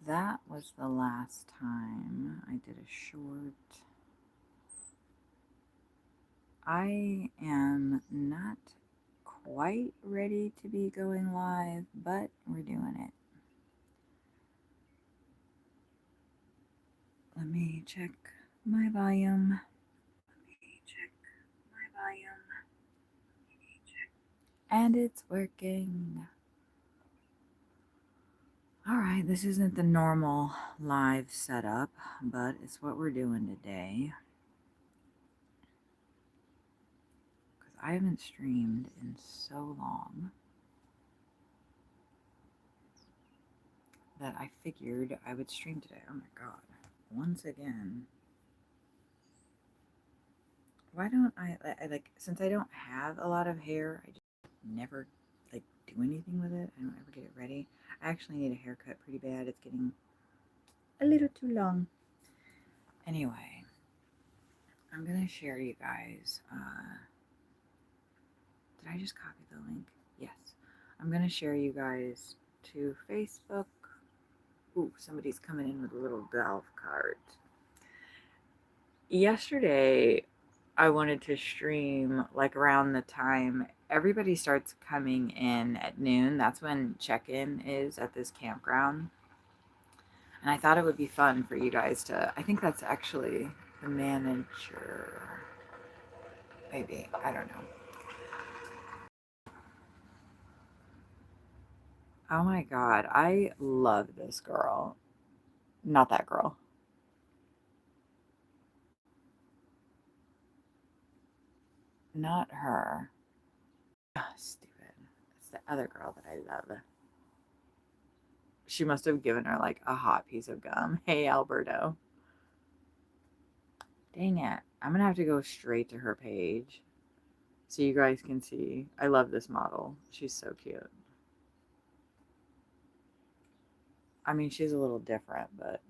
That was the last time I did a short. I am not quite ready to be going live, but we're doing it. Let me check my volume. And it's working. Alright, this isn't the normal live setup, but it's what we're doing today. Because I haven't streamed in so long that I figured I would stream today. Oh my god. Once again. Why don't I like, since I don't have a lot of hair, I just never like do anything with it. I don't ever get it ready. I actually need a haircut pretty bad. It's getting a little too long. Anyway, I'm gonna share you guys. Did I just copy the link? Yes. I'm gonna share you guys to Facebook. Ooh, somebody's coming in with a little golf cart. Yesterday, I wanted to stream like around the time everybody starts coming in at noon. That's when check-in is at this campground. And I thought it would be fun for you guys to, I think that's actually the manager. Maybe, I don't know. Oh my god, I love this girl. Not that girl. Not her. Oh, stupid. It's the other girl that I love. She must have given her like a hot piece of gum. Hey, Alberto. Dang it. I'm gonna have to go straight to her page so you guys can see. I love this model. She's so cute. I mean, she's a little different, but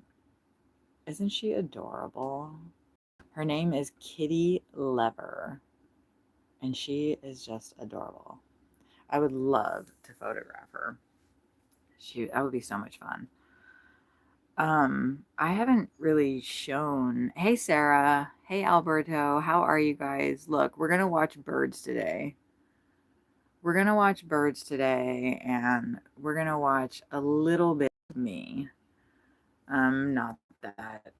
isn't she adorable? Her name is Kitty Lever, and she is just adorable. I would love to photograph her. That would be so much fun. I haven't really shown. Hey, Sarah. Hey, Alberto. How are you guys? Look, we're gonna watch birds today. We're gonna watch birds today, and we're gonna watch a little bit of me. Not that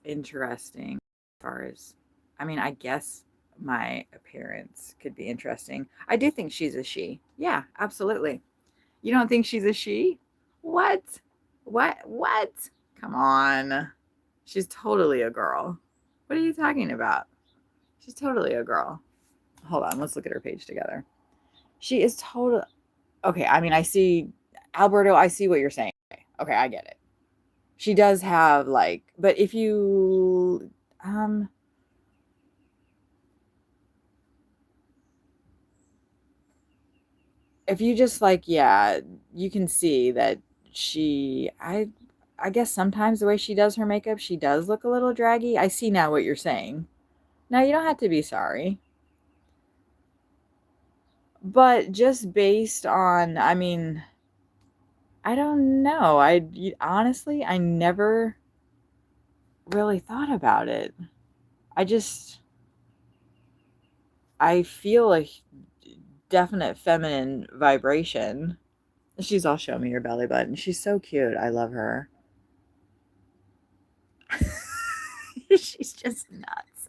interesting as far as, I mean, I guess my appearance could be interesting. I do think she's a she. Yeah, absolutely. You don't think she's a she? What? What? Come on. She's totally a girl. What are you talking about? She's totally a girl. Hold on, let's look at her page together. She is total. Okay, I mean, I see, Alberto, I see what you're saying. Okay, I get it. She does have like, but if you just like, yeah, you can see that I guess sometimes the way she does her makeup, she does look a little draggy. I see now what you're saying. Now you don't have to be sorry. But just based on, I mean, I don't know. Honestly, I never really thought about it. I just, I feel a definite feminine vibration. She's all show me your belly button. She's so cute. I love her. She's just nuts.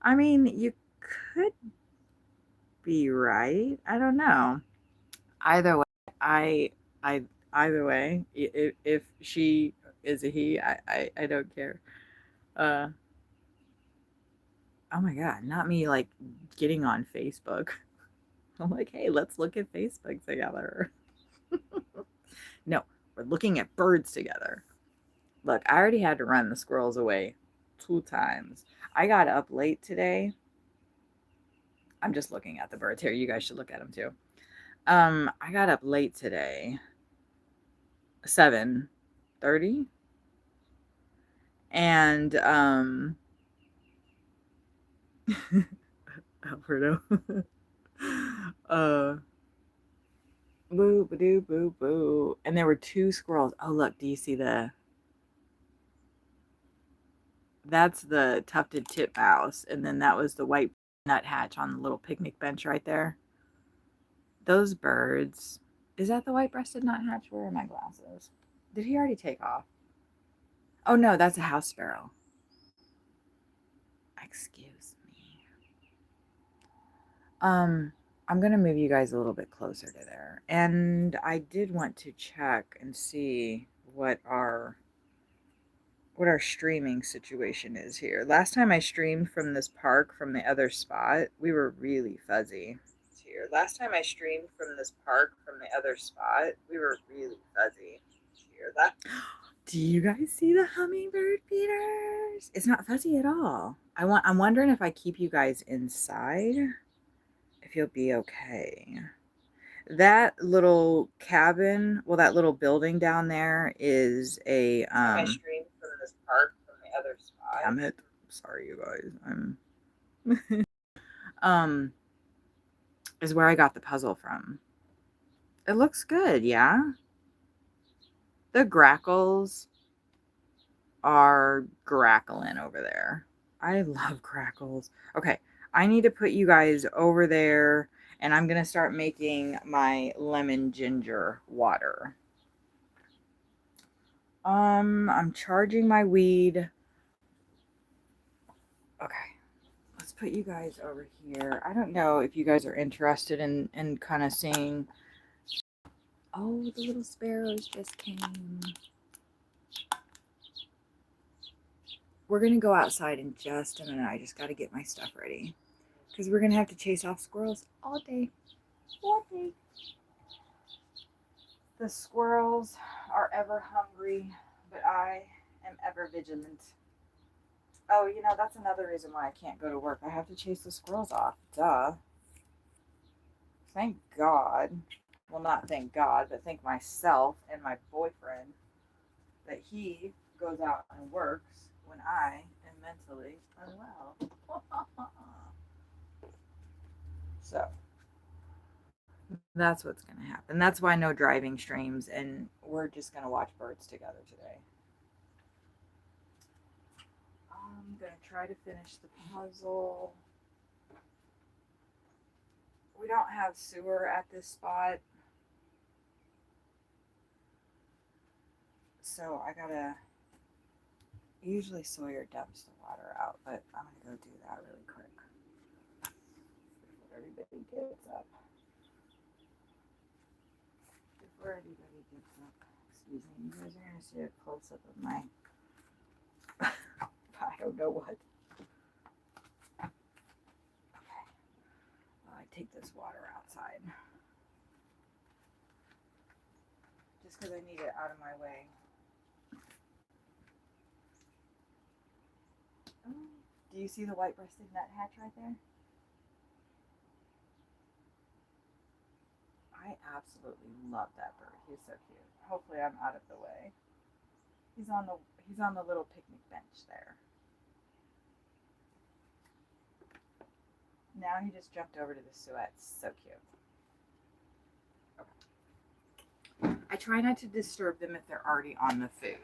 I mean, you could be right. I don't know. Either way, I, either way, if she is a he, I don't care. Uh, oh my god, not me like getting on Facebook. I'm like, hey, let's look at Facebook together. No, we're looking at birds together. Look, I already had to run the squirrels away 2 times. I got up late today. I'm just looking at the birds here. You guys should look at them too. I got up late today, 7:30, and Alfredo. Uh, boo, ba doo, boo, boo. And there were two squirrels. Oh, look, do you see that's the tufted titmouse. And then that was the white nuthatch on the little picnic bench right there. Those birds. Is that the white-breasted nuthatch? Where are my glasses? Did he already take off? Oh no, that's a house sparrow. Excuse me. I'm gonna move you guys a little bit closer to there. And I did want to check and see what our streaming situation is here. Last time I streamed from this park from the other spot, we were really fuzzy. Here. Last time I streamed from this park from the other spot, we were really fuzzy. Here. Do you guys see the hummingbird feeders? It's not fuzzy at all. I'm wondering if I keep you guys inside, if you'll be okay. That little cabin, well, that little building down there is a I streamed from this park from the other spot. Damn it. Sorry you guys. Um is where I got the puzzle from. It looks good, yeah. The grackles are grackling over there. I love grackles. Okay, I need to put you guys over there, and I'm gonna start making my lemon ginger water. I'm charging my weed. Okay, let's put you guys over here. I don't know if you guys are interested in kind of seeing. Oh, the little sparrows just came. We're going to go outside in just a minute. I just got to get my stuff ready. Because we're going to have to chase off squirrels all day. All day. The squirrels are ever hungry, but I am ever vigilant. Oh, you know, that's another reason why I can't go to work. I have to chase the squirrels off. Duh. Thank God. Well, not thank God, but thank myself and my boyfriend that he goes out and works when I am mentally unwell. So that's what's going to happen. That's why no driving streams, and we're just going to watch birds together today. I'm going to try to finish the puzzle. We don't have sewer at this spot, so I gotta usually Sawyer dumps the water out, but I'm gonna go do that really quick before everybody gets up. Excuse me, you guys are gonna see a close up of my I don't know what. Okay. Well, I take this water outside just because I need it out of my way. Oh, do you see the white-breasted nuthatch right there? I absolutely love that bird. He's so cute. Hopefully I'm out of the way. He's on the little picnic bench there. Now he just jumped over to the suet. So cute. Okay. I try not to disturb them if they're already on the food.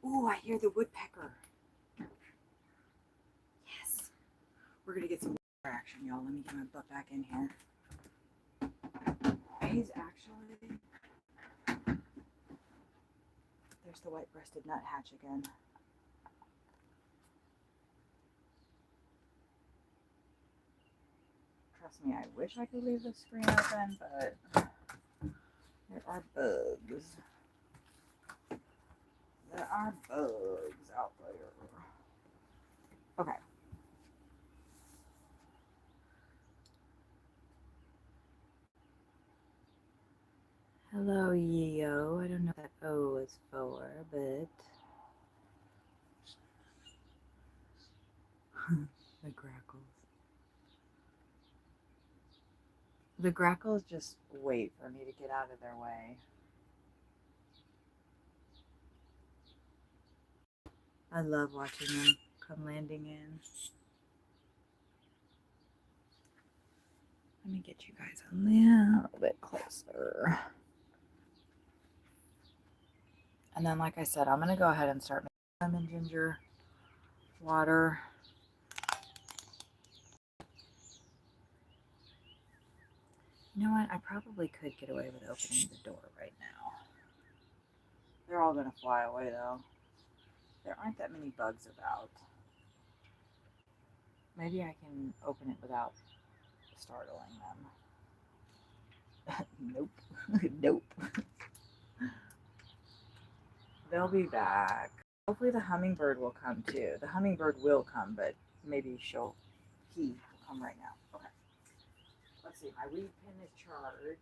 Ooh, I hear the woodpecker. Yes. We're going to get some action, y'all. Let me get my butt back in here. He's actually... There's the white-breasted nuthatch again. Trust me, I wish I could leave the screen open, but there are bugs. There are bugs out there. Okay. Hello, Yo. I don't know what that O is for, but the grackles. The grackles just wait for me to get out of their way. I love watching them come landing in. Let me get you guys a little bit closer. And then, like I said, I'm going to go ahead and start making lemon ginger water. You know what? I probably could get away with opening the door right now. They're all going to fly away, though. There aren't that many bugs about. Maybe I can open it without startling them. Nope. Nope. They'll be back. Hopefully the hummingbird will come too. The hummingbird will come, but maybe he will come right now. Okay. Let's see. My weed pin is charged.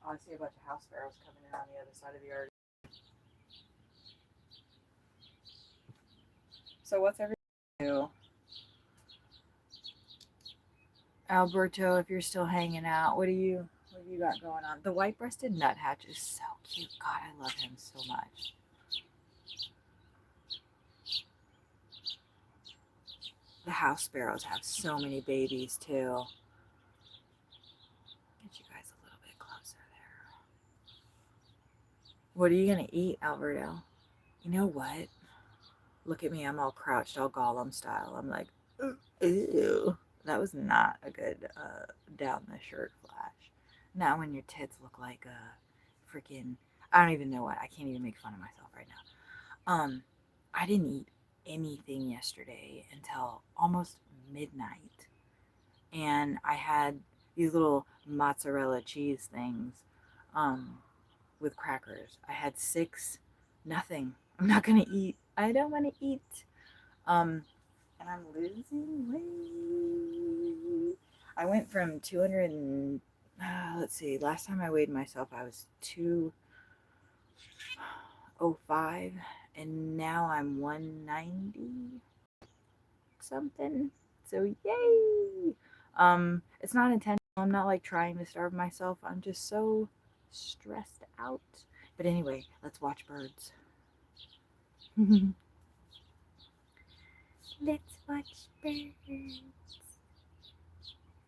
Oh, I see a bunch of house sparrows coming in on the other side of the yard. So what's everything new? Alberto, if you're still hanging out, what do you got going on? The white-breasted nuthatch is so cute. God, I love him so much. The house sparrows have so many babies too. Get you guys a little bit closer there. What are you gonna eat, Alberto? You know what? Look at me. I'm all crouched, all Gollum style. I'm like, ew. That was not a good down the shirt flash. Not when your tits look like a freaking, I don't even know what. I can't even make fun of myself right now. I didn't eat anything yesterday until almost midnight. And I had these little mozzarella cheese things with crackers. I had 6, nothing. I'm not going to eat. I don't want to eat. And I'm losing weight. I went from 200 and, let's see, last time I weighed myself, I was 205, and now I'm 190 something. So yay! It's not intentional. I'm not like trying to starve myself. I'm just so stressed out. But anyway, let's watch birds. Let's watch birds.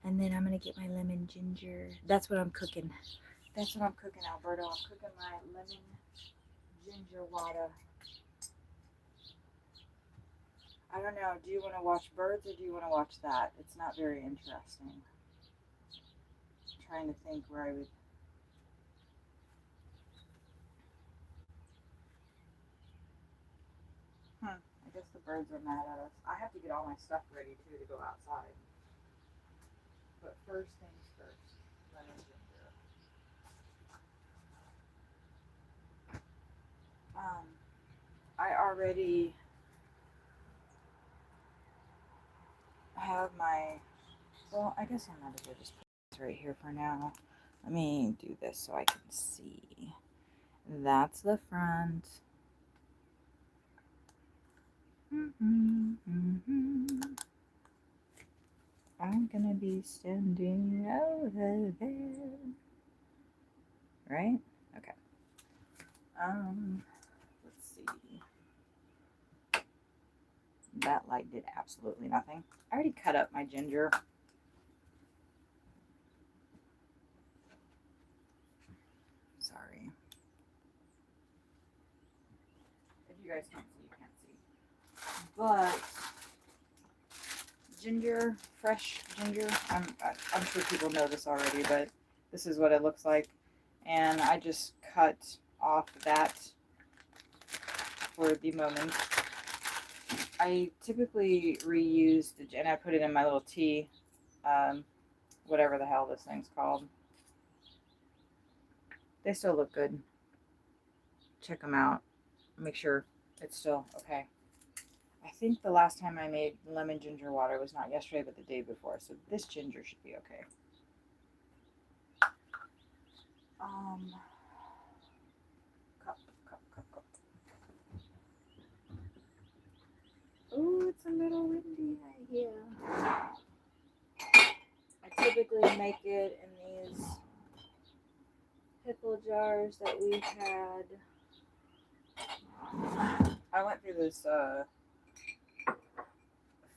And then I'm gonna get my lemon ginger. That's what I'm cooking. That's what I'm cooking, Alberto. I'm cooking my lemon ginger water. I don't know. Do you want to watch birds or do you want to watch that? It's not very interesting. I'm trying to think where I would. I guess the birds are mad at us. I have to get all my stuff ready too to go outside. But first things first, lemon ginger. I already have my. Well, I guess I might as well just put this right here for now. Let me do this so I can see. That's the front. I'm gonna be standing over there. Right? Okay. Let's see. That light did absolutely nothing. I already cut up my ginger. Sorry. If you guys can't see, you can't see. But ginger, fresh ginger. I'm sure people know this already, but this is what it looks like. And I just cut off that for the moment. I typically reuse and I put it in my little tea, whatever the hell this thing's called. They still look good. Check them out. Make sure it's still okay. I think the last time I made lemon ginger water was not yesterday, but the day before. So this ginger should be okay. Um, cup, cup. Oh, it's a little windy right here. I typically make it in these pickle jars that we had. I went through this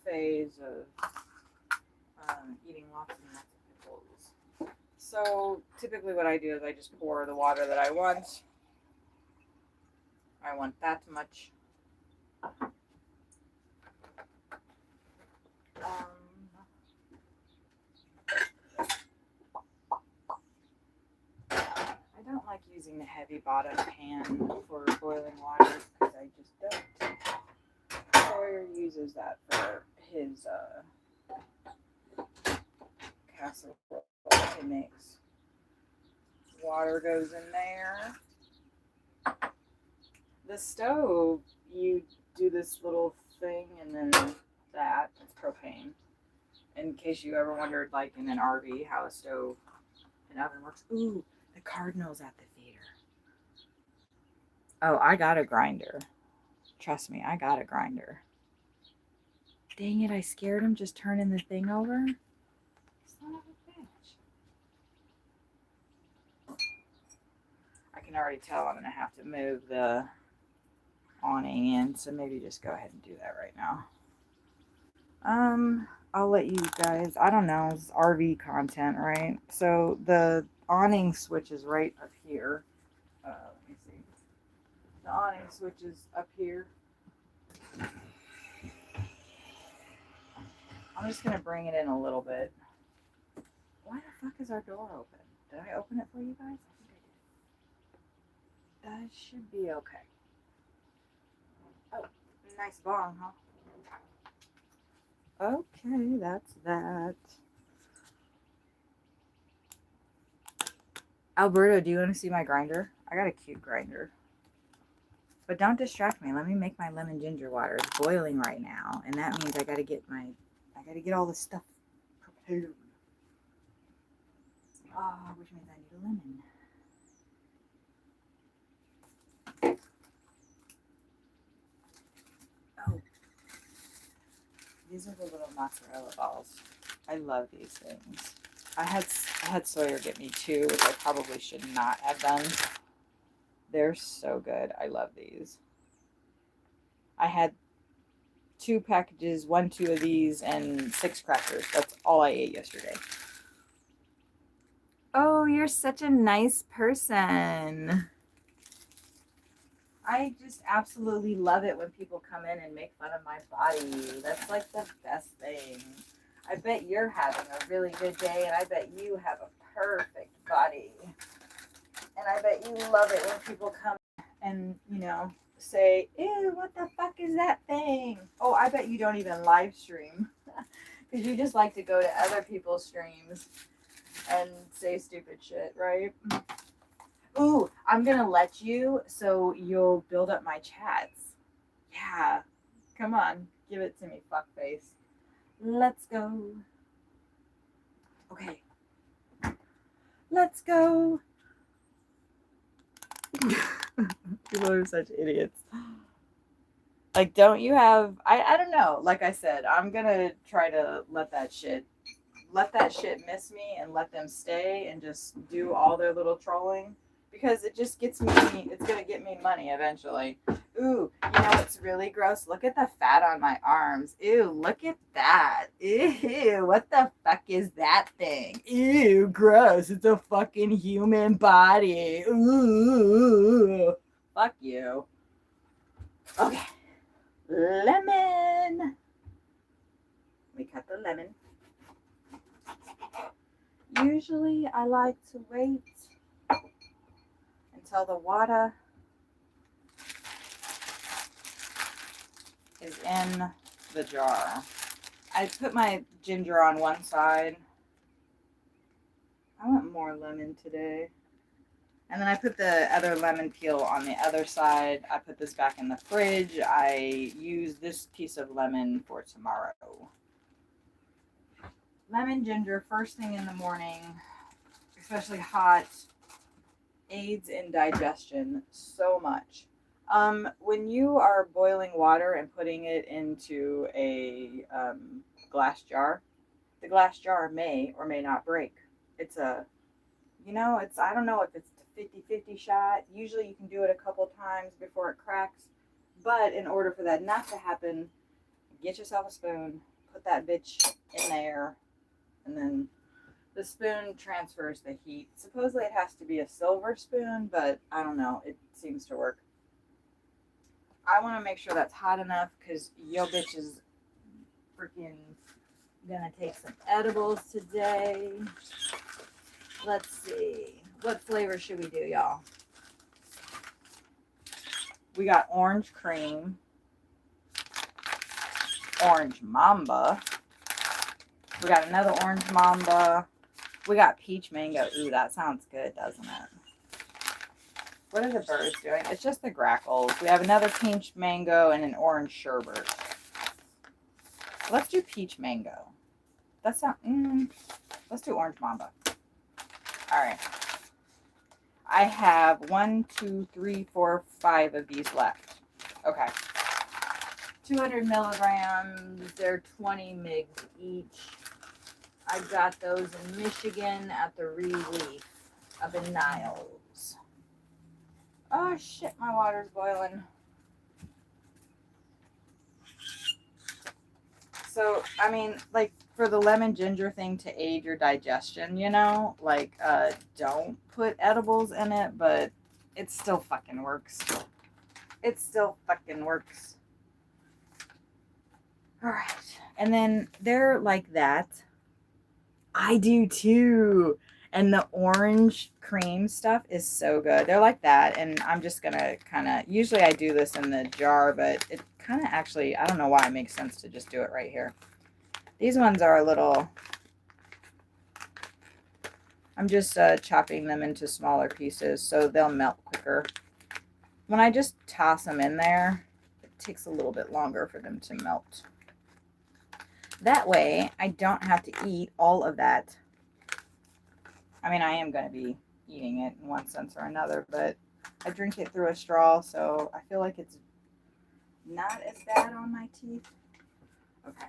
phase of eating lots and lots of pickles. So typically what I do is I just pour the water that I want. I want that much. I don't like using the heavy bottom pan for boiling water because I just don't. Sawyer uses that for his casserole he makes. Water goes in there. The stove, you do this little thing and then that, it's propane. In case you ever wondered, like in an RV, how a stove and oven works. Ooh, the cardinal's at the theater. Oh, I got a grinder. Trust me, I got a grinder. Dang it, I scared him just turning the thing over. Son of a bitch. I can already tell I'm going to have to move the awning in, so maybe just go ahead and do that right now. I'll let you guys, I don't know, it's RV content, right? So the awning switch is right up here. Let me see. The awning switch is up here. I'm just going to bring it in a little bit. Why the fuck is our door open? Did I open it for you guys? I think I did. That should be okay. Oh, nice bong, huh? Okay, that's that. Alberto, do you want to see my grinder? I got a cute grinder. But don't distract me. Let me make my lemon ginger water. It's boiling right now, and that means I gotta get all the stuff prepared. Which means I need a lemon. Oh, these are the little mozzarella balls. I love these things. I had Sawyer get me two, which I probably should not have done. They're so good. I love these. I had 2 packages, 2 of these, and 6 crackers. That's all I ate yesterday. Oh, you're such a nice person. I just absolutely love it when people come in and make fun of my body. That's like the best thing. I bet you're having a really good day, and I bet you have a perfect body. And I bet you love it when people come and, say, ew, what the fuck is that thing? Oh, I bet you don't even live stream because you just like to go to other people's streams and say stupid shit, right? Ooh, I'm going to let you so you'll build up my chats. Yeah. Come on. Give it to me, fuckface. Let's go. Okay. Let's go. People are such idiots. Like, don't you have... I don't know. Like I said, I'm going to try to let that shit miss me and let them stay and just do all their little trolling. Because it just gets me, it's going to get me money eventually. Ooh, you know what's really gross? Look at the fat on my arms. Ew, look at that. Ew, what the fuck is that thing? Ew, gross. It's a fucking human body. Ooh, fuck you. Okay. Lemon. We cut the lemon. Usually I like to wait until the water is in the jar. I put my ginger on one side. I want more lemon today. And then I put the other lemon peel on the other side. I put this back in the fridge. I use this piece of lemon for tomorrow. Lemon ginger first thing in the morning, especially hot. aids in digestion so much. When you are boiling water and putting it into a glass jar, the glass jar may or may not break. It's a, it's, I don't know if it's a 50-50 shot. Usually you can do it a couple times before it cracks. But in order for that not to happen, get yourself a spoon, put that bitch in there, and then the spoon transfers the heat. Supposedly it has to be a silver spoon, but I don't know. It seems to work. I want to make sure that's hot enough because yo bitch is freaking gonna take some edibles today. Let's see. What flavor should we do, y'all? We got orange cream, orange mamba. We got another orange mamba. We got peach mango. Ooh, that sounds good, doesn't it? What are the birds doing? It's just the grackles. We have another peach mango and an orange sherbet. Let's do peach mango. That's not. Let's do orange mamba. All right. I have 1, 2, 3, 4, 5 of these left. Okay. 200 milligrams. They're 20 mg each. I got those in Michigan at the Relief up in Niles. Oh shit, my water's boiling. So, I mean, like for the lemon ginger thing to aid your digestion, don't put edibles in it, but it still fucking works. It still fucking works. All right. And then they're like that. I do too. And the orange cream stuff is so good. They're like that. And I'm just going to usually I do this in the jar, but it kind of actually, I don't know why it makes sense to just do it right here. These ones are a little, I'm just chopping them into smaller pieces so they'll melt quicker. When I just toss them in there, it takes a little bit longer for them to melt. That way, I don't have to eat all of that. I mean, I am going to be eating it in one sense or another, but I drink it through a straw, so I feel like it's not as bad on my teeth. Okay.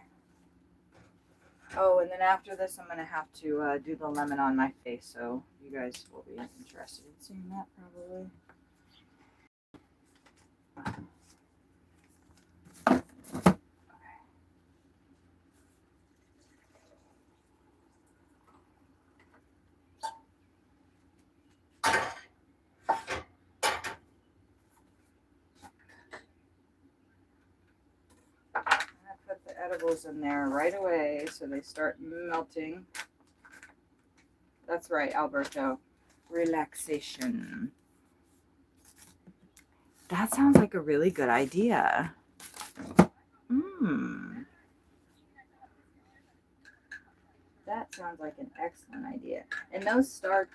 Oh, and then after this, I'm going to have to do the lemon on my face, so you guys will be interested in seeing that probably. Edibles in there right away so they start melting. That's right, Alberto. Relaxation. That sounds like a really good idea. That sounds like an excellent idea. And those start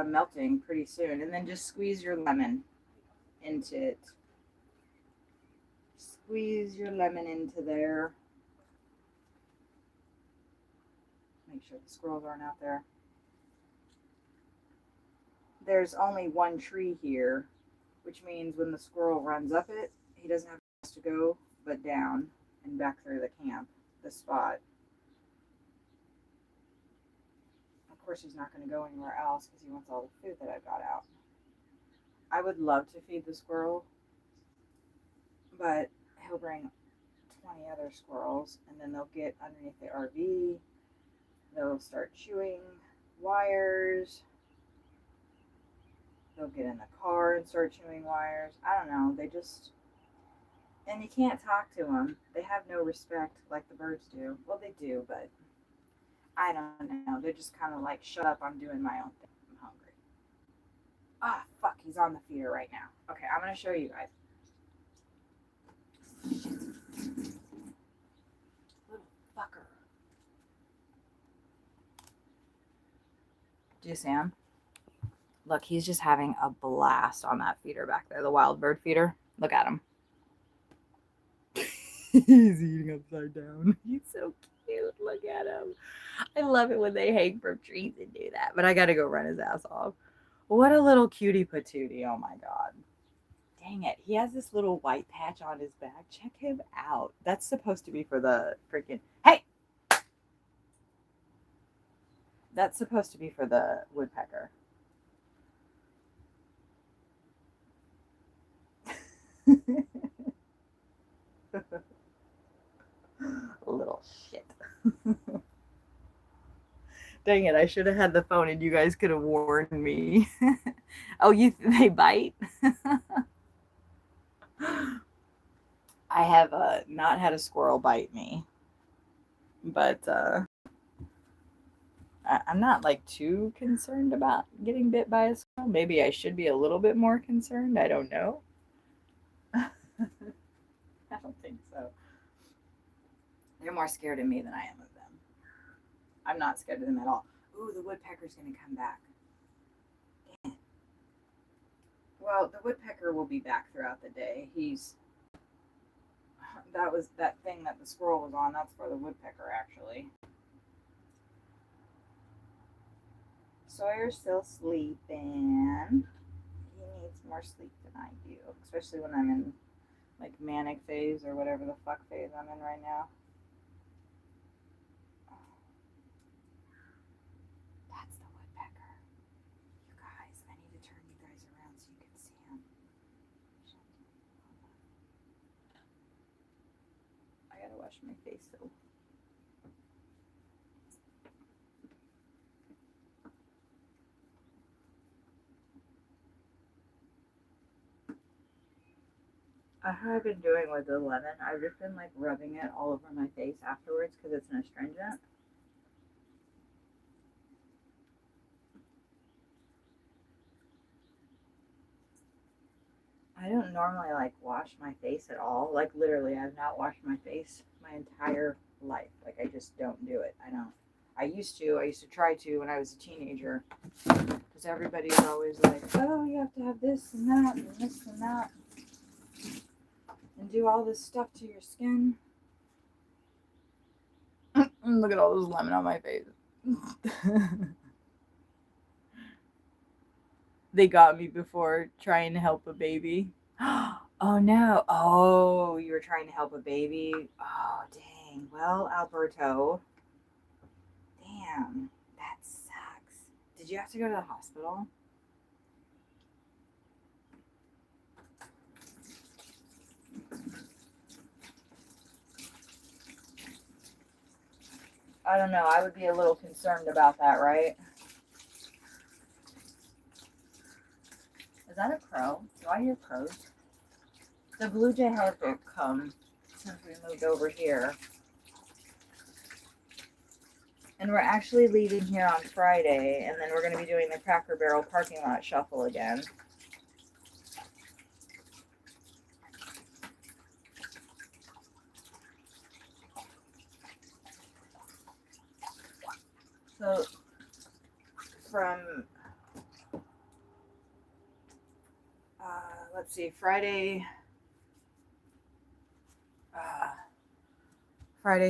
melting pretty soon. And then just squeeze your lemon into it. Squeeze your lemon into there. Make sure the squirrels aren't out there. There's only one tree here, which means when the squirrel runs up it, he doesn't have to go but down and back through the camp, the spot. Of course, he's not going to go anywhere else because he wants all the food that I've got out. I would love to feed the squirrel, but he'll bring 20 other squirrels, and then they'll get underneath the RV. They'll start chewing wires. They'll get in the car and start chewing wires. I don't know. They just... And you can't talk to them. They have no respect like the birds do. Well, they do, but I don't know. They're just kind of like, shut up, I'm doing my own thing. I'm hungry. Ah, fuck, he's on the feeder right now. Okay, I'm going to show you guys. Shit. Little fucker. Do you see him? Look, he's just having a blast on that feeder back there, the wild bird feeder. Look at him. He's eating upside down. He's so cute. Look at him. I love it when they hang from trees and do that. But I got to go run his ass off. What a little cutie patootie. Oh my God. Dang it. He has this little white patch on his back. Check him out. That's supposed to be for the freaking. Hey! That's supposed to be for the woodpecker. Little shit. Dang it, I should have had the phone and you guys could have warned me. Oh, they bite? I have not had a squirrel bite me, but I'm not like too concerned about getting bit by a squirrel. Maybe I should be a little bit more concerned. I don't know. I don't think so. They're more scared of me than I am of them. I'm not scared of them at all. Ooh, the woodpecker's gonna come back. Damn it. Well, the woodpecker will be back throughout the day. That was that thing that the squirrel was on. That's for the woodpecker, actually. Sawyer's still sleeping. He needs more sleep than I do, especially when I'm in like manic phase or whatever the fuck phase I'm in right now. That's the woodpecker. You guys, I need to turn you guys around so you can see him. I gotta wash my face though. How I've been doing with the lemon, I've just been like rubbing it all over my face afterwards because it's an astringent. I don't normally like wash my face at all. Like literally, I've not washed my face my entire life. Like I just don't do it. I don't. I used to. I used to try to when I was a teenager because everybody's always like, "Oh, you have to have this and that and this and that, and do all this stuff to your skin." Look at all this lemon on my face. They got me before trying to help a baby. Oh no. Oh, you were trying to help a baby? Oh, dang. Well, Alberto. Damn. That sucks. Did you have to go to the hospital? I don't know. I would be a little concerned about that, right? Is that a crow? Do I hear crows? The blue jay hasn't come since we moved over here. And we're actually leaving here on Friday, and then we're going to be doing the Cracker Barrel parking lot shuffle again. So, from, let's see, Friday,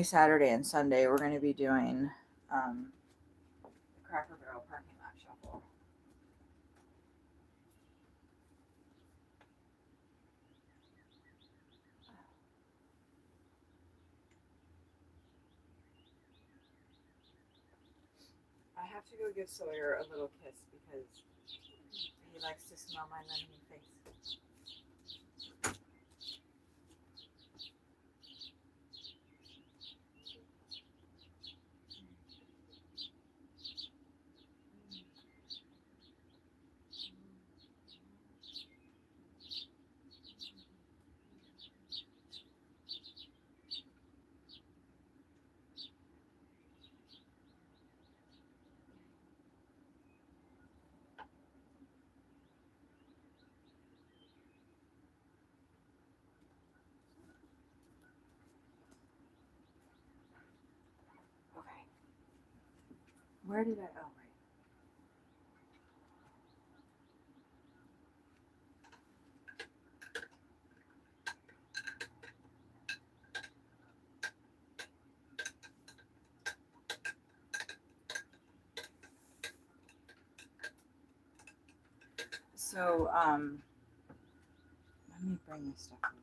Saturday, and Sunday, we're going to be doing the Cracker Barrel parking lot shuffle. I have to go give Sawyer a little kiss because he likes to smell my lemony face. Okay. Where did I? Oh, right. So, let me bring this stuff over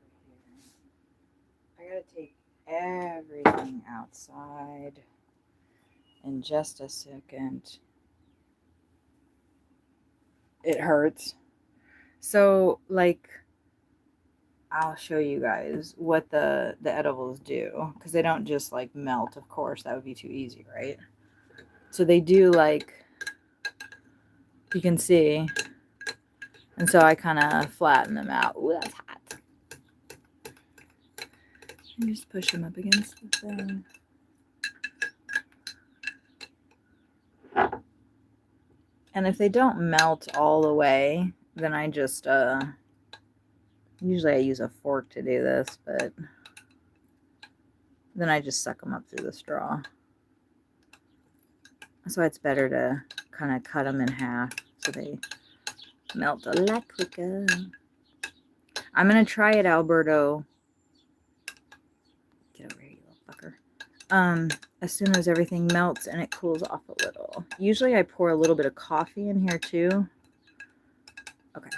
here. I gotta take everything outside in just a second. It hurts. So, like, I'll show you guys what the edibles do, because they don't just like melt. Of course, that would be too easy, right? So they do, like, you can see, and so I kind of flatten them out. Ooh, that's hot. And just push them up against the thing. And if they don't melt all the way, then I just usually I use a fork to do this, but then I just suck them up through the straw. So it's better to kind of cut them in half so they melt a lot quicker. I'm going to try it, Alberto. Get over here, you little fucker. As soon as everything melts and it cools off a little. Usually I pour a little bit of coffee in here too. Okay.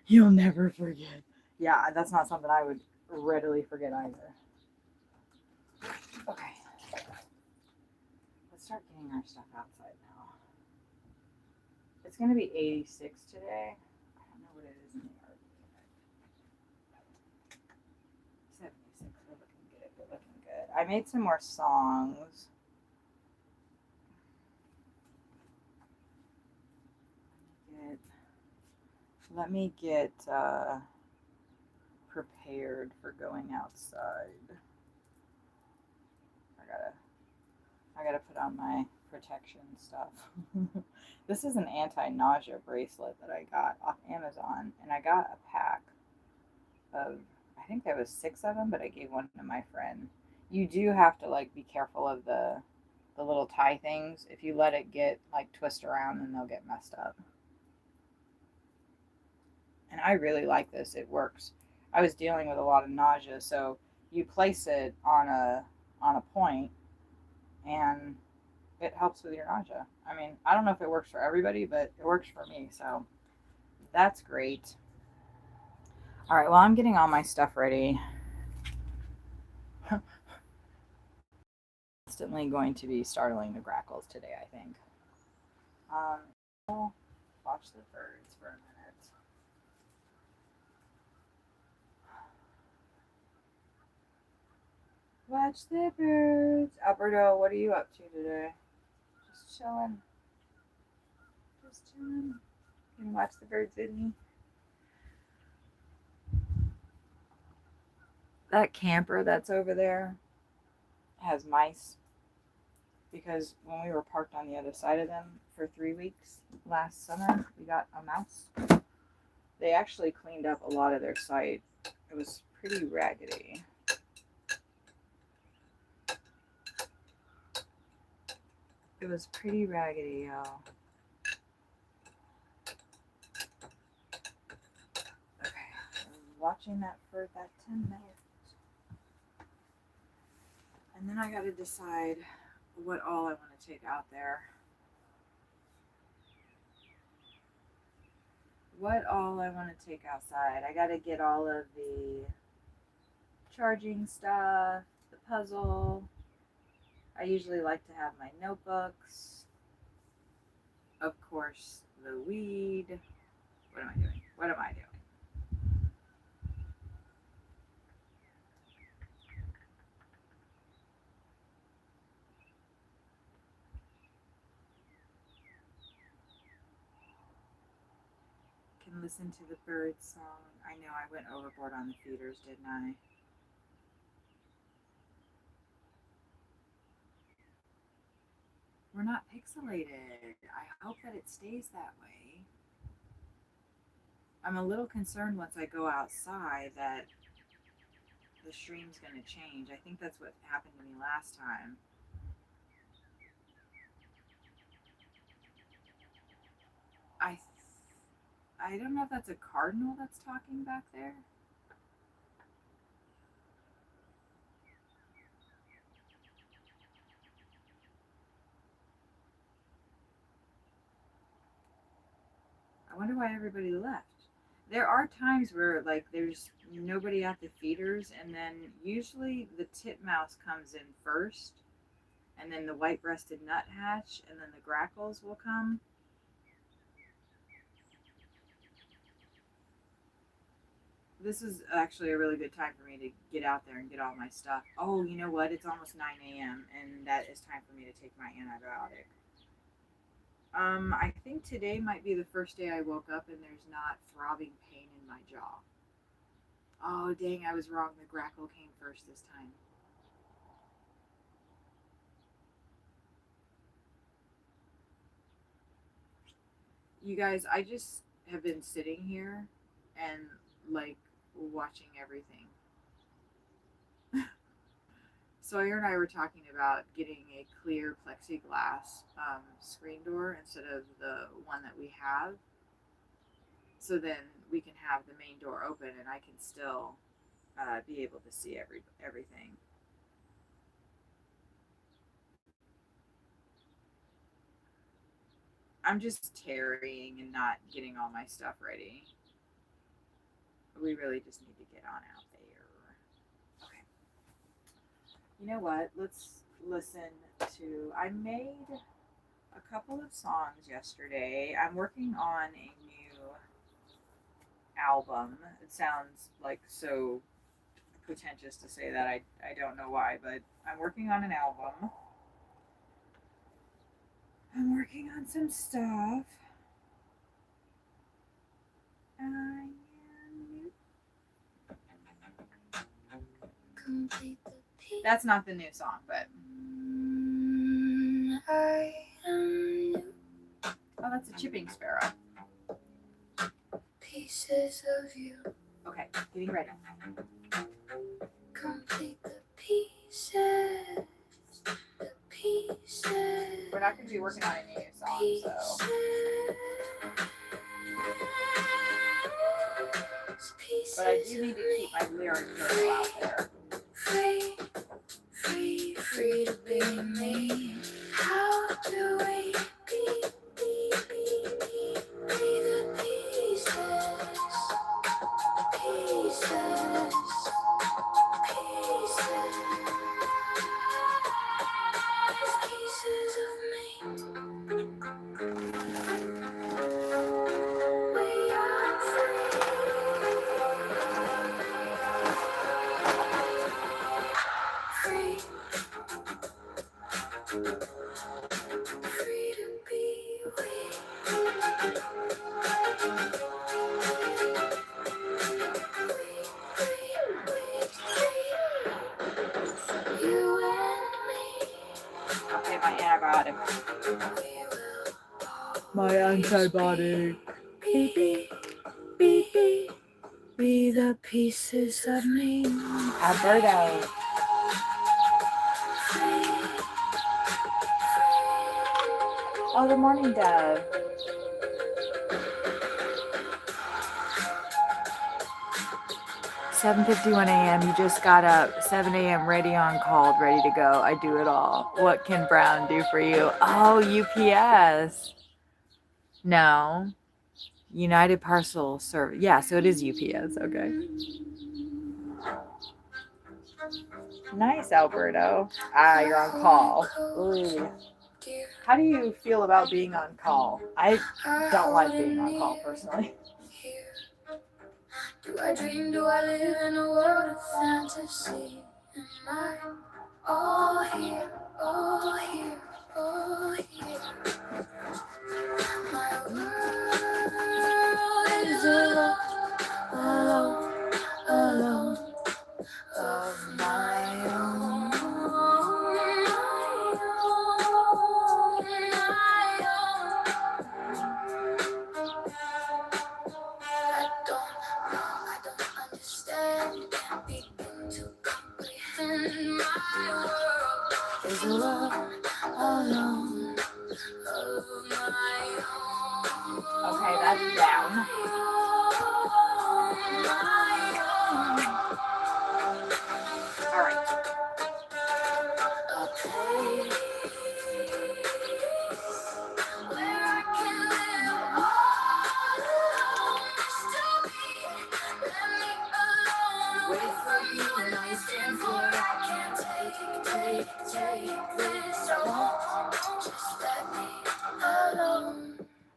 You'll never forget. Yeah, that's not something I would readily forget either. Okay. Let's start getting our stuff outside now. It's going to be 86 today. I don't know what it is in the yard. 76. We're looking good. We're looking good. I made some more songs. Let me get prepared for going outside. I gotta put on my protection stuff. This is an anti-nausea bracelet that I got off Amazon, and I got a pack of, I think there was 6 of them, but I gave one to my friend. You do have to like be careful of the little tie things. If you let it get like twist around, then they'll get messed up. And I really like this. It works. I was dealing with a lot of nausea, so you place it on a point, and it helps with your nausea. I mean, I don't know if it works for everybody, but it works for me, so that's great. All right, well, I'm getting all my stuff ready. Constantly going to be startling the grackles today, I think. I'll watch the birds for a minute. Watch the birds. Alberto, what are you up to today? Just chilling. Just chilling. You can watch the birds with me. That camper that's over there has mice, because when we were parked on the other side of them for 3 weeks last summer, we got a mouse. They actually cleaned up a lot of their site. It was pretty raggedy. It was pretty raggedy, y'all. Okay, I'm watching that for that 10 minutes. And then I gotta decide what all I want to take out there. What all I want to take outside. I gotta get all of the charging stuff, the puzzle. I usually like to have my notebooks. Of course, the weed. What am I doing? What am I doing? Can listen to the bird song. I know I went overboard on the feeders, didn't I? We're not pixelated. I hope that it stays that way. I'm a little concerned once I go outside that the stream's going to change. I think that's what happened to me last time. I don't know if that's a cardinal that's talking back there. wonder why everybody left. There are times where like there's nobody at the feeders, and then usually the titmouse comes in first, and then the white-breasted nuthatch, and then the grackles will come. This is actually a really good time for me to get out there and get all my stuff. Oh, you know what? It's almost 9 a.m. and that is time for me to take my antibiotic. I think today might be the first day I woke up and there's not throbbing pain in my jaw. Oh, dang, I was wrong. The grackle came first this time. You guys, I just have been sitting here and like watching everything. Sawyer and I were talking about getting a clear plexiglass screen door instead of the one that we have. So then we can have the main door open and I can still be able to see everything. I'm just tarrying and not getting all my stuff ready. We really just need to get on out there. Okay. You know what? Let's listen to. I made a couple of songs yesterday. I'm working on a new album. It sounds like so pretentious to say that. I don't know why, but I'm working on an album. I'm working on some stuff. That's not the new song, but oh, that's a chipping sparrow. Pieces of you. Okay, getting ready. Complete the pieces. The pieces. We're not going to be working on any new songs, so. But I do need to keep my lyric journal out there. Free, free, free to be me. How do we be the pieces, pieces, pieces of me. We are free. Free. Free to be we. You and me. Okay, my antibiotic. My antibiotic. Beep, beep, beep, beep. Be the pieces of me. Alberto. Oh, good morning, Dove. 7:51 a.m. You just got up. 7 a.m. ready on called, ready to go. I do it all. What can Brown do for you? Oh, UPS. No. United Parcel Service. Yeah, so it is UPS. Okay. Nice, Alberto. Ah, you're on call. Ooh. How do you feel about being on call? I don't like being on call personally. Do I dream? Do I live in a world of fantasy? Am I all here, all here, all here? My world is alone, alone, of my own. I don't understand, can't begin to comprehend. My world is alone, of my own. Okay, that's down. All right. Where I can live all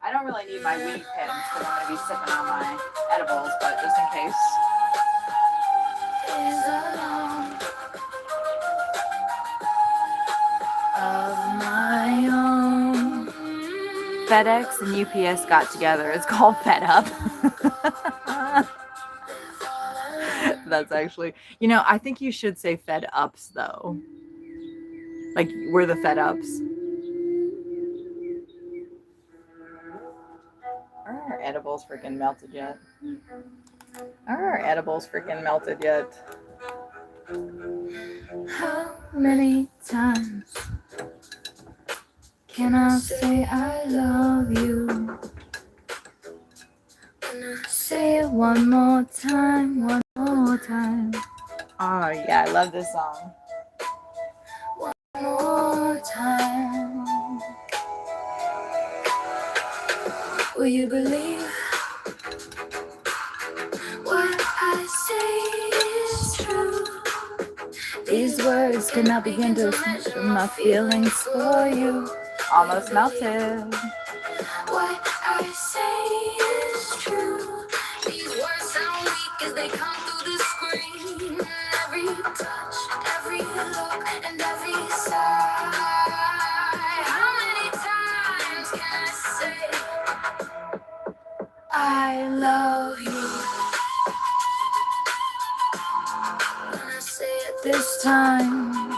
I don't really need my weed pins because I'm going to be sipping on my edibles, but just in case. Of my own. FedEx and UPS got together. It's called Fed Up. That's actually, I think you should say Fed Ups though. Like we're the Fed Ups. Are our edibles freaking melted yet? How many times can I say I love you? Say it one more time. Oh yeah, I love this song. One more time. Will you believe what I say is true? These words cannot begin to measure my feelings for you. Almost melted. What I say is true. These words sound weak as they come through the screen. Every touch, every look, and every sigh. How many times can I say I love you? When I say it this time,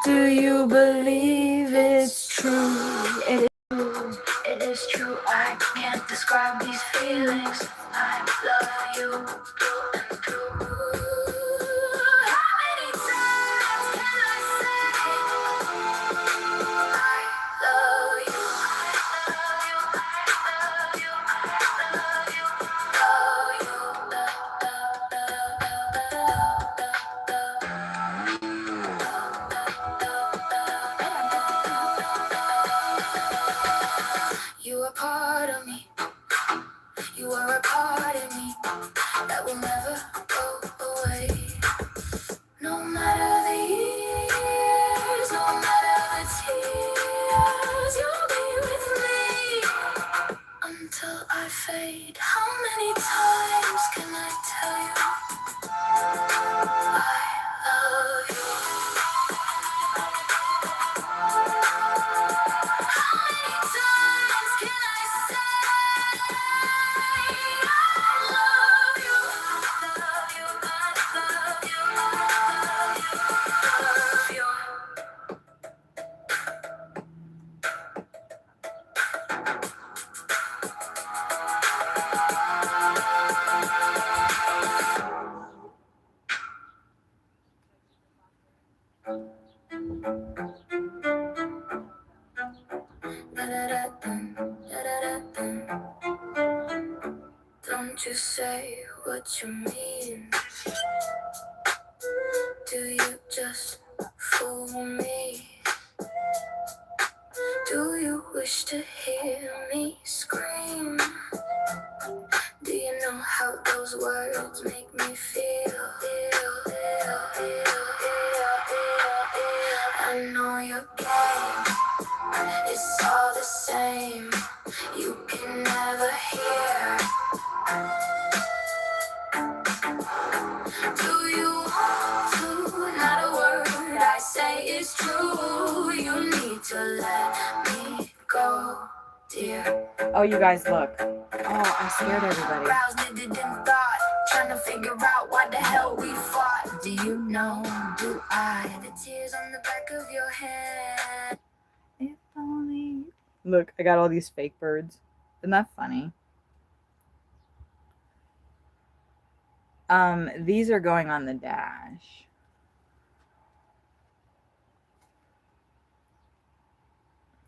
do you believe it's true? It is true, I can't describe these feelings. I love you through and through. How many times can I say I love you? You are part of me. You are a part of me that will never go away. No matter the years, no matter the tears, you'll be with me until I fade. How many times can I tell you I love you? How many times can I say I love you? Love you, I love you, I love you, Don't you say what you mean? Do you just fool me? Do you wish to hear me scream? Do you know how those words make me feel? I know your game, it's all the same. You can never hear. Do you want to? Not a word I say is true. You need to let me go, dear. Oh, you guys, look. Oh, I scared everybody. Roused it in thought, trying to figure out why the hell we fought. Do you know? Do I? The tears on the back of your head. If only. Look, I got all these fake birds. Isn't that funny? These are going on the dash.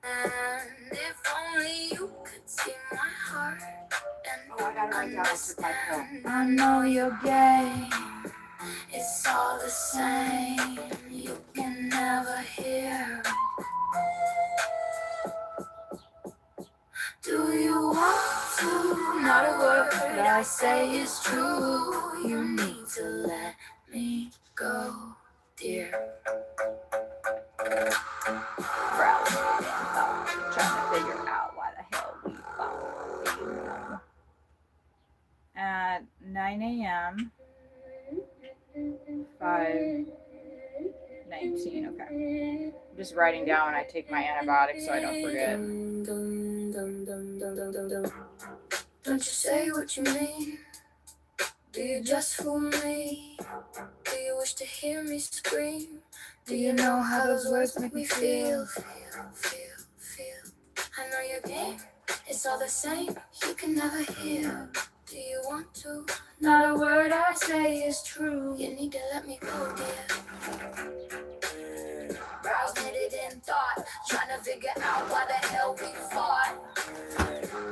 And if only you could see my heart and understand. I know you're gay. It's all the same. You can never hear. Do you want to? Not a word that I say is true. You need to let me go, dear. Trying to figure out why the hell we following. At 9 a.m. 5:19. Okay. I'm just writing down when I take my antibiotics so I don't forget. Don't you say what you mean? Do you just fool me? Do you wish to hear me scream? Do you know how those words make me feel? I know your game, it's all the same. You can never hear. Do you want to? Not a word I say is true. You need to let me go, dear. Brows knitted in thought, trying to figure out why the hell we fought.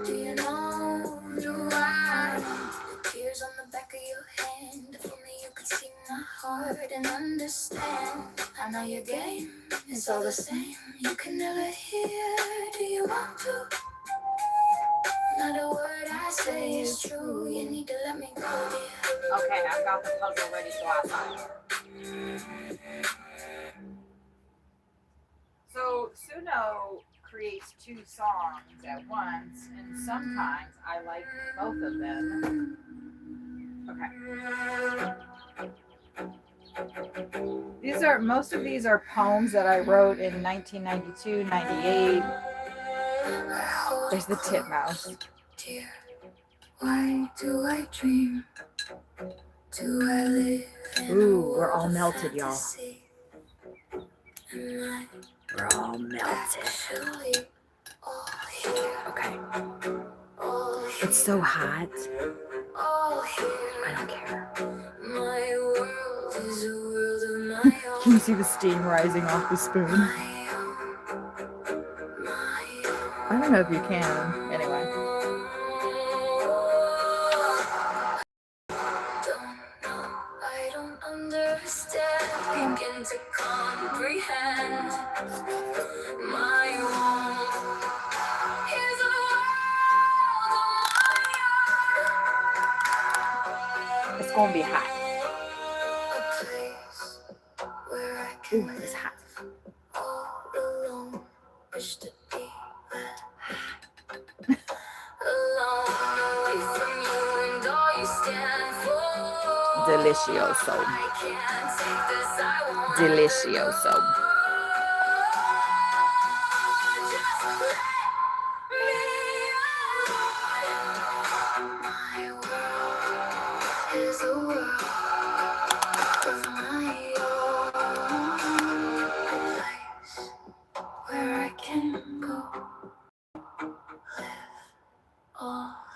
Do you know the tears on the back of your hand? If only you could see my heart and understand. I know your game, it's all the same. You can never hear. Do you want to? Not a word I say is true. You need to let me go, dear. Okay, I've got the puzzle ready to go outside. So Suno creates 2 songs at once, and sometimes I like both of them. Okay. Most of these are poems that I wrote in 1992, 98. There's the titmouse. Dear, why do I dream? Do I live in Ooh, we're all melted, y'all. We're all melted. Okay. It's so hot. I don't care. My world is a world of my own. Can you see the steam rising off the spoon? I don't know if you can. Anyway. I don't understand. Begin to comprehend my own. Here's a world of my own. It's gonna be hot. A place where I can Ooh, it's hot. all alone. Wish to be alone, away from you and all you stand for. Delicioso. I can't take this, I won't. Delicioso. Just let me alone. My world is a world of my own. A place where I can go.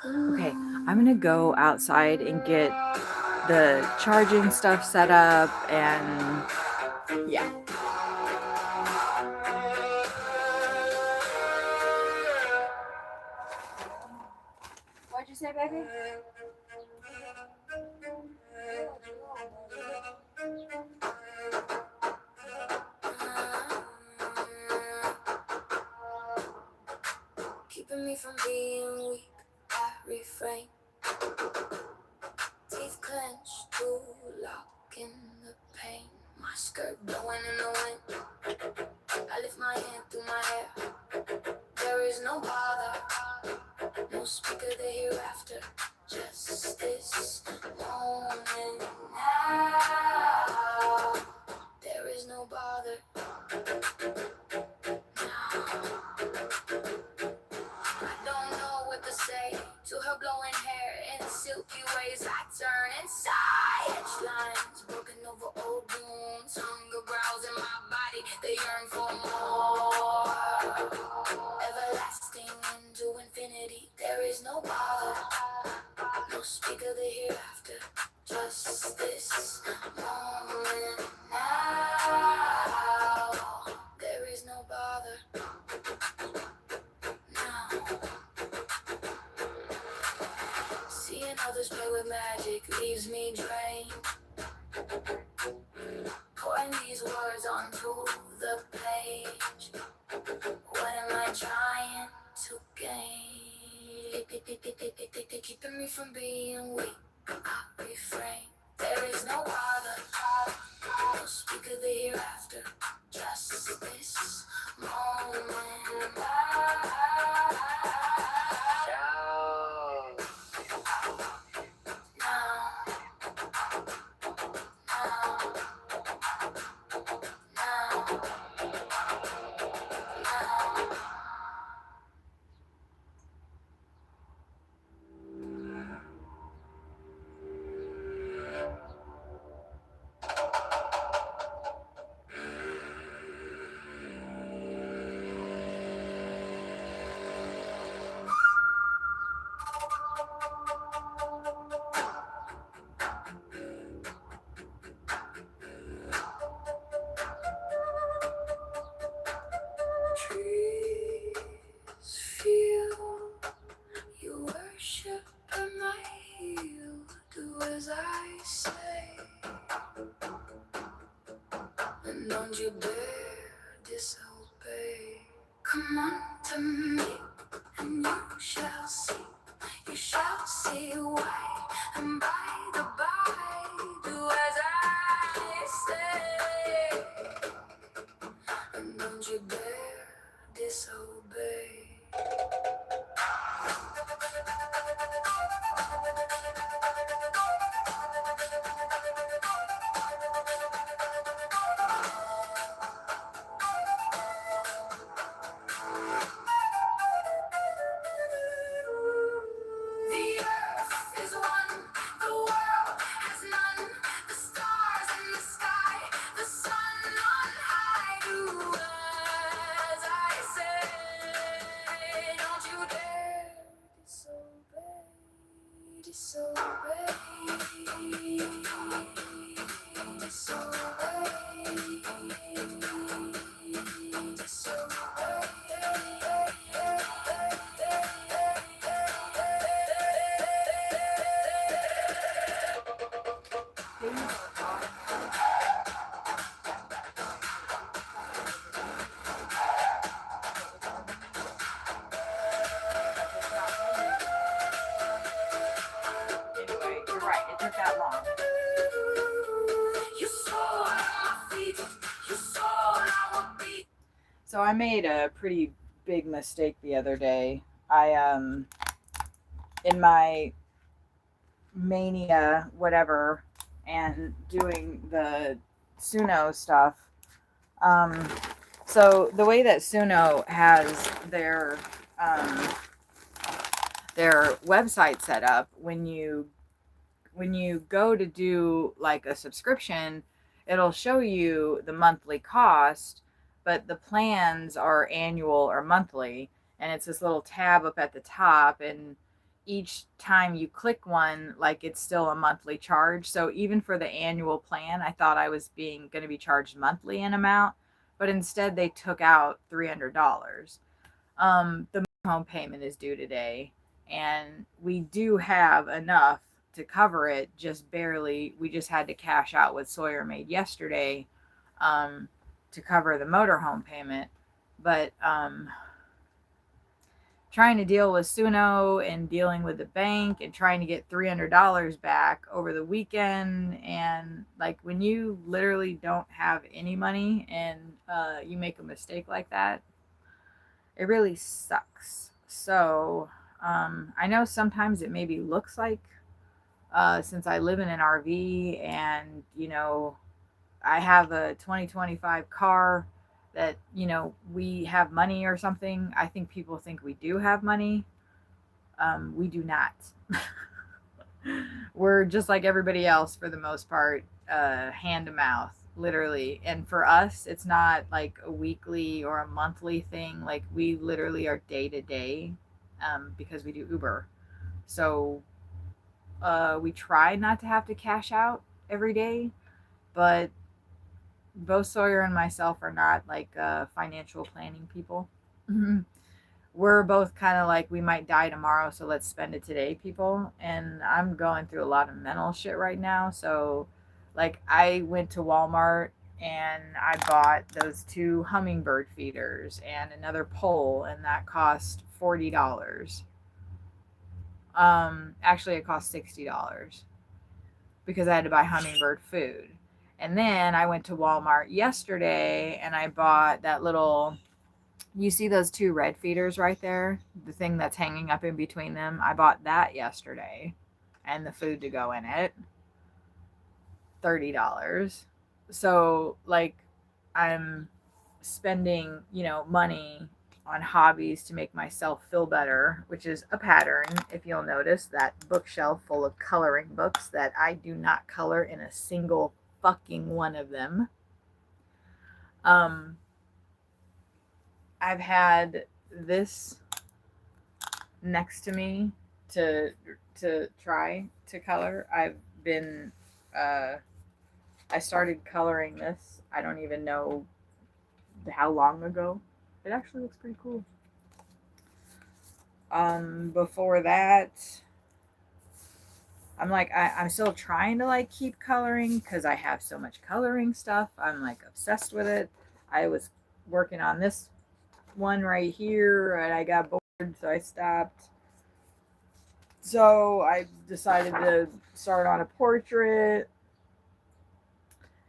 Okay, I'm gonna go outside and get the charging stuff set up and yeah. What'd you say, baby? Keeping me from being weak, I refrain. Teeth clenched to lock in the pain. My skirt blowing in the wind. I lift my hand through my hair. There is no bother, no speaker the hereafter. Just this moment now. There is no bother now. I don't know what to say to her blowing hair in silky ways. I turn inside. Edge lines broken over old wounds. Hunger growls in my body. They yearn for more. Everlasting into infinity. There is no bother, no speaker the hereafter. Just this moment now. There is no bother now. Seeing others play with magic leaves me drained. Pouring these words onto the page. What am I trying to gain? Keeping me from being weak, I refrain. There is no bother, no speaker say, and don't you dare disobey. Come unto me, and you shall see why. And by the by, do as I say, and don't you dare disobey. The earth is one, the world has none. The stars in the sky, the sun on high. Do as I say. Don't you dare disobey, Anyway, you're right. It took that long. You saw my feet, you saw our beat. So I made a pretty big mistake the other day. I in my mania whatever and doing the Suno stuff. So the way that Suno has their website set up, when you go to do like a subscription, it'll show you the monthly cost, but the plans are annual or monthly, and it's this little tab up at the top, and each time you click one, like, it's still a monthly charge. So even for the annual plan, I thought I was going to be charged monthly in amount, but instead they took out $300. The home payment is due today, and we do have enough to cover it, just barely. We just had to cash out what Sawyer made yesterday to cover the motorhome payment. But trying to deal with Suno and dealing with the bank and trying to get $300 back over the weekend, and like, when you literally don't have any money and you make a mistake like that, it really sucks. So I know sometimes it maybe looks like, since I live in an RV and, I have a 2025 car, that, we have money or something. I think people think we do have money. We do not. We're just like everybody else for the most part, hand to mouth, literally. And for us, it's not like a weekly or a monthly thing. Like, we literally are day to day, because we do Uber. So we try not to have to cash out every day, but both Sawyer and myself are not like financial planning people. We're both kind of like, we might die tomorrow, so let's spend it today people. And I'm going through a lot of mental shit right now. So like, I went to Walmart and I bought those 2 hummingbird feeders and another pole, and that cost $40. Actually, it cost $60 because I had to buy hummingbird food. And then I went to Walmart yesterday and I bought that little, you see those 2 red feeders right there? The thing that's hanging up in between them. I bought that yesterday, and the food to go in it. $30. So like, I'm spending, money on hobbies to make myself feel better, which is a pattern. If you'll notice that bookshelf full of coloring books that I do not color in a single fucking one of them. I've had this next to me to try to color. I've been I started coloring this, I don't even know how long ago. It actually looks pretty cool. Before that, I'm like, I'm still trying to like keep coloring because I have so much coloring stuff. I'm like obsessed with it. I was working on this one right here and I got bored, so I stopped. So I decided to start on a portrait,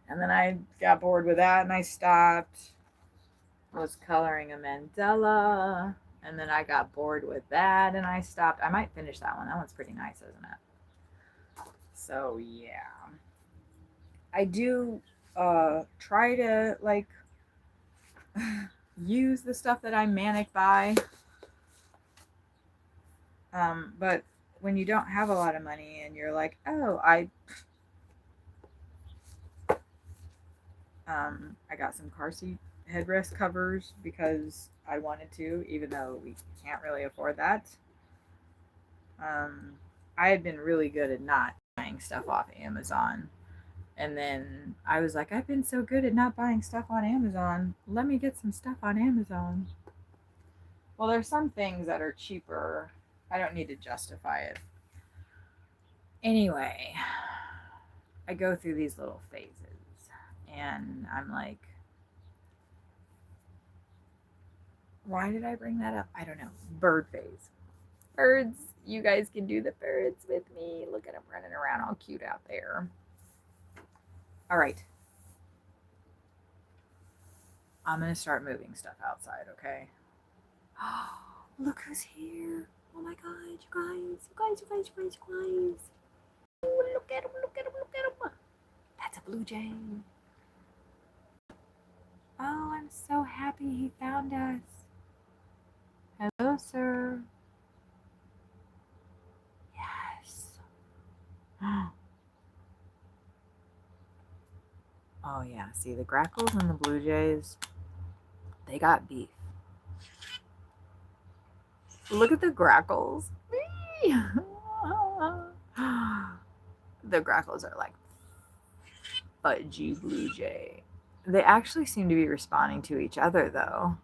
and then I got bored with that and I stopped. I was coloring a mandala, and then I got bored with that and I stopped. I might finish that one. That one's pretty nice, isn't it? So yeah, I do try to like use the stuff that I'm manic by. But when you don't have a lot of money and you're like, oh, I got some car seat headrest covers because I wanted to, even though we can't really afford that. Um, I had been really good at not buying stuff off Amazon. And then I was like, I've been so good at not buying stuff on Amazon. Let me get some stuff on Amazon. Well, there's some things that are cheaper. I don't need to justify it. Anyway, I go through these little phases and I'm like, why did I bring that up? I don't know. Bird phase. Birds. You guys can do the birds with me. Look at them running around all cute out there. All right. I'm going to start moving stuff outside, okay? Look who's here. Oh my God, you guys. Oh, look at him, look at him, look at him. That's a blue jay. Oh, I'm so happy he found us. Hello, sir. Yes. Oh, yeah. See, the grackles and the blue jays, they got beef. Look at the grackles. The grackles are like fudgy blue jay. They actually seem to be responding to each other, though.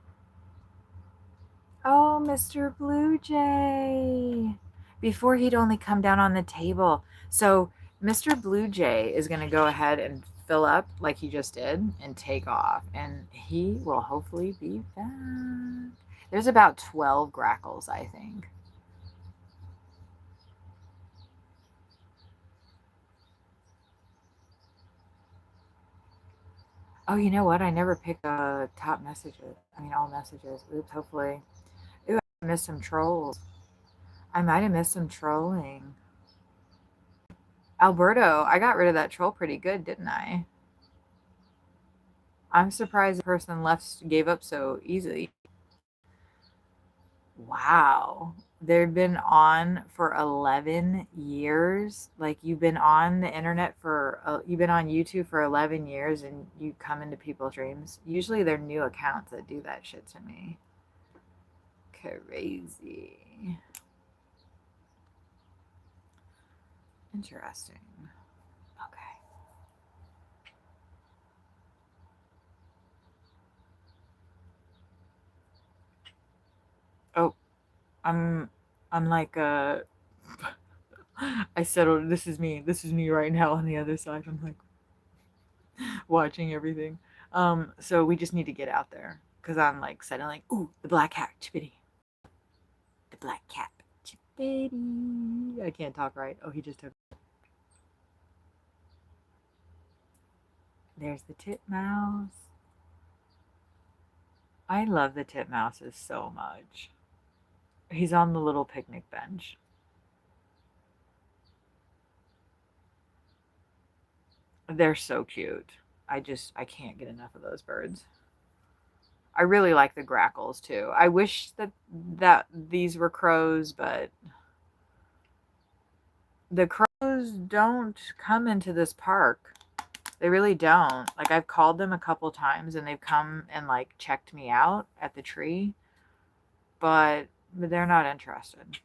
Oh, Mr. Blue Jay. Before he'd only come down on the table. So Mr. Blue Jay is going to go ahead and fill up like he just did and take off. And he will hopefully be back. There's about 12 grackles, I think. Oh, you know what? I never picked top messages. I mean, all messages. Oops, hopefully. Ooh, I missed some trolls. I might have missed some trolling. Alberto, I got rid of that troll pretty good, didn't I? I'm surprised the person left gave up so easily. Wow. They've been on for 11 years. Like you've been on the internet for, you've been on YouTube for 11 years and you come into people's dreams. Usually they're new accounts that do that shit to me. Crazy. Interesting. Okay. Oh, I'm like I settled. This is me. This is me right now on the other side. I'm like watching everything. So we just need to get out there because I'm like settling. Ooh, the black cat, Chippity. The black cat, Chippity. I can't talk right. Oh, he just took. There's the titmouse. I love the titmouses so much. He's on the little picnic bench. They're so cute. I can't get enough of those birds. I really like the grackles too. I wish that these were crows, but the crows don't come into this park. They really don't. Like I've called them a couple times and they've come and like checked me out at the tree, but they're not interested.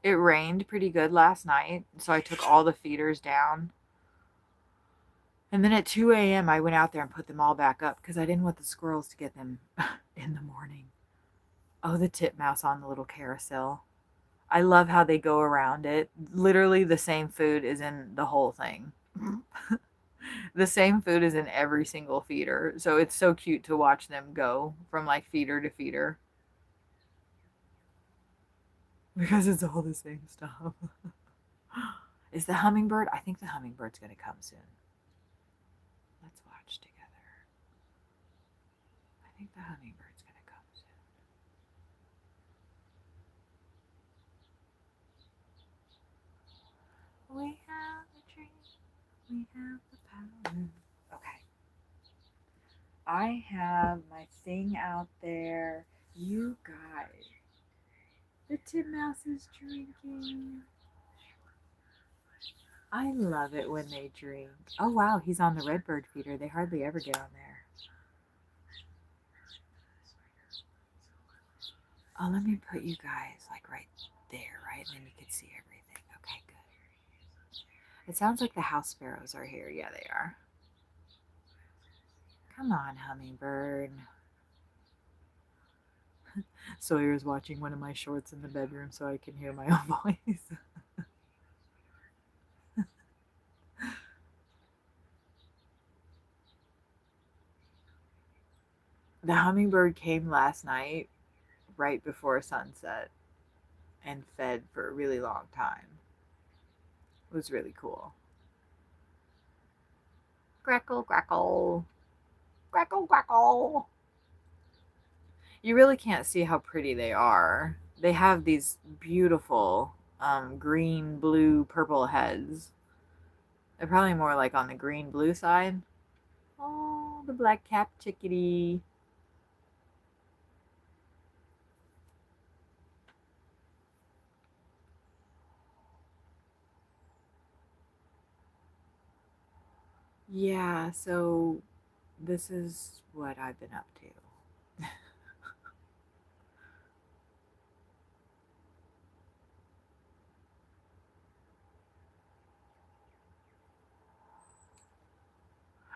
It rained pretty good last night, so I took all the feeders down. And then at 2 a.m. I went out there and put them all back up because I didn't want the squirrels to get them in the morning. Oh, the titmouse on the little carousel. I love how they go around it. Literally, the same food is in the whole thing. The same food is in every single feeder. So it's so cute to watch them go from like feeder to feeder because it's all the same stuff. Is the hummingbird? I think the hummingbird's going to come soon. Let's watch together. I think the hummingbird's going to come soon. We have the dream. We have the power. Okay. I have my thing out there. You guys. The titmouse is drinking. I love it when they drink. Oh wow, he's on the redbird feeder. They hardly ever get on there. Oh, let me put you guys like right there, right? And then you can see everything. Okay, good. It sounds like the house sparrows are here. Yeah, they are. Come on, hummingbird. Sawyer's watching one of my shorts in the bedroom so I can hear my own voice. The hummingbird came last night right before sunset and fed for a really long time. It was really cool. Crackle, crackle. Crackle, crackle. You really can't see how pretty they are. They have these beautiful green, blue, purple heads. They're probably more like on the green, blue side. Oh, the black cap chickadee. Yeah, so this is what I've been up to.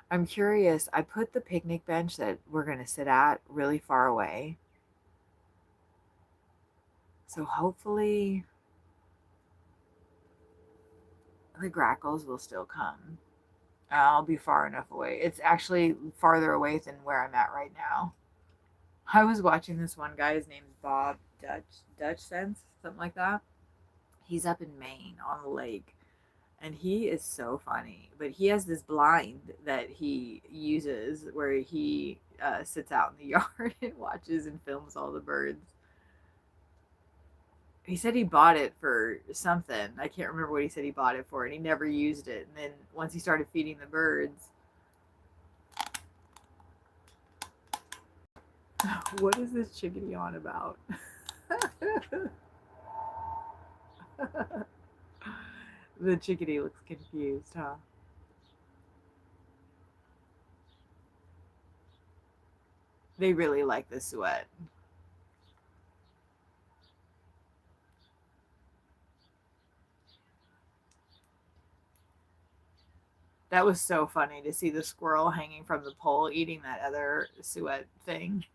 I'm curious. I put the picnic bench that we're going to sit at really far away. So hopefully the grackles will still come. I'll be far enough away. It's actually farther away than where I'm at right now. I was watching this one guy. His name's Bob Dutch Sense, something like that. He's up in Maine on the lake, and he is so funny. But he has this blind that he uses where he sits out in the yard and watches and films all the birds. He said he bought it for something. I can't remember what he said he bought it for, and he never used it. And then once he started feeding the birds, what is this chickadee on about? The chickadee looks confused, huh? They really like the sweat. That was so funny to see the squirrel hanging from the pole eating that other suet thing.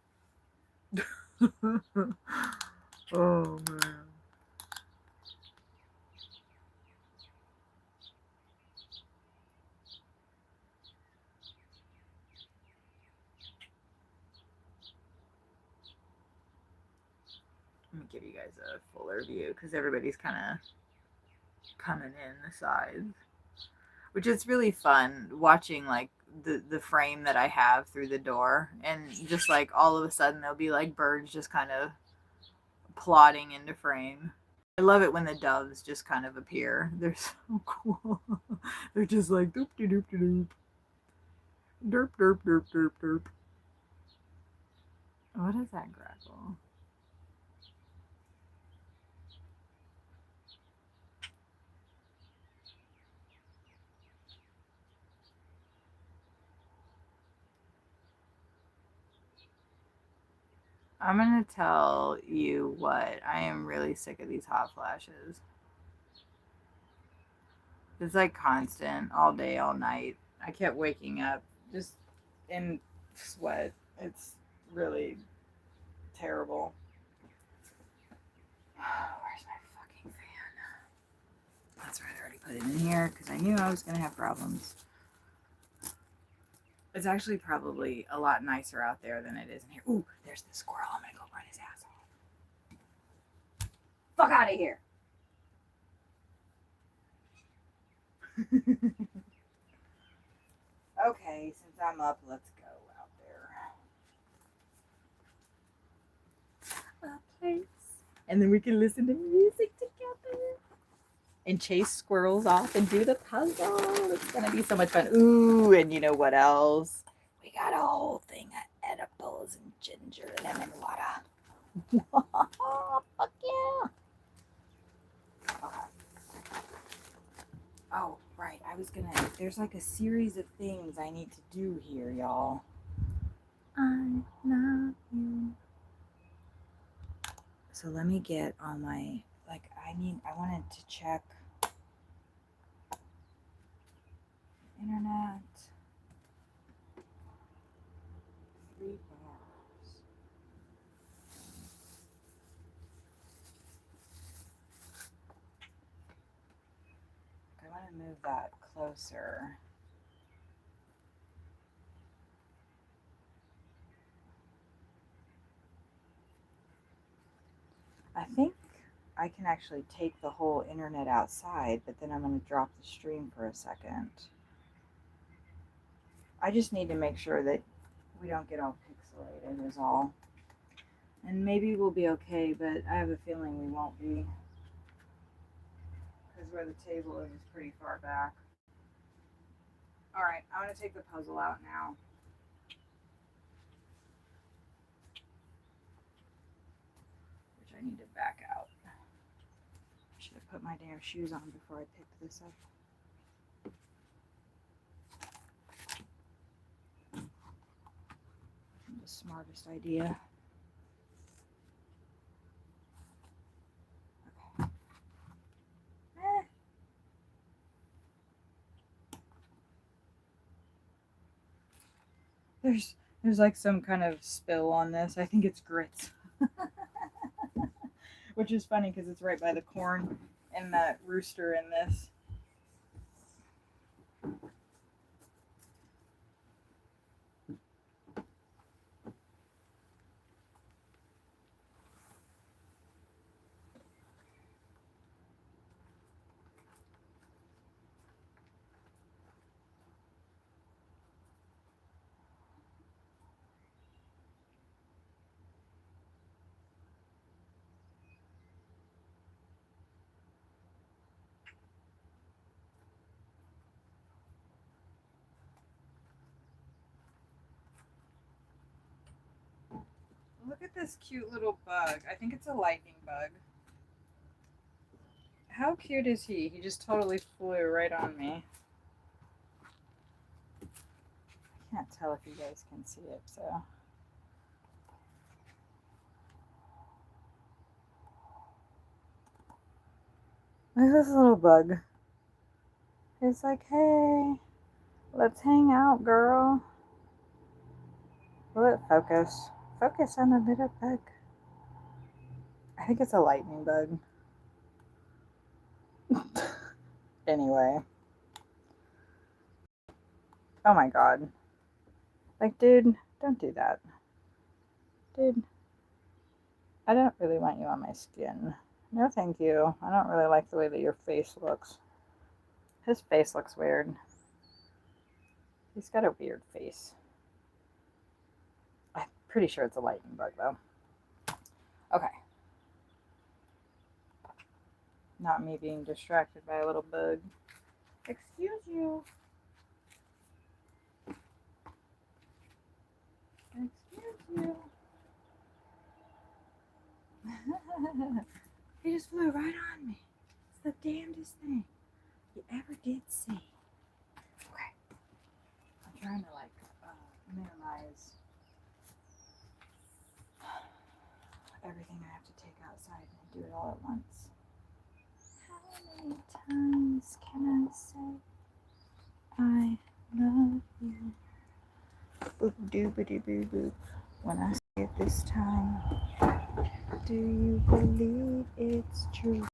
Oh man. Let me give you guys a fuller view because everybody's kind of coming in the sides, which is really fun watching like the frame that I have through the door, and just like all of a sudden there'll be like birds just kind of plodding into frame. I love it when the doves just kind of appear. They're so cool. They're just like doop de doop de doop. Derp derp derp derp derp. What is that grackle? I'm gonna tell you what, I am really sick of these hot flashes. It's like constant, all day, all night. I kept waking up just in sweat. It's really terrible. Where's my fucking put it in here because I knew I was going to have problems. It's actually probably a lot nicer out there than it is in here. Ooh, there's the squirrel. I'm going to go run his ass off. Fuck out of here. Okay, since I'm up, let's go out there. A place. And then we can listen to music together. And chase squirrels off and do the puzzle. It's gonna be so much fun. Ooh, and you know what else? We got a whole thing of edibles and ginger and lemon water. Fuck yeah. Okay. Oh, right. There's like a series of things I need to do here, y'all. I love you. So let me get all my, I wanted to check internet. 3 bars. I want to move that closer. I think I can actually take the whole internet outside, but then I'm going to drop the stream for a second. I just need to make sure that we don't get all pixelated is all. And maybe we'll be okay, but I have a feeling we won't be. Because where the table is pretty far back. Alright, I'm going to take the puzzle out now. Which I need to back out. I should have put my damn shoes on before I picked this up. The smartest idea. Okay. There's like some kind of spill on this. I think it's grits. Which is funny because it's right by the corn and that rooster in this. Look at this cute little bug. I think it's a lightning bug. How cute is he? He just totally flew right on me. I can't tell if you guys can see it, so. Look at this little bug. It's like, hey, let's hang out, girl. Will it focus? Focus on the little bug. I think it's a lightning bug. Anyway. Oh my god. Like, dude, don't do that. Dude, I don't really want you on my skin. No, thank you. I don't really like the way that your face looks. His face looks weird. He's got a weird face. I'm pretty sure it's a lightning bug, though. Okay. Not me being distracted by a little bug. Excuse you. Excuse you. He just flew right on me. It's the damnedest thing you ever did see. Okay. I'm trying to minimize everything I have to take outside and do it all at once. How many times can I say I love you? Boop doobity boo boop. When I say it this time, do you believe it's true?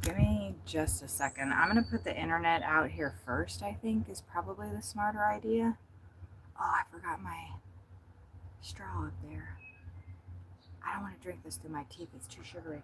Give me just a second. I'm going to put the internet out here first, I think, is probably the smarter idea. Oh, I forgot my straw up there. I don't want to drink this through my teeth. It's too sugary.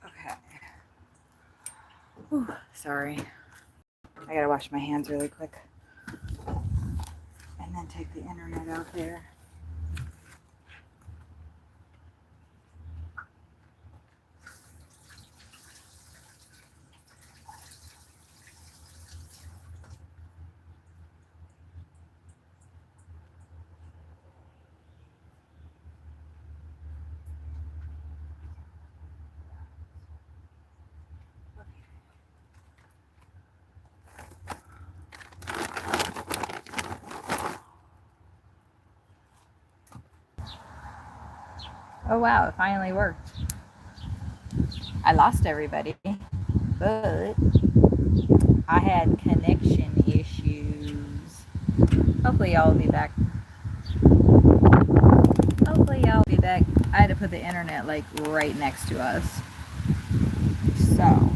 Okay. Whew, sorry. I gotta wash my hands really quick. And then take the internet out there. Oh wow, it finally worked. I lost everybody, but I had connection issues. Hopefully y'all will be back. Hopefully y'all will be back. I had to put the internet like right next to us. So,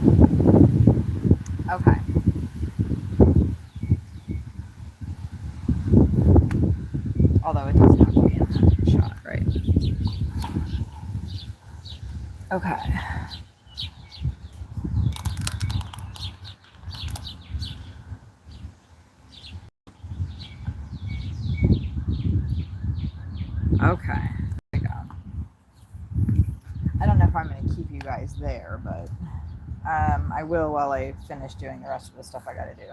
okay. Although it doesn't have to be in that shot, right? Okay. Okay. There we go. I don't know if I'm going to keep you guys there, but I will while I finish doing the rest of the stuff I got to do.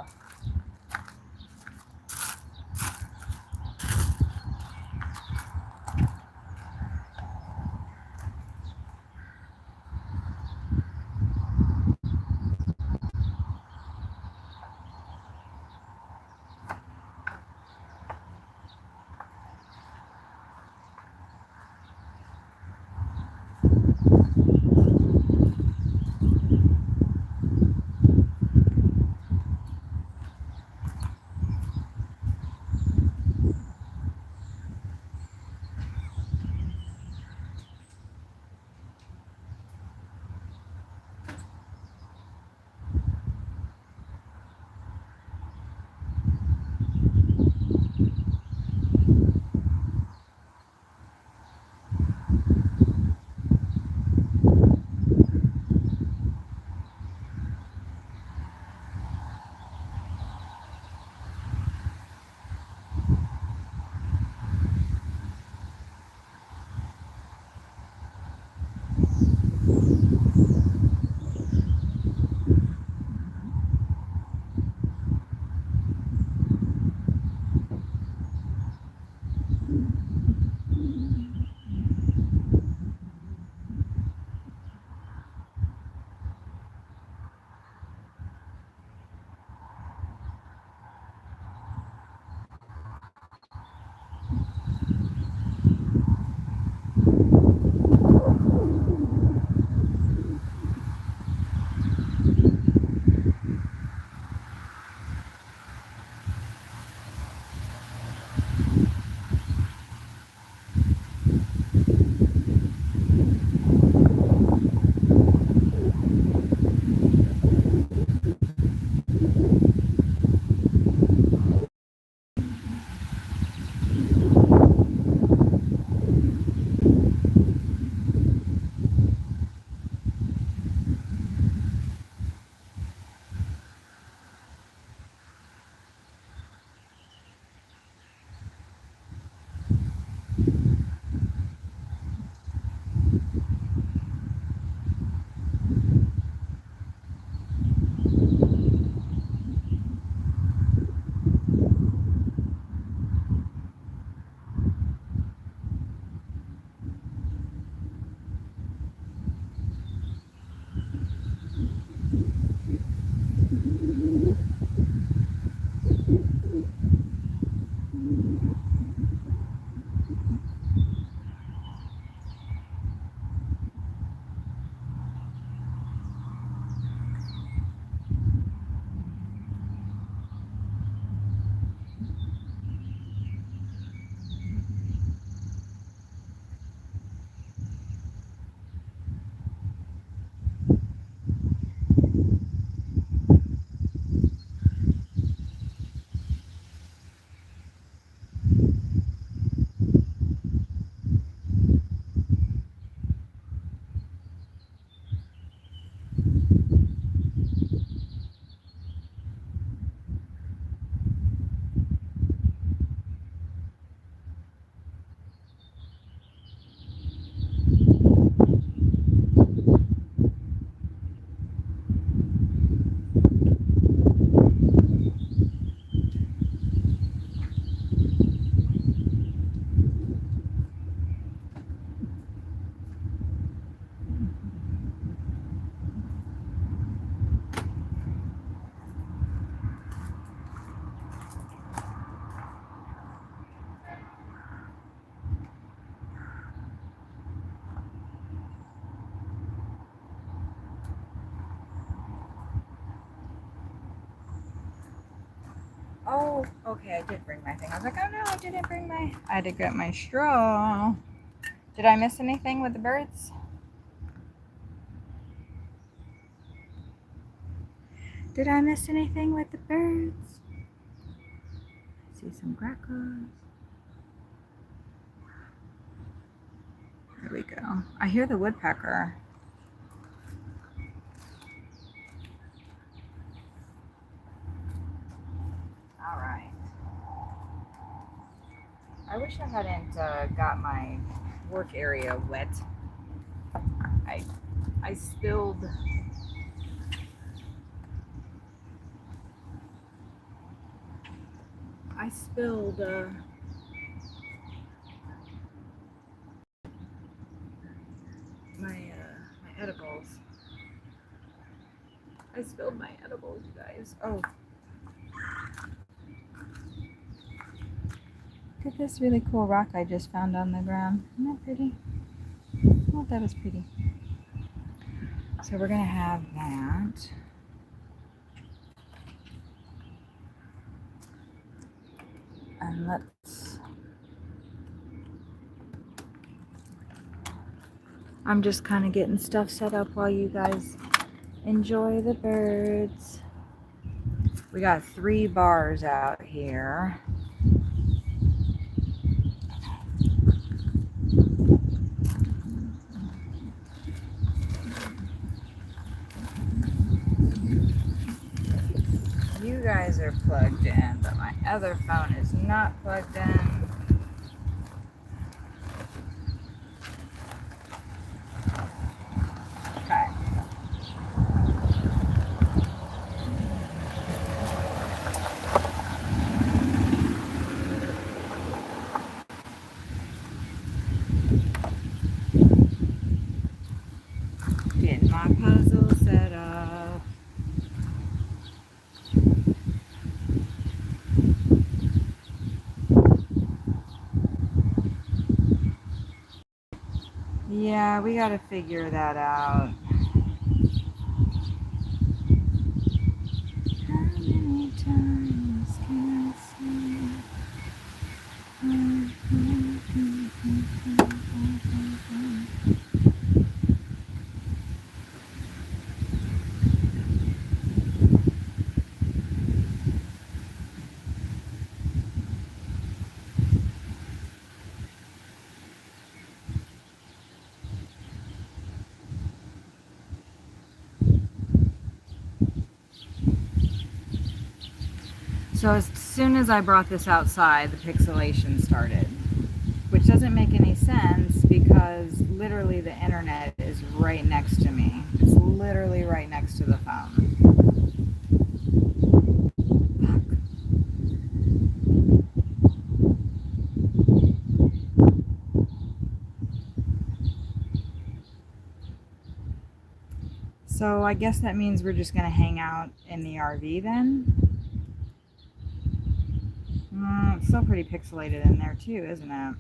Oh, okay, I did bring my thing. I was like, oh no, I didn't bring my... I had to get my straw. Did I miss anything with the birds? Did I miss anything with the birds? I see some grackles. There we go. I hear the woodpecker. All right. I wish I hadn't got my work area wet. I spilled my edibles. I spilled my edibles, you guys. Oh. Look at this really cool rock I just found on the ground. Isn't that pretty? Oh, that was pretty. So we're gonna have that. And I'm just kind of getting stuff set up while you guys enjoy the birds. We got 3 bars out here. You guys are plugged in, but my other phone is not plugged in. Okay. Getting my puzzle set up. Yeah, we gotta figure that out. How many times can I say? So as soon as I brought this outside, the pixelation started, which doesn't make any sense because literally the internet is right next to me. It's literally right next to the phone. Fuck. So I guess that means we're just gonna hang out in the RV then. It's still pretty pixelated in there too, isn't it?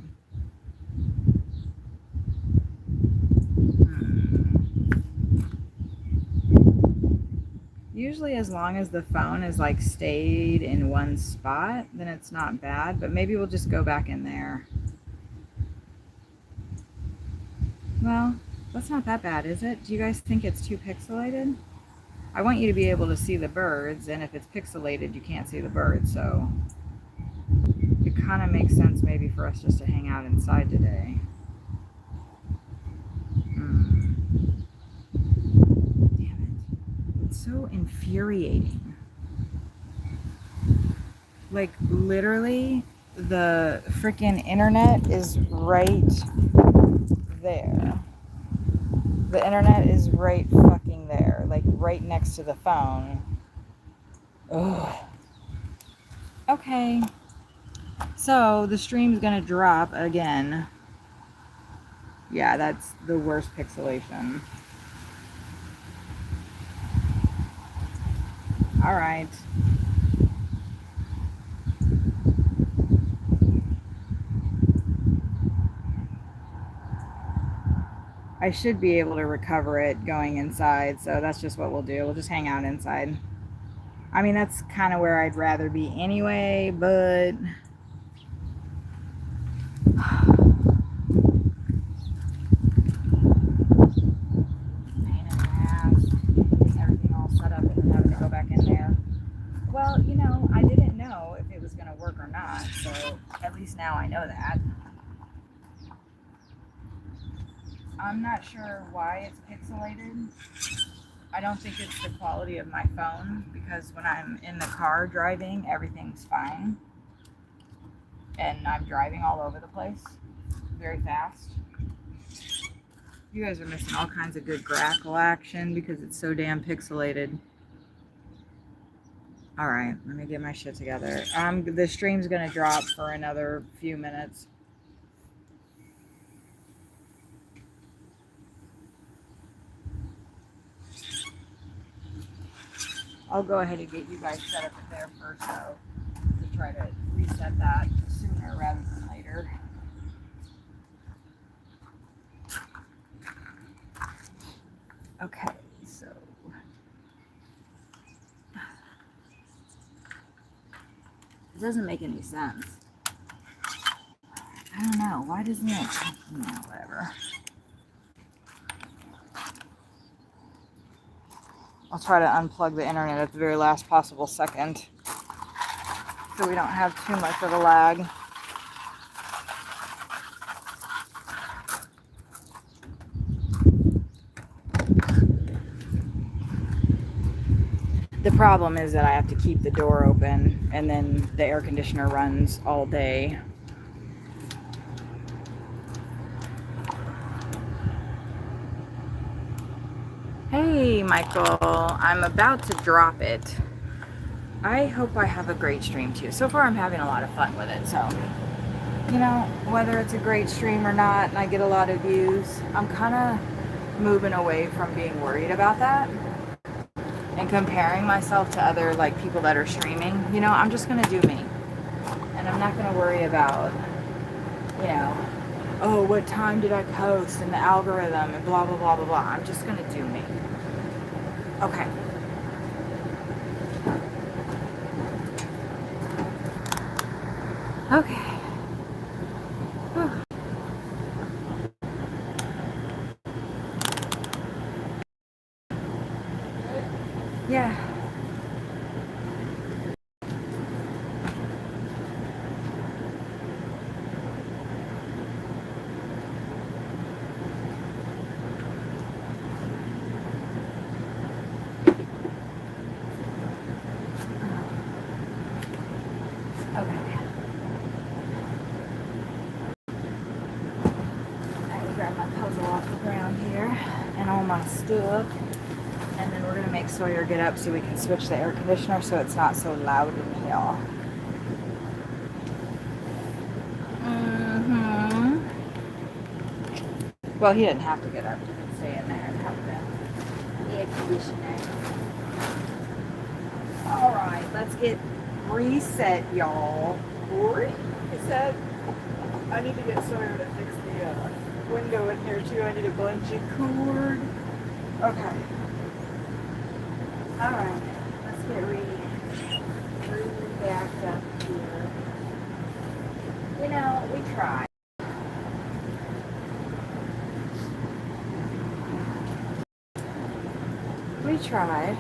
Usually as long as the phone is like stayed in one spot, then it's not bad, but maybe we'll just go back in there. Well, that's not that bad, is it? Do you guys think it's too pixelated? I want you to be able to see the birds, and if it's pixelated, you can't see the birds, so it kind of makes sense maybe for us just to hang out inside today. Damn it. It's so infuriating. Like, literally, the freaking internet is right there. The internet is right fucking there. Like, right next to the phone. Ugh. Okay. So, the stream's gonna drop again. Yeah, that's the worst pixelation. Alright. I should be able to recover it going inside, so that's just what we'll do. We'll just hang out inside. I mean, that's kind of where I'd rather be anyway, but pain in the ass, getting everything all set up and then having to go back in there. Well, you know, I didn't know if it was going to work or not, so at least now I know that. I'm not sure why it's pixelated. I don't think it's the quality of my phone, because when I'm in the car driving, everything's fine. And I'm driving all over the place very fast. You guys are missing all kinds of good grackle action because it's so damn pixelated. All right, let me get my shit together. The stream's gonna drop for another few minutes. I'll go ahead and get you guys set up there first, though, to try to reset that sooner rather than later. Okay, so it doesn't make any sense. I don't know. Why doesn't it? No, whatever. I'll try to unplug the internet at the very last possible second so we don't have too much of a lag. The problem is that I have to keep the door open and then the air conditioner runs all day. Hey, Michael, I'm about to drop it. I hope I have a great stream too. So far, I'm having a lot of fun with it. So, you know, whether it's a great stream or not, and I get a lot of views, I'm kind of moving away from being worried about that and comparing myself to other like people that are streaming. You know, I'm just gonna do me, and I'm not gonna worry about, you know, oh, what time did I post and the algorithm and blah blah blah blah blah. I'm just gonna do me. Okay. Okay. Whew. Yeah. Okay. I will grab my puzzle off the ground here and all my stuff. And then we're going to make Sawyer get up so we can switch the air conditioner so it's not so loud in here. Well, he didn't have to get up. He could stay in there and have the air conditioner. Alright, let's get reset, y'all. Reset. I need to get Sawyer to fix the window in here too. I need a bungee cord. Okay. Alright, let's get backed up here. You know, we tried. We tried.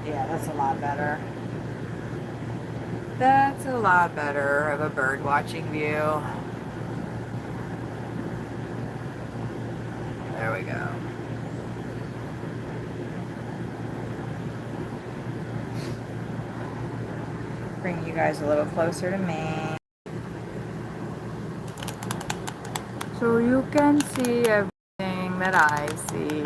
Yeah, that's a lot better. That's a lot better of a bird watching view. There we go. Bring you guys a little closer to me so you can see everything that I see.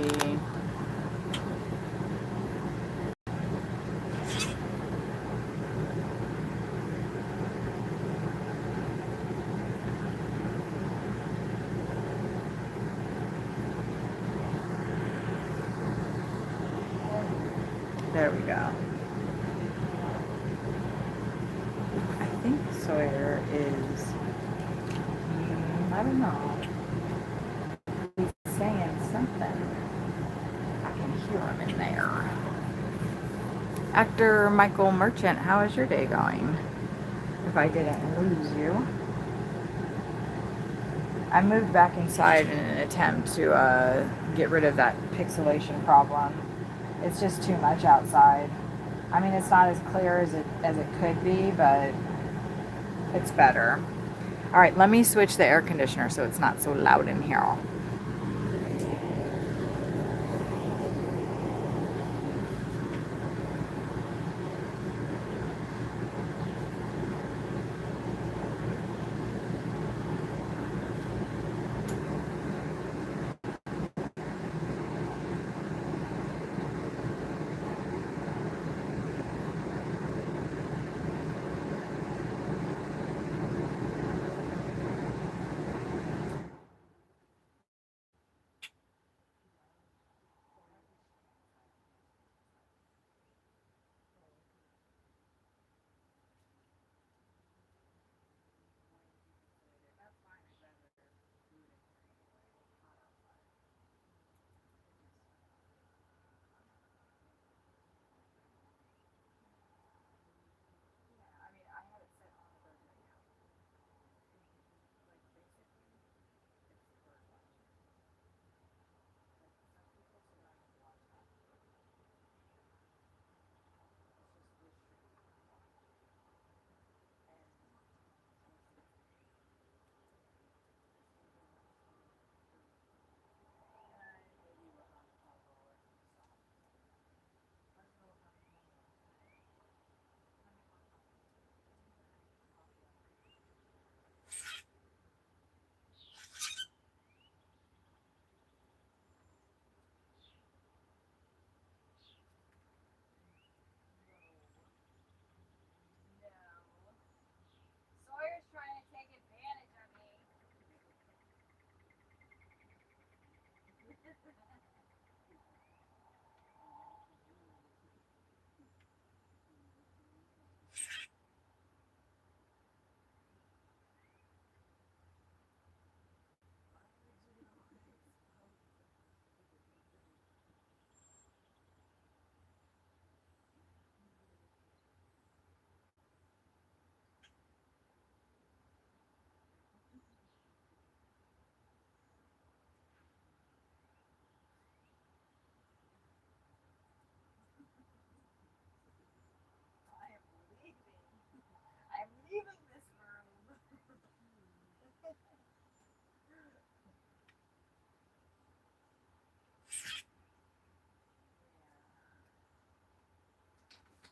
There we go. I think Sawyer is, I don't know, he's saying something. I can hear him in there. Actor Michael Merchant, how is your day going? If I didn't lose you. I moved back inside in an attempt to get rid of that pixelation problem. It's just too much outside. I mean, it's not as clear as it could be, but it's better. All right, let me switch the air conditioner so it's not so loud in here. Sawyer's trying to take advantage of me. I'm leaving this room.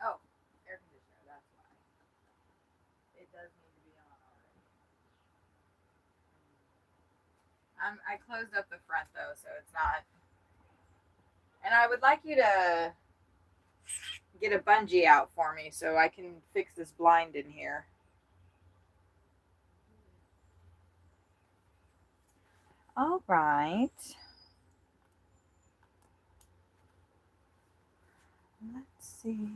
Oh, air conditioner, that's why. It does need to be on already. I closed up the front though, so it's not. And I would like you to get a bungee out for me so I can fix this blind in here. All right. Let's see.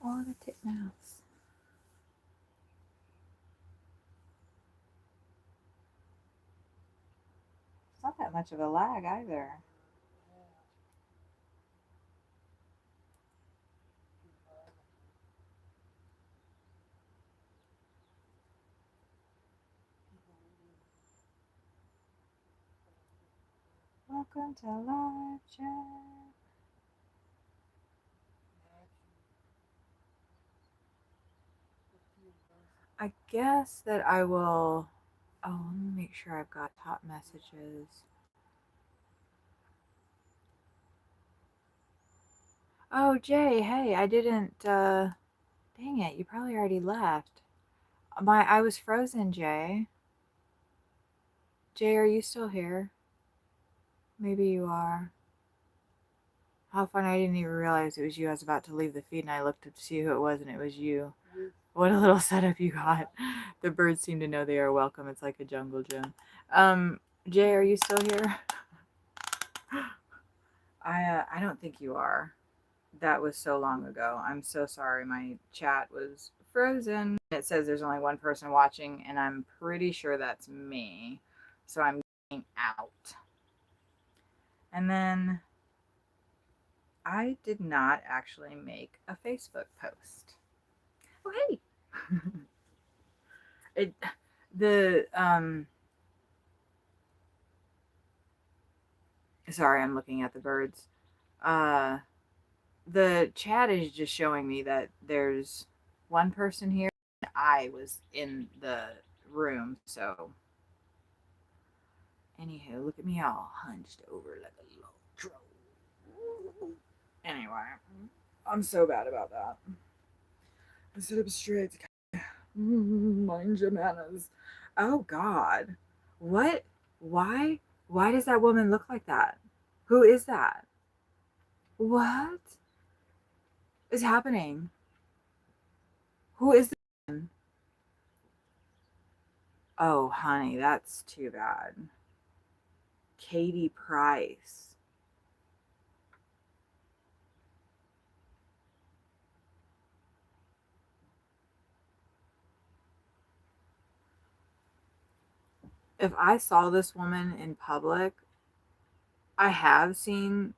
Oh, the titmouse. It's not that much of a lag either. Welcome to live chat. I guess that I will. Oh, let me make sure I've got top messages. Oh, Jay, hey, I didn't. Dang it, you probably already left. I was frozen, Jay. Jay, are you still here? Maybe you are. How fun, I didn't even realize it was you. I was about to leave the feed and I looked to see who it was and it was you. What a little setup you got. The birds seem to know they are welcome. It's like a jungle gym. Jay, are you still here? I don't think you are. That was so long ago. I'm so sorry. My chat was frozen. It says there's only one person watching, and I'm pretty sure that's me. So I'm getting out. And then I did not actually make a Facebook post. Oh, hey. it the sorry, I'm looking at the birds. Uh the chat is just showing me that there's one person here. I was in the room, so anywho, look at me all hunched over like a little troll. Anyway, I'm so bad about that. I sit up straight. Mind your manners. Oh God, what? Why? Why does that woman look like that? Who is that? What is happening? Who is this woman? Oh, honey, that's too bad. Katie Price. If I saw this woman in public, I have seen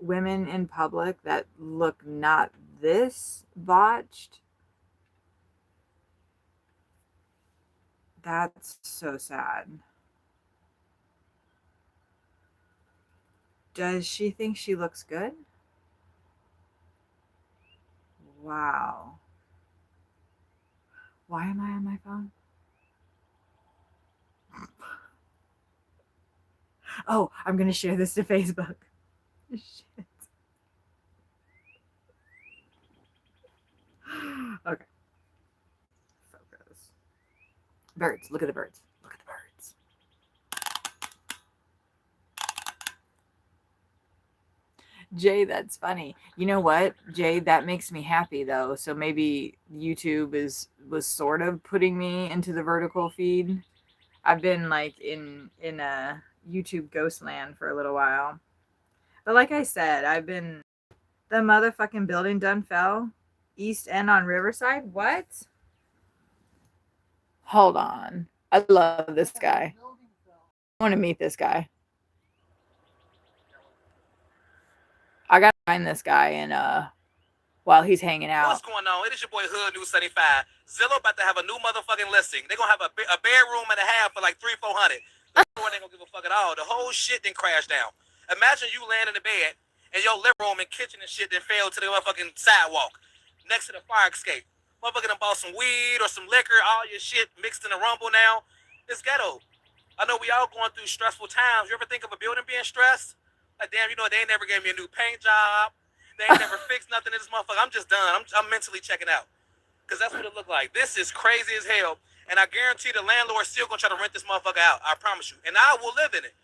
women in public that look not this botched. That's so sad. Does she think she looks good? Wow. Why am I on my phone? Oh, I'm going to share this to Facebook. Shit. Okay. Focus. Birds. Look at the birds. Look at the birds. Jay, that's funny. You know what, Jay? That makes me happy though. So maybe YouTube was sort of putting me into the vertical feed. I've been like in a YouTube ghost land for a little while. But like I said, I've been the motherfucking building done fell. East End on Riverside. What? Hold on. I love this guy. I want to meet this guy. I gotta find this guy and while he's hanging out. What's going on? It is your boy Hood News 75. Zillow about to have a new motherfucking listing. They're gonna have a bedroom and a half for like $300-400. The store ain't gonna give a fuck at all. The whole shit then crashed down. Imagine you laying in the bed and your living room and kitchen and shit then fell to the motherfucking sidewalk next to the fire escape. Motherfucking done bought some weed or some liquor, all your shit mixed in a rumble now. It's ghetto. I know we all going through stressful times. You ever think of a building being stressed? Like, damn, you know, they ain't never gave me a new paint job. They ain't never fixed nothing in this motherfucker. I'm just done. I'm mentally checking out. Because that's what it looked like. This is crazy as hell. And I guarantee the landlord's still going to try to rent this motherfucker out. I promise you. And I will live in it.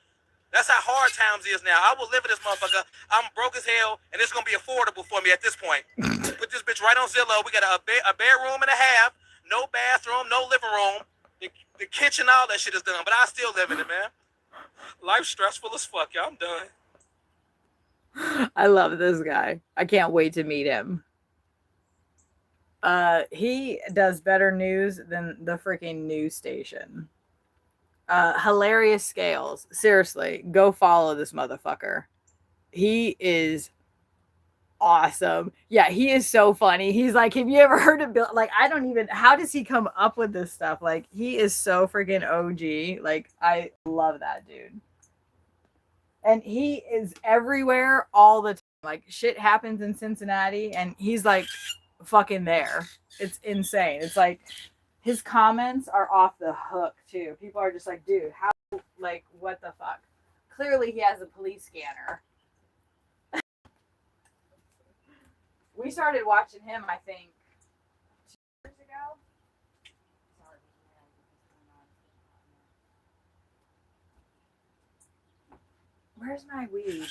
That's how hard times is now. I will live in this motherfucker. I'm broke as hell, and it's going to be affordable for me at this point. Put this bitch right on Zillow. We got a bedroom and a half, no bathroom, no living room. The kitchen, all that shit is done. But I still live in it, man. Life's stressful as fuck, y'all. I'm done. I love this guy. I can't wait to meet him. He does better news than the freaking news station. Hilarious Scales. Seriously, go follow this motherfucker. He is awesome. Yeah, he is so funny. He's like, have you ever heard of Bill? Like, I don't even, how does he come up with this stuff? Like, he is so freaking OG. Like, I love that dude. And he is everywhere all the time. Like, shit happens in Cincinnati, and he's like fucking there. It's insane. It's like his comments are off the hook too. People are just like, dude, how, like, what the fuck? Clearly he has a police scanner. We started watching him, I think, 2 years ago. Where's my weed?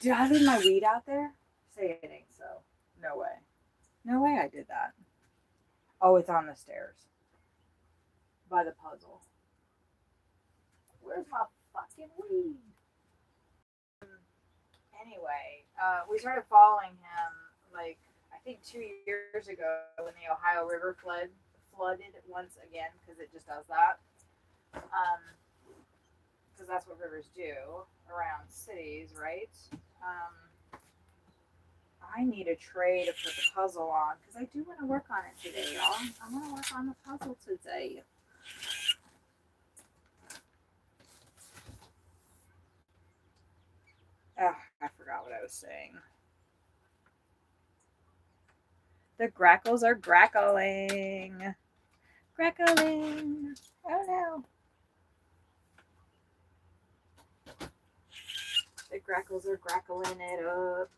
Did I leave my weed out there? Say it ain't so. No way. No way I did that. Oh, it's on the stairs. By the puzzle. Where's my fucking weed? anyway, we started following him like I think 2 years ago when the Ohio River flooded once again because it just does that. Because that's what rivers do around cities, right? Um, I need a tray to put the puzzle on because I do want to work on it today, y'all. I want to work on the puzzle today. Oh, I forgot what I was saying. The grackles are grackling. Grackling. Oh no. The grackles are grackling it up.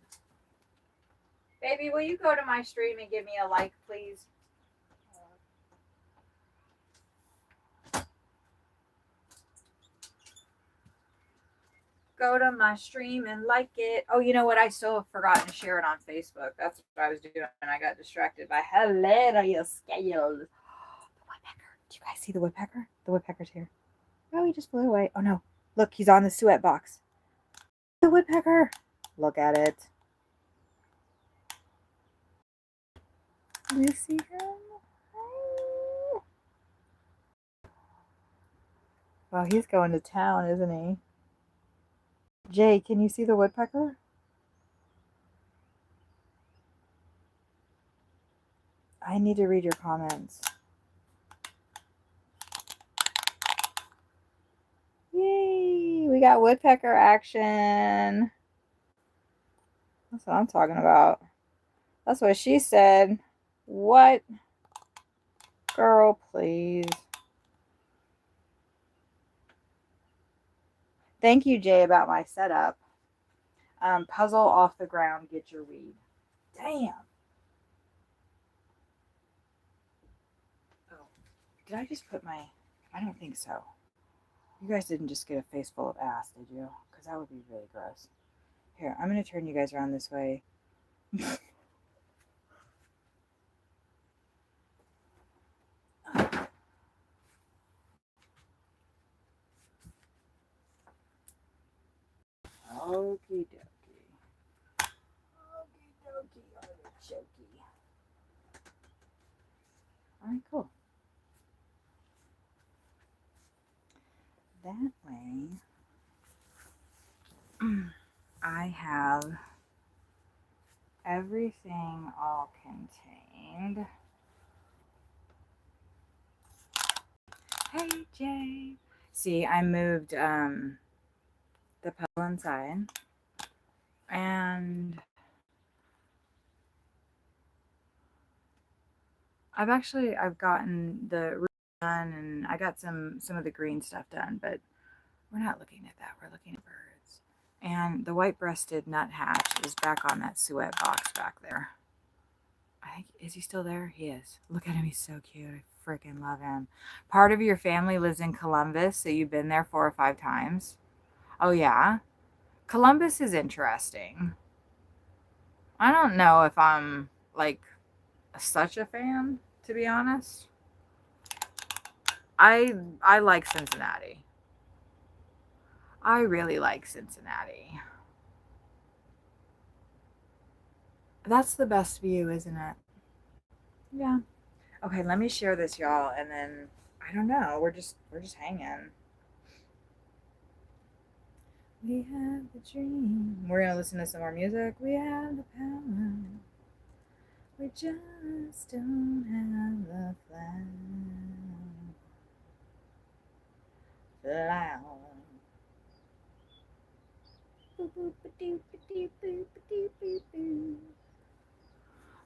Baby, will you go to my stream and give me a like, please? Go to my stream and like it. Oh, you know what? I still have forgotten to share it on Facebook. That's what I was doing, and I got distracted by hilarious scales. The woodpecker. Do you guys see the woodpecker? The woodpecker's here. Oh, he just flew away. Oh no! Look, he's on the suet box. The woodpecker. Look at it. Do you see him? Oh. Well, he's going to town, isn't he? Jay, can you see the woodpecker? I need to read your comments. Yay! We got woodpecker action. That's what I'm talking about. That's what she said. What? Girl, please. Thank you, Jay, about my setup. Puzzle off the ground, get your weed. Damn. Oh, did I just put my... I don't think so. You guys didn't just get a face full of ass, did you? Because that would be really gross. Here, I'm going to turn you guys around this way. Okie dokie. Okie dokie, artichoke. Alright, cool. That way, I have everything all contained. Hey, Jay. See, I moved the puzzle inside, and I've gotten the roof done, and I got some of the green stuff done, but we're not looking at that. We're looking at birds. And the white-breasted nuthatch is back on that suet box back there. I think, is he still there? He is. Look at him. He's so cute. I freaking love him. Part of your family lives in Columbus, so you've been there 4 or 5 times. Oh, yeah? Columbus is interesting. I don't know if I'm, like, such a fan, to be honest. I like Cincinnati. I really like Cincinnati. That's the best view, isn't it? Yeah. Okay, let me share this, y'all, and then I don't know. We're just hanging. We have the dream. We're gonna listen to some more music. We have the power. We just don't have the flower.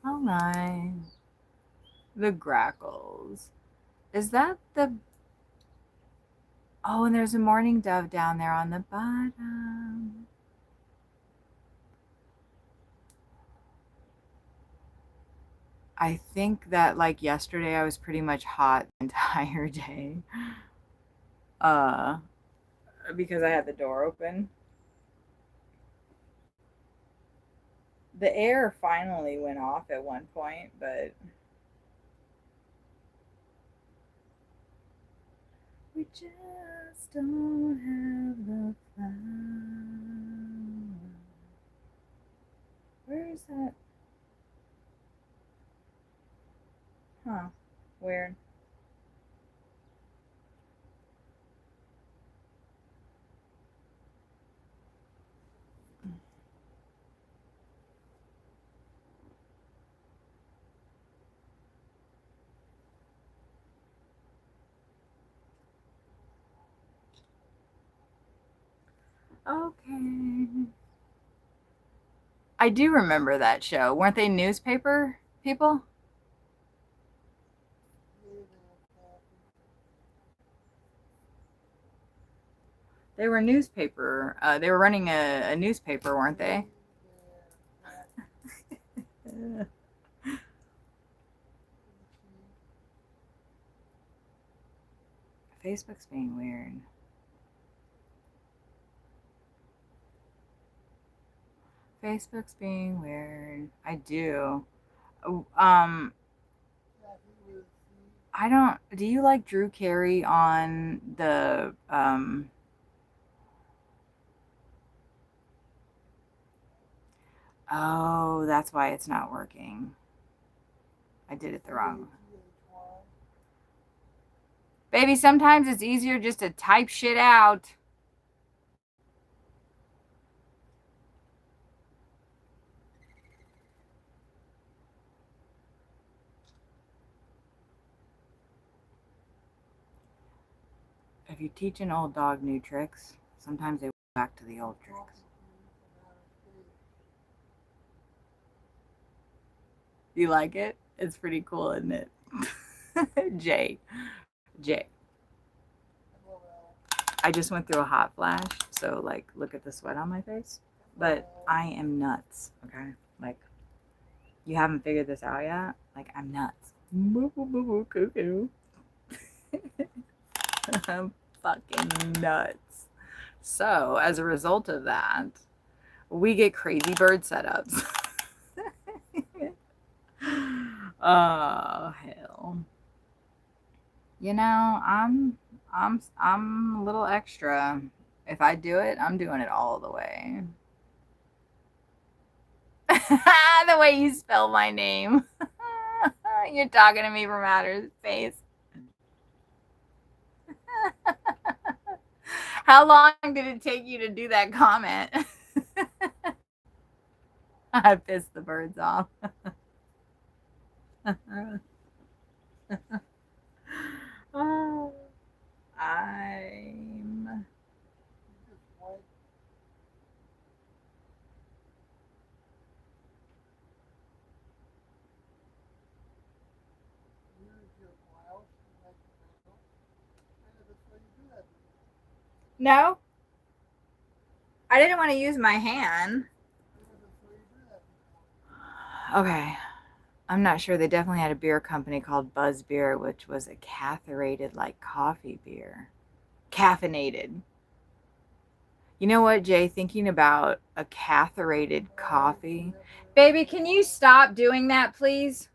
All right. The grackles. Is that the... Oh, and there's a mourning dove down there on the bottom. I think that, like, yesterday I was pretty much hot the entire day. Because I had the door open. The air finally went off at one point, but we just don't have the flower. Weird. Okay. I do remember that show. Weren't they newspaper people? They were newspaper. They were running a newspaper, weren't they? Facebook's being weird. Facebook's being weird. I do. Um, I don't. Do you like Drew Carey on the Oh, that's why it's not working. I did it the wrong way. Baby, sometimes it's easier just to type shit out. If you teach an old dog new tricks, sometimes they go back to the old tricks. You like it? It's pretty cool, isn't it? Jay. I just went through a hot flash, so like look at the sweat on my face. But I am nuts, okay? Like you haven't figured this out yet? Like I'm nuts. Boo boo boo boo cuckoo. I'm fucking nuts. So as a result of that, we get crazy bird setups. Oh hell. You know, I'm a little extra. If I do it, I'm doing it all the way. The way you spell my name. You're talking to me from outer space. How long did it take you to do that comment? I pissed the birds off. Oh, I'm No, I didn't want to use my hand. Okay. I'm not sure. They definitely had a beer company called Buzz Beer, which was a caffeinated like coffee beer. Caffeinated. You know what, Jay? Thinking about a caffeinated coffee. Baby, can you stop doing that, please?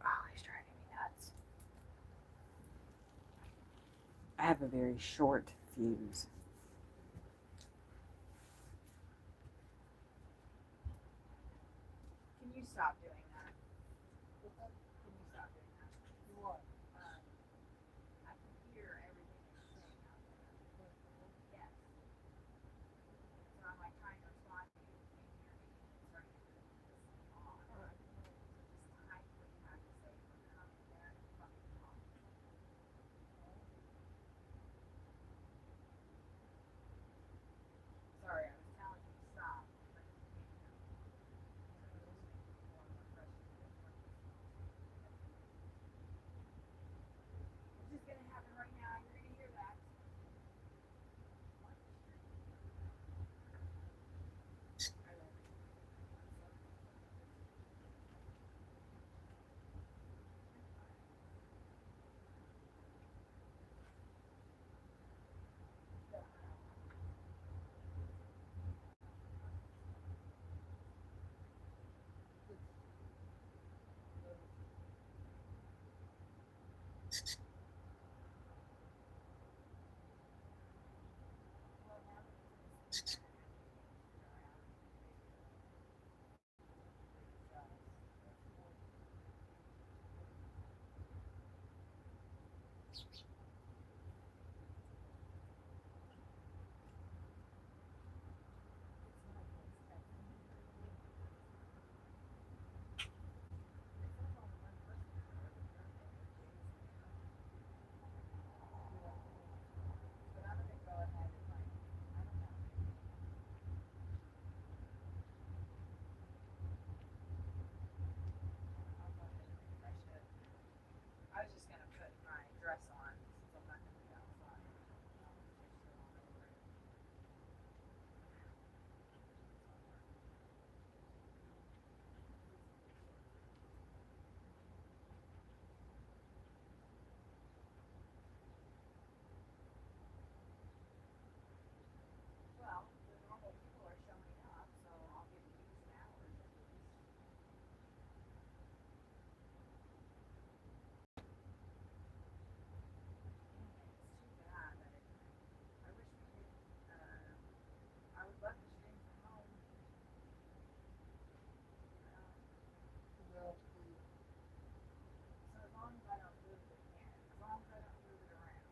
Oh, he's driving me nuts. I have a very short fuse. Can you stop doing that? Can you stop doing that? What? I can hear everything you're saying out there. Yes. So I'm like trying to respond to you. Can you hear me? It's starting to piss me off. Just type what you have to say. We're coming there and fucking talk. Sorry, I was telling you to stop. But you can't hear me. So it just makes me more and more frustrated. It's just gonna happen right now. You're gonna hear that. I was just gonna put my dress on since I'm not gonna be outside. Well, the normal people are showing up, so I'll give you some hours at least. It's too bad that I wish we could. I would love to stream from home. So as long as I don't move it, yeah. As long as I don't move it around.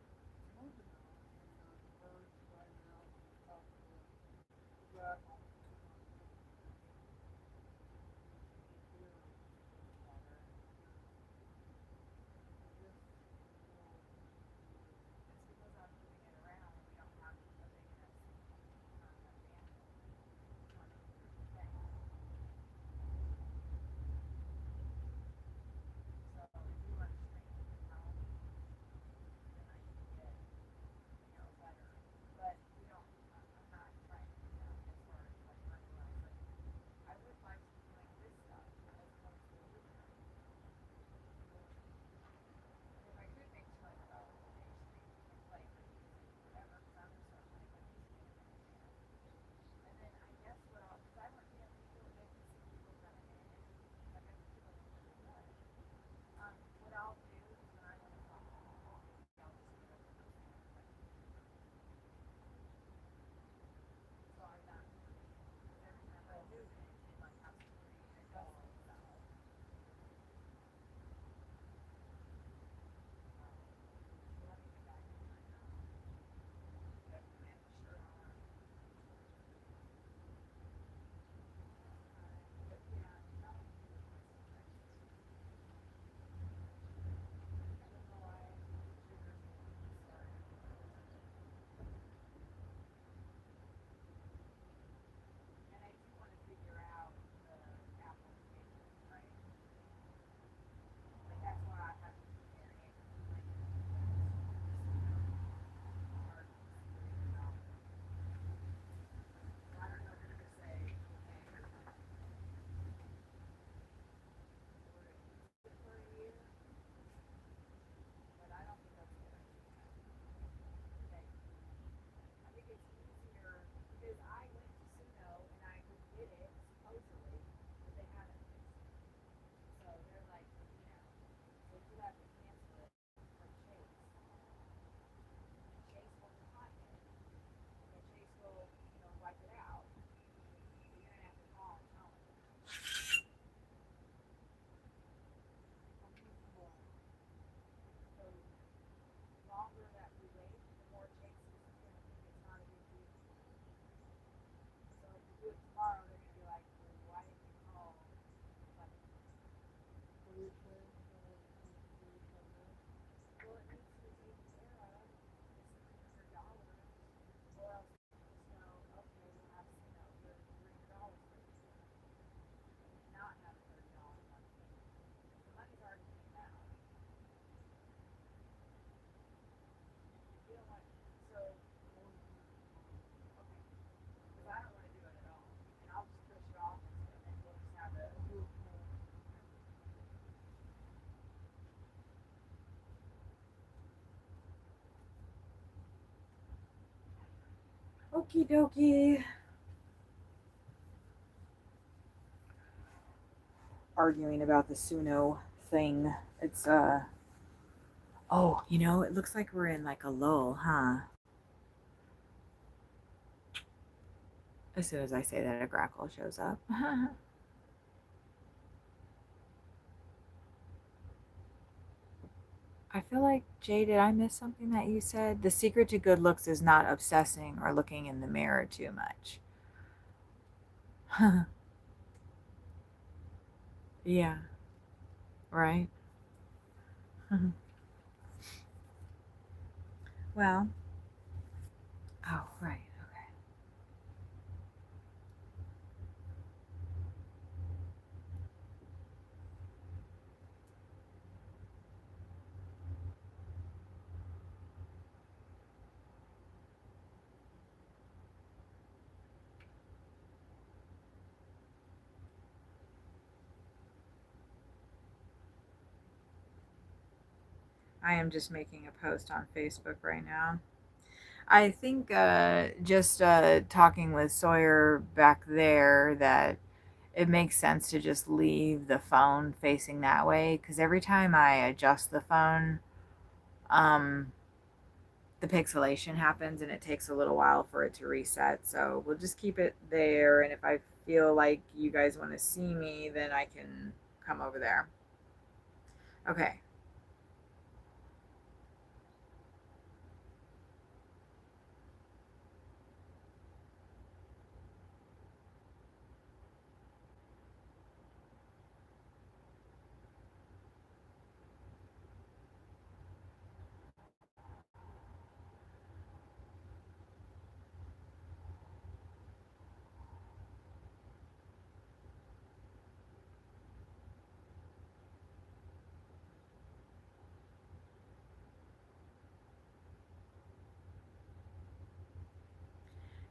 It's because I'm moving it around and we don't have a big enough bandwidth. So if you want to stream from home, then I can get, better. But we don't. I'm not trying to, as far as like money wise. Like I would like to be doing this stuff as opposed to this. If I could make $200 a day streaming and playing my music, whatever, because I'm gonna start playing my music in a minute. And then I guess what I'll, because I want, people, they can see people coming in, like I can see like really good. What I'll do is when I want to talk to people, maybe I'll just get over those things. So I'm not moving. Because every time I move it like has to readjust itself. Let me get back in my put my shirt on. But yeah, not I don't know why triggers me when we start. And I do want to figure out the Apple schedule, right? Like that's why I have to compare it. Like hard to figure it out. I don't know who to say, okay, we're gonna use it for a year, but I don't think that's a good idea. Okay. I think it's easier because I went to Suno and I did it supposedly, but they haven't fixed it. So they're like, so you have to cancel it from Chase. And Chase won't find it. And Chase will, wipe it out. So you're gonna have to call and tell them. So the longer that we wait, the more Chase is gonna think it's not a big deal. So if you do it tomorrow, they're gonna be like, well, why didn't you call? Like, well, it needs to be taken care of. It's $300, or else just go, okay, we'll have here's $300 for you. And not have a $30 month fee. The money's already came out. You don't want so okay. Because I don't want to do it at all. And I'll just push it off and then we'll just have a okie dokie. Arguing about the Suno thing. It's oh, it looks like we're in like a lull, huh? As soon as I say that, a grackle shows up. I feel like, Jay, did I miss something that you said? The secret to good looks is not obsessing or looking in the mirror too much. Yeah, right. Well, oh, right. Okay. I am just making a post on Facebook right now. I think just talking with Sawyer back there that it makes sense to just leave the phone facing that way because every time I adjust the phone, um, the pixelation happens and it takes a little while for it to reset. So we'll just keep it there. And if I feel like you guys want to see me, then I can come over there. Okay.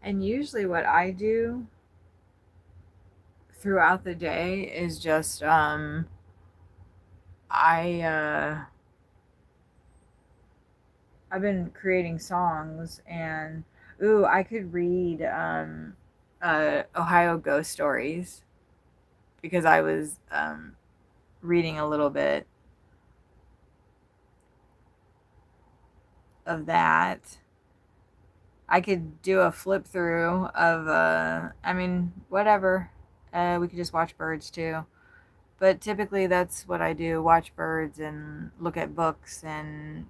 And usually what I do throughout the day is just I I've been creating songs and ooh, I could read Ohio ghost stories because I was reading a little bit of that. I could do a flip through of I mean, whatever. We could just watch birds too. But typically that's what I do, watch birds and look at books and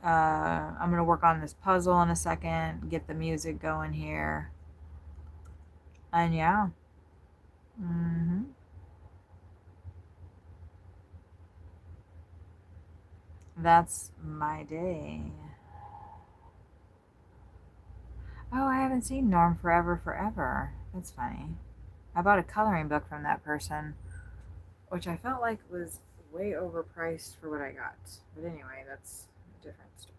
I'm going to work on this puzzle in a second, get the music going here. And yeah. Mhm. That's my day. Oh, I haven't seen Norm Forever. That's funny. I bought a coloring book from that person, which I felt like was way overpriced for what I got. But anyway, that's a different story.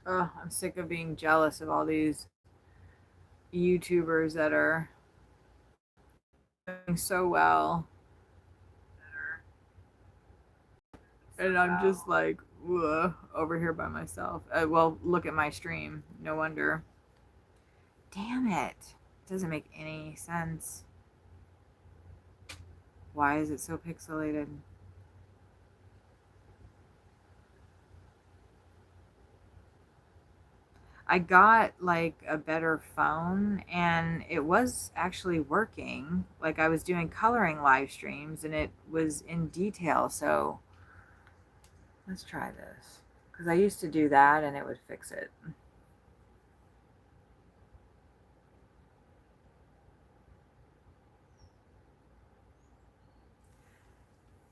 Oh, I'm sick of being jealous of all these YouTubers that are doing so well. And I'm just like, ugh, over here by myself. Well, look at my stream. No wonder. Damn it. Doesn't make any sense. Why is it so pixelated? I got like a better phone and it was actually working. Like I was doing coloring live streams and it was in detail. So let's try this. Because I used to do that and it would fix it.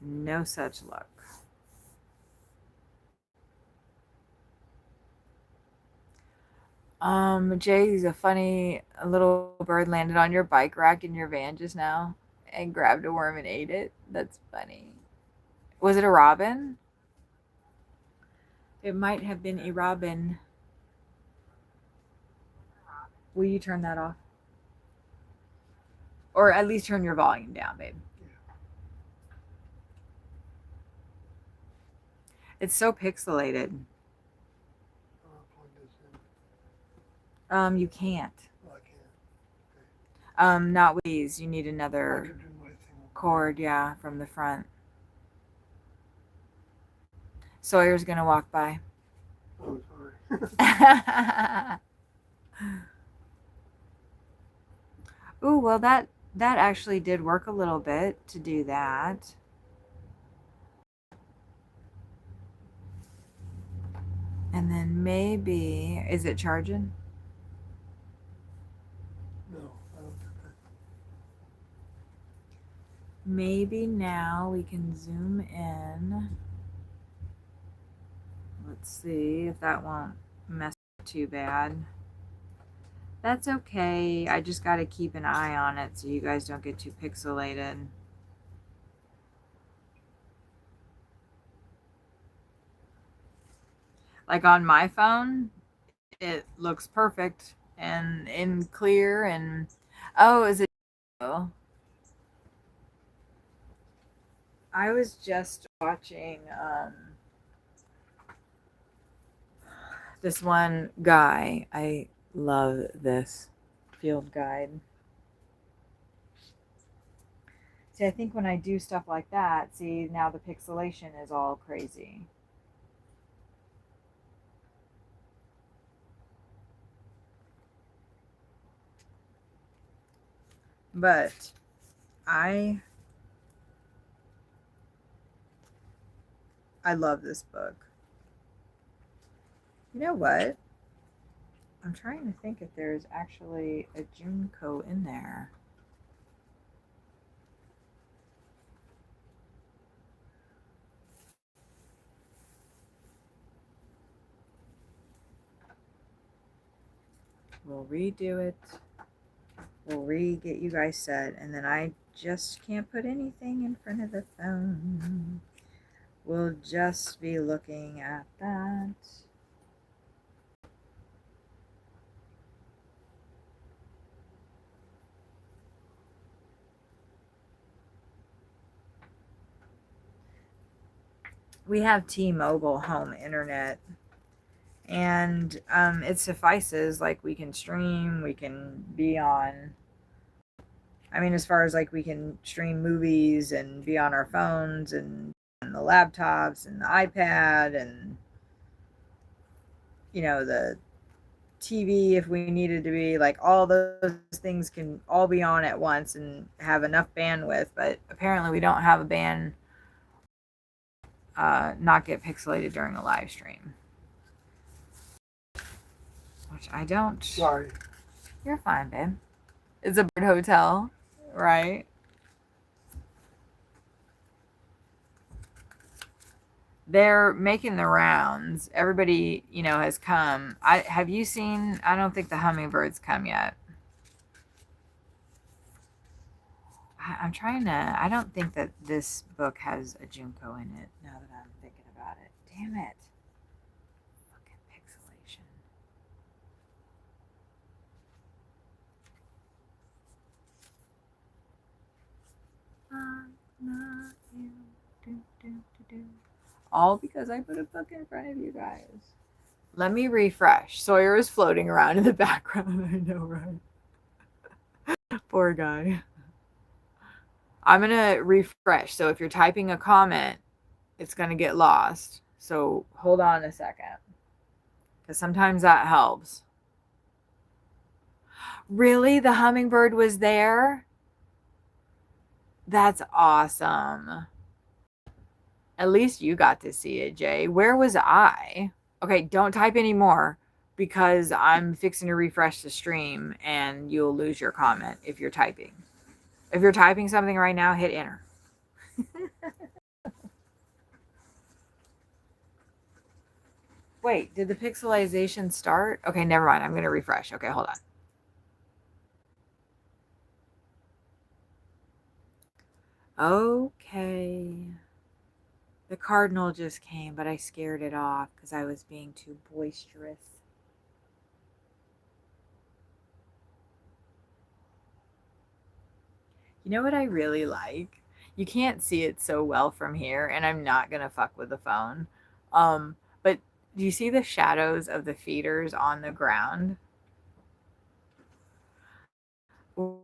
No such luck. Jay's a funny little bird landed on your bike rack in your van just now and grabbed a worm and ate it. That's funny. Was it a robin? It might have been a robin. Will you turn that off? Or at least turn your volume down, babe. It's so pixelated. You can't. Not with these. You need another cord, yeah, from the front. Sawyer's gonna walk by. Oh, sorry. Ooh, well that actually did work a little bit to do that. And then maybe, is it charging? No, I don't think that. Maybe now we can zoom in. Let's see if that won't mess too bad. That's okay. I just got to keep an eye on it so you guys don't get too pixelated. Like on my phone, it looks perfect and in clear and oh, is it? I was just watching this one guy. I love this field guide. See, I think when I do stuff like that, see, now the pixelation is all crazy. But I love this book. You know what? I'm trying to think if there's actually a Junko in there. We'll redo it. We'll get you guys set, and then I just can't put anything in front of the phone. We'll just be looking at that. We have T-Mobile home internet, and it suffices. Like, we can stream, we can be on, I mean, as far as like we can stream movies and be on our phones and the laptops and the iPad and, you know, the TV if we needed to be, like, all those things can all be on at once and have enough bandwidth. But apparently we don't have a band not get pixelated during a live stream, which I don't. Sorry. You're fine, babe. It's a bird hotel, right? They're making the rounds. Everybody, you know, has come. Have you seen? I don't think the hummingbirds come yet. I'm trying to. I don't think that this book has a Junko in it. Now that I'm thinking about it, damn it! Fucking pixelation. Not you. Do, do, do, do. All because I put a book in front of you guys. Let me refresh. Sawyer is floating around in the background. I know, right? Poor guy. I'm going to refresh. So if you're typing a comment, it's going to get lost. So hold on a second, because sometimes that helps. Really? The hummingbird was there? That's awesome. At least you got to see it, Jay. Where was I? Okay, don't type anymore, because I'm fixing to refresh the stream and you'll lose your comment if you're typing. If you're typing something right now, hit enter. Wait, did the pixelization start? Okay, never mind. I'm going to refresh. Okay, hold on. Okay. The cardinal just came, but I scared it off because I was being too boisterous. You know what I really like? You can't see it so well from here, and I'm not going to fuck with the phone. But do you see the shadows of the feeders on the ground?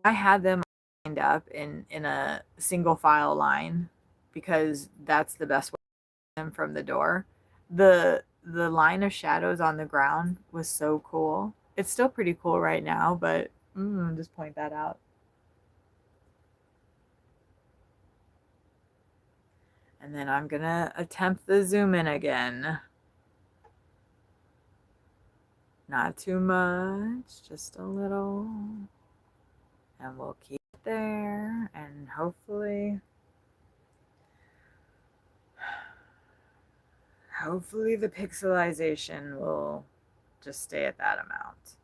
I had them lined up in a single file line because that's the best way to see them from the door. The the line of shadows on the ground was so cool. It's still pretty cool right now, but just point that out. And then I'm gonna attempt the zoom in again. Not too much, just a little. And we'll keep it there, and hopefully the pixelization will just stay at that amount.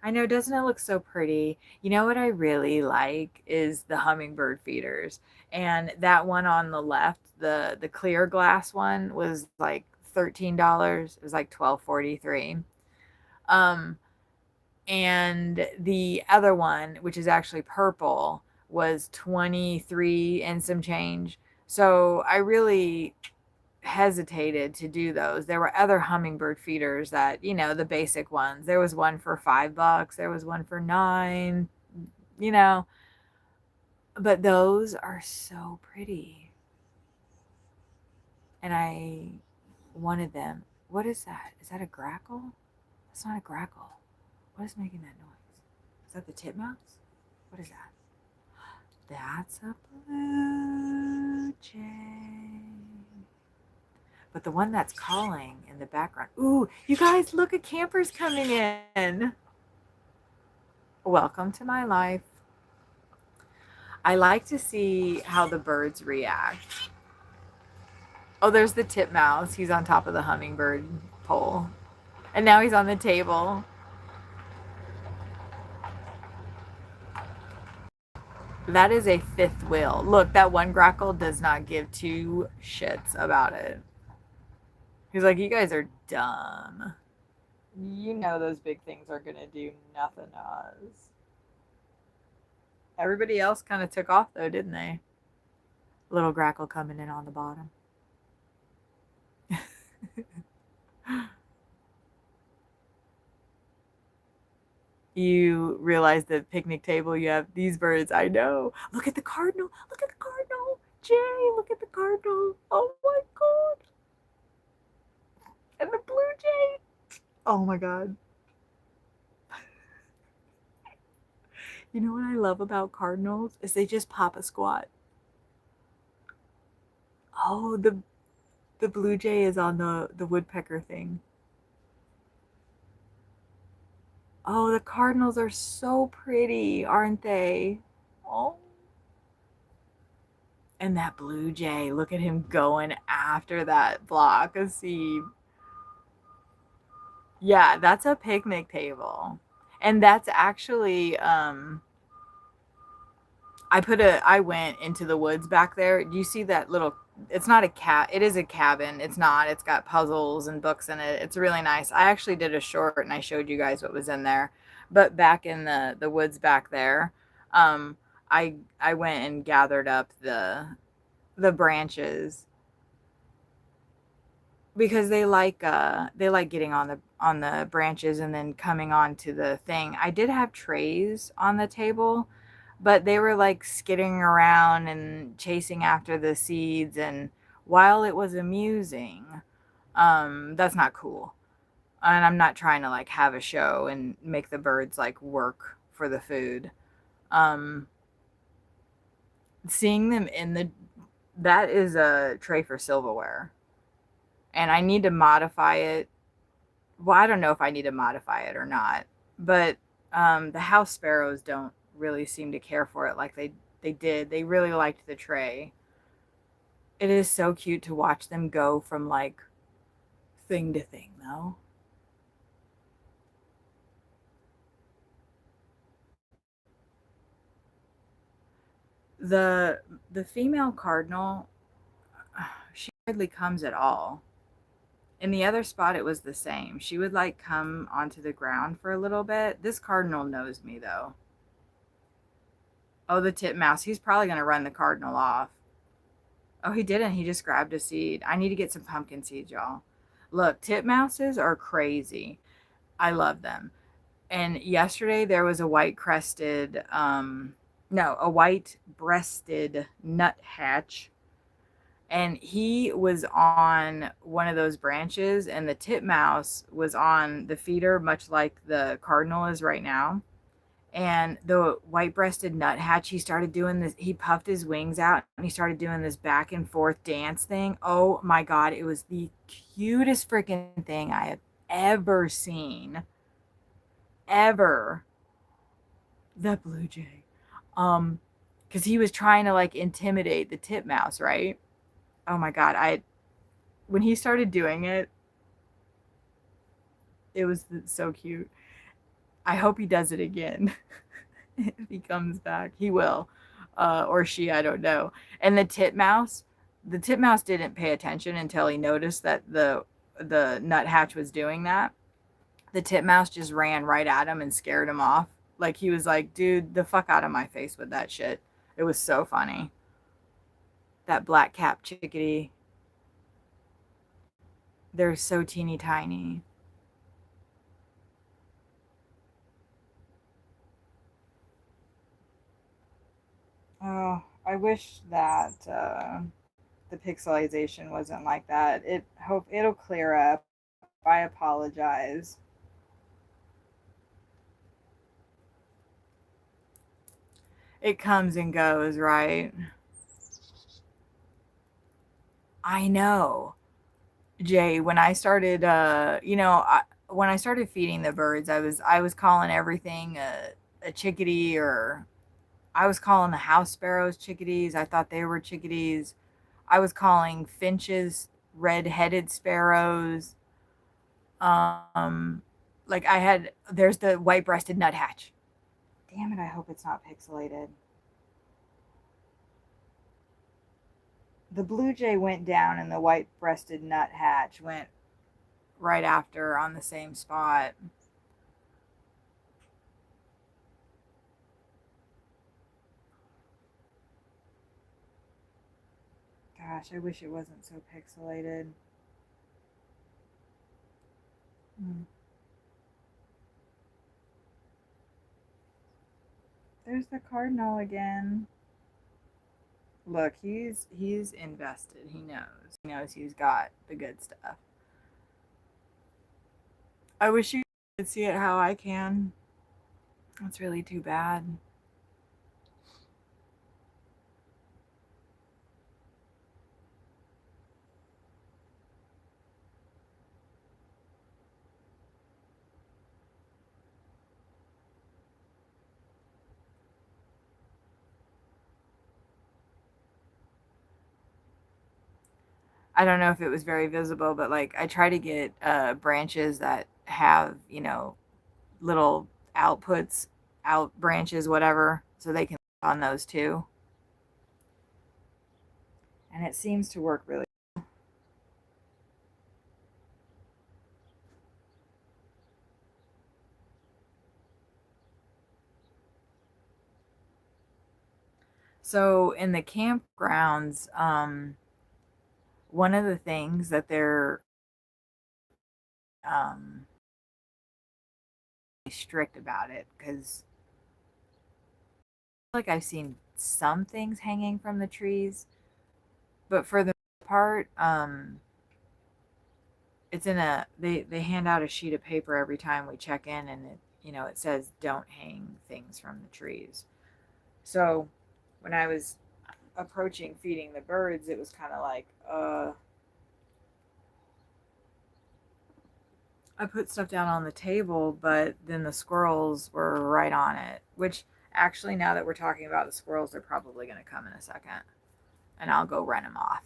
I know, doesn't it look so pretty? You know what I really like is the hummingbird feeders. And that one on the left, the clear glass one, was like $13. It was like $12.43. And the other one, which is actually purple, was 23 and some change. So I really hesitated to do those. There were other hummingbird feeders that, the basic ones. There was one for $5, there was one for $9, but those are so pretty. And I wanted them. What is that? Is that a grackle? It's not a grackle. What is making that noise? Is that the titmouse? What is that? That's a blue jay. But the one that's calling in the background. Ooh, you guys, look, a camper's coming in. Welcome to my life. I like to see how the birds react. Oh, there's the titmouse. He's on top of the hummingbird pole. And now he's on the table. That is a fifth wheel. Look, that one grackle does not give two shits about it. He's like, you guys are dumb. You know those big things are going to do nothing to us. Everybody else kind of took off, though, didn't they? Little grackle coming in on the bottom. You realize the picnic table, you have these birds. I know. Look at the cardinal. Look at the cardinal. Jay, look at the cardinal. Oh my God. And the blue jay. Oh my God. You know what I love about cardinals is they just pop a squat. Oh, the blue jay is on the woodpecker thing. Oh, the cardinals are so pretty, aren't they? Oh. And that blue jay, look at him going after that block of seed. Yeah, that's a picnic table. And that's actually, I went into the woods back there. Do you see that little, it's not it is a cabin. It's got puzzles and books in it. It's really nice. I actually did a short and I showed you guys what was in there. But back in the woods back there, I went and gathered up the branches because they like getting on the branches and then coming onto the thing. I did have trays on the table, but they were like skidding around and chasing after the seeds, and while it was amusing, that's not cool. And I'm not trying to like have a show and make the birds like work for the food. Seeing them that is a tray for silverware. And I need to modify it. Well, I don't know if I need to modify it or not, but the house sparrows don't really seem to care for it like they did. They really liked the tray. It is so cute to watch them go from like thing to thing, though. The female cardinal, she hardly comes at all. In the other spot, it was the same. She would like come onto the ground for a little bit. This cardinal knows me though. Oh, the titmouse. He's probably going to run the cardinal off. Oh, he didn't. He just grabbed a seed. I need to get some pumpkin seeds, y'all. Look, titmouses are crazy. I love them. And yesterday there was a white breasted nuthatch. And he was on one of those branches, and the titmouse was on the feeder, much like the cardinal is right now. And the white-breasted nuthatch, he started doing this. He puffed his wings out and he started doing this back and forth dance thing. Oh my God, it was the cutest freaking thing I have ever seen. Ever. The blue jay. Because he was trying to like intimidate the titmouse, right? Oh my God, when he started doing it, it was so cute. I hope he does it again. If he comes back, he will, or she, I don't know. And the titmouse didn't pay attention until he noticed that the nuthatch was doing that. The titmouse just ran right at him and scared him off. Like he was like, "Dude, the fuck out of my face with that shit." It was so funny. That black cap chickadee. They're so teeny tiny. Oh, I wish that the pixelization wasn't like that. Hope it'll clear up. I apologize. It comes and goes, right? I know. Jay, when I started when I started feeding the birds, I was calling everything a chickadee, or I was calling the house sparrows chickadees. I thought they were chickadees. I was calling finches red-headed sparrows. Um, like there's the white-breasted nuthatch. Damn it, I hope it's not pixelated. The blue jay went down and the white-breasted nuthatch went right after on the same spot. Gosh, I wish it wasn't so pixelated. Hmm. There's the cardinal again. Look, he's invested. He knows. He knows he's got the good stuff. I wish you could see it how I can. That's really too bad. I don't know if it was very visible, but like I try to get branches that have, little outputs, out branches, whatever, so they can on those too. And it seems to work really. So in the campgrounds, one of the things that they're um, strict about it, because like I've seen some things hanging from the trees, but for the most part, it's in a they hand out a sheet of paper every time we check in, and it says don't hang things from the trees. So when I was approaching feeding the birds, it was kind of like I put stuff down on the table, but then the squirrels were right on it. Which actually, now that we're talking about the squirrels, they're probably going to come in a second, and I'll go run them off.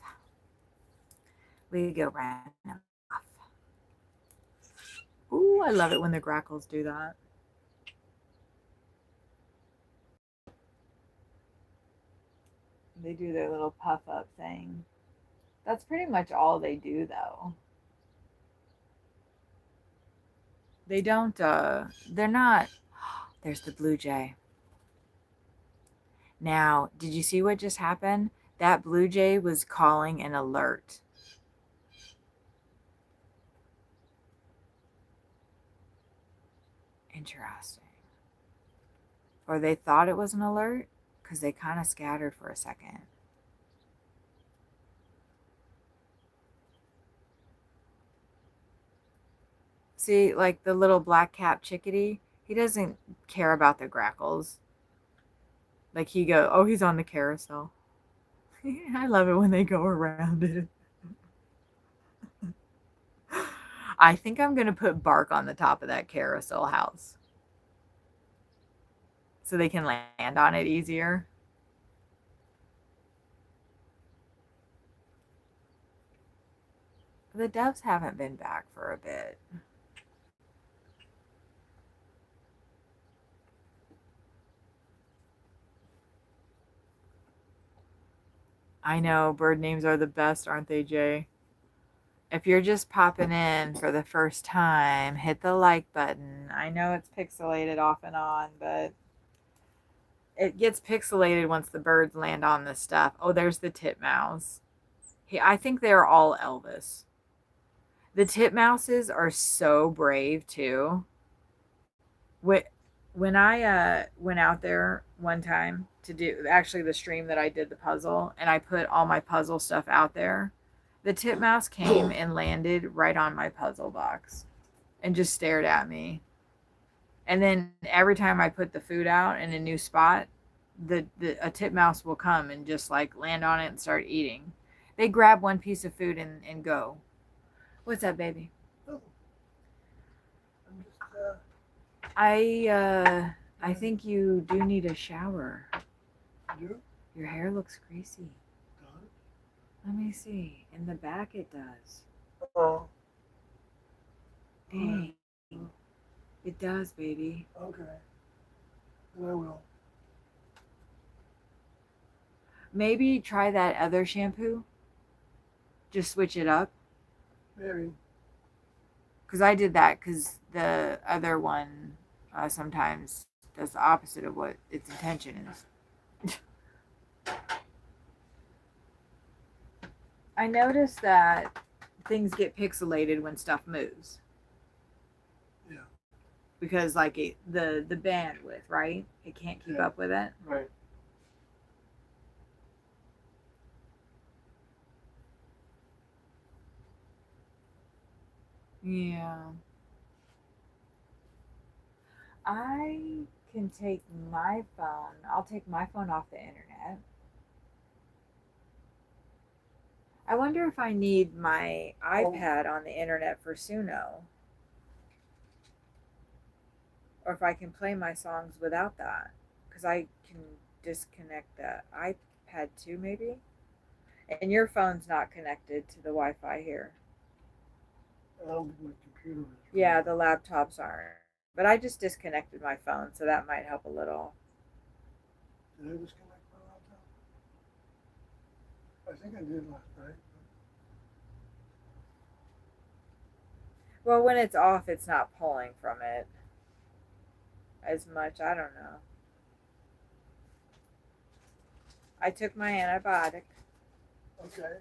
We go run them off. Ooh, I love it when the grackles do that. They do their little puff up thing. That's pretty much all they do, though. They don't, they're not. There's the blue jay. Now, did you see what just happened? That blue jay was calling an alert. Interesting. Or they thought it was an alert because they kind of scattered for a second. See, like the little black cap chickadee, he doesn't care about the grackles. Like oh, he's on the carousel. I love it when they go around it. I think I'm going to put bark on the top of that carousel house so they can land on it easier. The doves haven't been back for a bit. I know, bird names are the best, aren't they, Jay? If you're just popping in for the first time, hit the like button. I know it's pixelated off and on, but it gets pixelated once the birds land on the stuff. Oh, there's the titmouse. I think they're all Elvis. The titmouses are so brave too. When I went out there one time to do actually the stream that I did the puzzle, and I put all my puzzle stuff out there, the titmouse came and landed right on my puzzle box and just stared at me. And then every time I put the food out in a new spot, a titmouse will come and just like land on it and start eating. They grab one piece of food and go. What's that, baby? Oh. I'm just, I think you do need a shower. you? Your hair looks greasy. Done? Let me see. In the back it does. Oh. Dang. It does, baby. Okay. Then I will. Maybe try that other shampoo. Just switch it up. Maybe. Because I did that because the other one sometimes does the opposite of what its intention is. I noticed that things get pixelated when stuff moves. Yeah. Because like the bandwidth, right? It can't keep up with it. Right. Yeah. I can take my phone. I'll take my phone off the internet. I wonder if I need my iPad on the internet for Suno. Or if I can play my songs without that. Because I can disconnect the iPad too, maybe? And your phone's not connected to the Wi-Fi here. I don't think my computer is. Yeah, the laptops aren't. But I just disconnected my phone, so that might help a little. Did I disconnect my laptop? I think I did last night. Well, when it's off, it's not pulling from it as much. I don't know. I took my antibiotic. Okay.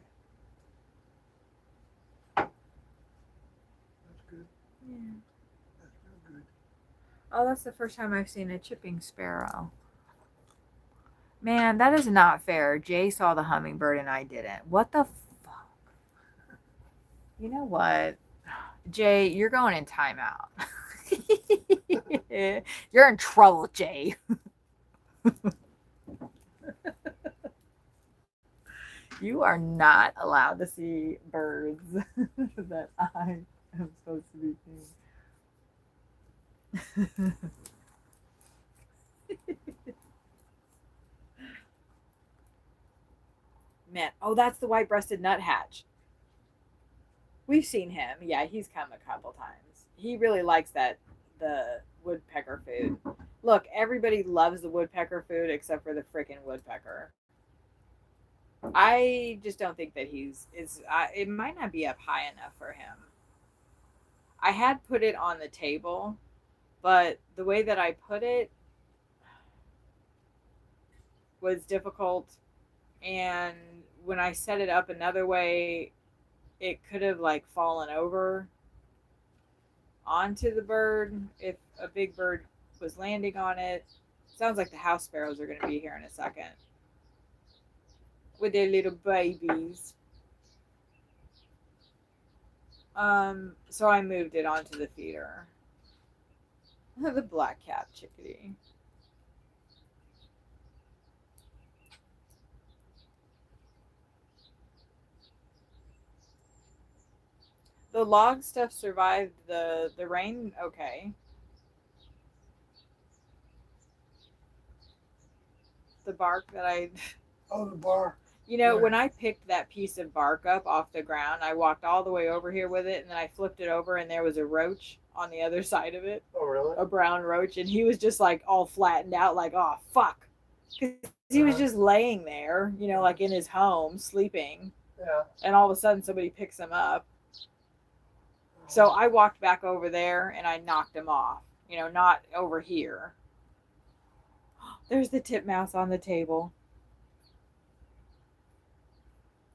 That's good. Yeah. That's real good. Oh, that's the first time I've seen a chipping sparrow. Man, that is not fair. Jay saw the hummingbird and I didn't. What the fuck? You know what? Jay, you're going in timeout. You're in trouble, Jay. You are not allowed to see birds that I am supposed to be seeing. Man, oh, that's the white-breasted nuthatch. We've seen him. Yeah, he's come a couple times. He really likes the woodpecker food. Look, everybody loves the woodpecker food except for the freaking woodpecker. I just don't think that it might not be up high enough for him. I had put it on the table, but the way that I put it was difficult. And when I set it up another way, it could have like fallen over onto the bird if a big bird was landing on it. Sounds like the house sparrows are going to be here in a second with their little babies. So I moved it onto the feeder. The black cap chickadee. The log stuff survived the rain okay. The bark that I Oh, the bar. when I picked that piece of bark up off the ground, I walked all the way over here with it and then I flipped it over and there was a roach on the other side of it. Oh, really? A brown roach, and he was just like all flattened out like, "Oh, fuck." Cuz he was just laying there, like in his home sleeping, Yeah. and all of a sudden somebody picks him up. So I walked back over there and I knocked him off, not over here. There's the titmouse on the table.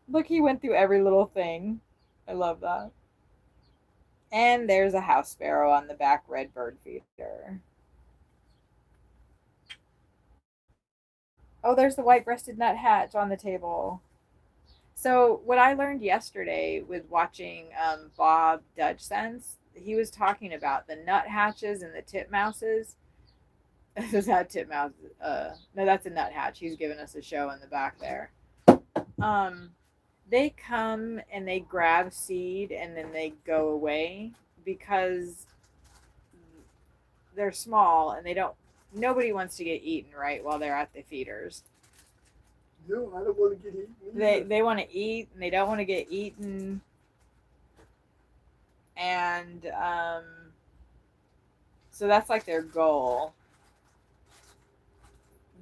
Look, he went through every little thing. I love that. And there's a house sparrow on the back red bird feeder. Oh, there's the white-breasted nuthatch on the table. So what I learned yesterday with watching Bob Dudgesense, he was talking about the nuthatches and the titmouses. Is that titmouse? No, that's a nuthatch. He's giving us a show in the back there. They come and they grab seed and then they go away because they're small and nobody wants to get eaten right while they're at the feeders. No, I don't want to get eaten. They want to eat and they don't want to get eaten. And so that's like their goal.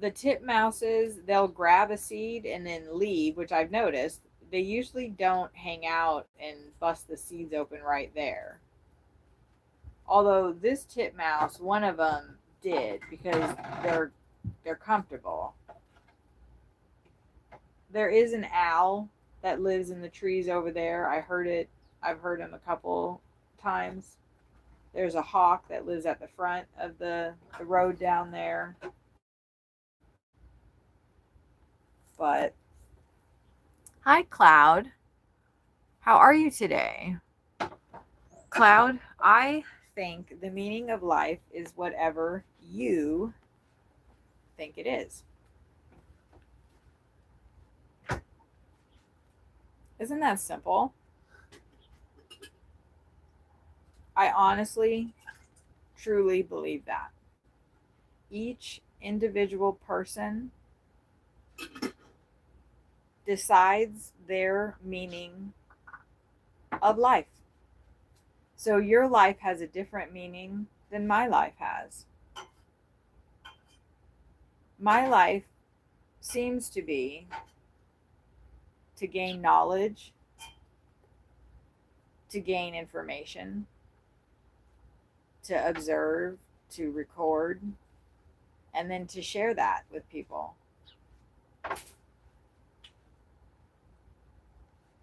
The titmouses, they'll grab a seed and then leave, which I've noticed. They usually don't hang out and bust the seeds open right there. Although this titmouse, one of them did because they're comfortable. There is an owl that lives in the trees over there. I've heard him a couple times. There's a hawk that lives at the front of the road down there. But hi, Cloud. How are you today? Cloud, I think the meaning of life is whatever you think it is. Isn't that simple? I honestly, truly believe that. Each individual person decides their meaning of life. So your life has a different meaning than my life has. My life seems to be to gain knowledge, to gain information, to observe, to record, and then to share that with people.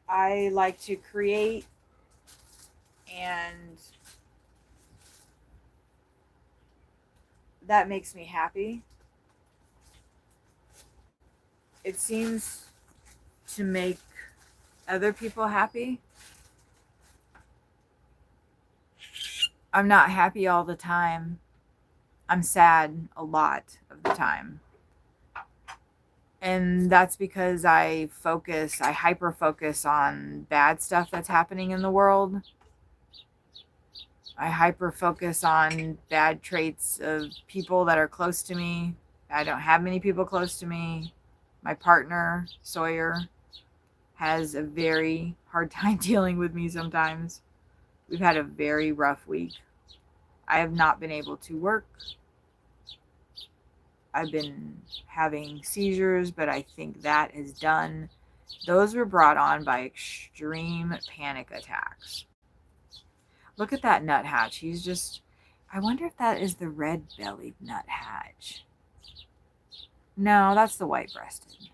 I like to create and that makes me happy. It seems to make other people happy. I'm not happy all the time. I'm sad a lot of the time. And that's because I hyper focus on bad stuff that's happening in the world. I hyper focus on bad traits of people that are close to me. I don't have many people close to me. My partner, Sawyer, has a very hard time dealing with me sometimes. We've had a very rough week. I have not been able to work. I've been having seizures, but I think that is done. Those were brought on by extreme panic attacks. Look at that nuthatch. I wonder if that is the red-bellied nuthatch. No, that's the white-breasted.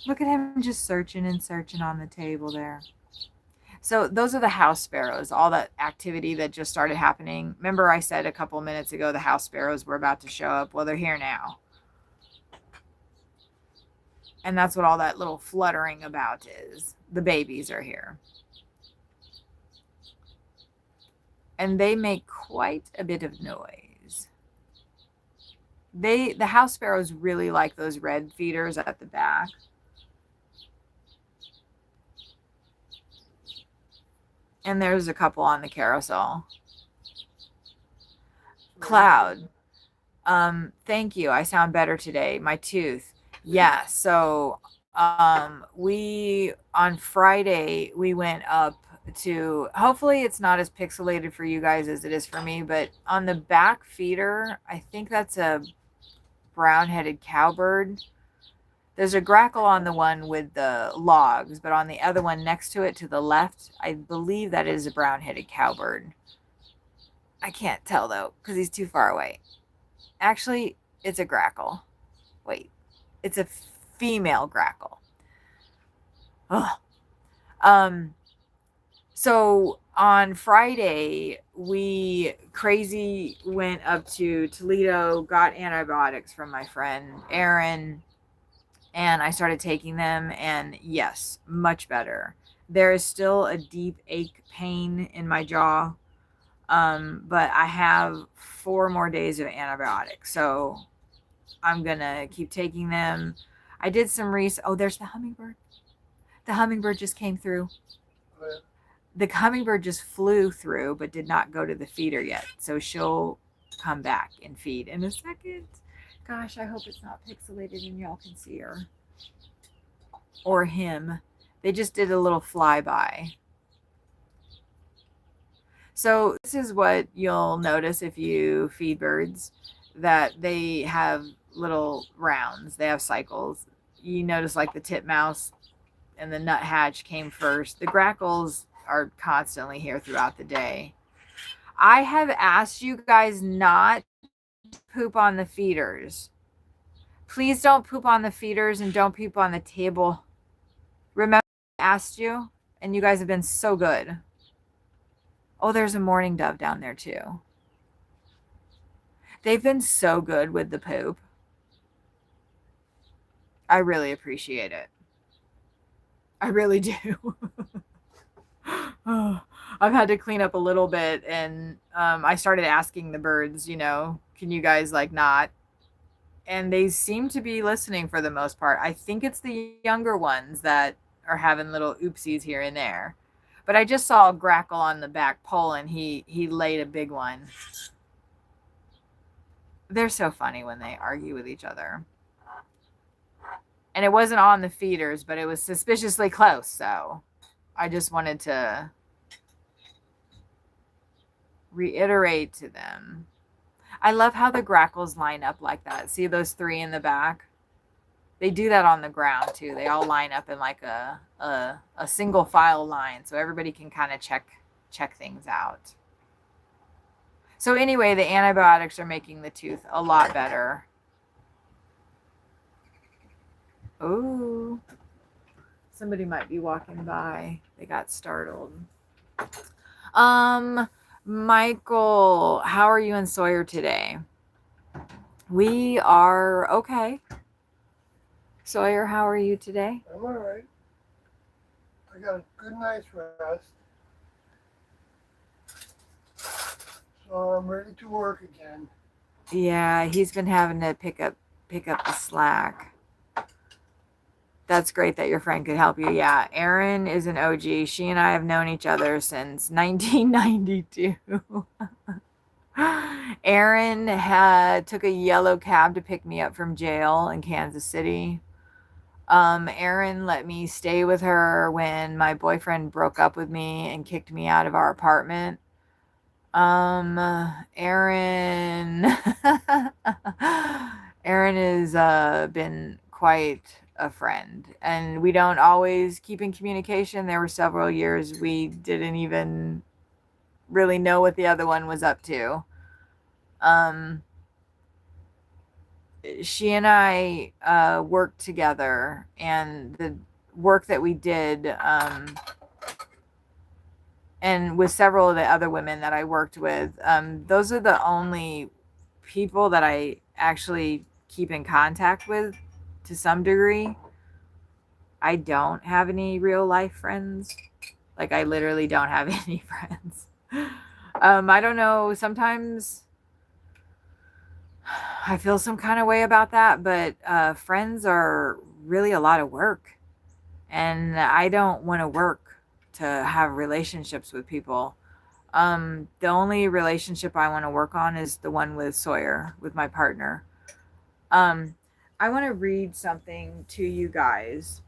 Look at him just searching and searching on the table there. So those are the house sparrows, all that activity that just started happening. Remember I said a couple minutes ago the house sparrows were about to show up? Well, they're here now. And that's what all that little fluttering about is. The babies are here. and they make quite a bit of noise. The house sparrows really like those red feeders at the back. And there's a couple on the carousel. Cloud. Thank you. I sound better today. My tooth. Yeah. So we on Friday we went up to, hopefully it's not as pixelated for you guys as it is for me, but on the back feeder, I think that's a brown-headed cowbird. There's a grackle on the one with the logs, but on the other one next to it to the left, I believe that is a brown-headed cowbird. I can't tell though, because he's too far away. Actually, it's a grackle. Wait, it's a female grackle. Ugh. So on Friday, we crazy went up to Toledo, got antibiotics from my friend Erin, and I started taking them, and yes, much better. There is still a deep ache pain in my jaw, but I have 4 more days of antibiotics, so I'm gonna keep taking them. I did some research. Oh, there's the hummingbird. The hummingbird just came through. The hummingbird just flew through, but did not go to the feeder yet. So she'll come back and feed in a second. Gosh, I hope it's not pixelated and y'all can see her. Or him. They just did a little flyby. So this is what you'll notice if you feed birds, that they have little rounds. They have cycles. You notice like the titmouse and the nuthatch came first. The grackles are constantly here throughout the day. I have asked you guys not to poop on the feeders. Please don't poop on the feeders and don't poop on the table. Remember I asked you, and you guys have been so good. Oh, there's a mourning dove down there too. They've been so good with the poop. I really appreciate it. I really do. I've had to clean up a little bit, and I started asking the birds, can you guys not? And they seem to be listening for the most part. I think it's the younger ones that are having little oopsies here and there. But I just saw a grackle on the back pole, and he laid a big one. They're so funny when they argue with each other. And it wasn't on the feeders, but it was suspiciously close, so I just wanted to reiterate to them. I love how the grackles line up like that. See those 3 in the back? They do that on the ground too. They all line up in like a single file line, so everybody can kind of check things out. So anyway, the antibiotics are making the tooth a lot better. Oh, somebody might be walking by. They got startled. Michael, how are you and Sawyer today? We are okay. Sawyer, how are you today? I'm all right. I got a good night's rest. So I'm ready to work again. Yeah, he's been having to pick up the slack. That's great that your friend could help you. Yeah, Erin is an OG. She and I have known each other since 1992. Erin took a yellow cab to pick me up from jail in Kansas City. Erin let me stay with her when my boyfriend broke up with me and kicked me out of our apartment. Erin has been quite a friend, and we don't always keep in communication. There were several years we didn't even really know what the other one was up to. She and I worked together, and the work that we did, and with several of the other women that I worked with, those are the only people that I actually keep in contact with to some degree. I don't have any real life friends. Like, I literally don't have any friends. I don't know. Sometimes I feel some kind of way about that, but friends are really a lot of work. And I don't want to work to have relationships with people. The only relationship I want to work on is the one with Sawyer, with my partner. Um, I want to read something to you guys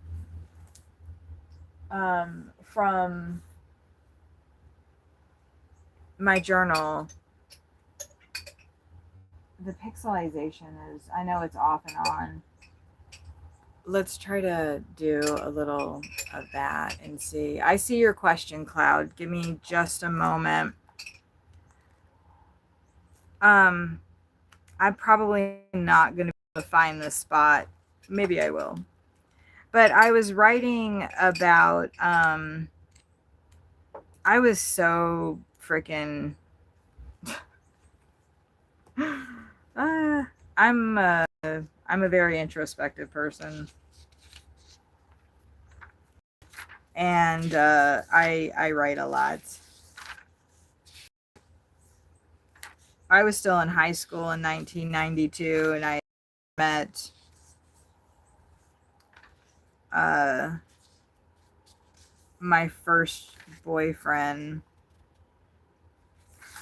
from my journal. The pixelization is, I know it's off and on. Let's try to do a little of that and see. I see your question, Cloud. Give me just a moment. I'm probably not going to be able to find this spot. Maybe I will. But I was writing about, I was so freaking, I'm a very introspective person. And I write a lot. I was still in high school in 1992, and I met my first boyfriend.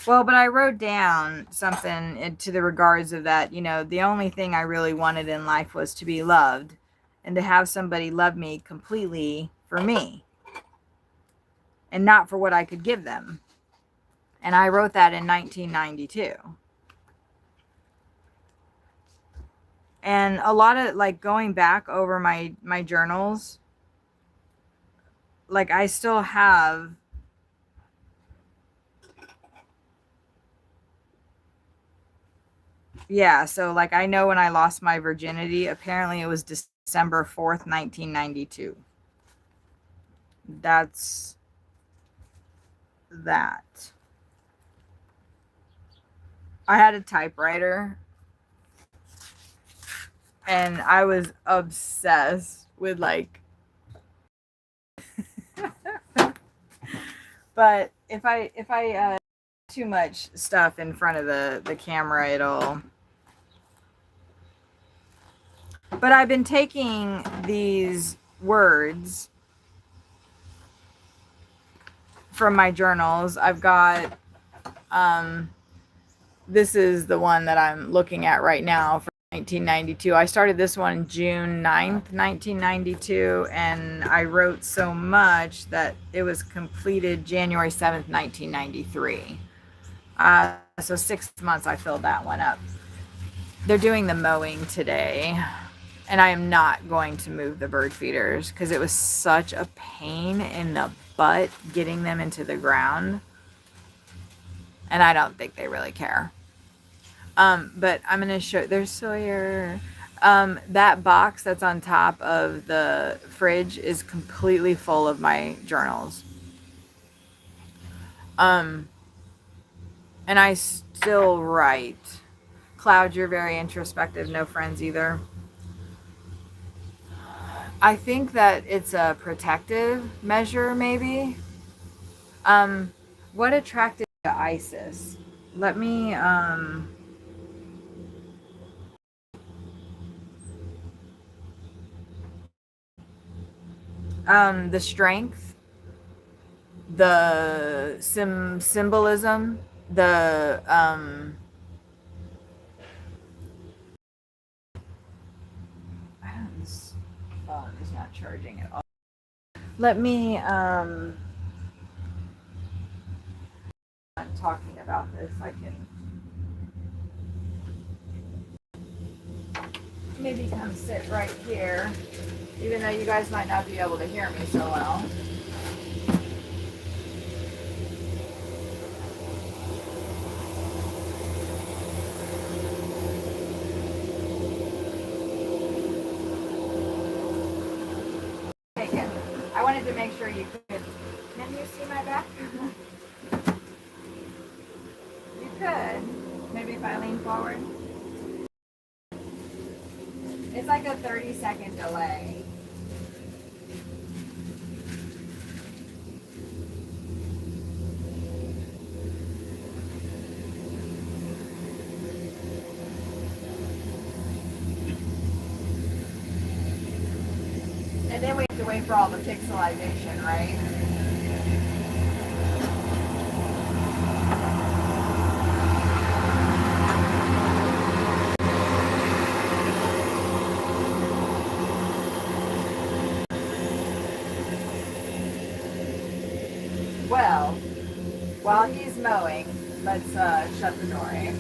Well, but I wrote down something to the regards of that, you know, the only thing I really wanted in life was to be loved and to have somebody love me completely for me and not for what I could give them. And I wrote that in 1992. And a lot of, like, going back over my journals, like, I still have so like I know when I lost my virginity, apparently it was December 4th, 1992. That's that. I had a typewriter and I was obsessed with, like, but if I too much stuff in front of the camera, it'll. But I've been taking these words from my journals. I've got this is the one that I'm looking at right now for 1992. I started this one June 9th, 1992, and I wrote so much that it was completed January 7th, 1993. So 6 months I filled that one up. They're doing the mowing today, and I am not going to move the bird feeders because it was such a pain in the butt getting them into the ground, and I don't think they really care. But I'm going to show, there's Sawyer. That box that's on top of the fridge is completely full of my journals. And I still write. Cloud, you're very introspective. No friends either. I think that it's a protective measure, maybe. What attracted you to ISIS? Let me, the strength, the symbolism, the this phone is not charging at all. Let me I'm talking about this. I can maybe come sit right here, even though you guys might not be able to hear me so well. Take it. I wanted to make sure you could. Can you see my back? You could. Maybe if I lean forward. It's like a 30-second delay. And then we have to wait for all the pixelization, right? Well, while he's mowing, let's shut the door, eh?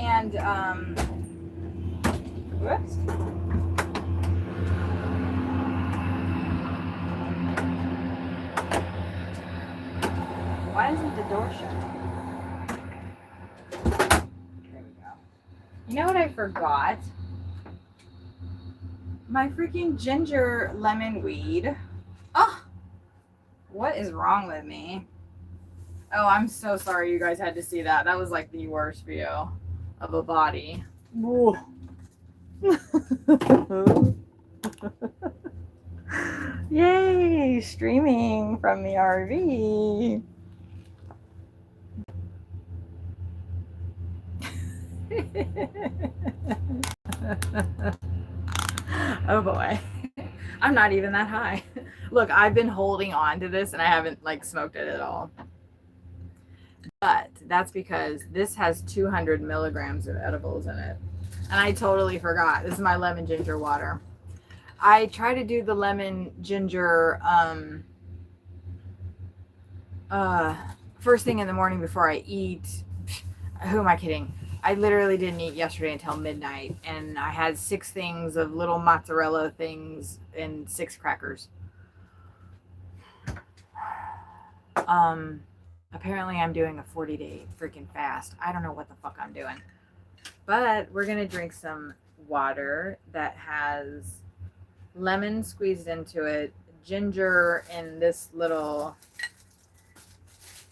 And, whoops. Why isn't the door shut? There we go. You know what I forgot? My freaking ginger lemon weed. Oh, what is wrong with me? Oh, I'm so sorry you guys had to see that. That was like the worst view of a body. Yay, streaming from the RV. Oh boy. I'm not even that high. Look, I've been holding on to this and I haven't like smoked it at all. But that's because this has 200 milligrams of edibles in it. And I totally forgot. This is my lemon ginger water. I try to do the lemon ginger first thing in the morning before I eat. Who am I kidding? I literally didn't eat yesterday until midnight, and I had 6 things of little mozzarella things and 6 crackers. Apparently I'm doing a 40-day freaking fast. I don't know what the fuck I'm doing. But we're gonna drink some water that has lemon squeezed into it, ginger in this little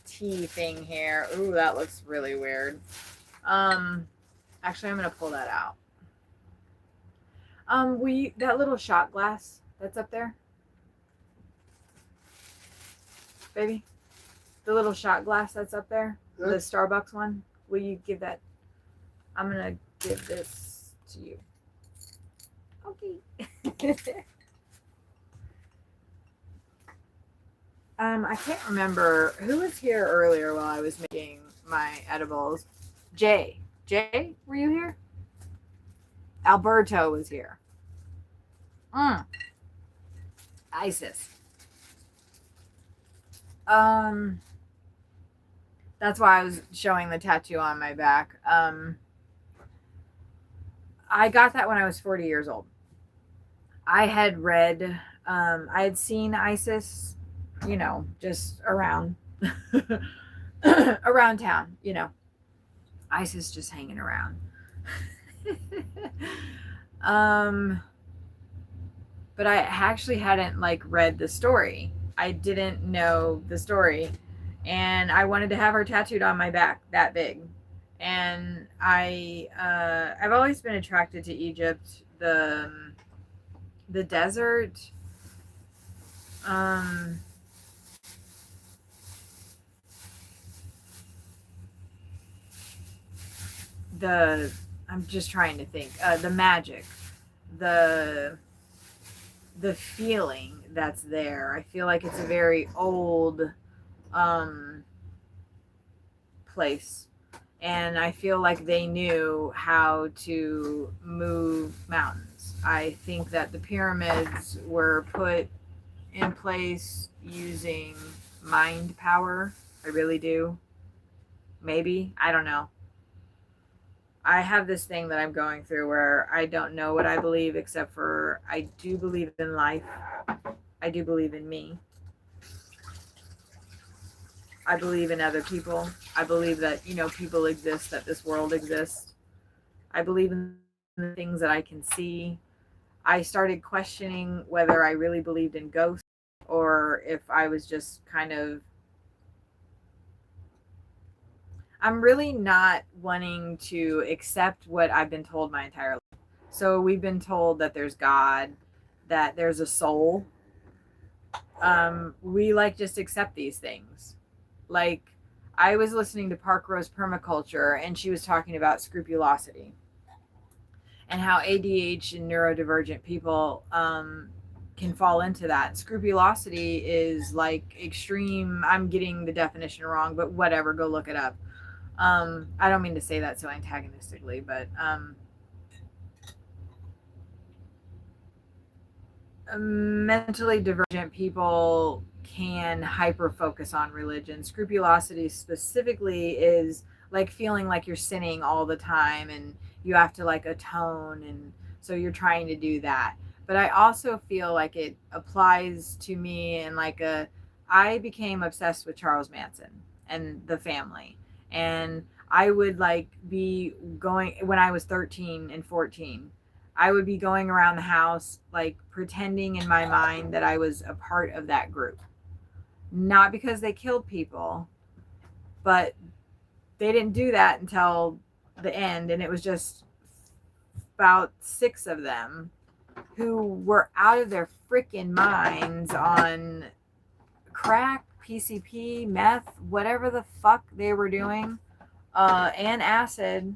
tea thing here. Ooh, that looks really weird. Actually, I'm gonna pull that out. That little shot glass that's up there, baby, the little shot glass that's up there, the Starbucks one. Will you give that? I'm gonna give this to you. Okay. I can't remember who was here earlier while I was making my edibles. Jay, were you here? Alberto was here. Isis. That's why I was showing the tattoo on my back. I got that when I was 40 years old. I had read, I had seen Isis, you know, just around, around town, you know, Isis just hanging around. But I actually hadn't like read the story. I didn't know the story, and I wanted to have her tattooed on my back that big. And I've always been attracted to Egypt, the desert. I'm just trying to think. The magic, the feeling that's there. I feel like it's a very old place, and I feel like they knew how to move mountains. I think that the pyramids were put in place using mind power. I really do. Maybe. I don't know. I have this thing that I'm going through where I don't know what I believe, except for I do believe in life. I do believe in me. I believe in other people. I believe that, you know, people exist, that this world exists. I believe in the things that I can see. I started questioning whether I really believed in ghosts or if I was just kind of... I'm really not wanting to accept what I've been told my entire life. So we've been told that there's God, that there's a soul, we like just accept these things. Like, I was listening to Park Rose Permaculture, and she was talking about scrupulosity and how ADH and neurodivergent people can fall into that. Scrupulosity is like extreme. I'm getting the definition wrong, but whatever, go look it up. I don't mean to say that so antagonistically, but mentally divergent people can hyper focus on religion. Scrupulosity specifically is like feeling like you're sinning all the time and you have to like atone, and so you're trying to do that. But I also feel like it applies to me in like a I became obsessed with Charles Manson and the family. And I would like be going when I was 13 and 14, I would be going around the house, like pretending in my mind that I was a part of that group. Not because they killed people, but they didn't do that until the end. And it was just about 6 of them who were out of their freaking minds on crack, PCP, meth, whatever the fuck they were doing, and acid.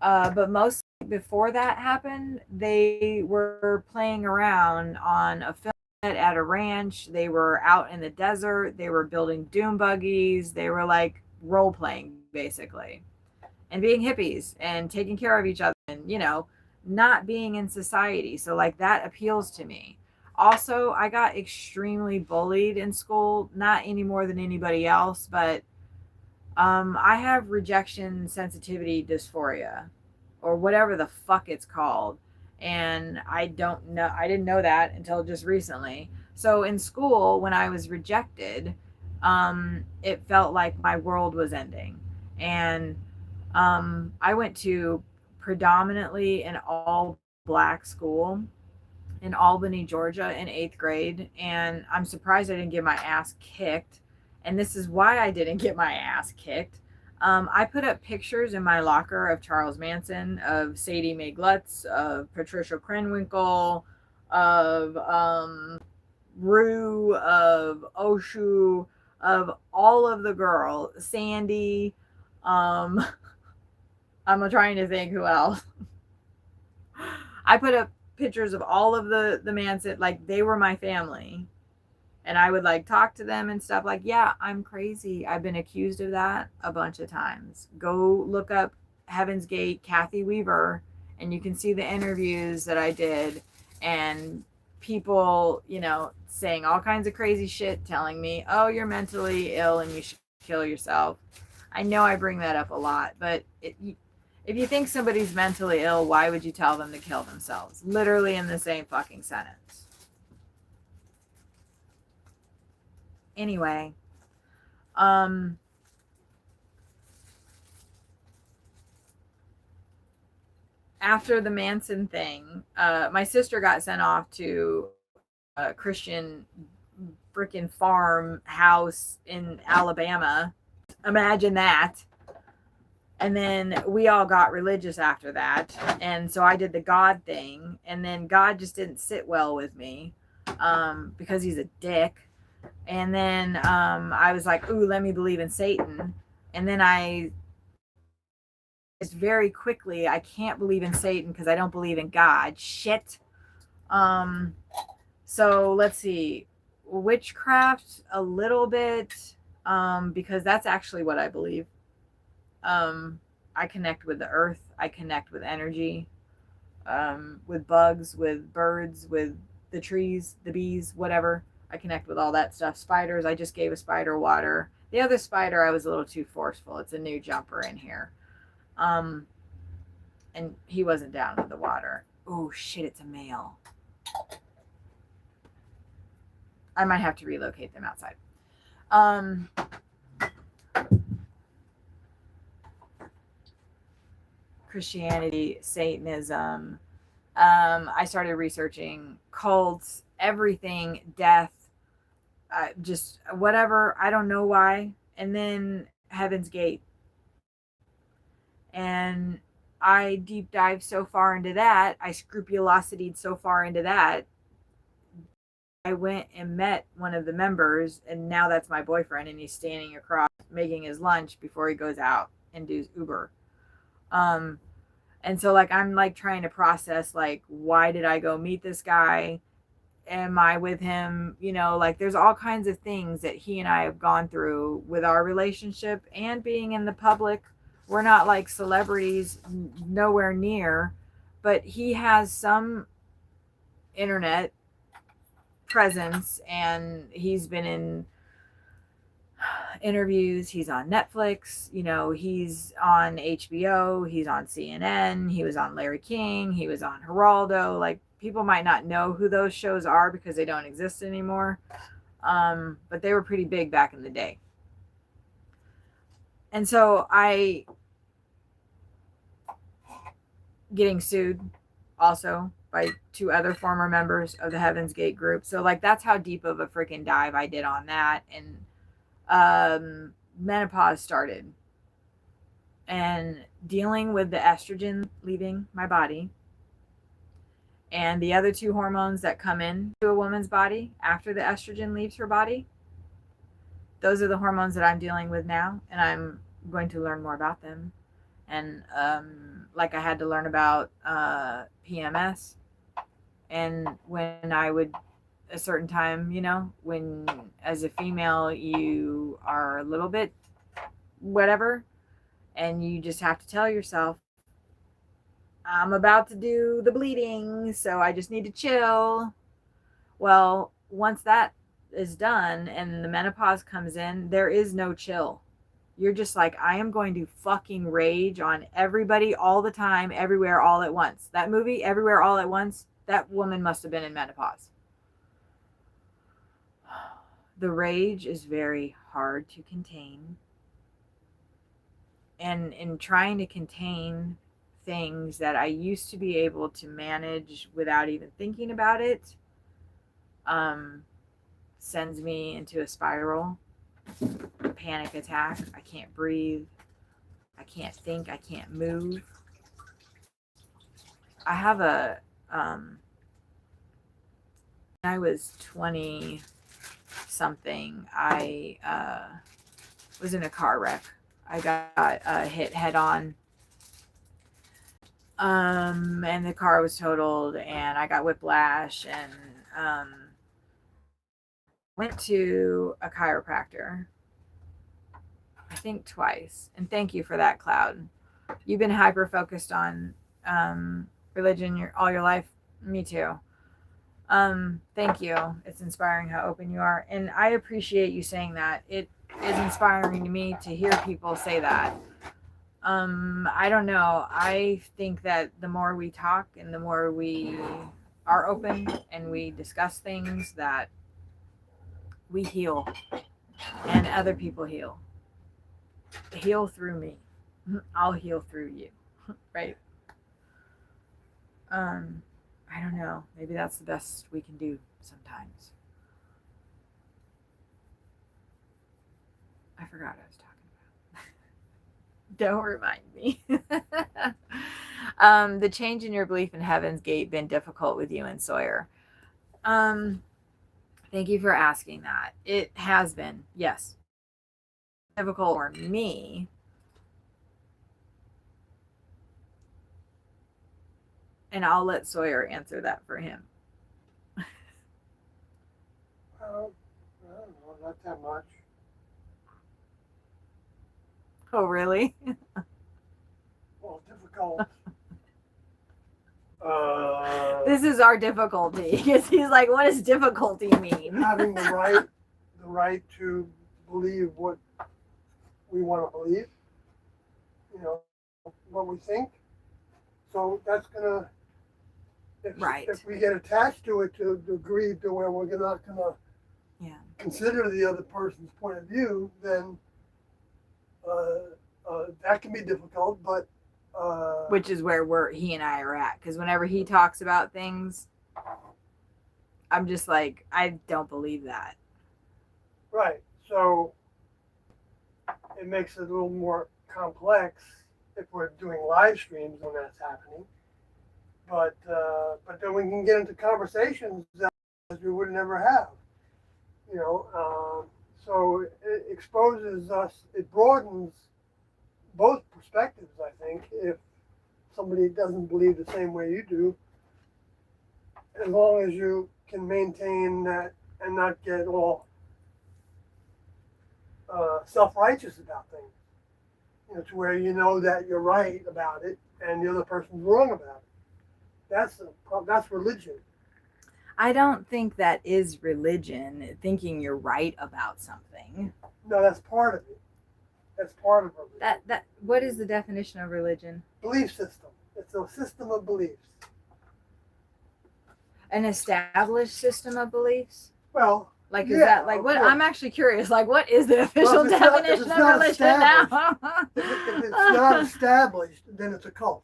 But most before that happened, they were playing around on a film set at a ranch. They were out in the desert. They were building doom buggies. They were like role playing basically, and being hippies and taking care of each other, and not being in society. So like that appeals to me. Also, I got extremely bullied in school, not any more than anybody else, but I have rejection sensitivity dysphoria, or whatever the fuck it's called. And I didn't know that until just recently. So in school, when I was rejected, it felt like my world was ending. And I went to predominantly an all black school in Albany, Georgia in 8th grade. And I'm surprised I didn't get my ass kicked. And this is why I didn't get my ass kicked. I put up pictures in my locker of Charles Manson, of Sadie Mae Glutz, of Patricia Krenwinkel, of Rue, of Oshu, of all of the girls, Sandy. I'm trying to think who else. I put up pictures of all of the Manson, like they were my family. And I would like talk to them and stuff like, yeah, I'm crazy. I've been accused of that a bunch of times. Go look up Heaven's Gate, Kathy Weaver, and you can see the interviews that I did, and people, saying all kinds of crazy shit, telling me, oh, you're mentally ill and you should kill yourself. I know I bring that up a lot, but if you think somebody's mentally ill, why would you tell them to kill themselves? Literally in the same fucking sentence. Anyway, after the Manson thing, my sister got sent off to a Christian freaking farm house in Alabama. Imagine that. And then we all got religious after that. And so I did the God thing. And then God just didn't sit well with me because he's a dick. And then I was like, ooh, let me believe in Satan. And then I just very quickly, I can't believe in Satan because I don't believe in God. Shit. So let's see. Witchcraft, a little bit, because that's actually what I believe. I connect with the earth. I connect with energy, with bugs, with birds, with the trees, the bees, whatever. I connect with all that stuff. Spiders, I just gave a spider water. The other spider, I was a little too forceful. It's a new jumper in here. And he wasn't down with the water. Oh, shit, it's a male. I might have to relocate them outside. Christianity, Satanism. I started researching cults, everything, death, just whatever. I don't know why. And then Heaven's Gate. And I deep dived so far into that. I scrupulosityed so far into that. I went and met one of the members, and now that's my boyfriend, and he's standing across making his lunch before he goes out and does Uber. And so like I'm like trying to process like, why did I go meet this guy? Am I with him? You know, like there's all kinds of things that he and I have gone through with our relationship and being in the public. We're not like celebrities, nowhere near, but he has some internet presence, and he's been in interviews, he's on Netflix, you know, he's on HBO, he's on CNN, he was on Larry King, he was on Geraldo. Like people might not know who those shows are because they don't exist anymore, but they were pretty big back in the day. And so I getting sued also by 2 other former members of the Heaven's Gate group. So like that's how deep of a freaking dive I did on that. And menopause started, and dealing with the estrogen leaving my body and the other 2 hormones that come into a woman's body after the estrogen leaves her body. Those are the hormones that I'm dealing with now, and I'm going to learn more about them. And like I had to learn about PMS, and when I would a certain time, you know, when as a female you are a little bit whatever, and you just have to tell yourself, I'm about to do the bleeding, so I just need to chill. Well, once that is done and the menopause comes in, there is no chill. You're just like, I am going to fucking rage on everybody all the time, everywhere, all at once. That movie, Everywhere, All at Once, that woman must have been in menopause. The rage is very hard to contain. And in trying to contain things that I used to be able to manage without even thinking about it, sends me into a spiral, a panic attack. I can't breathe. I can't think. I can't move. I have a, I was 20 something. I was in a car wreck. I got hit head on. And the car was totaled, and I got whiplash, and went to a chiropractor, I think twice. And thank you for that, Cloud. You've been hyper focused on religion all your life. Me too. Thank you. It's inspiring how open you are, and I appreciate you saying that. It is inspiring to me to hear people say that. I don't know. I think that the more we talk and the more we are open and we discuss things, that we heal and other people heal. Heal through me. I'll heal through you. Right? I don't know. Maybe that's the best we can do sometimes. I forgot what I was talking about. Don't remind me. The change in your belief in Heaven's Gate been difficult with you and Sawyer? Thank you for asking that. It has been, yes. Difficult for me. And I'll let Sawyer answer that for him. I don't know, not that much. Oh, really? Well, difficult. This is our difficulty, because he's like, what does difficulty mean? Having the right to believe what we want to believe, you know, what we think. So that's gonna, Right. if we get attached to it to the degree to where we're not gonna consider the other person's point of view, then that can be difficult. But which is where he and I are at, because whenever he talks about things, I'm just like, I don't believe that. Right. So it makes it a little more complex if we're doing live streams when that's happening. But then we can get into conversations that we would never have. You know, so it exposes us. It broadens both perspectives. I think if somebody doesn't believe the same way you do, as long as you can maintain that and not get all self-righteous about things, you know, to where you know that you're right about it and the other person's wrong about it. That's religion. I don't think that is religion, thinking you're right about something. No, that's part of it. That's part of religion. That what is the definition of religion? Belief system. It's a system of beliefs. An established system of beliefs? Well, Like, is yeah, that like of what? course. I'm actually curious. Like, what is the official if it's not- if definition it's of not religion now? if it's not established, then it's a cult.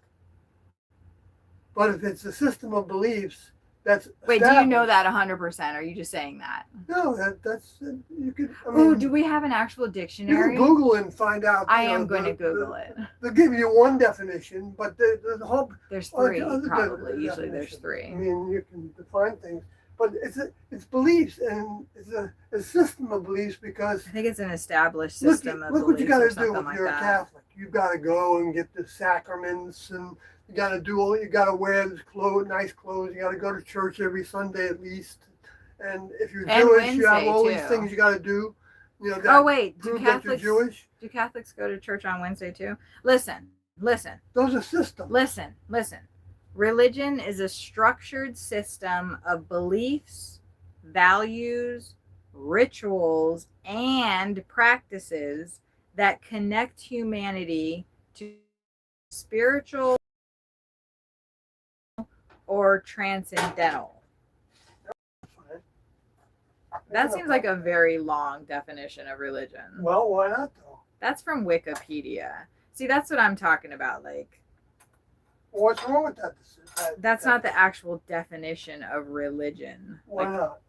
But if it's a system of beliefs that's Wait, do you know established- that 100%? Or are you just saying that? No, that's you could. I Oh, mean, do we have an actual you dictionary? can Google it and find out. I you know, am going to Google it. They'll give you one definition, but the whole There's three, other probably. Usually there's definitions. three. I mean, you can define things, but it's beliefs and it's a system of beliefs because I think it's an established look, system of look what you beliefs got or to do something if like you're a that. Catholic. You've got to go and get the sacraments, and you got to do all. You got to wear this nice clothes. You got to go to church every Sunday at least. And if you're And Jewish, you have Wednesday, all these too. things you got to do. You know, that Oh wait, do prove that you're Catholics Jewish. do Catholics go to church on Wednesday too? Listen. Those are systems. Listen. Religion is a structured system of beliefs, values, rituals, and practices that connect humanity to spiritual or transcendental. That seems like a very long definition of religion. Well, why not though? That's from Wikipedia. See, that's what I'm talking about. Like, What's wrong with that? that's not the actual definition of religion. Why Like, not?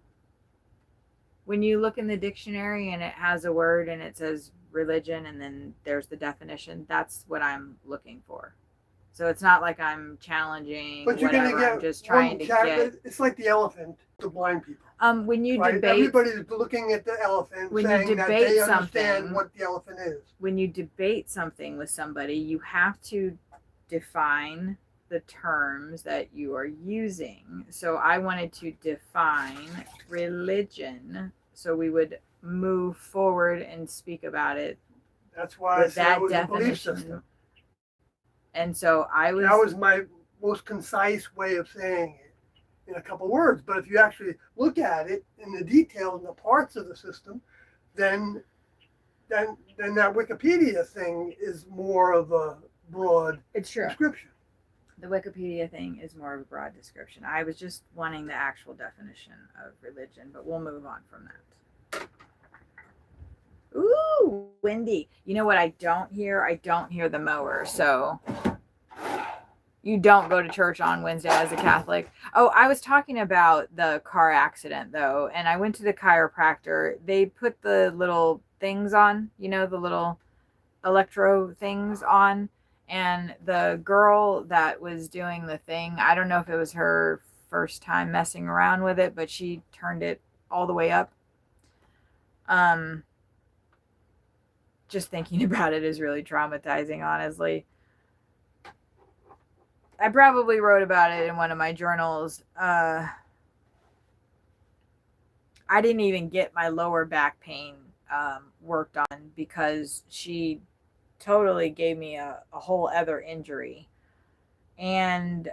when you look in the dictionary and it has a word and it says religion and then there's the definition, that's what I'm looking for. So it's not like I'm challenging But you're whatever. gonna get I'm just trying to get. It's like the elephant to blind people. When you Right? debate, Everybody's looking at the elephant, when you saying that debate they understand something- what the elephant is. when you debate something with somebody, you have to define the terms that you are using. So I wanted to define religion so we would move forward and speak about it That's why I with said that it was a belief definition. system. And so I was That was my most concise way of saying it in a couple words. But if you actually look at it in the details and the parts of the system, then that Wikipedia thing is more of a broad it's true. description. The Wikipedia thing is more of a broad description. I was just wanting the actual definition of religion, but we'll move on from that. Ooh, windy. You know what I don't hear? I don't hear the mower. So you don't go to church on Wednesday as a Catholic. Oh, I was talking about the car accident though, and I went to the chiropractor. They put the little things on, you know, the little electro things on. And the girl that was doing the thing, I don't know if it was her first time messing around with it, but she turned it all the way up. Just thinking about it is really traumatizing, honestly. I probably wrote about it in one of my journals. I didn't even get my lower back pain worked on because she totally gave me a whole other injury. And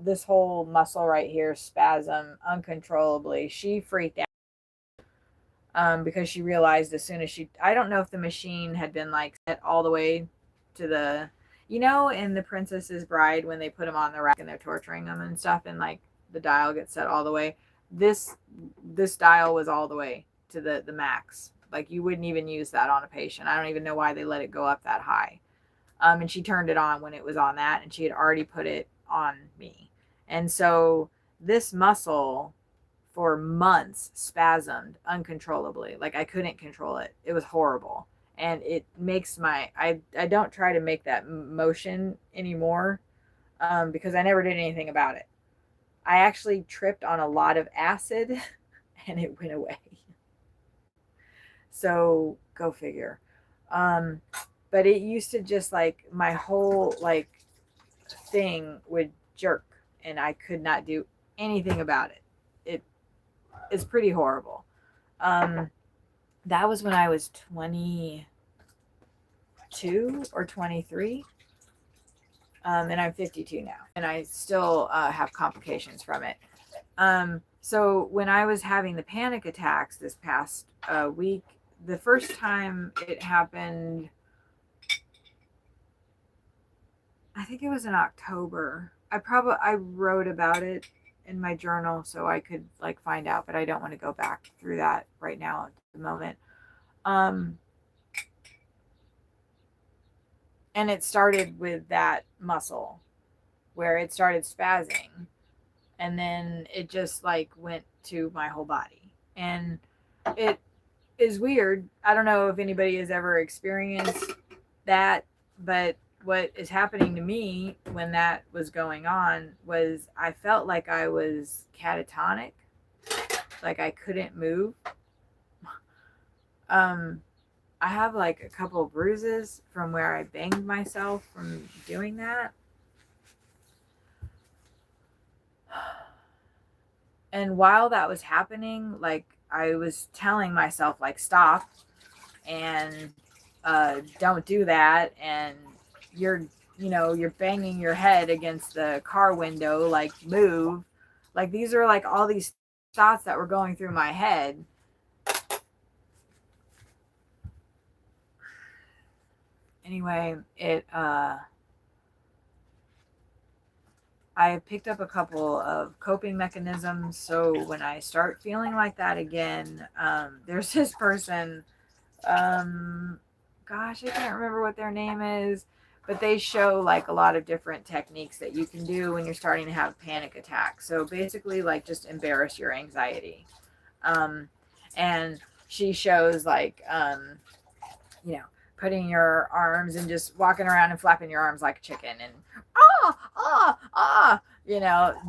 this whole muscle right here spasm uncontrollably. She freaked out because she realized as soon as I don't know if the machine had been like set all the way to the, you know, in The Princess's Bride when they put them on the rack and they're torturing them and stuff, and like the dial gets set all the way. This dial was all the way to the max. Like you wouldn't even use that on a patient. I don't even know why they let it go up that high. And she turned it on when it was on that, and she had already put it on me. And so this muscle for months spasmed uncontrollably. Like I couldn't control it. It was horrible. And it makes I don't try to make that motion anymore. because I never did anything about it. I actually tripped on a lot of acid and it went away. So go figure. Um, but it used to just like my whole like thing would jerk and I could not do anything about it. It is pretty horrible. That was when I was 22 or 23. And I'm 52 now, and I still have complications from it. So when I was having the panic attacks this past week, the first time it happened, I think it was in October. I wrote about it in my journal so I could like find out, but I don't want to go back through that right now at the moment. And it started with that muscle where it started spazzing, and then it just like went to my whole body. And it is weird. I don't know if anybody has ever experienced that, but what is happening to me when that was going on was I felt like I was catatonic, like I couldn't move. I have like a couple of bruises from where I banged myself from doing that. And while that was happening, like I was telling myself like stop and don't do that, and you're banging your head against the car window, like move. Like these are like all these thoughts that were going through my head. Anyway, I picked up a couple of coping mechanisms. So when I start feeling like that again, there's this person, gosh, I can't remember what their name is, but they show like a lot of different techniques that you can do when you're starting to have panic attacks. So basically like just embarrass your anxiety. And she shows like, putting your arms and just walking around and flapping your arms like a chicken and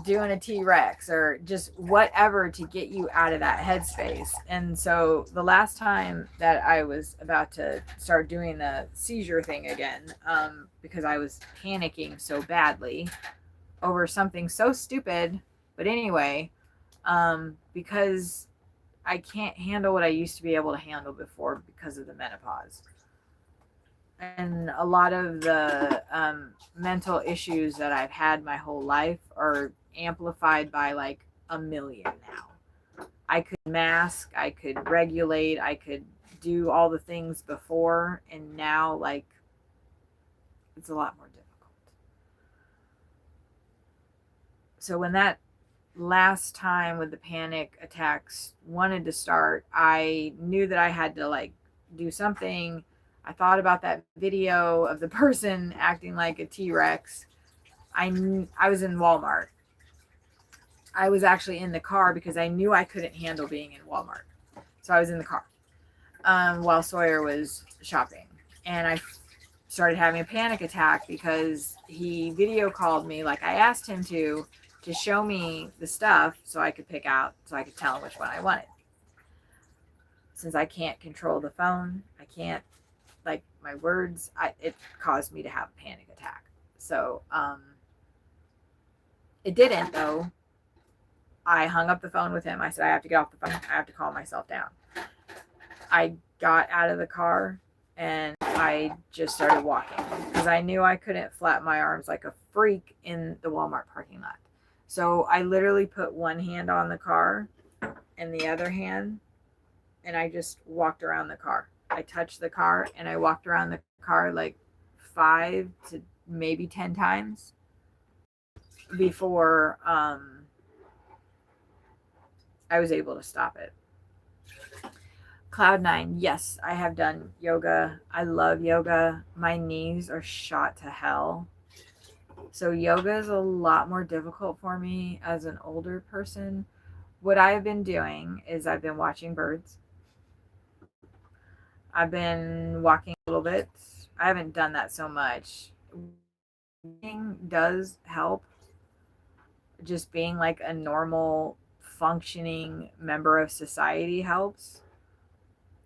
doing a T-Rex or just whatever to get you out of that headspace. And so the last time that I was about to start doing the seizure thing again, because I was panicking so badly over something so stupid, but anyway, because I can't handle what I used to be able to handle before because of the menopause. And a lot of the mental issues that I've had my whole life are amplified by like a million now. I could mask, I could regulate, I could do all the things before, and now like it's a lot more difficult. So when that last time with the panic attacks wanted to start, I knew that I had to like do something. I thought about that video of the person acting like a T-Rex. I was in Walmart. I was actually in the car because I knew I couldn't handle being in Walmart. So I was in the car while Sawyer was shopping. And I started having a panic attack because he video called me like I asked him to show me the stuff so I could pick out, so I could tell him which one I wanted. Since I can't control the phone, I can't like my words, it caused me to have a panic attack. So it didn't though. I hung up the phone with him. I said, I have to get off the phone. I have to calm myself down. I got out of the car and I just started walking because I knew I couldn't flap my arms like a freak in the Walmart parking lot. So I literally put one hand on the car and the other hand, and I just walked around the car. I touched the car and I walked around the car like 5 to maybe 10 times before I was able to stop it. Cloud9, yes, I have done yoga. I love yoga. My knees are shot to hell. So yoga is a lot more difficult for me as an older person. What I have been doing is I've been watching birds. I've been walking a little bit. I haven't done that so much. does help. Just being like a normal functioning member of society helps,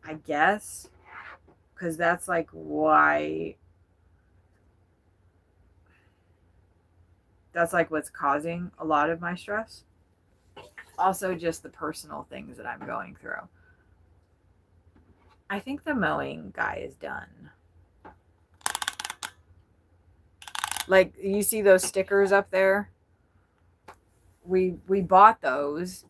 I guess, because that's like why, that's like what's causing a lot of my stress. Also, just the personal things that I'm going through. I think the mowing guy is done. Like, you see those stickers up there? We bought those,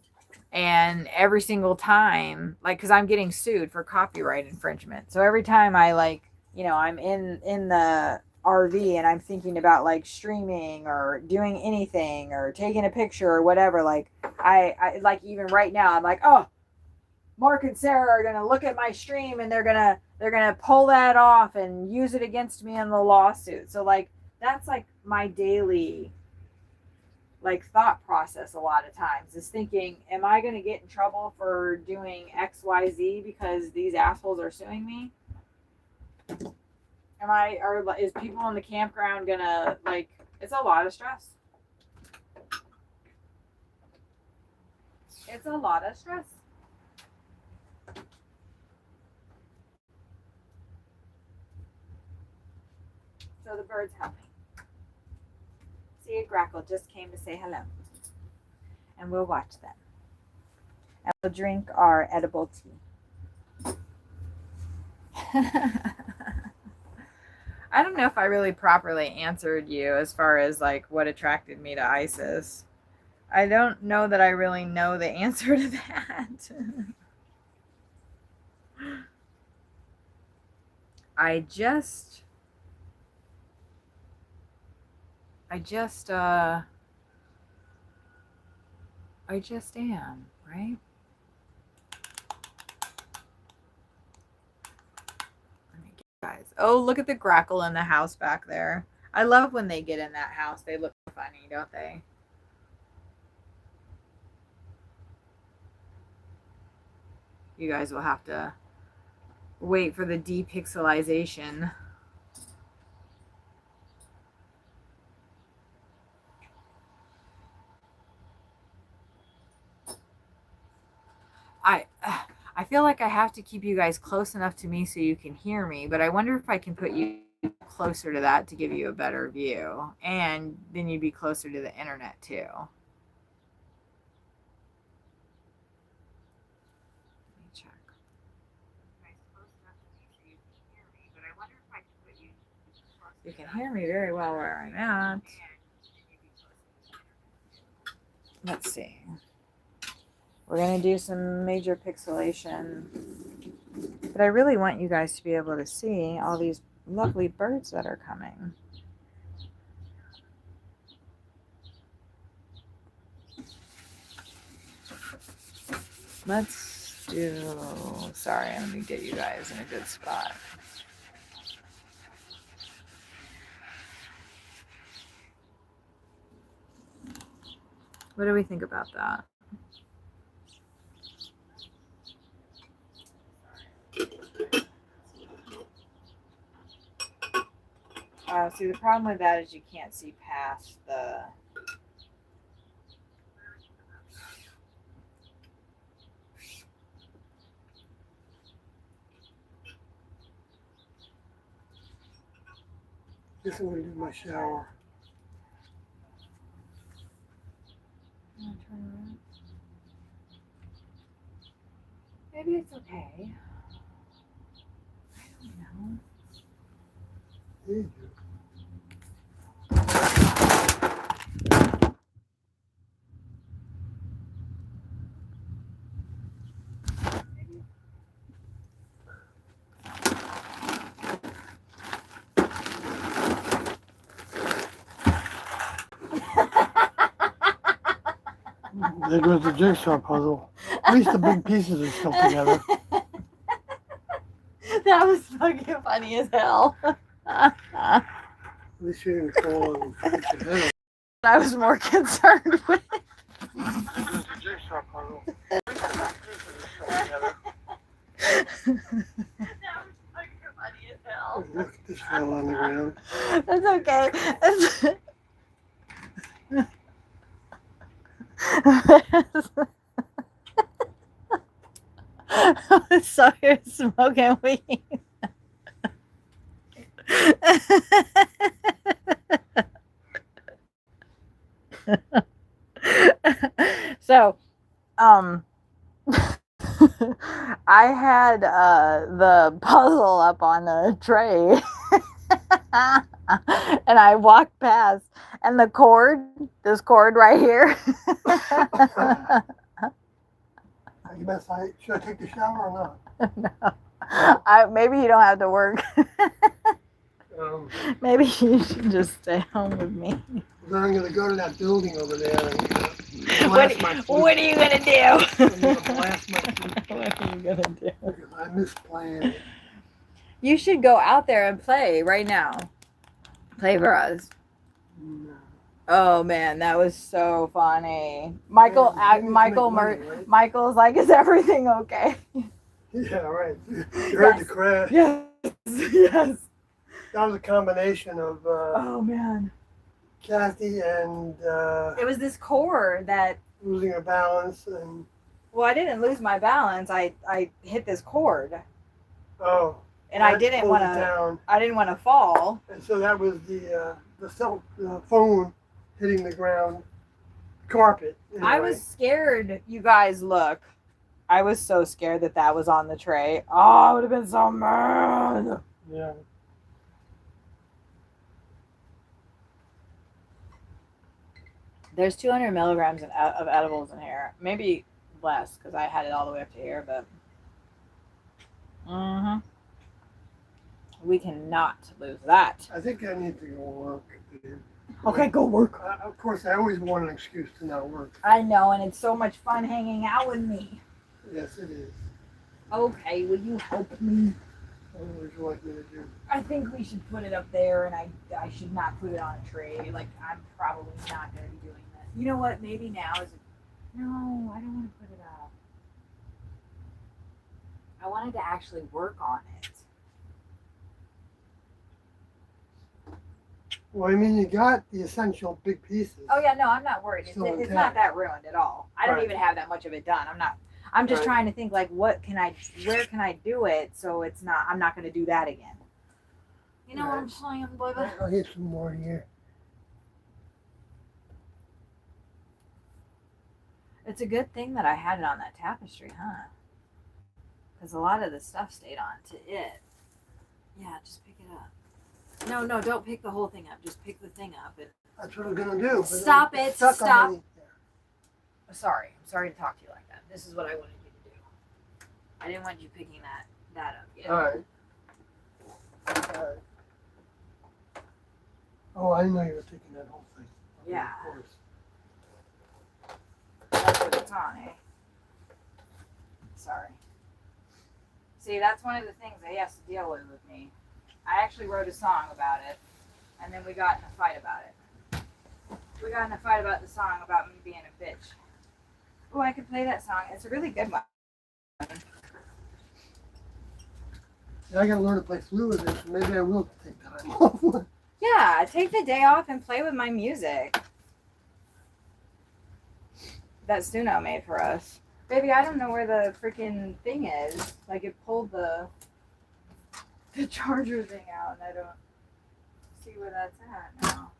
and every single time, like, because I'm getting sued for copyright infringement. So every time I, like, you know, I'm in the RV and I'm thinking about like streaming or doing anything or taking a picture or whatever, like I like, even right now I'm like, oh, Mark and Sarah are gonna look at my stream and they're gonna pull that off and use it against me in the lawsuit. So like, that's like my daily like thought process a lot of times, is thinking, am I gonna get in trouble for doing XYZ because these assholes are suing me? Is people in the campground gonna, like, it's a lot of stress. It's a lot of stress. So the birds help me. See, a grackle just came to say hello. And we'll watch them. And we'll drink our edible tea. I don't know if I really properly answered you as far as like what attracted me to ISIS. I don't know that I really know the answer to that. I just am, right? Guys. Oh, look at the grackle in the house back there. I love when they get in that house. They look funny, don't they? You guys will have to wait for the depixelization. I feel like I have to keep you guys close enough to me so you can hear me, but I wonder if I can put you closer to that to give you a better view, and then you'd be closer to the internet too. Let me check. You can hear me very well where I'm at. Let's see. We're going to do some major pixelation. But I really want you guys to be able to see all these lovely birds that are coming. Let's do... Sorry, let me get you guys in a good spot. What do we think about that? See, the problem with that is you can't see past the... This is going to do my shower. Maybe it's okay. I don't know. There you go. There goes the jigsaw puzzle. At least the big pieces are still together. That was fucking funny as hell. At least you didn't fall and hit your head. I was more concerned with. There's the jigsaw puzzle. At least the big pieces are still together. That was fucking funny as hell. Look, this fell on the ground. That's Okay. So you're smoking weed. So, I had the puzzle up on the tray, and I walked past, and the cord, this cord right here. Should I take the shower or not? No. Maybe you don't have to work. Um, Maybe you should just stay home with me. then I'm going to go to that building over there and What, blast my what are you gonna I'm going to do? blast my flute What are you gonna do? because I miss playing it. You should go out there and play right now. Play for us. No. Oh man, that was so funny. Michael, Yeah, you need to Michael, make money, right? Michael's like, is everything okay? Yeah, right. You heard the crash. Yes, yes. That was a combination of Oh man, Kathy and it was this cord that. losing her balance and Well, I didn't lose my balance. I hit this cord, oh, and I that didn't pulled want it to. down. I didn't want to fall. And so that was the phone hitting the ground carpet. I anyway. was scared. You guys, look. I was so scared that was on the tray. Oh, I would have been so mad. Yeah. There's 200 milligrams of edibles in here. Maybe less because I had it all the way up to here, but. We cannot lose that. I think I need to go work. Dude. Okay, go work. Of course, I always want an excuse to not work. I know, and it's so much fun hanging out with me. Yes, it is. Okay, will you help me? What would you like me to do? I think we should put it up there, and I should not put it on a tray. Like, I'm probably not going to be doing this. You know what? Maybe now is. No, I don't want to put it up. I wanted to actually work on it. Well, I mean, you got the essential big pieces. Oh yeah, no, I'm not worried. It's Still not intact. that ruined at all. I don't Right. even have that much of it done. I'm just Right. trying to think like where can I do it so it's not I'm not gonna do that again. You know what I'm saying, baby? I'll get some more here. It's a good thing that I had it on that tapestry, huh? Because a lot of the stuff stayed on to it. Yeah, just pick it up. No, don't pick the whole thing up. Just pick the thing up. That's what I'm gonna do. but Stop it's it, stuck on stop. me. Sorry. I'm sorry to talk to you like that. This is what I wanted you to do. I didn't want you picking that up yet. All right. All right. Oh, I know you were taking that whole thing. Yeah. Of course. That's what it's on, eh? Sorry. See, that's one of the things that he has to deal with me. I actually wrote a song about it, and then we got in a fight about it. We got in a fight about the song about me being a bitch. Oh, I could play that song. It's a really good one. Yeah, I gotta learn to play flute with this. Maybe I will take time off. Yeah, take the day off and play with my music. That Stuno made for us. Baby, I don't know where the freaking thing is. Like, it pulled the charger thing out, and I don't see where that's at now.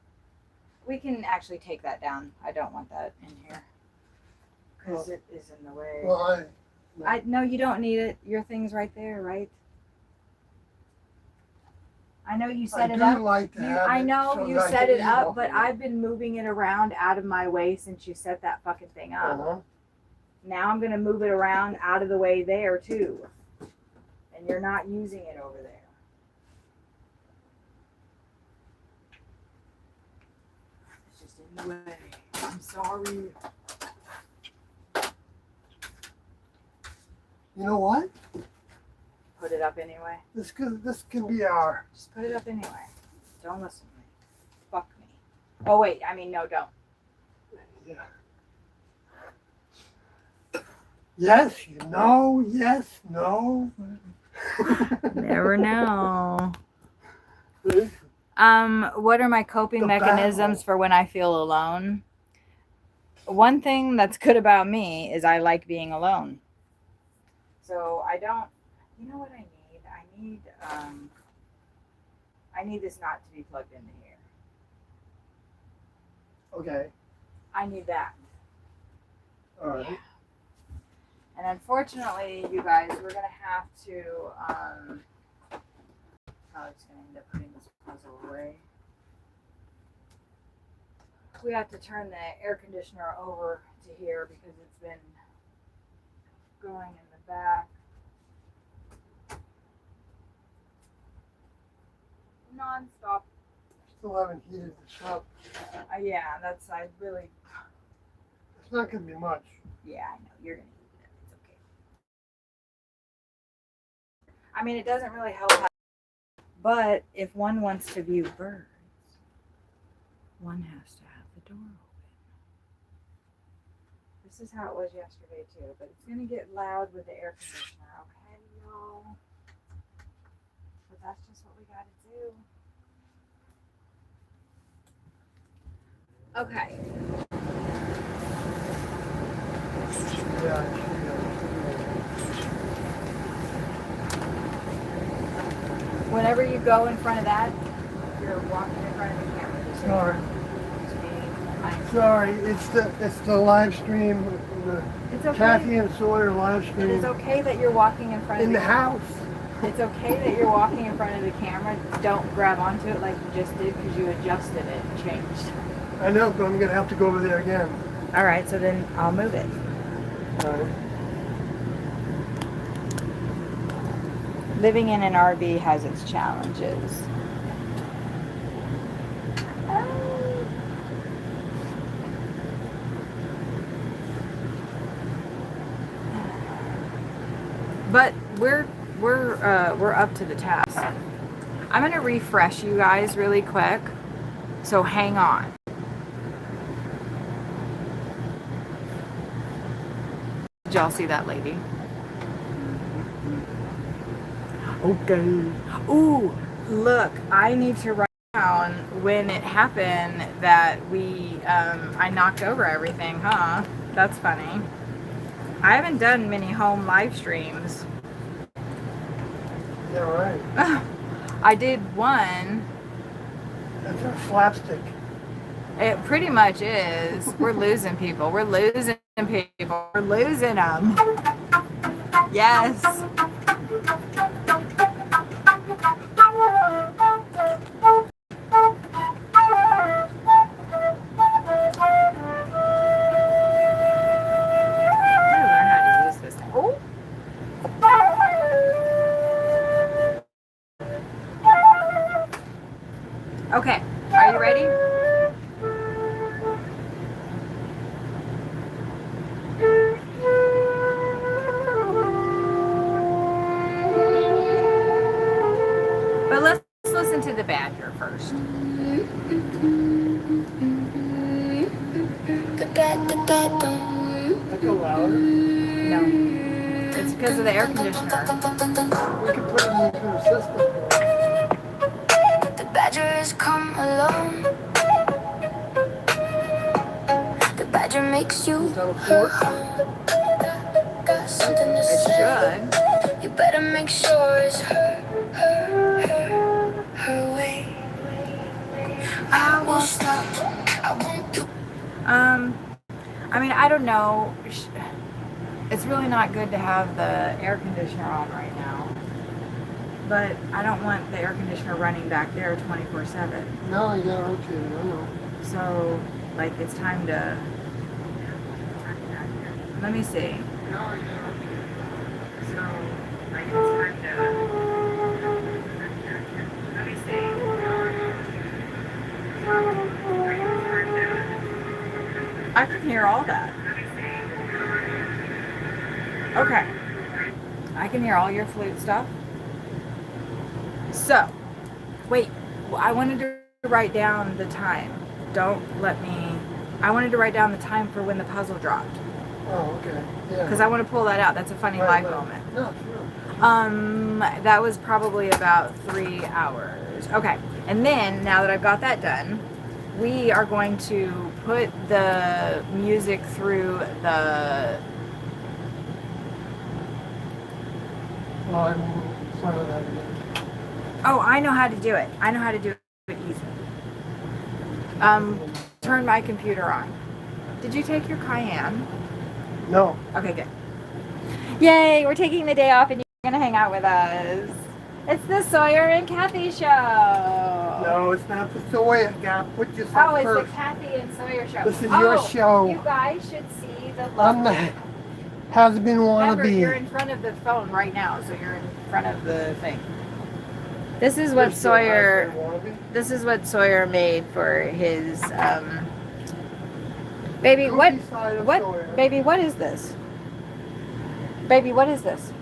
We can actually take that down. I don't want that in here. Because it is in the way. Well, No, you don't need it. Your thing's right there, right? I know you set I it do up. like to have I it know so you that I set can it eat up, off but of it. I've been moving it around out of my way since you set that fucking thing up. Uh-huh. Now I'm gonna move it around out of the way there too. And you're not using it over there. It's just in the way. I'm sorry. You know what? Put it up anyway. This can be our. Just put it up anyway. Don't listen to me. Fuck me. Oh wait, I mean no, don't. Yeah. Yes, you know. Yes, no. Never know. What are my coping The mechanisms battle. for when I feel alone? One thing that's good about me is I like being alone. So I don't, you know what I need? I need this not to be plugged into here. Okay. I need that. All right. And unfortunately, you guys, we're gonna have to, probably just gonna end up putting this puzzle away. We have to turn the air conditioner over to here because it's been going in the back. Non-stop. Still haven't heated the shop. Yeah, that's, I really, It's not gonna be much. yeah, I know, you're gonna eat it, it's okay. I mean, it doesn't really help, but if one wants to view birds, one has to have the door open. This is how it was yesterday too, but it's gonna get loud with the air conditioner, okay, y'all? But that's just what we gotta do. Okay. Yeah. Whenever you go in front of that, you're walking in front of the camera. Sorry. Just being mindful. Sorry. It's the live stream. The It's okay. Kathy and Sawyer live It stream is okay that you're walking in front in of the house. It's okay that you're walking in front of the camera. Don't grab onto it like you just did because you adjusted it and changed. I know, but I'm gonna have to go over there again. All right, so then I'll move it. All right. Living in an RV has its challenges. But we're up to the task. I'm gonna refresh you guys really quick, so hang on. Did y'all see that lady? Okay. Ooh, look, I need to write down when it happened that I knocked over everything, huh? That's funny. I haven't done many home live streams. Yeah, right. I did one. That's a slapstick. It pretty much is. We're losing people. We're losing people. We're losing them. Yes. Okay, are you ready? But let's listen to the badger first. I go louder. No, it's because of the air conditioner. We can put it into the system. The badger has come alone. The badger makes you Is that a fork? got something to It say. should. You better make sure it's her way. I won't stop. I won't do. I mean, I don't know. It's really not good to have the air conditioner on right now. But I don't want the air conditioner running back there 24/7. No, you gotta rotate it. I know. So, like, it's time to. Let me see. So, like, it's time to. Let me see. I can hear all that. Okay. I can hear all your flute stuff. So, wait. I wanted to write down the time. Don't let me. I wanted to write down the time for when the puzzle dropped. Oh, okay. Yeah. Because I want to pull that out. That's a funny Right, live right. moment. No, sure. That was probably about 3 hours. Okay. And then, now that I've got that done, we are going to put the music through the... Well, I'm in front of that again. Oh, I know how to do it. I know how to do it easy. Turn my computer on. Did you take your Cayenne? No. Okay, good. Yay, we're taking the day off and you're gonna hang out with us. It's the Sawyer and Kathy show. No, it's not the Sawyer guy. Put yourself Oh, it's first. the Kathy and Sawyer show. This is your show. You guys should see the look. I'm the has-been Remember, you're wannabe. in front of the phone right now, so you're in front of the thing. This is what Sawyer. This is what Sawyer made for his baby. What? Baby, what is this? Baby, what is this?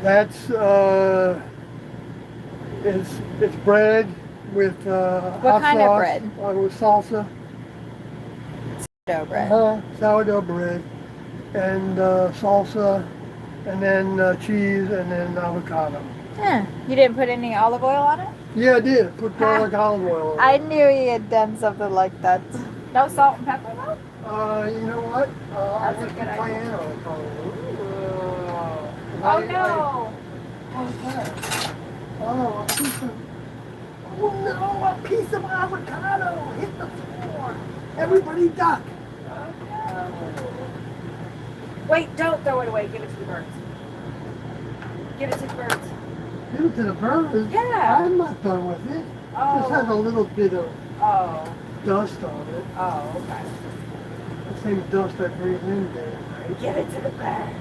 That's it's bread with What hot kind of sauce, bread? with salsa. Dough bread. Sourdough bread and salsa, and then cheese, and then avocado. Huh. You didn't put any olive oil on it? Yeah, I did. Put garlic olive oil on I it. knew he had done something like that. No salt and pepper though? You know what? I That's a put good idea. cayenne on it, probably. Oh no! Oh, a piece of... Oh no, a piece of avocado hit the floor. Everybody duck. Wait, don't throw it away. Give it to the birds. Give it to the birds. Give it to the birds. Yeah. I'm not done with it. Just has a Oh. little bit of Oh. dust on it. Oh, okay. The same dust I breathe in there, right? Give it to the birds.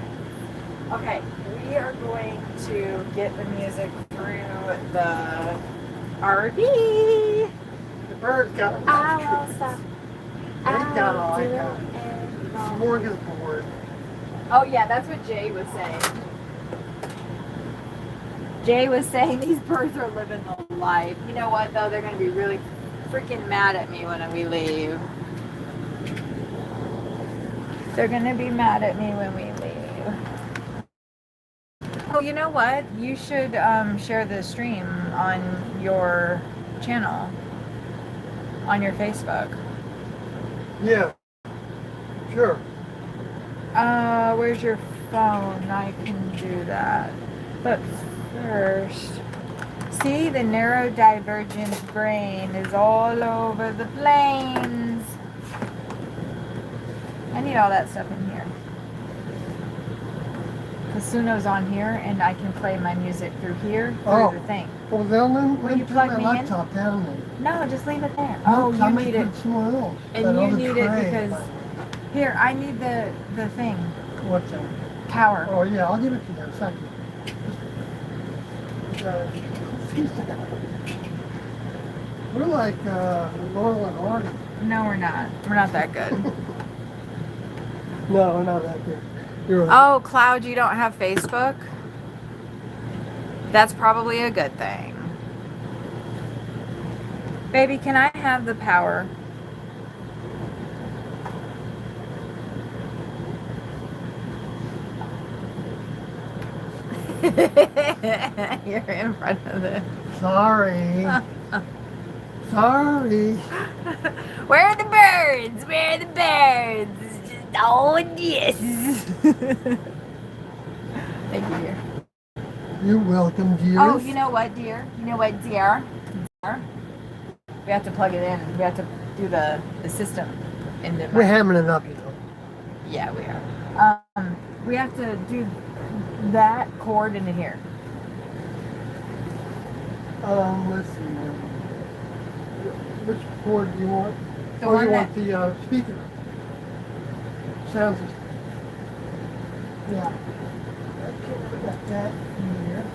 Okay, we are going to get the music through the RV. The birds got it. I won't stop. They got all I I'll do got. it. Smorgasbord. Oh yeah, that's what Jay was saying. Jay was saying these birds are living the life. You know what though? They're gonna be really freaking mad at me when we leave. They're gonna be mad at me when we leave. Oh, you know what? You should share the stream on your channel, on your Facebook. Yeah. Sure. Where's your phone? I can do that. But first, see, the neurodivergent brain is all over the plains. I need all that stuff in here. Kasuno's on here, and I can play my music through here, through the thing. Well, then Will let you me put plug my me in? laptop down there. No, just leave it there. No, Oh, I you might need it. put somewhere else. And That you other need it tray. because... Here, I need the thing. What's that? Power. Oh, yeah, I'll give it to you in a second. We're like Laurel and Hardy. No, we're not. We're not that good. No, we're not that good. You're right. Oh, Cloud, you don't have Facebook? That's probably a good thing. Baby, can I have the power? You're in front of it. Sorry. Sorry. Where are the birds? Where are the birds? Oh, yes. Thank you, dear. You're welcome, dear. Oh, you know what, dear? You know what, dear? Dear? We have to plug it in. We have to do the system. We're hamming it up, you know. Yeah, we are. We have to do that cord into here. Let's see. Which cord do you want? The Oh, one you that- want the speaker. Sound system. Yeah. Okay, we got that in here.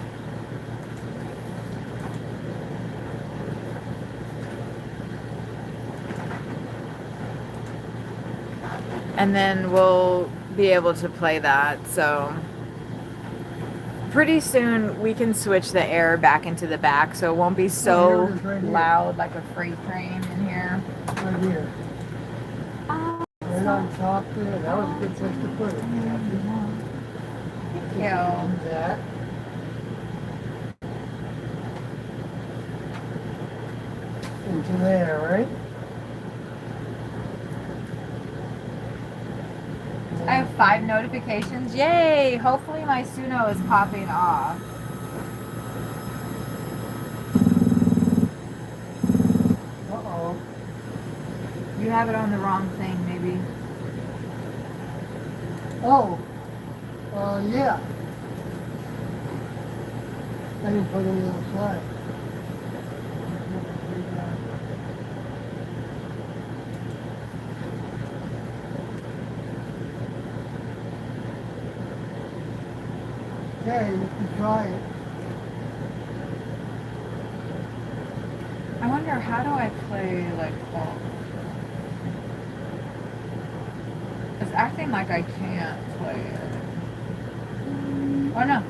And then we'll be able to play that. So pretty soon we can switch the air back into the back so it won't be so here it is right here. loud like a freight train in here. Right here. Right on top there. That was a good place to put it. Thank you. That. into there, right? I have 5 notifications. Yay! Hopefully my Suno is popping off. Uh-oh. You have it on the wrong thing, maybe. Oh, yeah. I didn't put it on the other side. Okay, you can try it. I wonder, how do I play like all? It's acting like I can't play it. Oh no.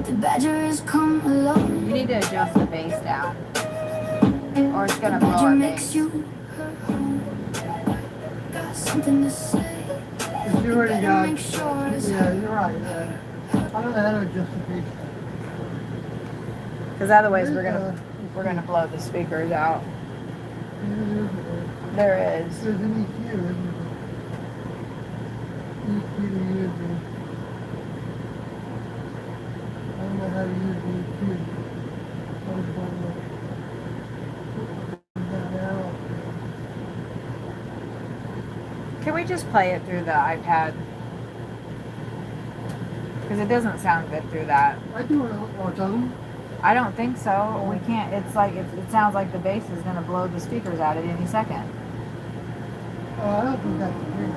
The badger has come along. You need to adjust the bass down, or it's gonna blow Badger our makes bass. you her home. Got something to say. If you already got, Make sure it's yeah, you're right. I don't know how to adjust the bass. Because otherwise we're gonna blow the speakers out. There is. There's an EQ, isn't there? EQ user. I don't know how to use the EQ. I was wondering. Now, Can we just play it through the iPad? Because it doesn't sound good through that. I do it all the time. I don't think so. We can't. It's like it sounds like the bass is gonna blow the speakers out at any second. I don't think that's the thing.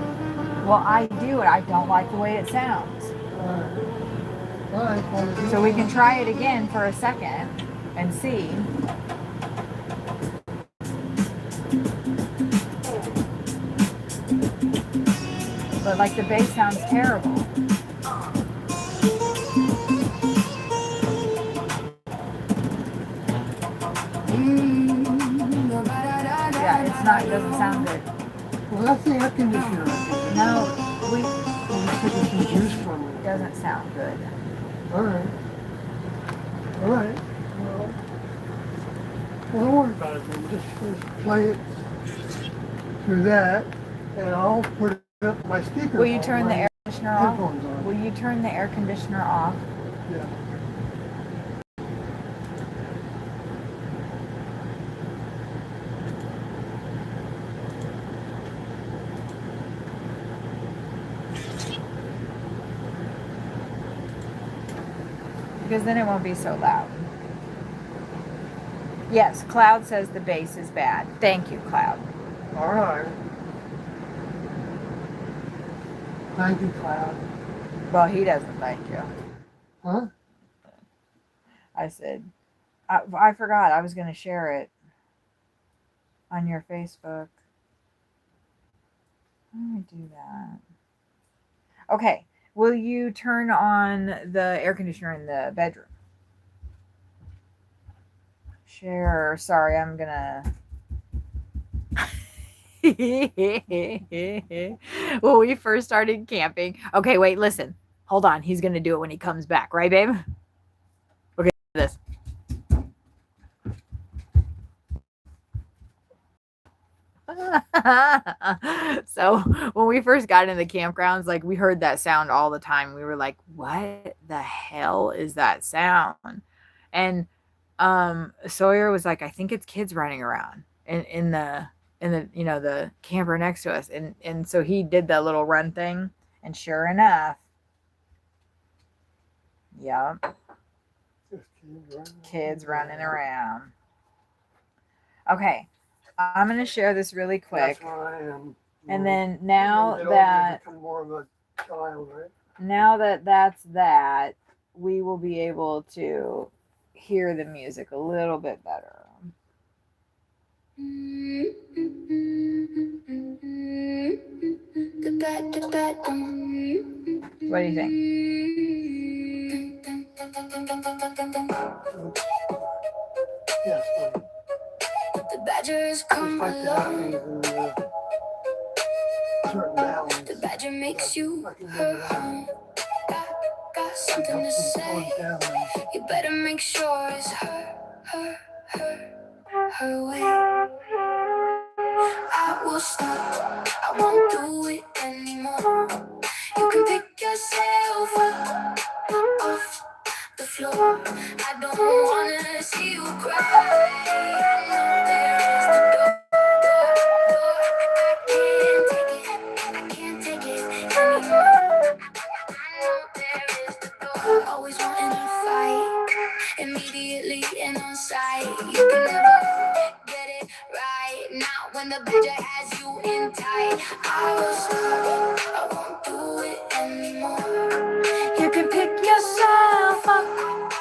Well, I do it. I don't like the way it sounds. Alright, So we can try it again for a second and see. But like the bass sounds terrible. Yeah, it's not. It doesn't sound good. well, that's the air conditioner. I think. No, we. Let's take some juice from It it. doesn't sound good. Alright. Alright. Well, don't worry about it then. Just play it through that, and I'll put up my speaker. Will you turn the air conditioner off? Headphones on. Will you turn the air conditioner off? Yeah. Because then it won't be so loud. Yes, Cloud says the bass is bad. Thank you, Cloud. Alright. Thank you, Cloud. Well, he doesn't thank you. Huh? I said, I forgot I was going to share it on your Facebook. How do I do that? Okay. Will you turn on the air conditioner in the bedroom? Share. Sorry, I'm gonna. When we first started camping. Okay, wait, listen. Hold on. He's gonna do it when he comes back, right, babe? Okay, this. So when we first got into the campgrounds, like we heard that sound all the time. We were like, what the hell is that sound? And Sawyer was like, I think it's kids running around in the the camper next to us. And so he did that little run thing, and sure enough, yeah, Just kids running around. Okay. I'm going to share this really quick. That's where I am. And then When now you get older, you that become more of a child, right? now that that's that, we will be able to hear the music a little bit better. What do you think? Yes. The badgers Just come like that along. things in the makes you her home. Got something to say. You better make sure it's her way. I will stop. I won't do it anymore. You can pick yourself up off the floor. I don't wanna see you cry. I know there is the door. I can't take it anymore. I know there is the door. Always wanting to fight, immediately and on sight. You can never get it right. Not when the badger has you in tight. I will stop. I won't do it anymore. You can pick yourself up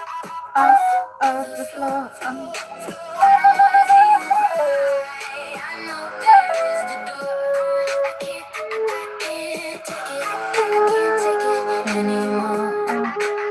off of the floor. I don't wanna see you cry. I know there is the door. I can't take it. I can't take it anymore.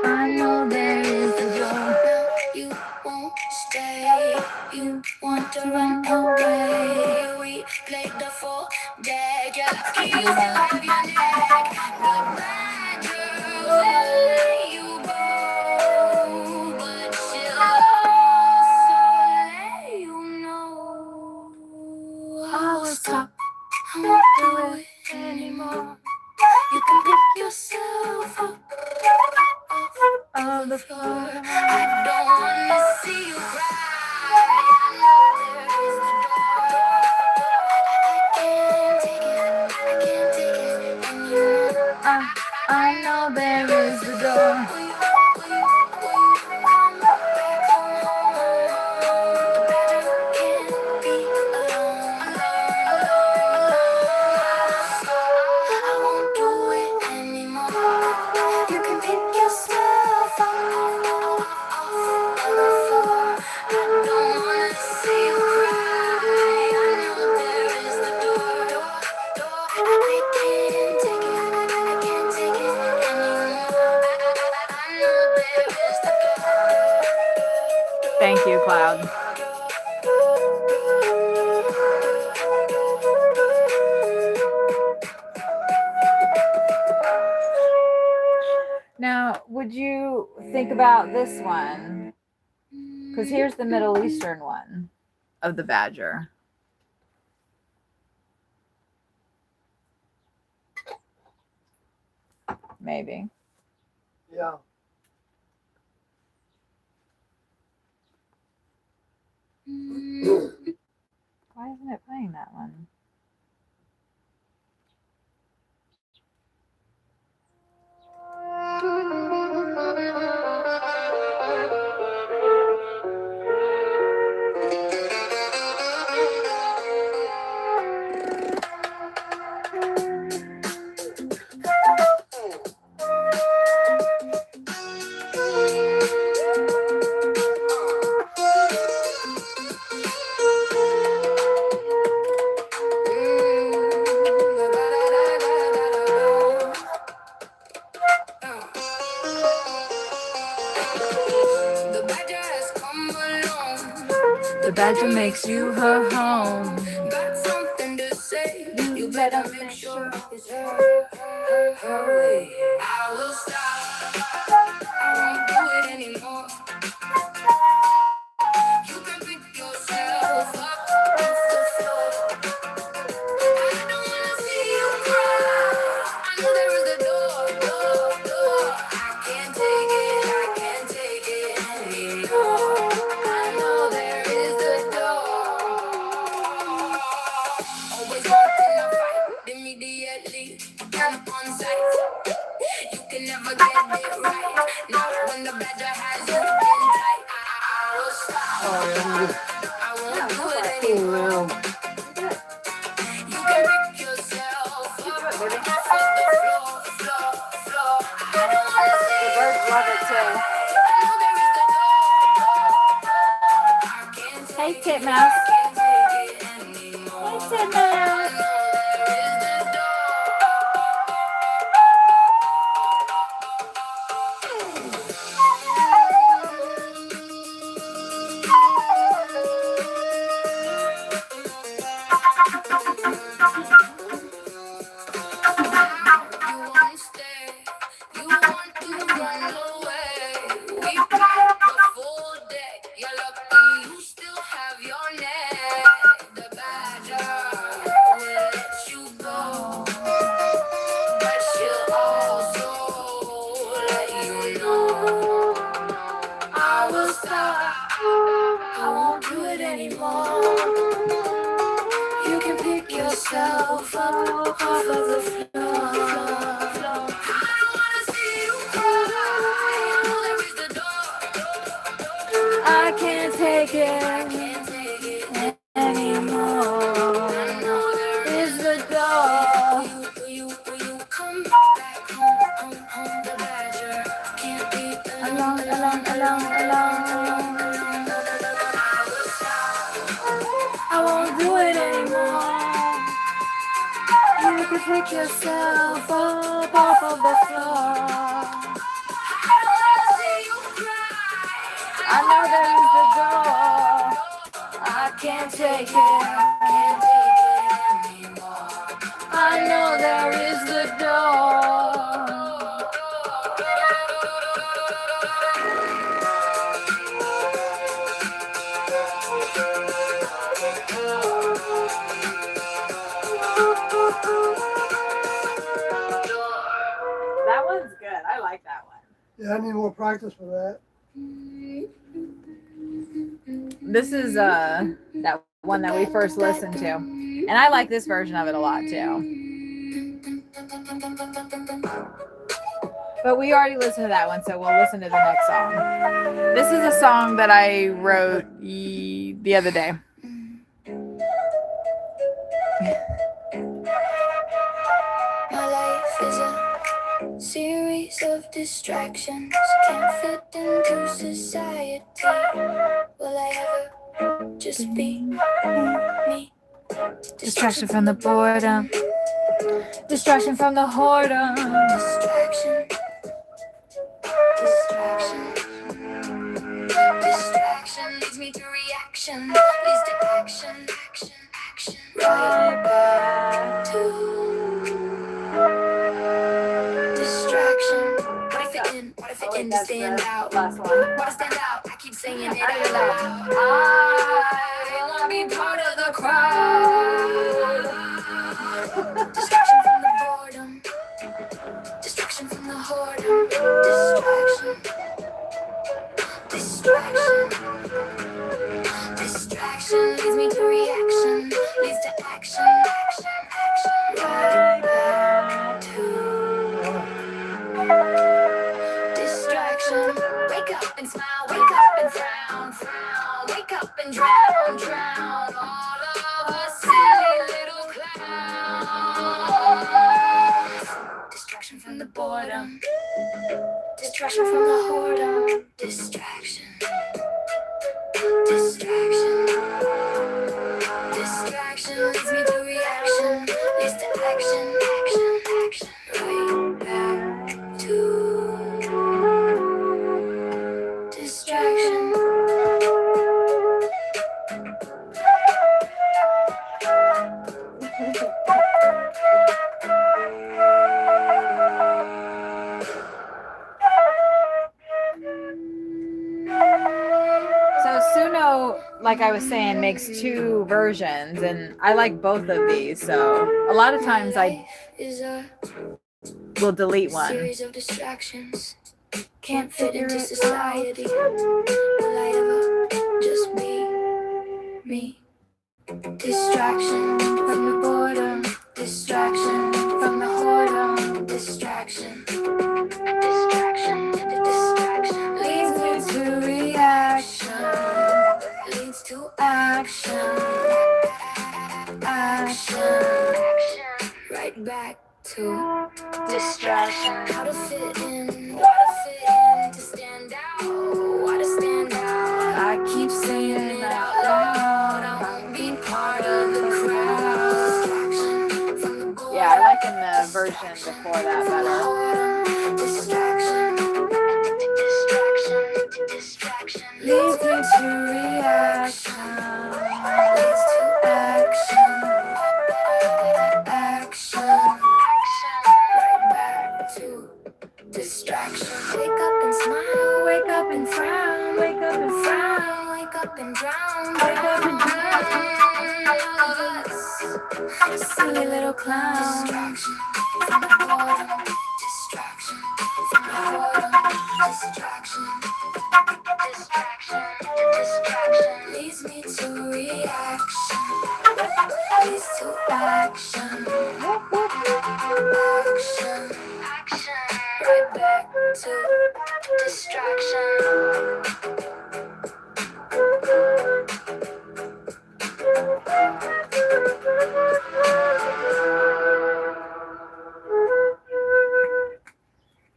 I know there is the door. No, you won't stay. You want to run away. We played the full deck. You're lucky you still have your neck. The badger will let you go, but she'll also let you know. I will stop. I won't do it anymore. You can pick yourself up off the floor. I don't wanna see you cry. I know there is the door. I can't take it. I can't take it anymore. I know there is the door. Will you come back home? The badger can't be alone. I won't do it anymore. You can pick yourself up off the floor. I don't wanna see you cry. I know there is the door. I can't take it. I can't take it anymore. I know there is the door. Thank you, Cloud. Now, would you think about this one? Because here's the Middle Eastern one of the badger. Maybe. Yeah. Why isn't it playing that one? The badger has come along. The badger makes you her home. Got something to say. You better make sure it's her way. I will stop. I won't do it anymore. You can pick yourself up off the floor. I don't wanna see you cry. I know there is a door. I can't take it anymore. I know there is a door. Always wanting to fight immediately and on sight. You can never get it right. Not when the badger has you in tight. I will stop. I won't do it anymore. You can pick yourself up off the floor. I don't wanna see you Birds love it too. I know there is the door. I can't Hey, take Titmouse. can't take it anymore. Hey, Titmouse. I know there is the door. anymore. You can pick yourself up off of the floor. I don't wanna see you cry. Oh, there is the door. I can't take it anymore. I know there is the door. Will you come back home, the badger can't be alone. I won't do it anymore. You can pick yourself up off of the floor. I don't wanna see you cry. I know there is the door. I can't take it anymore. I know there is the door. That one's good. I like that one. Yeah, I need more practice for that. This is that one that we first listened to. And I like this version of it a lot too. But we already listened to that one, so we'll listen to the next song. This is a song that I wrote the other day. My life is a series of distractions. Can't fit into society. Will I ever just be me? Distraction from the boredom. Distraction from the whoredom. Distraction. Distraction leads me to reaction. Leads to action. Right back to distraction. What if it in to stand out? Last one. Wanna stand out? I keep saying it out loud. I wanna be part of the crowd. Distraction from the boredom. Distraction from the whoredom. Distraction leads me to reaction. Leads to action. Right back to distraction. Wake up and smile. Wake up and frown. Wake up and drown. All of us silly little clowns. Distraction from the boredom. Distraction from the whoredom. Distraction leads me to reaction. Leads to action. Right back to distraction. So Suno, like I was saying, makes two versions, and I like both of these. So a lot of times I is a will delete one. series of distractions. Can't fit into society. Will I ever just be me? Distraction from the boredom. Distraction from the whoredom. Distraction leads me to reaction. Leads to action. Right back to distraction. How to fit in, to stand out, how to stand out. I keep saying it out loud. I won't be part of the crowd. Yeah, I like in the version before that better. Distraction leads me to reaction. Leads to action. Right back to distraction. Wake up and smile. Wake up and frown. Wake up and frown. Wake up and drown. Wake up and drown. All of us silly little clowns. Distraction from the boredom. Distraction from the whoredom. Distraction leads just needs a reaction. Leads to action. Action. Action. Right back to distraction.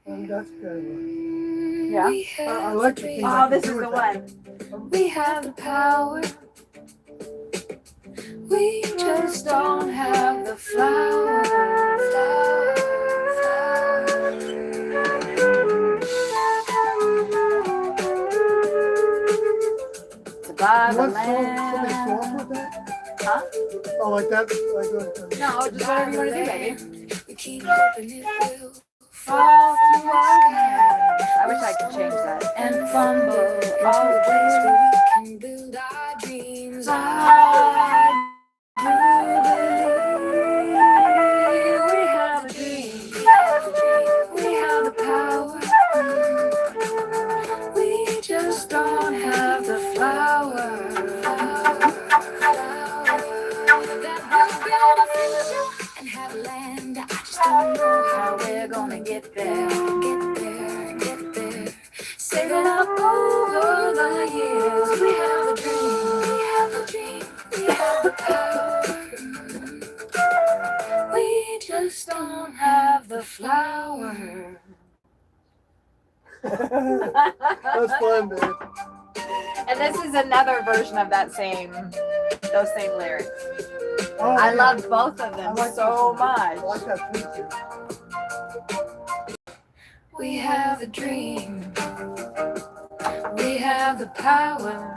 That's good. Yeah. We have I like the the thing. dream. Oh, this is the one. We have the power. We just don't have the flower. To buy You the want something land. soft with that? Huh? Oh, like that? Like that. No, just whatever you want to do, baby. We keep hoping it will Fall to our hands. I wish I could change that. and fumble all the ways where we can build our dreams. I do believe we have a dream. We have the power. We just don't have the flower. That will build a future and have land. I just don't know how we're gonna get there. Get there, get there. Saving up over the years. We have the dream. We have the dream. We have the power. We just don't have the flower. That's fun, man. And this is another version of those same lyrics. Oh, I yeah. love both of I them like so this one. I much. like that too. We have a dream. We have the power.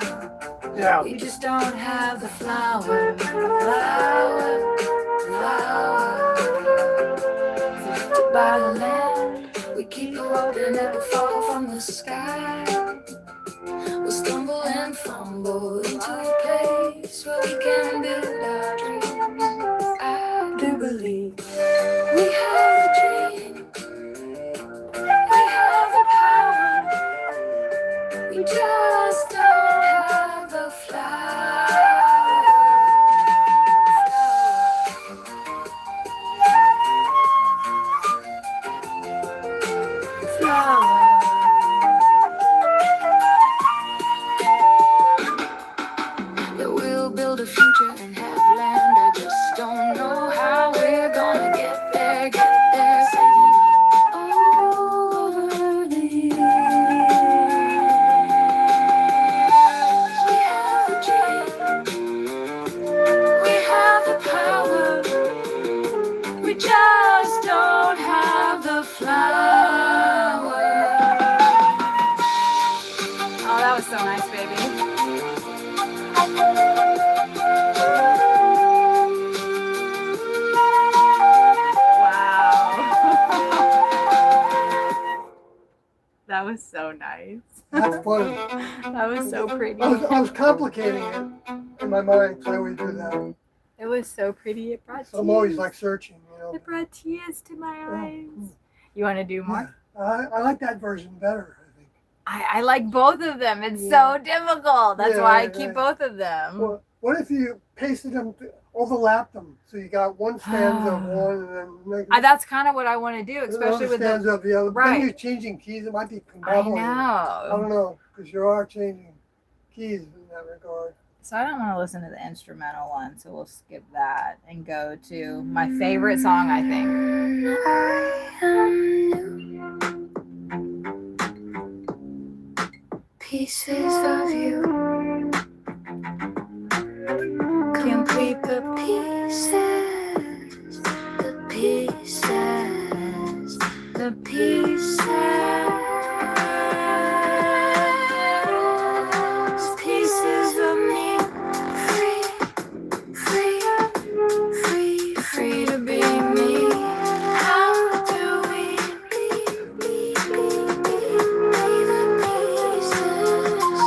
Yeah. We just don't have the flower. Flower, flower. To buy the land, we keep hoping it will fall from the sky. We'll stumble and fumble into a place where we can build our dreams. I do believe we have a dream. We have the power. We just don't have the Yeah, we'll build a future and have land. I just don't know how we're gonna get there, get there. Saving over the years. We have a dream. We have the power. We just don't have the flower. Oh, that was so nice, baby. Wow. That was so nice. That's fun. That was so pretty. I was complicating it in my mind, so I always do that. It was so pretty. It brought So I'm always tears. like searching, you know. It brought tears to my Oh, eyes. You want to do more? I like that version better, I think. I like both of them. It's Yeah. so difficult. That's Yeah, why I right, keep right. both of them. Well, what if you pasted them, overlapped them, so you got one stanza of one and then make That's kind of what I want to do, especially with the. stanza of the other. right. Then you're changing keys. It might be I combobulated. I know. don't know, because you are changing keys in that regard. So I don't want to listen to the instrumental one, so we'll skip that and go to my favorite song, I think. I am new. Pieces of you complete the pieces, the pieces, the pieces, pieces of me, free, free, free to be me. How do we be the pieces?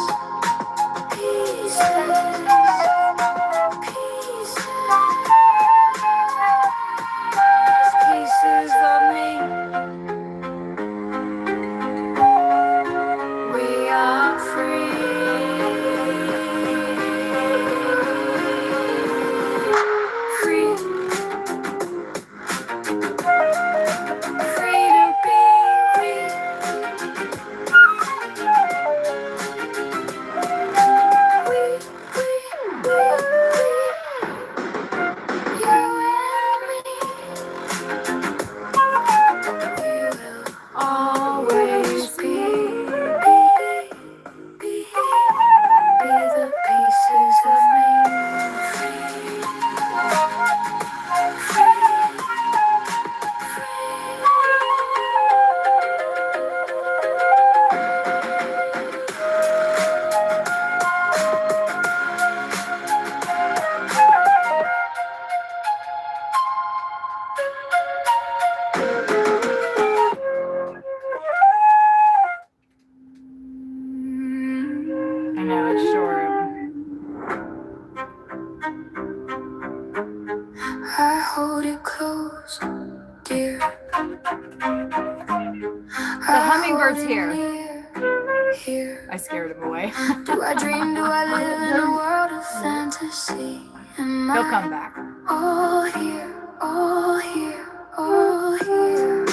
here? Here. I scared him away. Do I dream? Do I live in a world of fantasy? Am He'll I come back. all here, all here, all here?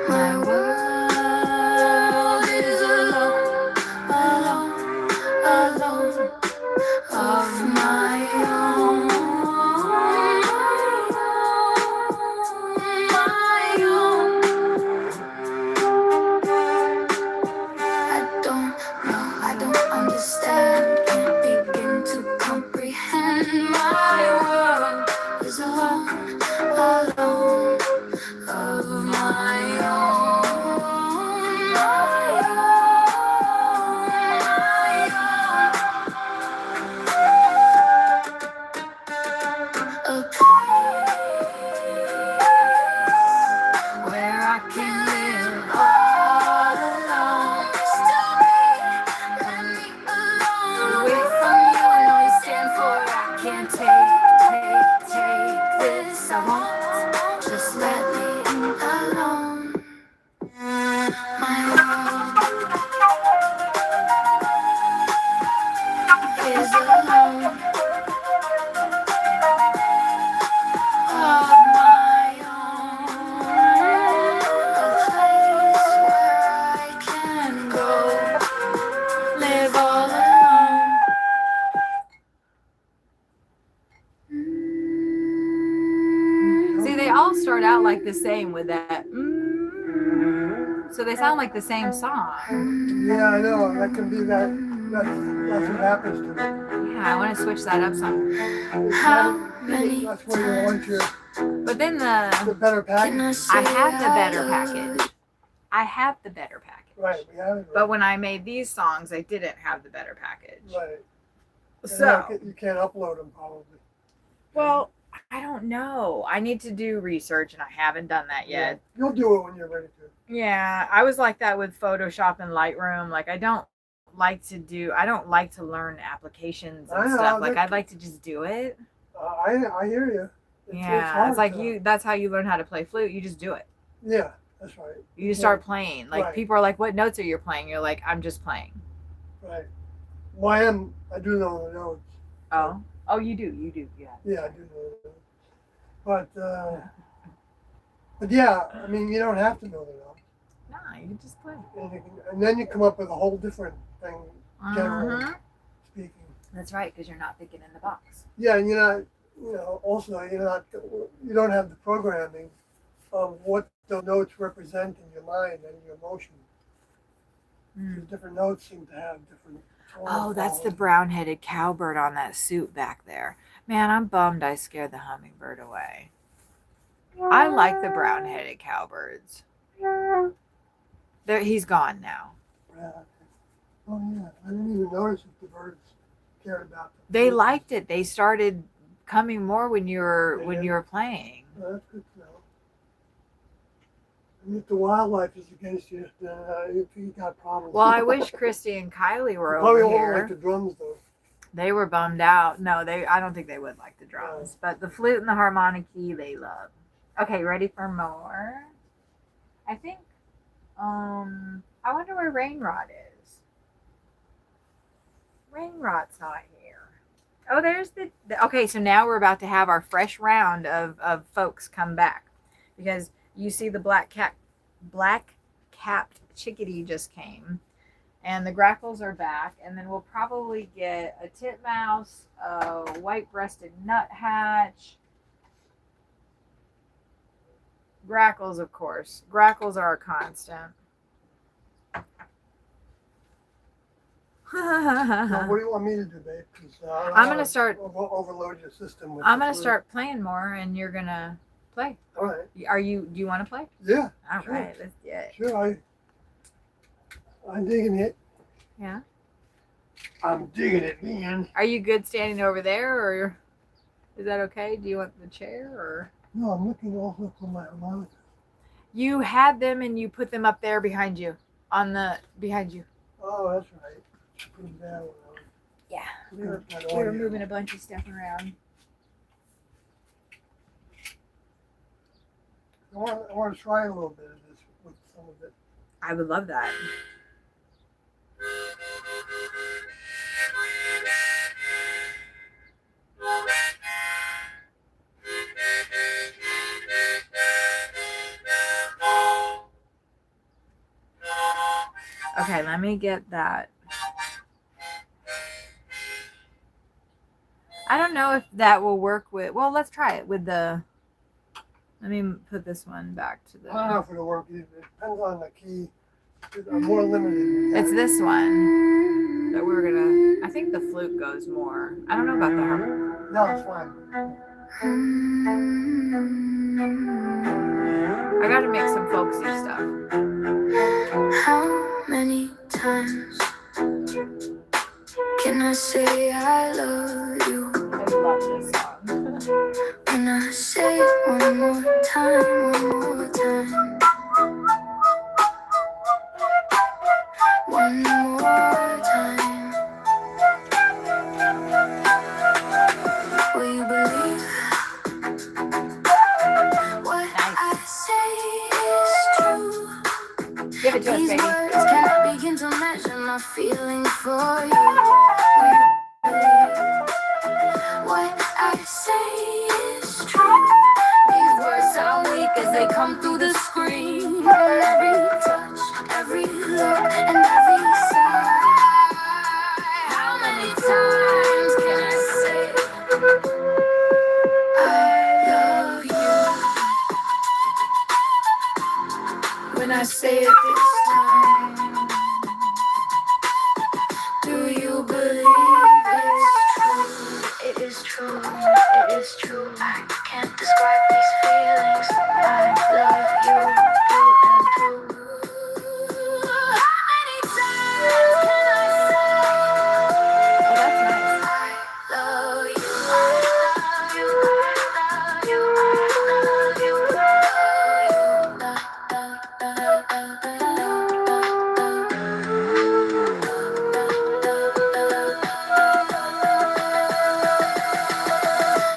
My world is alone, alone, alone, of my own, my own. I don't know, I don't understand, can't begin to comprehend. My world is alone, alone, of my own, my own. A place where I can live all alone. Still me, let me alone. Away from you and all you stand for. I can't take this. I won't. Just let me alone. My world is alone. Of my own. A place where I can go. Live all alone. See, they all start out like the same with that. So they sound like the same song. Yeah, I know. That can be that's what happens to me. Yeah, I want to switch that up some. That's where you want your But then the better package. I have the better package. I have the better package. Right, we have it. But when I made these songs, I didn't have the better package. Right. So, You can't upload them probably. well, I don't know. I need to do research, and I haven't done that yet. You'll do it when you're ready to. Yeah, I was like that with Photoshop and Lightroom. Like, I don't like to learn applications and I know, stuff. Like, that- I'd like to just do it. I hear you. Yeah, it's like so- that's how you learn how to play flute. You just do it. Yeah, that's right. You just start playing. Like, Right. people are like, what notes are you playing? You're like, I'm just playing. Right. Well, I do know the notes. Oh, you do, yeah. Yeah, I do know the notes. But yeah, I mean, you don't have to know the notes. Nah, you can just play. And then you come up with a whole different thing, generally Mhm. speaking. That's right, because you're not thinking in the box. Yeah, and you're not, also you don't have the programming of what the notes represent in your mind and your emotion. The different notes seem to have different. Oh, that's the brown-headed cowbird on that suit back there. Man, I'm bummed I scared the hummingbird away. I like the brown-headed cowbirds. He's gone now. Yeah. Oh yeah, I didn't even notice if the birds cared about them. They liked it. They started coming more when you were playing. Well, that's good to know. And if the wildlife is against you, then you got problems. Well, I wish Christy and Kylie were Probably over won't here. like the drums though. They were bummed out. No, I don't think they would like the drums, but the flute and the harmonic key they love. Okay, ready for more? I think. I wonder where Rainrod is. Rainrod's not here. Oh, there's okay. So now we're about to have our fresh round of folks come back, because you see the black capped chickadee just came. And the grackles are back, and then we'll probably get a titmouse, a white-breasted nuthatch, grackles, of course. Grackles are a constant. Now, what do you want me to do, babe? 'Cause, I don't I'm wanna gonna start- overload your system. With I'm the gonna flute. start playing more, and you're gonna play. All right. Do you want to play? Yeah. All Sure. right, let's do it. Sure. I'm digging it. Yeah. I'm digging it, man. Are you good standing over there, or is that okay? Do you want the chair, or? No, I'm looking also for my harmonica. You had them and you put them up there behind you, behind you. Oh, that's right. Put them down. Yeah. We were moving a bunch of stuff around. I want to try a little bit of this with some of it. I would love that. Okay, let me get that. I don't know if that will work with, well, let's try it with the, let me put this one back to I don't know the, if it'll work. It depends on the key. I'm more limited. it's this one that we're gonna, I think the flute goes more. I don't know about the harmony. No, it's fine. I gotta make some folksy stuff. How many times can I say I love you? I love this song. When I say it one more time, one more time. Will you believe what I say is true? Give it to us, These baby. words cannot begin to measure my feeling for you. Will you believe what I say is true? These words sound weak as they come through the screen. Every touch, every look, and every sigh. How many times can I say I love you? When I say it this time, do you believe it's true? It is true, it is true. I can't describe these feelings. I love you through and through. How many times can I say Oh, that's nice. I love you? I love you, I love you, I love you, I love you.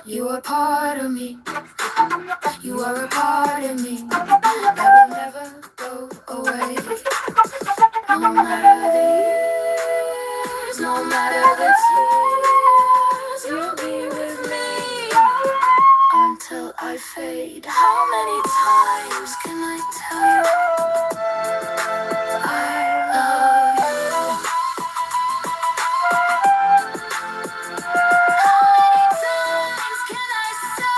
You are part of me. You are a part of me that will never go away. No matter the years, no matter the tears, you'll be with me until I fade. How many times can I tell you I love you? How many times can I say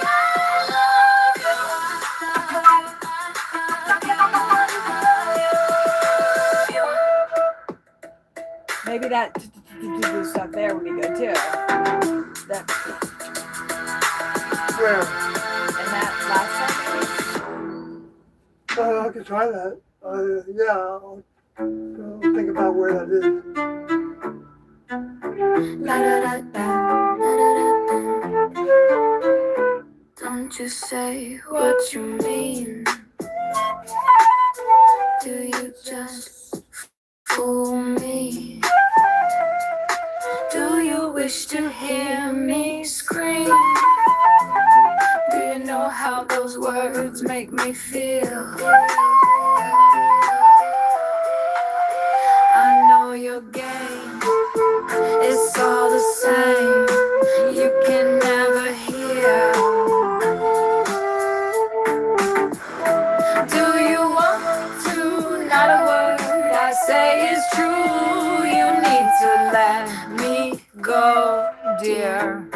I love you? Maybe that stuff there would be good too. That, Where? and that last time maybe? I could try that. Yeah, I'll think about where that is. Don't just say what you mean. Do you just fool me? Do you wish to hear me scream? Do you know how those words make me feel? I know your game, it's all the same. You can never hear. Do you want to? Not a word I say is true. You need to let me go, dear.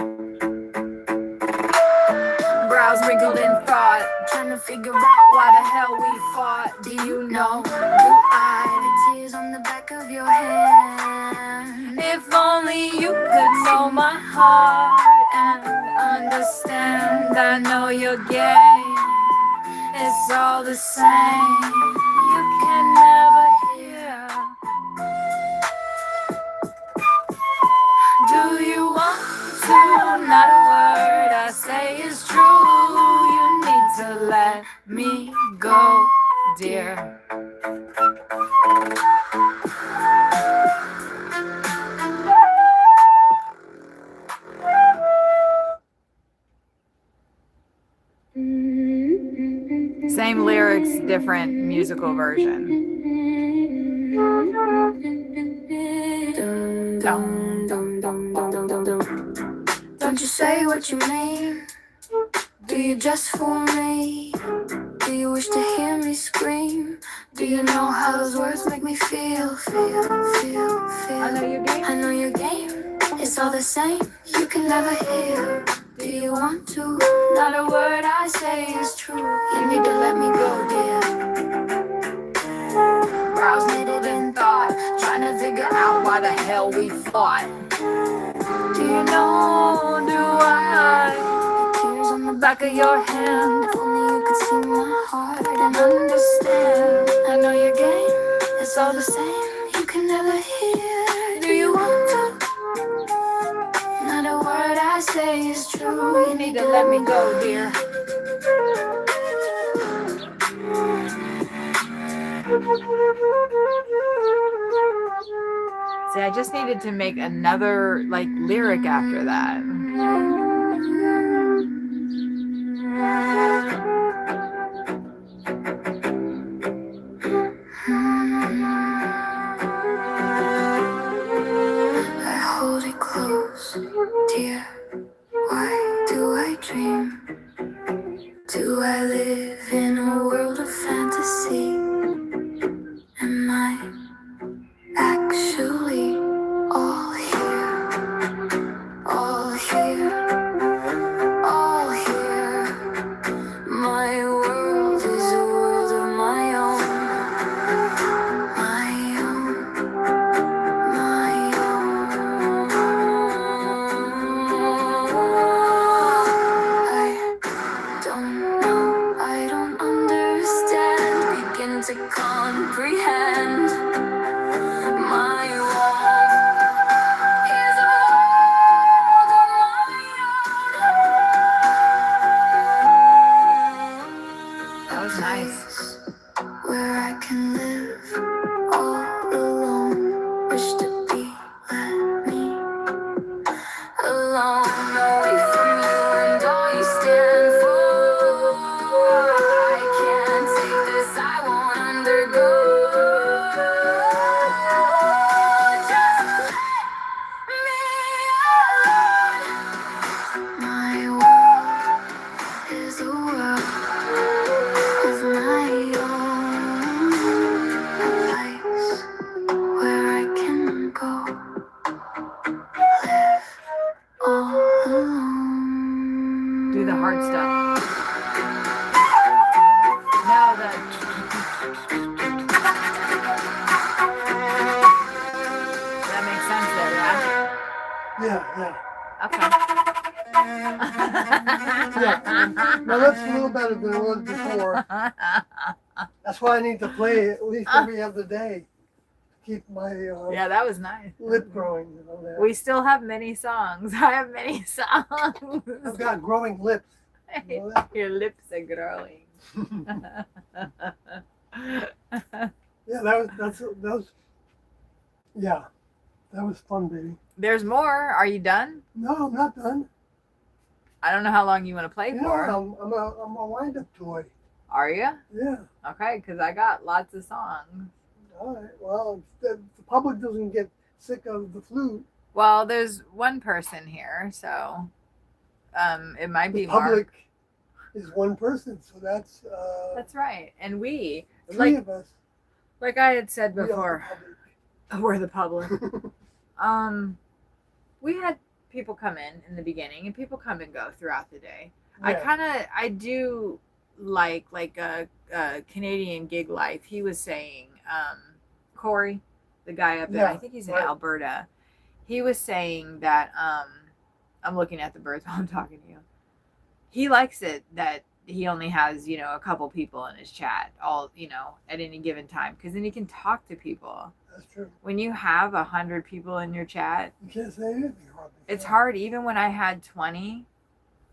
Brows wrinkled in thought, trying to figure out why the hell we fought. Do you know? Do I? The tears on the back of your hand. If only you could know my heart and understand. I know your game, it's all the same. You can never hear. Do you want to? Not a word I say is true. You need to let me go, dear. Same lyrics, different musical version. Don't you say what you mean? Do you just fool me? Do you wish to hear me scream? Do you know how those words make me feel? I know your game. I know your game. It's all the same. You can never hear. Do you want to? Not a word I say is true. You need to let me go, dear. Brows knitted in thought, trying to figure out why the hell we fought. Do you know? Do I? Tears on the back of your hand. If only you could see my heart and understand. I know your game. It's all the same. You can never hear. Do you want to? Not a word I say is true. You need to let me go, dear. See, I just needed to make another like lyric after that. I hold it close, dear. Why do I dream? Do I live in a world of fantasy? Am I actually all here? All here, all here. My world is a world of my own. My own, my own. I don't know, I don't understand. Begin to comprehend. My world is a world of my own. That was nice. Where I can live all alone. Wish to be, let me alone. Away from you and all you stand for. I can't take this, I won't undergo. Just let me alone. My world is a world of my own. A place where I can go live all alone. Do the hard stuff. Now the that makes sense there, Yeah, yeah. yeah? Okay. Now that's a little better than it was before. That's why I need to play at least every other day. Keep my Yeah, that was nice. lip growing. You know, that. We still have many songs. I have many songs. I've got growing lips. You know that? Your lips are growing. Yeah, that was yeah, that was fun, baby. There's more. Are you done? No, I'm not done. I don't know how long you want to play Yeah, for. I'm a wind-up toy. Are you? Yeah. Okay, because I got lots of songs. All right. Well, the public doesn't get sick of the flute. Well, there's one person here, so it might The be Mark. public is one person, so that's That's right. And we, three of us. like I had said We are the before, we're the public. We had people come in the beginning, and people come and go throughout the day. Yeah. I do like a Canadian gig life. He was saying, Corey, the guy up there, I Yeah, think he's in right. Alberta. He was saying that I'm looking at the birds while I'm talking to you. He likes it that he only has, a couple people in his chat all, at any given time, because then he can talk to people. That's true. When you have 100 people in your chat, You can't say anything hardly. it's hard. Even when I had 20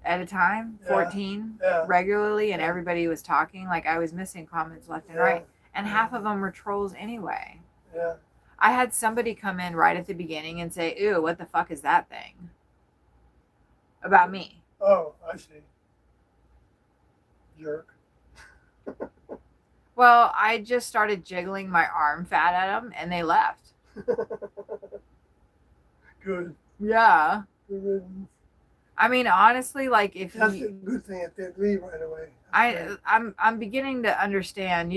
at a time, Yeah. 14 Yeah. regularly, and Yeah. everybody was talking, like I was missing comments left and Yeah. right, and half of them were trolls anyway. Yeah. I had somebody come in right at the beginning and say, "Ew, what the fuck is that thing?" About me. Oh, I see. Jerk. Well, I just started jiggling my arm fat at them, and they left. Good. Yeah. Good riddance. I mean, honestly, like if That's a you, good thing if they leave right away. That's great. I'm beginning to understand,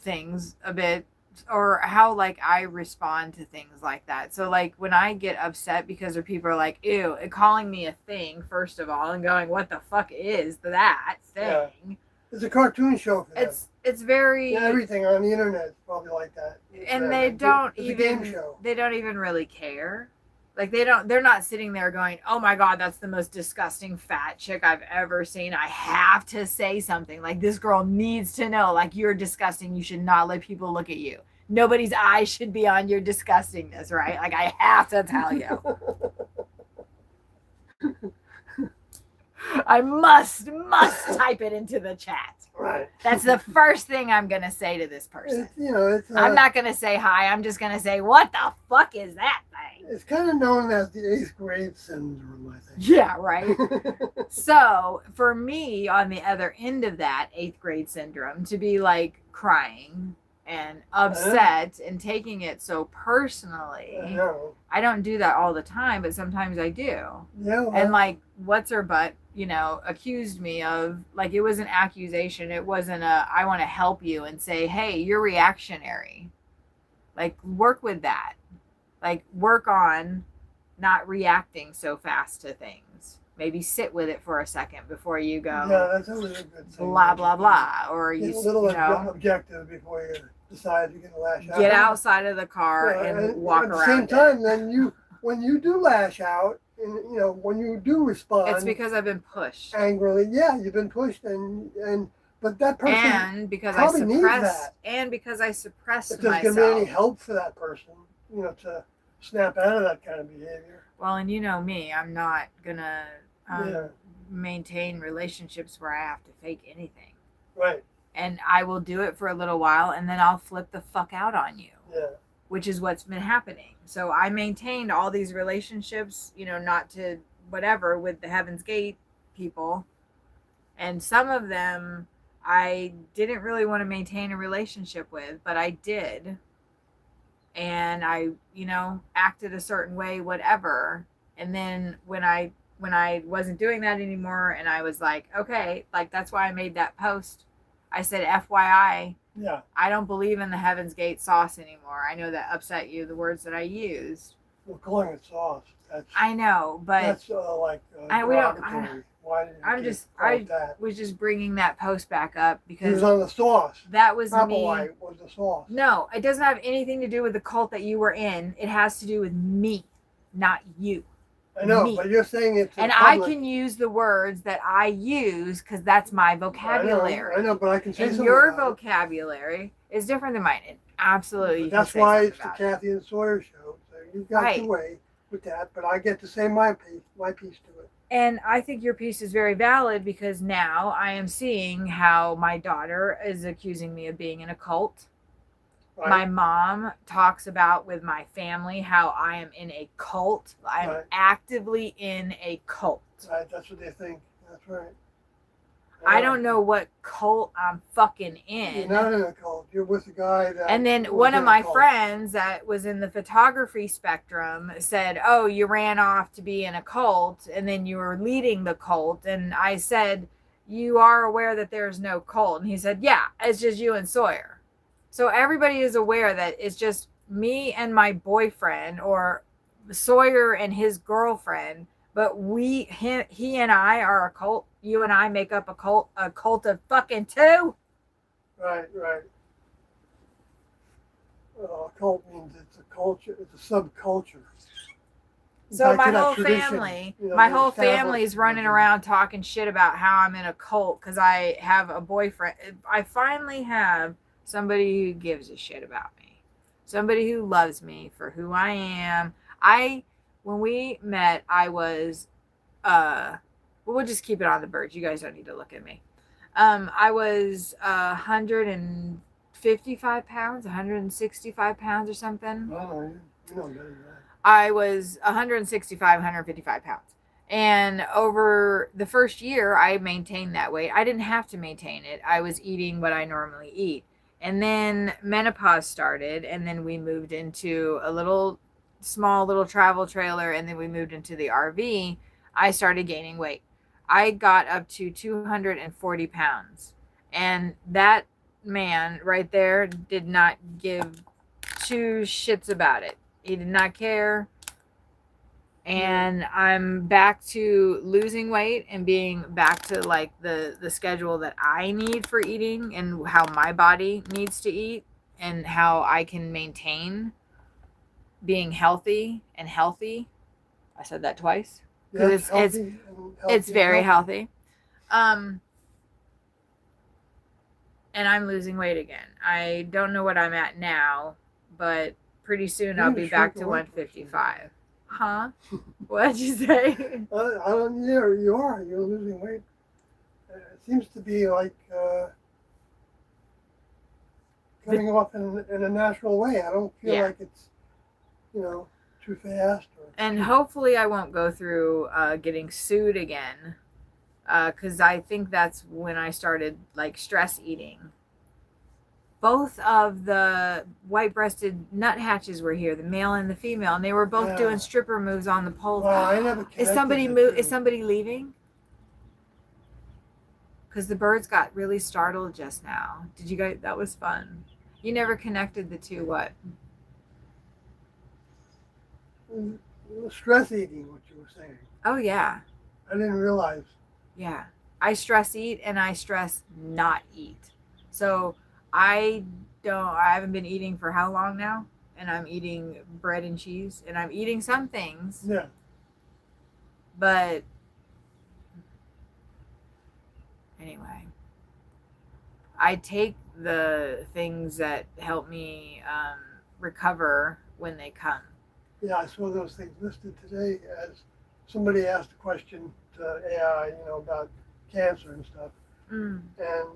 things a bit, or how like I respond to things like that. So like when I get upset because people are like, ew, and calling me a thing, first of all, and going, what the fuck is that Yeah. thing? It's a cartoon show for them. It's very, Yeah, everything on the internet is probably like that. and they don't It's a game even show. they don't even really care. Like they're not sitting there going, oh my god, that's the most disgusting fat chick I've ever seen, I have to say something, like this girl needs to know, like, you're disgusting, you should not let people look at you, nobody's eyes should be on your disgustingness, right? Like I have to tell you. I must type it into the chat. Right. That's the first thing I'm gonna say to this person. It's I'm not gonna say hi. I'm just gonna say, what the fuck is that thing? It's kind of known as the 8th grade syndrome, I think. Yeah, right. So for me, on the other end of that 8th grade syndrome, to be like crying and upset and taking it so personally, I know. I don't do that all the time, but sometimes I do. Yeah. Well, And like, what's her butt, accused me of, like, it was an accusation. It wasn't I want to help you and say, hey, you're reactionary. Like, work with that. Like, work on not reacting so fast to things. Maybe sit with it for a second before you go, yeah, that's a really good thing. blah, blah, blah. Or Get you, a little you know, objective before you decide you're going to lash out. get outside of the car Yeah, and walk at around. the same it. time, then when you do lash out, and when you do respond, It's because I've been pushed. angrily. Yeah, you've been pushed, but that person, And because I probably needs suppressed, that. and because I suppressed if there's myself. going to be any help for that person, to snap out of that kind of behavior. Well, and you know me, I'm not gonna Yeah. maintain relationships where I have to fake anything. Right. And I will do it for a little while, and then I'll flip the fuck out on you, Yeah. which is what's been happening. So I maintained all these relationships, not to whatever, with the Heaven's Gate people. And some of them I didn't really want to maintain a relationship with, but I did. And I, acted a certain way, whatever. And then when I wasn't doing that anymore, and I was like, okay, like, that's why I made that post. I said, FYI, Yeah. I don't believe in the Heaven's Gate sauce anymore. I know that upset you, the words that I used. We're calling it sauce. I know, but That's we don't- derogatory. Why did you I'm keep just, calling it that? was just bringing that post back up He was because on the sauce. that was me. Applewhite was the sauce. No, it doesn't have anything to do with the cult that you were in. It has to do with me, not you. I know, me. but you're saying it's And I can use the words that I use because that's my vocabulary. I know, but I can say And something your about it. vocabulary is different than mine. And absolutely. you But that's can say why something it's the about it. Kathy and Sawyer show. So you've got Right. your way with that, but I get to say my piece to it. And I think your piece is very valid because now I am seeing how my daughter is accusing me of being in a cult. Right? My mom talks about with my family how I am in a cult. I'm Right. actively in a cult. Right, that's what they think. That's right. I don't know what cult I'm fucking You're in. not in a cult. You're with a guy that. And then was one in of a my cult. friends that was in the photography spectrum said, oh, you ran off to be in a cult and then you were leading the cult. And I said, you are aware that there's no cult? And he said, yeah, it's just you and Sawyer. So everybody is aware that it's just me and my boyfriend, or Sawyer and his girlfriend. But he and I are a cult. You and I make up a cult of fucking two. Right. A cult means it's a culture. It's a subculture. So Back my to that whole tradition, family, the my whole established family's running religion. around talking shit about how I'm in a cult because I have a boyfriend. I finally have somebody who gives a shit about me, somebody who loves me for who I am. When we met, I was, we'll just keep it on the birds. You guys don't need to look at me. I was 155 pounds, 165 pounds or something. Oh, you know better than that. I was 165, 155 pounds. And over the first year, I maintained that weight. I didn't have to maintain it. I was eating what I normally eat. And then menopause started, and then we moved into a small little travel trailer, and then we moved into the RV. I started gaining weight. I got up to 240 pounds. And that man right there did not give two shits about it. He did not care. And I'm back to losing weight and being back to like the schedule that I need for eating and how my body needs to eat and how I can maintain being healthy and healthy. I said that twice. Yeah, It's very healthy. And I'm losing weight again. I don't know what I'm at now, but pretty soon I'll be back to 155. Huh? What'd you say? I don't. Yeah, you are. You're losing weight. It seems to be like coming off in a natural way. I don't feel like it's, too fast. And hopefully I won't go through getting sued again, because I think that's when I started like stress eating. Both of the white-breasted nuthatches were here, the male and the female, and they were both doing stripper moves on the pole. Well, I never Is somebody Is somebody leaving? Because the birds got really startled just now. Did you guys? That was fun. You never connected the two. What? Stress eating, what you were saying. Oh yeah. I didn't realize. Yeah. I stress eat and I stress not eat. So I haven't been eating for how long now? And I'm eating bread and cheese and I'm eating some things. Yeah. But anyway, I take the things that help me recover when they come. Yeah, I saw those things listed today as somebody asked a question to AI, about cancer and stuff. Mm. And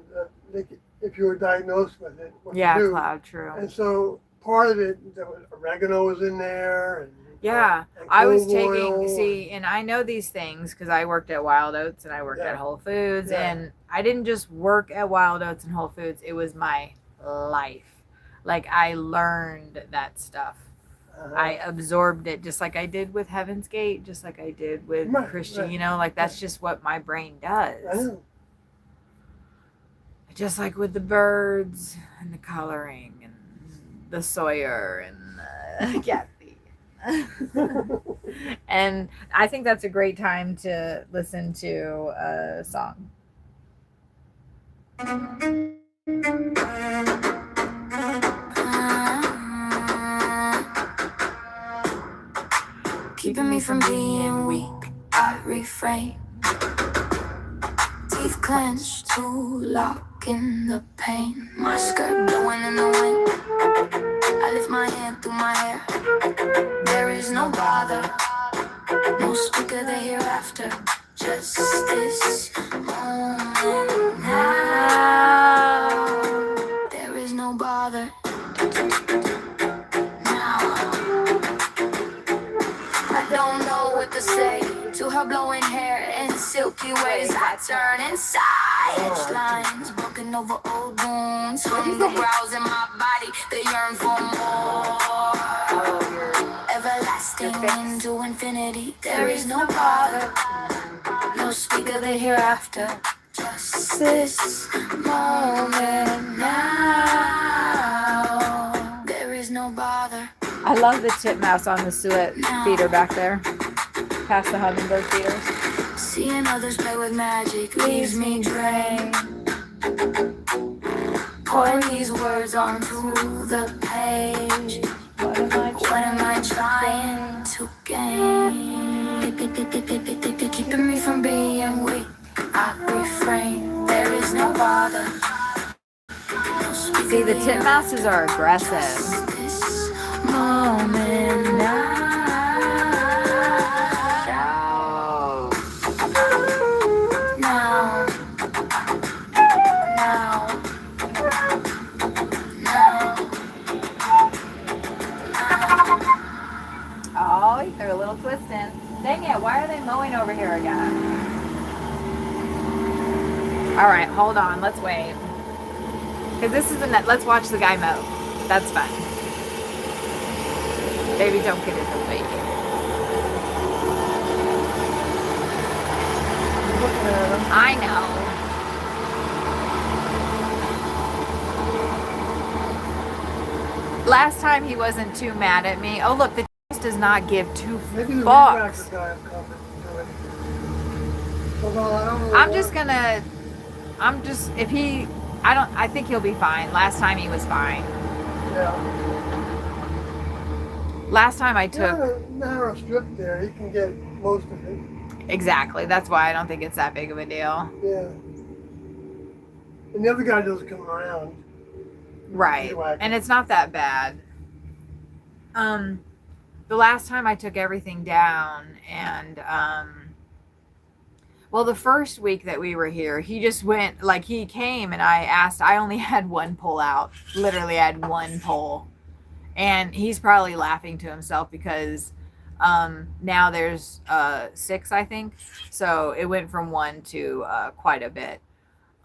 if you were diagnosed with it, what Yeah, to do. Cloud, true. And so part of it, there was oregano was in there. And, yeah, and I was clove oil taking, and I know these things because I worked at Wild Oats and I worked at Whole Foods. Yeah. And I didn't just work at Wild Oats and Whole Foods. It was my life. Like I learned that stuff. I absorbed it just like I did with Heaven's Gate, just like I did with Christian, right. like that's just what my brain does. I know. Just like with the birds and the coloring and the Sawyer and the Kathy. And I think that's a great time to listen to a song. Keeping me from being weak, I refrain. Teeth clenched to lock in the pain. My skirt blowing in the wind. I lift my hand through my hair. There is no bother, no speaker the hereafter. Just this moment now. There is no bother. Don't know what to say to her blowing hair and silky ways. I turn inside. Edge lines broken over old wounds. From the brows in my body, they yearn for more. Everlasting into infinity. There is no bother, no speaker the hereafter. Just this moment now. There is no bother. I love the titmouse on the suet feeder back there, past the hummingbird feeders. Seeing others play with magic leaves me drained. Pouring these words onto the page. What am I trying to gain? Keeping me from being weak, I refrain. There is no bother. See, the titmouses are aggressive. Moment now. Now. Oh, they're a little twisting. Dang it, why are they mowing over here again? All right, hold on, let's wait. Because this is the net. Let's watch the guy mow. That's fun. Baby, don't get in the way. Looking at him. I know. Last time he wasn't too mad at me. Oh, look, the does not give two Maybe the fucks. retractor guy will come and do it. Although I don't know I'm what- just gonna. If he. I think he'll be fine. Last time he was fine. Yeah. Last time I Yeah, took. a narrow strip there. He can get most of it. Exactly. That's why I don't think it's that big of a deal. Yeah. And the other guy doesn't come around. Right. And it's not that bad. The last time I took everything down and well, the first week that we were here, he just went, like, he came and I only had one pull out. Literally, I had one pull. And he's probably laughing to himself because now there's 6, I think. So it went from 1 to quite a bit.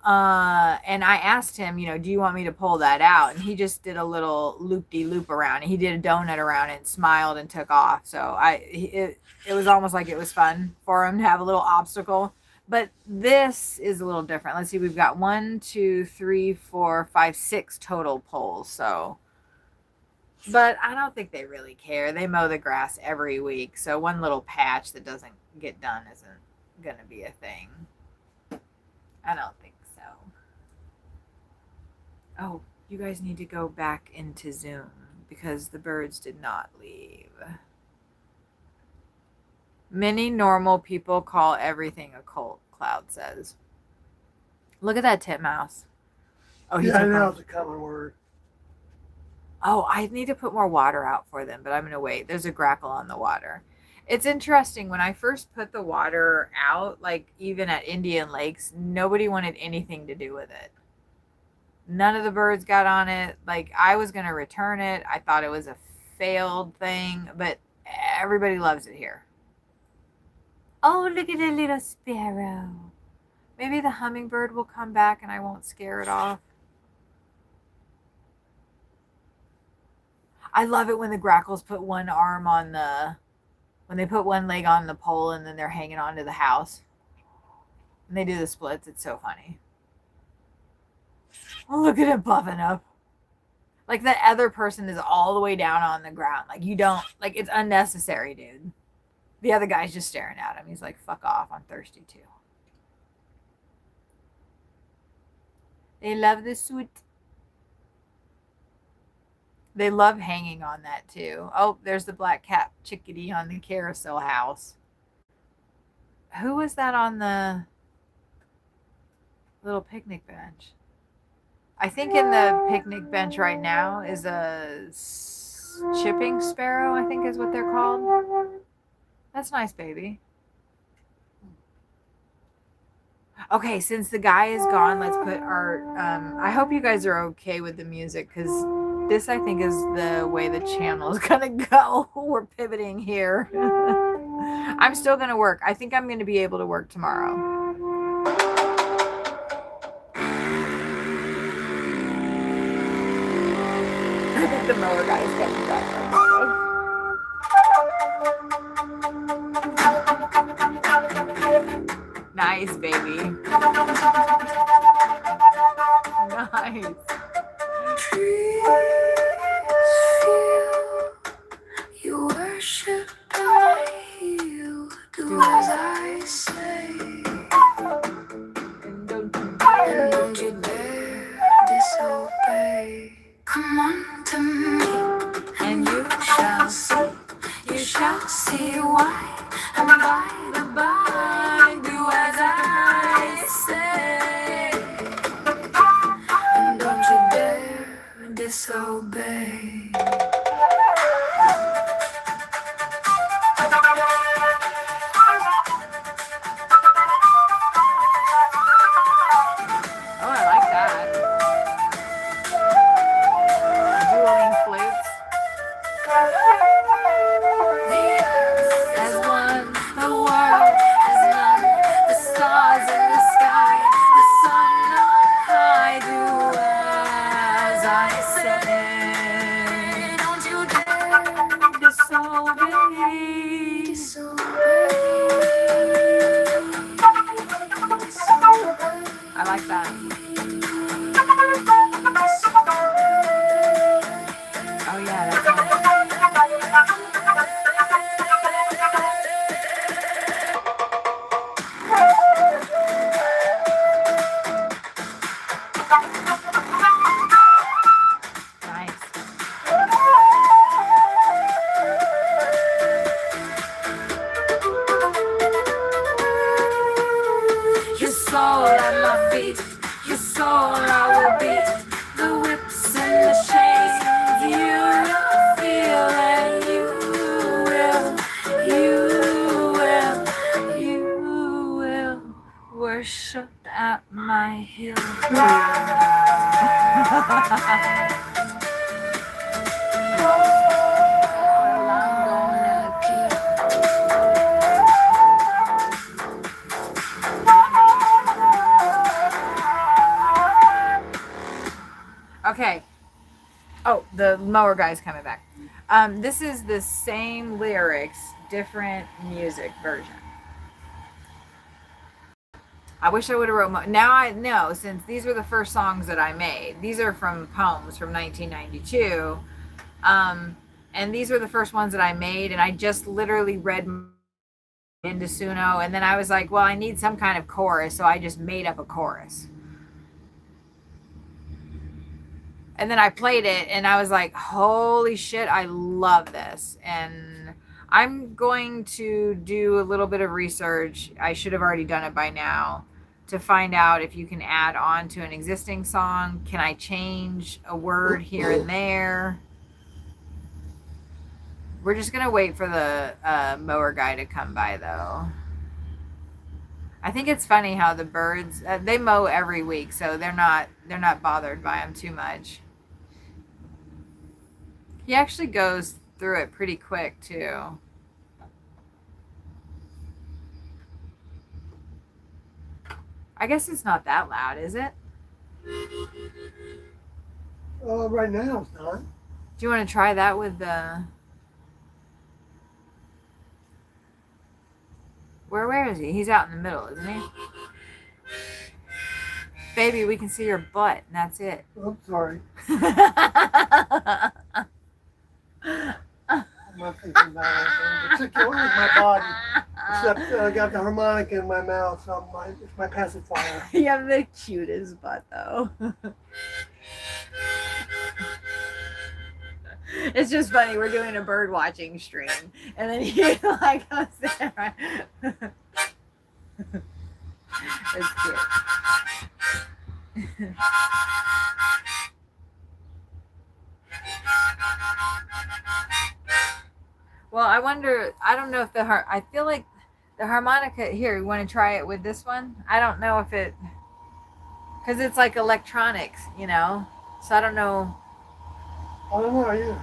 And I asked him, do you want me to pull that out? And he just did a little loop-de-loop around it. He did a donut around it, smiled, and took off. So it was almost like it was fun for him to have a little obstacle. But this is a little different. Let's see, we've got 1, 2, 3, 4, 5, 6 total pulls. So, but I don't think they really care. They mow the grass every week. So one little patch that doesn't get done isn't going to be a thing. I don't think so. Oh, you guys need to go back into Zoom because the birds did not leave. Many normal people call everything a cult, Cloud says. Look at that titmouse. Oh, he Yeah, I took know off. it's a common word. Oh, I need to put more water out for them, but I'm going to wait. There's a grackle on the water. It's interesting. When I first put the water out, like even at Indian Lakes, nobody wanted anything to do with it. None of the birds got on it. Like, I was going to return it. I thought it was a failed thing, but everybody loves it here. Oh, look at the little sparrow. Maybe the hummingbird will come back and I won't scare it off. I love it when the grackles put one arm on when they put one leg on the pole and then they're hanging onto the house. And they do the splits. It's so funny. Oh, look at him puffing up. Like, the other person is all the way down on the ground. Like, it's unnecessary, dude. The other guy's just staring at him. He's like, fuck off. I'm thirsty too. They love the sweet. They love hanging on that too. Oh, there's the black cat chickadee on the carousel house. Who was that on the little picnic bench? I think in the picnic bench right now is a chipping sparrow, I think is what they're called. That's nice, baby. Okay, since the guy is gone, let's put our... I hope you guys are okay with the music, because this, I think, is the way the channel is going to go. We're pivoting here. I'm still going to work. I think I'm going to be able to work tomorrow. I think the mower guy is getting back. Nice, baby. Nice. You worship and I heal. Do as I say. And don't you And don't you dare disobey. Come on to me, and you shall see. You shall see why. And by the by, do as I say. And don't you dare disobey. Oh, I like that. Dueling flutes. As one, the world as none, the stars in the sky, the sun on high, do Well, I'm gonna keep. Okay. Oh, the mower guy's coming back. This is the same lyrics, different music version. I wish I would have wrote. Now I know, since these were the first songs that I made. These are from Poems from 1992, and these were the first ones that I made. And I just literally read into Suno, and then I was like, well, I need some kind of chorus, so I just made up a chorus. And then I played it, and I was like, holy shit, I love this. And I'm going to do a little bit of research. I should have already done it by now, to find out if you can add on to an existing song. Can I change a word here and there? We're just going to wait for the mower guy to come by, though. I think it's funny how the birds, they mow every week, so they're not bothered by them too much. He actually goes through it pretty quick, too. I guess it's not that loud, is it? Right now it's not. Do you want to try that with the... Where is he? He's out in the middle, isn't he? Baby, we can see your butt, and that's it. Oh, sorry. I'm not thinking about anything. It's secure with my body. Except I got the harmonica in my mouth, so it's my pacifier. You have the cutest butt, though. It's just funny. We're doing a bird watching stream, and then he like goes there. It's cute. Well, I wonder. I don't know if I feel like the harmonica here. You want to try it with this one? I don't know if it, because it's like electronics, you know. So I don't know. I don't know either.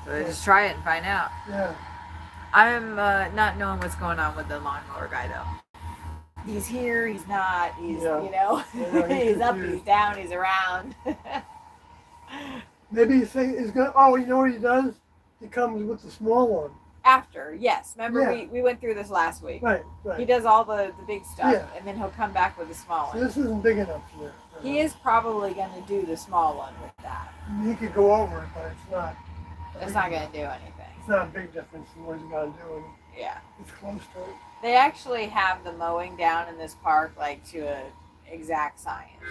So just try it and find out. Yeah. I'm not knowing what's going on with the lawnmower guy, though. He's here, he's not, he's, Yeah. you know, Yeah, he's up, confused. he's down, he's around. Maybe you think he's gonna. Oh, you know what he does? He comes with the small one. After, yes. Remember, Yeah. we went through this last week. Right. He Right. does all the big stuff, Yeah. and then he'll come back with the small So one. this isn't big enough here. He is probably going to do the small one with that. He could go over it, but it's not. It's not going to do anything. It's not a big difference in what he's gonna do. And Yeah. it's close to it. They actually have the mowing down in this park like to a exact science.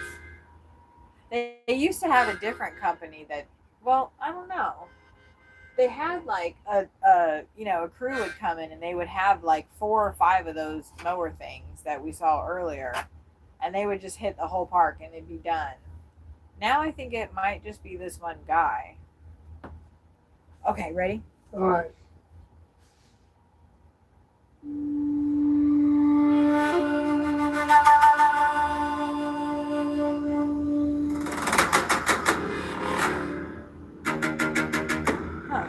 They used to have a different company that, well, I don't know. They had like a crew would come in and they would have like 4 or 5 of those mower things that we saw earlier, and they would just hit the whole park and it'd be done. Now I think it might just be this one guy. Okay, ready? All right. Huh.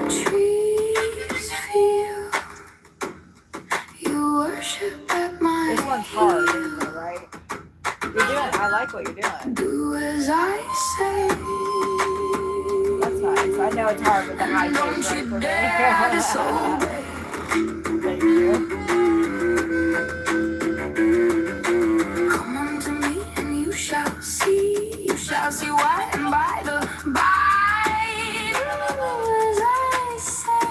Trees feel you worship at my This one's hard, isn't it, right? You're doing, I like what you're doing. do as I say. That's nice. I know it's hard with the high Don't notes right you for dare me. disobey. Thank you. Come unto me and you shall see. You shall see why and by the by. Do as I say.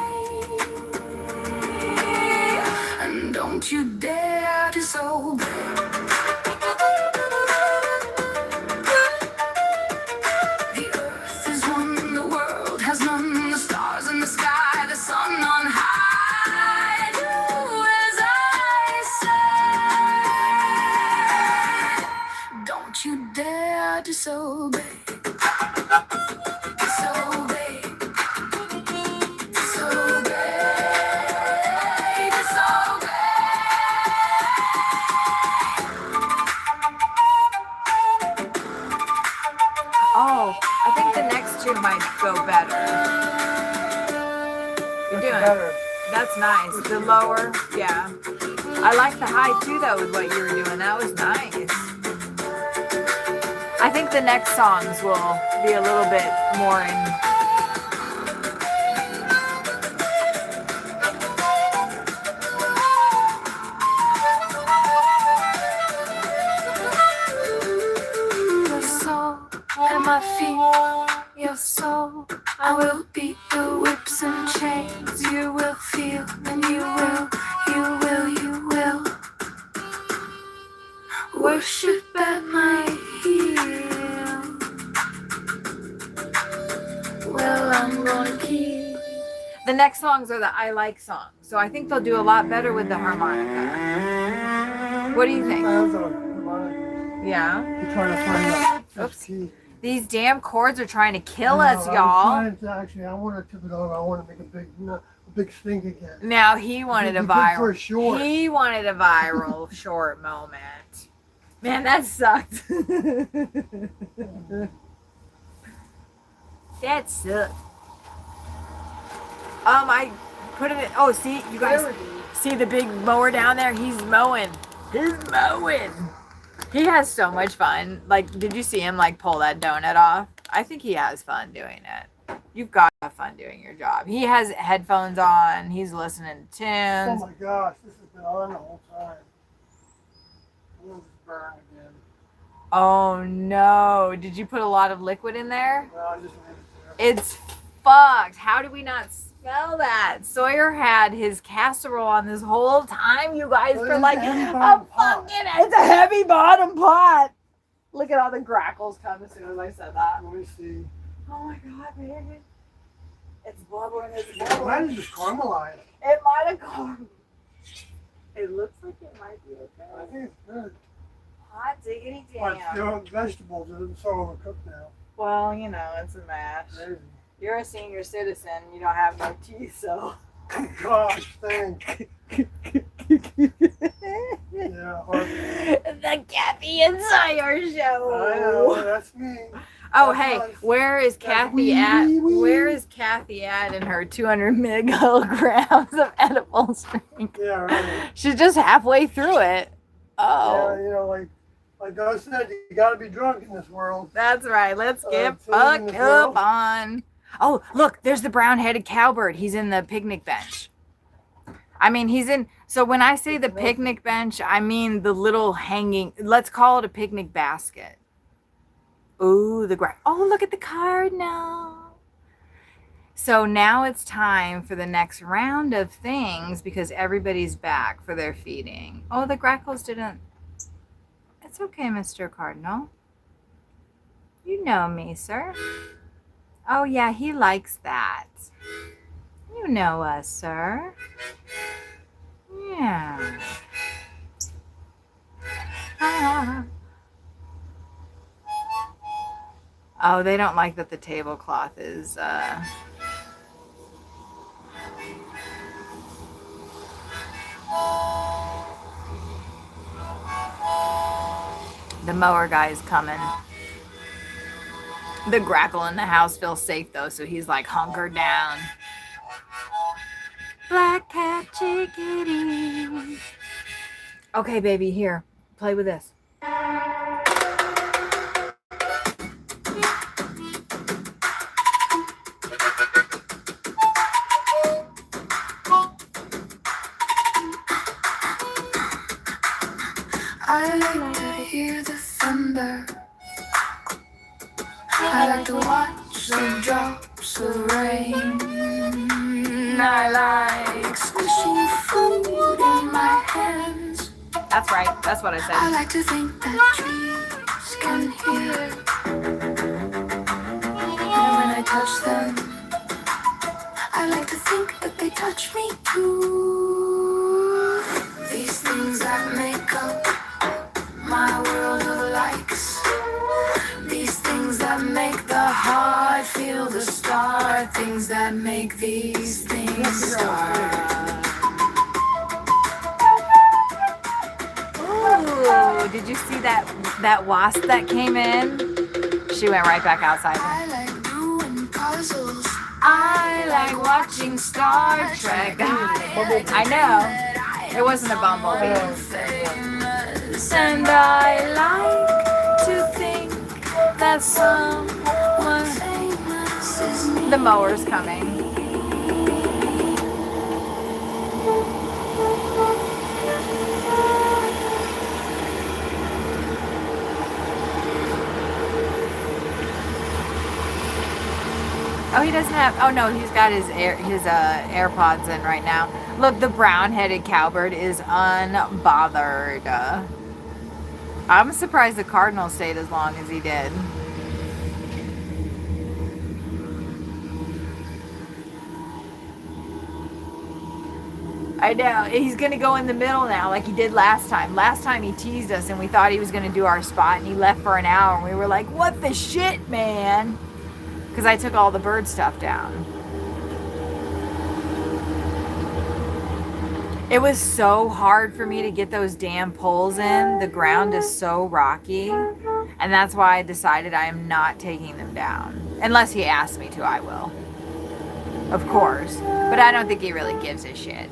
And don't you dare disobey. The earth is one, the world has none, the stars in the sky, the sun on high. Do as I so big, so big, so big, so big. Oh, I think the next two might go better. You're That's doing better. that's nice. The lower, yeah. I like the high too, though, with what you were doing. That was nice. I think the next songs will be a little bit more in. Your soul at my feet, your soul. I will beat the whips and chains. You will feel, and you will, you will, you will worship at my heel. Well, I'm gonna keep. The next songs are the I like songs, so I think they'll do a lot better with the harmonica. What do you think? Sounds like harmonica. Yeah. You're trying to find that Oops. key. Us damn chords are trying to kill I know, us, I was y'all. trying to actually, I want to tip it over. I want to make a big stink again. Now he wanted a It'd be good for a viral. short. He wanted a viral short moment. Man, that sucked. That sucked. I put it in. Oh, see, you guys see the big mower down there? He's mowing. He's mowing. He has so much fun. Like, did you see him like pull that donut off? I think he has fun doing it. You've got to have fun doing your job. He has headphones on. He's listening to Oh tunes. my gosh, this has been on the whole time. I'm gonna just burn again. Oh no! Did you put a lot of liquid in there? Well, I just leave it there. It's fucked. How did we not smell that? Sawyer had his casserole on this whole time, you guys, Well, for it's like a heavy a bottom pot. fucking. It's a heavy bottom pot. Look at all the grackles come as soon as I said that. Let me see. Oh my god, baby! It's bubbling. It's Why bubbling. did it just caramelize? It might have gone. It looks like it might be I okay. think it's good. Hot diggity But damn. the vegetables are so overcooked now. Well, you know, it's a mash. Crazy. You're a senior citizen. You don't have no teeth, so. Gosh, thanks. Yeah, hardly. The Kathy and Sawyer I know, show. that's me. Oh, That's hey, us. where is That's Kathy wee, at? wee, wee. Where is Kathy at in her 200 milligrams of edible drink? Yeah, right. She's just halfway through it. Yeah, Oh, you know, like I said, you gotta be drunk in this world. that's right. Let's get so in fucked the up world. on. Oh, look, there's the brown-headed cowbird. He's in the picnic bench. I mean, he's in. So when I say the picnic bench, I mean the little hanging. Let's call it a picnic basket. Ooh, oh, look at the cardinal. So now it's time for the next round of things because everybody's back for their feeding. Oh, the grackles didn't. It's okay, Mr. Cardinal. You know me, sir. Oh, yeah, he likes that. You know us, sir. Yeah. Ah. Oh, they don't like that the tablecloth is, the mower guy is coming. The grackle in the house feels safe though, so he's like hunkered down. Black cat chickadee. Okay, baby, here. Play with this. I like to hear the thunder. I like to watch the drops of rain. I like squishing food in my hands. That's right. That's what I I said. like to think that trees can hear. And when I touch them, I like to think that they touch me too. These things that make up my world of likes. These things that make the heart feel the start, things that make these things start. Ooh, did you see that wasp that came in? She went right back outside. I like doing puzzles. I like watching Star Trek. I know. It wasn't a bumblebee. And I like to think that someone Famous is me. The mower's coming. Oh, he doesn't have. Oh no, he's got his AirPods in right now. Look, the brown-headed cowbird is unbothered. I'm surprised the cardinal stayed as long as he did. I know. He's going to go in the middle now like he did last time. Last time he teased us and we thought he was going to do our spot and he left for an hour and we were like, what the shit, man? Because I took all the bird stuff down. It was so hard for me to get those damn poles in. The ground is so rocky. And that's why I decided I am not taking them down. Unless he asks me to, I will. Of course. But I don't think he really gives a shit.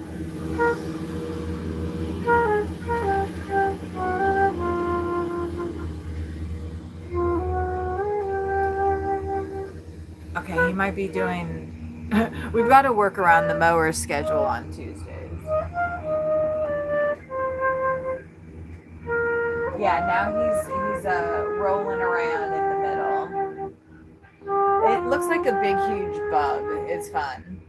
Okay, he might be doing... We've got to work around the mower's schedule on Tuesdays. Yeah, now he's rolling around in the middle. It looks like a big, huge bug. It's fun.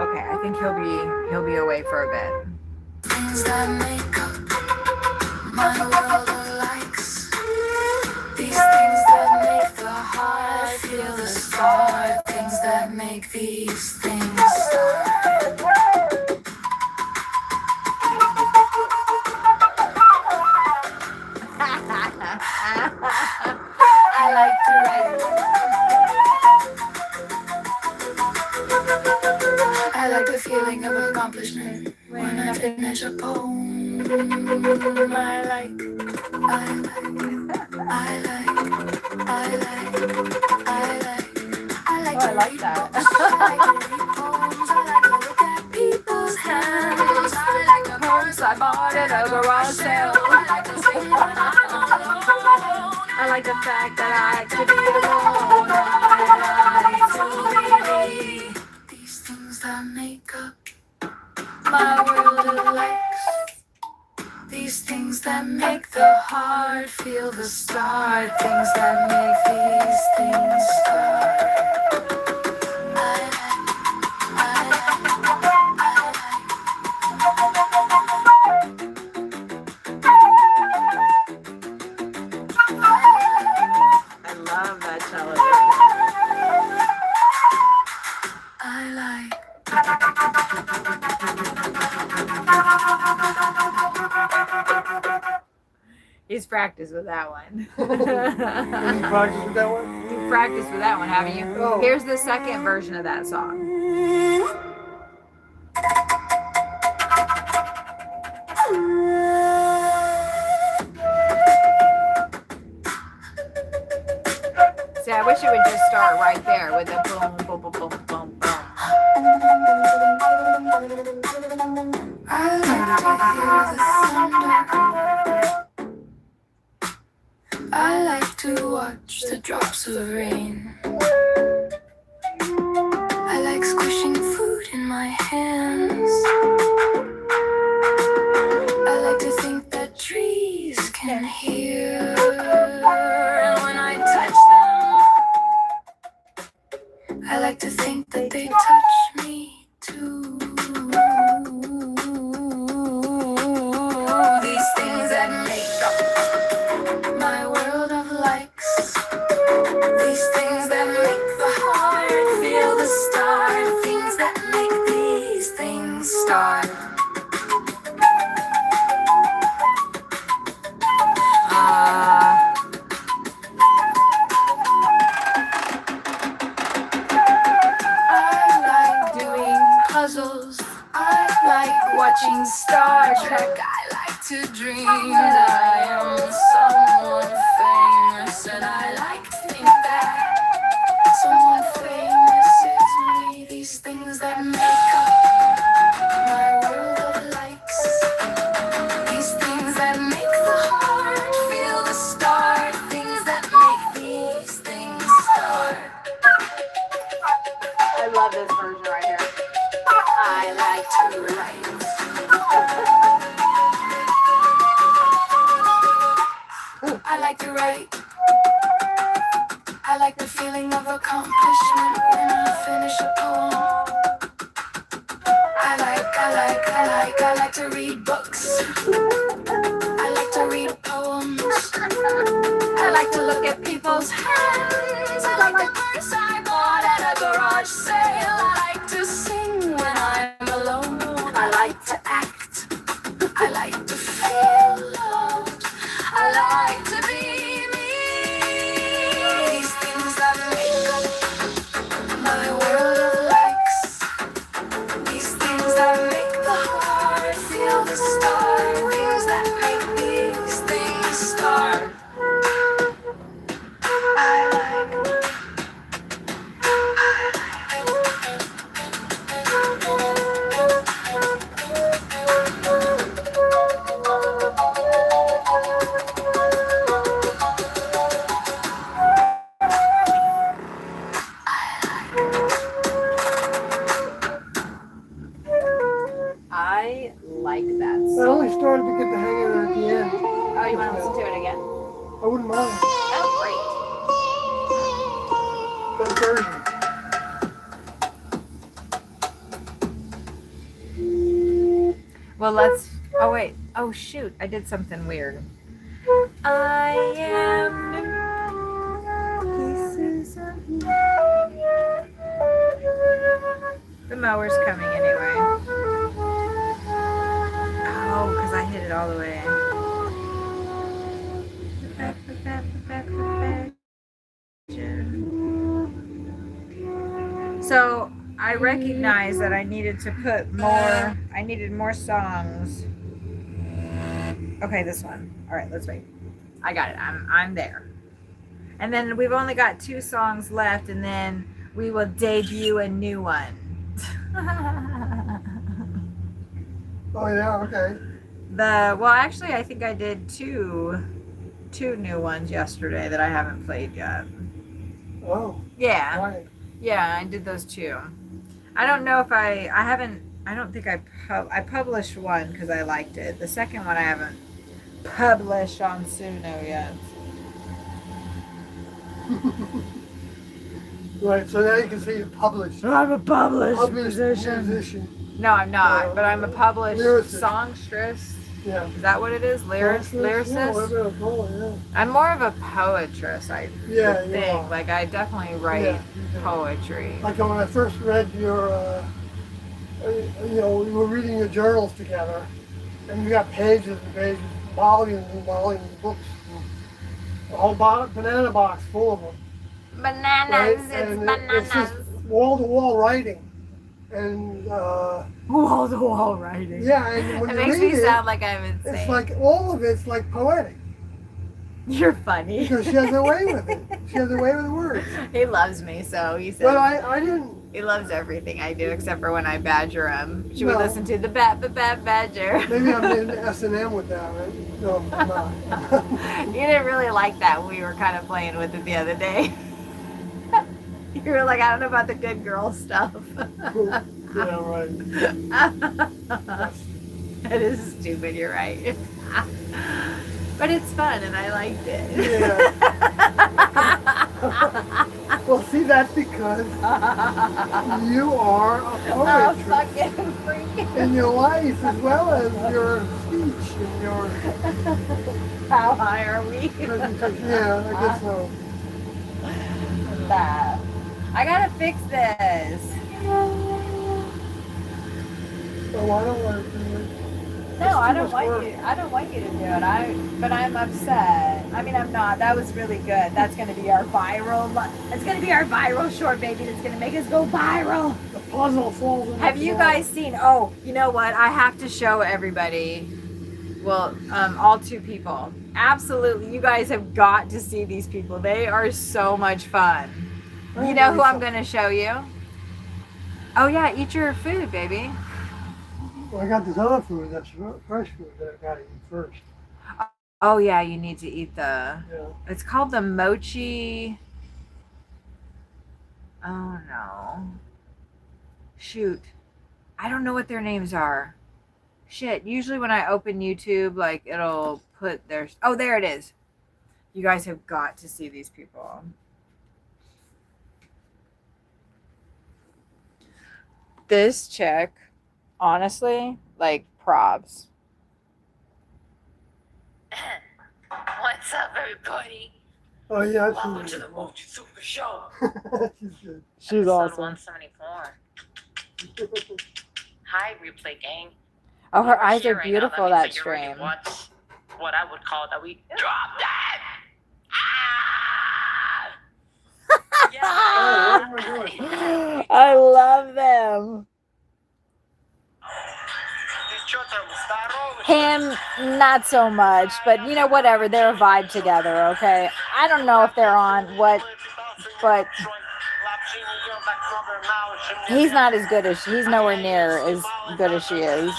Okay, I think he'll be away for a bit. Things that make up my world of likes. These things that make the heart feel the start. Things that make these things start. I like to write. I like the feeling of accomplishment when I finish a poem. I like. Oh, I like that. I like to read poems. I like to look at people's hands. I like the purse I bought at a garage sale. I like to sing when I'm alone. I like the fact that I could be alone. I like to be these things that make up my world of likes. These things that make the heart feel the start. Things that make these things start. I love that cello. I like. He's practiced with that one. You practice with that one? You've practiced with that one, haven't you? Oh. Here's the second version of that song. See, I wish it would just start right there with a boom, boom, boom, boom, boom, boom. I like to hear the thunder. I like to watch the drops of rain. I like squishing food in my hands. I like to think that trees can hear. And when I touch them, I like to think that they touch me too. These things that make up my world of likes. These things that make the heart feel the start. Things that make these things start. that I am someone famous, and I like to think that someone famous is me. These things that make up my world of likes, these things that make the heart feel the start, things that make these things start. I love this version right here. I like to write. I like to write. I like the feeling of accomplishment when I finish a poem. I like to read books. I like to read poems. I like to look at people's hands. I like the purse I bought at a garage sale. I like to sing when I'm alone. I like to act. I like to feel loved. I like to be me. These things that make up my world of likes. These things that make the heart feel the start. Things that make these things start. I like. I like that I song. only started to get the hang of it at the end. Oh, you want to listen to it again? I wouldn't mind Oh, that version. great. Well, let's. Oh, wait. Oh, shoot. I did something weird. I am pieces of you. The mower's coming anyway. Oh, because I hit it all the way. So I recognized that I needed to put more, I needed more songs. Okay, this one. All right, let's wait. I got it. I'm there. And then we've only got 2 songs left, and then we will debut a new one. Oh yeah, okay. Well, actually, I think I did two new ones yesterday that I haven't played yet. Oh, Yeah, right. yeah, I did those 2. I don't know if I don't think I published one because I liked it. The second one I haven't published on Suno yet. Right, so now you can see you published. I'm a published musician. No, I'm not, but I'm a published Lyricist. songstress. Yeah. Is that what it is? Yeah, Lyricist? whatever it's called, yeah. I'm more of a poetress, I Yeah, you think. are. Like, I definitely write Yeah, you do. poetry. Like when I first read your, we were reading your journals together, and you got pages and pages, volumes and volumes of books, a whole banana box full of them. Bananas, Right? it's And bananas. it's just wall-to-wall writing, and Wall-to-wall writing. yeah, and when It you makes read me it, sound like I'm insane. it's like all of it's like poetic You're funny. because she has a way with it. She has a way with the words. He loves me, so he says But I didn't. he loves everything I do except for when I badger him. She would No. listen to the bat badger. Maybe I'm in S&M with that, right? No, I'm not. You didn't really like that when we were kind of playing with it the other day. You were like, I don't know about the good girl stuff. Yeah, right. It is stupid, you're right. But it's fun and I liked it. Yeah. Well, see, that's because you are a Oh, poet fucking freak. in your life as well as your speech and your How high are we? presentation. Yeah, I guess so. That. I gotta fix this. So I don't want to do it. No, It's I too don't much want work. you. I don't want you to do it. But I'm upset. I mean, I'm not. That was really good. That's gonna be our viral. It's gonna be our viral short, baby. That's gonna make us go viral. The puzzle falls into Have you place. guys seen? Oh, you know what? I have to show everybody. Well, all two people. Absolutely. You guys have got to see these people. They are so much fun. You know who I'm going to show you? Oh, yeah. Eat your food, baby. Well, I got this other food that's fresh food that I gotta eat first. Oh, yeah. You need to eat the. Yeah. It's called the mochi. Oh, no. Shoot. I don't know what their names are. Shit. Usually when I open YouTube, like, it'll put their. Oh, there it is. You guys have got to see these people. This chick, honestly, like, props. What's up, everybody? Oh yeah, I've Welcome to seen the Mochi Super Show. it. She's good. She's Episode awesome. 174. Hi, replay gang. Oh, her We're eyes here are right now. beautiful, That means that that you already stream. watched what I would call that we dropped it. Ah! Oh, what am I doing? I love them. Him, not so much, but you know, whatever. They're a vibe together, okay? I don't know if they're on what, but he's not as good as he's nowhere near as good as she is.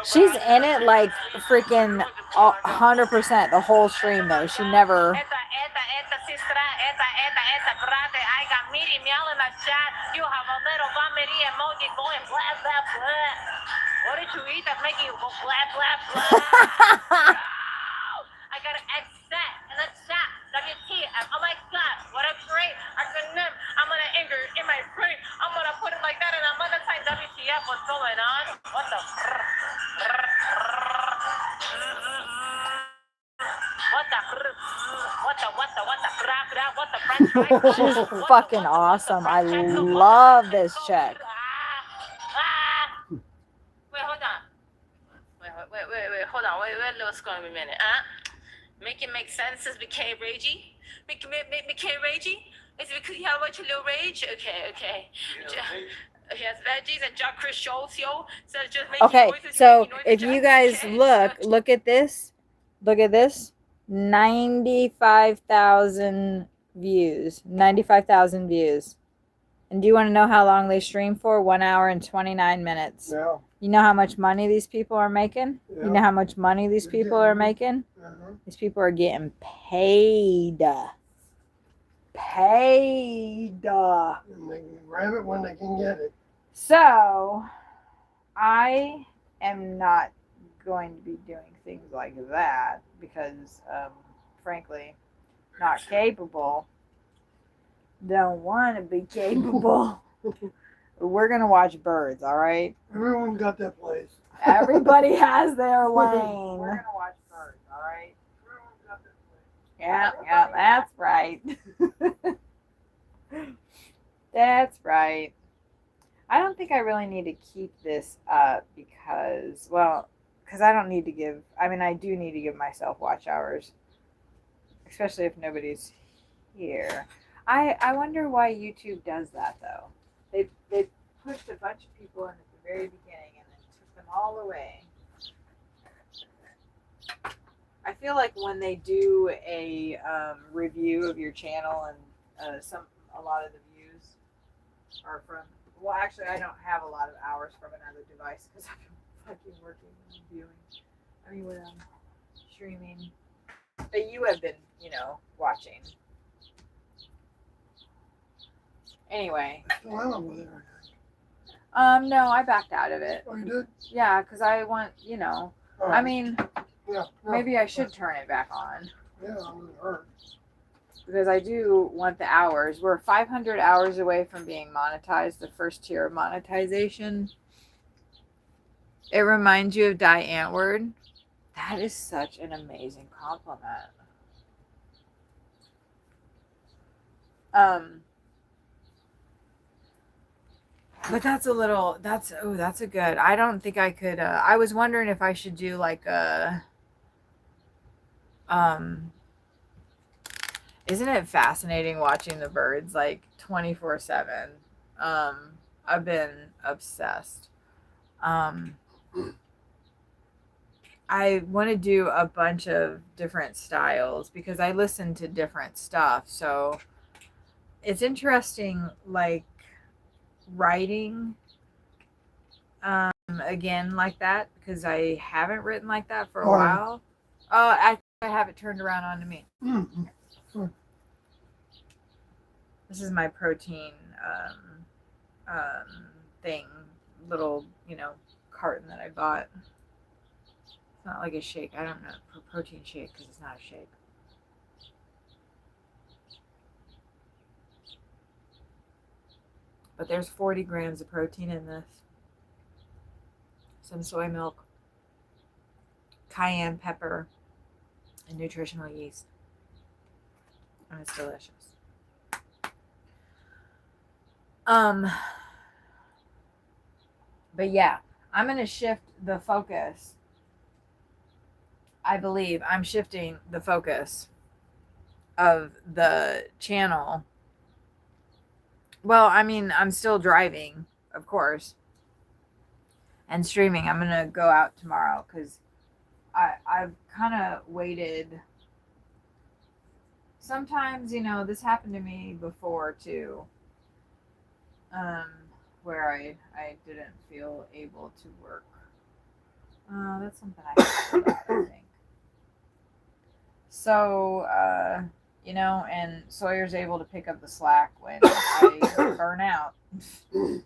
She's in it like freaking 100% the whole stream though. She never. I got Miri Meow in the chat. You have a little vomiting emoji going blah blah blah. What did you eat that's making you go blah blah blah? I got an X set in the chat. WTF. Oh my god, what a great acronym. I'm gonna anger in my brain. I'm gonna put it like that and I'm gonna type WTF. What's going on? What the? What the French fries? She's fucking awesome. I love this chick. Wait, hold on. Wait, hold on. Wait, let's go in a minute. Make it make sense as became ragey? Became ragey? Is it because you have a bunch of little rage? Okay. Yes, veggies and Jack Chris shows, yo. So just making Okay, noises, so making noises, if you Jack, guys okay. look at this. Look at this. 95,000 views. 95,000 views. And do you want to know how long they stream for? 1 hour and 29 minutes. Yeah. You know how much money these people are making? Yeah. You know how much money these people are making? These people are getting paid. Paid. And they can grab it when they can get it. So, I am not going to be doing things like that because, frankly, not capable. Don't want to be capable. We're going to watch birds, all right? Everyone's got that place. Everybody has their lane. We're going to watch birds, all right? Everyone's got that place. Yeah, that's right. That's right. I don't think I really need to keep this up because I don't need to give, I do need to give myself watch hours, especially if nobody's here. I wonder why YouTube does that though. They pushed a bunch of people in at the very beginning and then took them all away. I feel like when they do a review of your channel and a lot of the views are from, well, actually, I don't have a lot of hours from another device because I've been fucking working and viewing. When I'm streaming. But you have been, watching. Anyway. Still out over there. No, I backed out of it. Oh, you did? Yeah, because I want, Oh, yeah. maybe I should turn it back on. Yeah, it wouldn't hurt. Because I do want the hours. We're 500 hours away from being monetized, the first tier of monetization. It reminds you of Die Antwoord. That is such an amazing compliment. But that's a good. I don't think I could. I was wondering if I should do like a. Isn't it fascinating watching the birds like 24/7? I've been obsessed. I want to do a bunch of different styles because I listen to different stuff. So it's interesting, like writing again like that because I haven't written like that for a Oh, yeah. while. Oh, I have it turned around onto me. Mm-hmm. This is my protein thing, little, carton that I bought. It's not like a shake. I don't know, protein shake because it's not a shake. But there's 40 grams of protein in this. Some soy milk, cayenne pepper, and nutritional yeast. And it's delicious. But yeah, I'm going to shift the focus. I believe I'm shifting the focus of the channel. Well, I mean, I'm still driving, of course, and streaming. I'm going to go out tomorrow because I've kind of waited. Sometimes, this happened to me before too, where I didn't feel able to work. That's something I have to about, I think. So, and Sawyer's able to pick up the slack when I burn out. You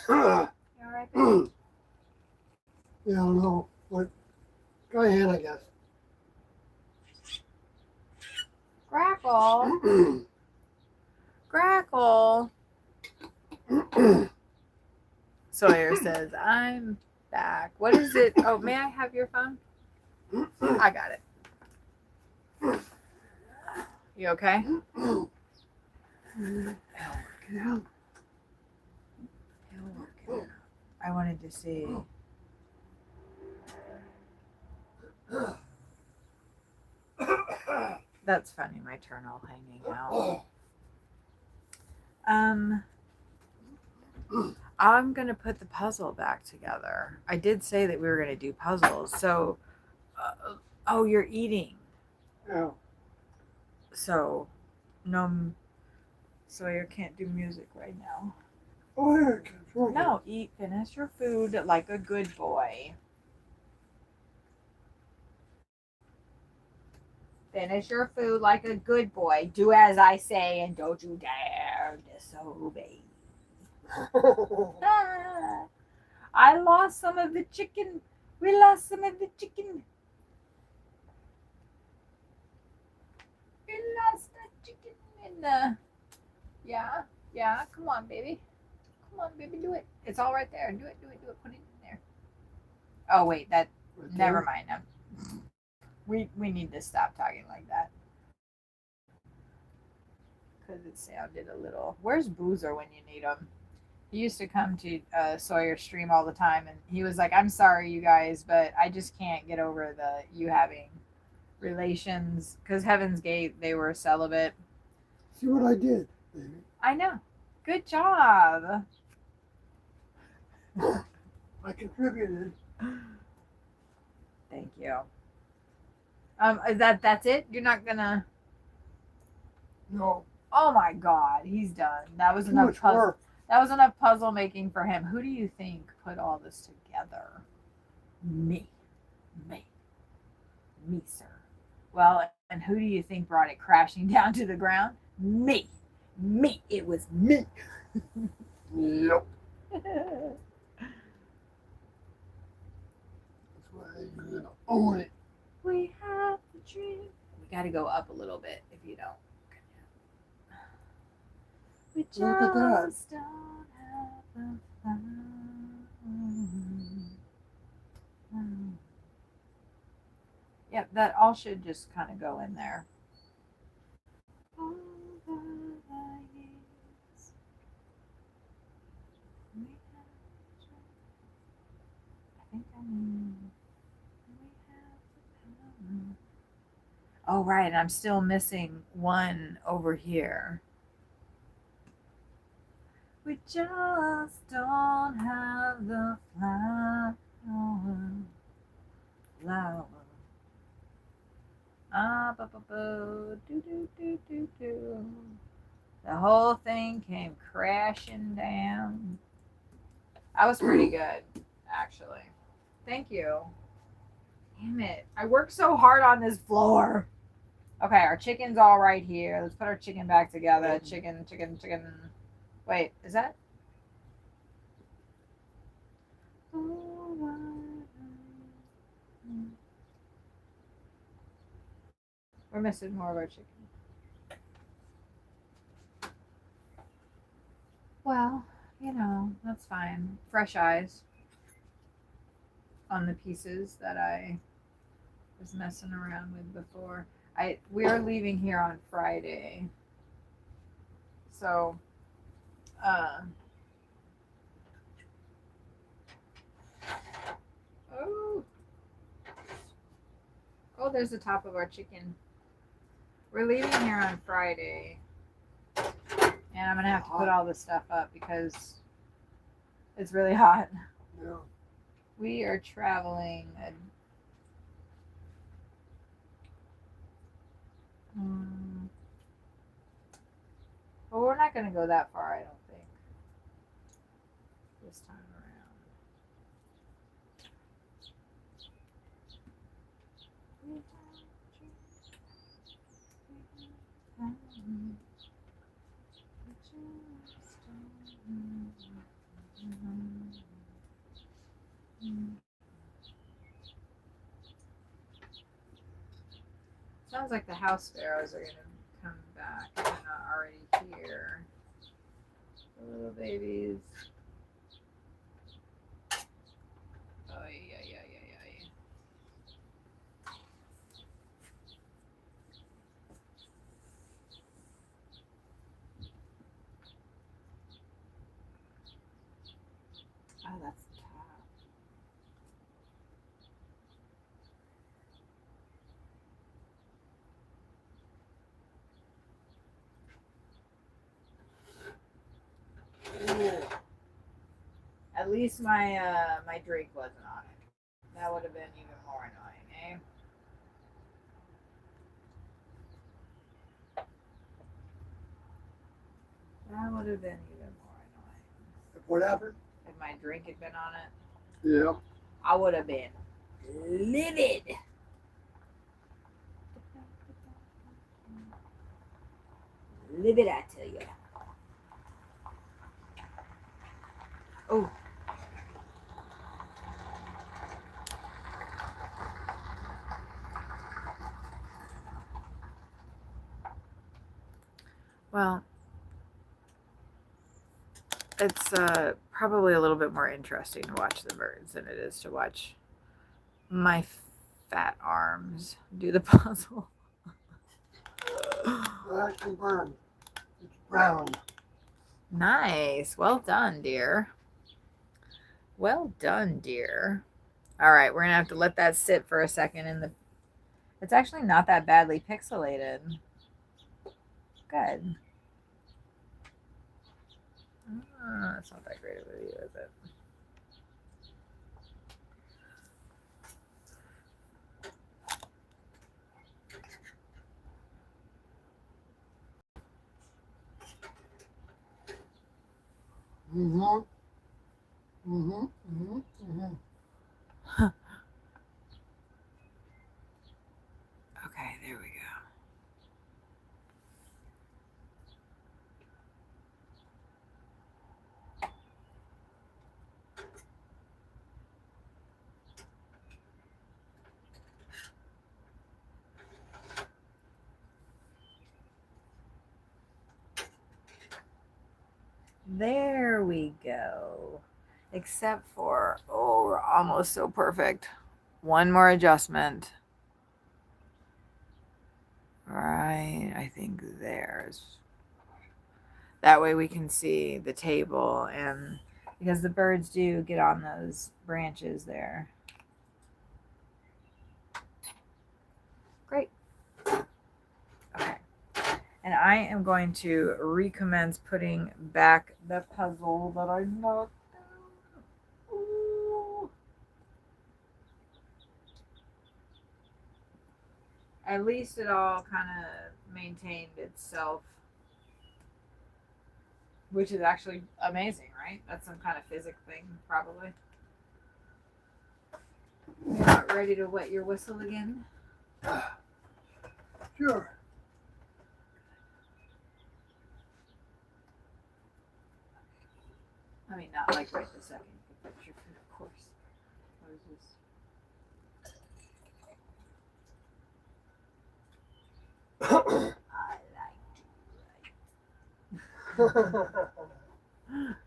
all right, baby? Yeah, I don't know. But go ahead, I guess. Grackle. Grackle. Sawyer says, I'm back. What is it? Oh, may I have your phone? I got it. You okay? Yeah. I wanted to see. That's funny, my turn all hanging out. I'm gonna put the puzzle back together. I did say that we were gonna do puzzles. So, oh, you're eating. Yeah. So, no, Sawyer can't do music right now. Oh, yeah. Sure. No, finish your food like a good boy. Finish your food like a good boy. Do as I say and don't you dare disobey. I lost some of the chicken. We lost some of the chicken. We lost the chicken in the. Yeah. Come on, baby. Come on, baby. Do it. It's all right there. Do it. Put it in there. Oh wait, that. Right Never there. mind. We need to stop talking like that. Because it sounded a little. Where's Boozer when you need him? He used to come to Sawyer's stream all the time, and he was like, I'm sorry, you guys, but I just can't get over you having relations. Because Heaven's Gate, they were celibate. See what I did, baby. I know. Good job. I contributed. Thank you. That's it? You're not gonna. No. Oh my God, he's done. That was Too enough much puzzle. work. That was enough puzzle making for him. Who do you think put all this together? Me, sir. Well, and who do you think brought it crashing down to the ground? Me. It was me. Yep. That's why you're gonna own it. We have the dream. We got to go up a little bit if you don't. We just Look at that. don't have the fun. Yep, that all should just kind of go in there. Over the years, we have the dream. I think I mean we have the power. Oh, right, and I'm still missing one over here. We just don't have the flower. Flower. Ah, ba, ba, ba, do, do, do, do, do. The whole thing came crashing down. That was pretty good, actually. Thank you. Damn it. I worked so hard on this floor. Okay, our chicken's all right here. Let's put our chicken back together. Chicken, chicken, chicken. Wait, is that? We're missing more of our chicken. Well, you know, that's fine. Fresh eyes on the pieces that I was messing around with before. We're leaving here on Friday. So oh, there's the top of our chicken. We're leaving here on Friday. And I'm gonna have to put all this stuff up because it's really hot. Yeah. We are traveling. Well, we're not gonna go that far, I don't think. This time around. Sounds like the house sparrows are gonna come back. They're not already here. The little babies. Ay, ay, ay, ay, ay. Oh, that's the top. Ooh. At least my drink wasn't on it. That would have been even more annoying, eh? That would have been even more annoying. What happened? If my drink had been on it, Yeah. I would have been livid. Livid, I tell you. Oh. Well, it's probably a little bit more interesting to watch the birds than it is to watch my fat arms do the puzzle. Well, that's confirmed. It's brown. Nice. Well done, dear. Well done, dear. All right, we're gonna have to let that sit for a second in the. It's actually not that badly pixelated. Good. That's not that great of a video, is it? Okay, there we go. There we go. Except for, oh, we're almost so perfect. One more adjustment. Right, I think there's. That way we can see the table, and because the birds do get on those branches there. Great. Okay. And I am going to recommence putting back the puzzle that I knocked down. Ooh. At least it all kind of maintained itself, which is actually amazing, right? That's some kind of physics thing, probably. You're not ready to wet your whistle again? Sure. I mean, not like right this second. But your food, of course. What is this?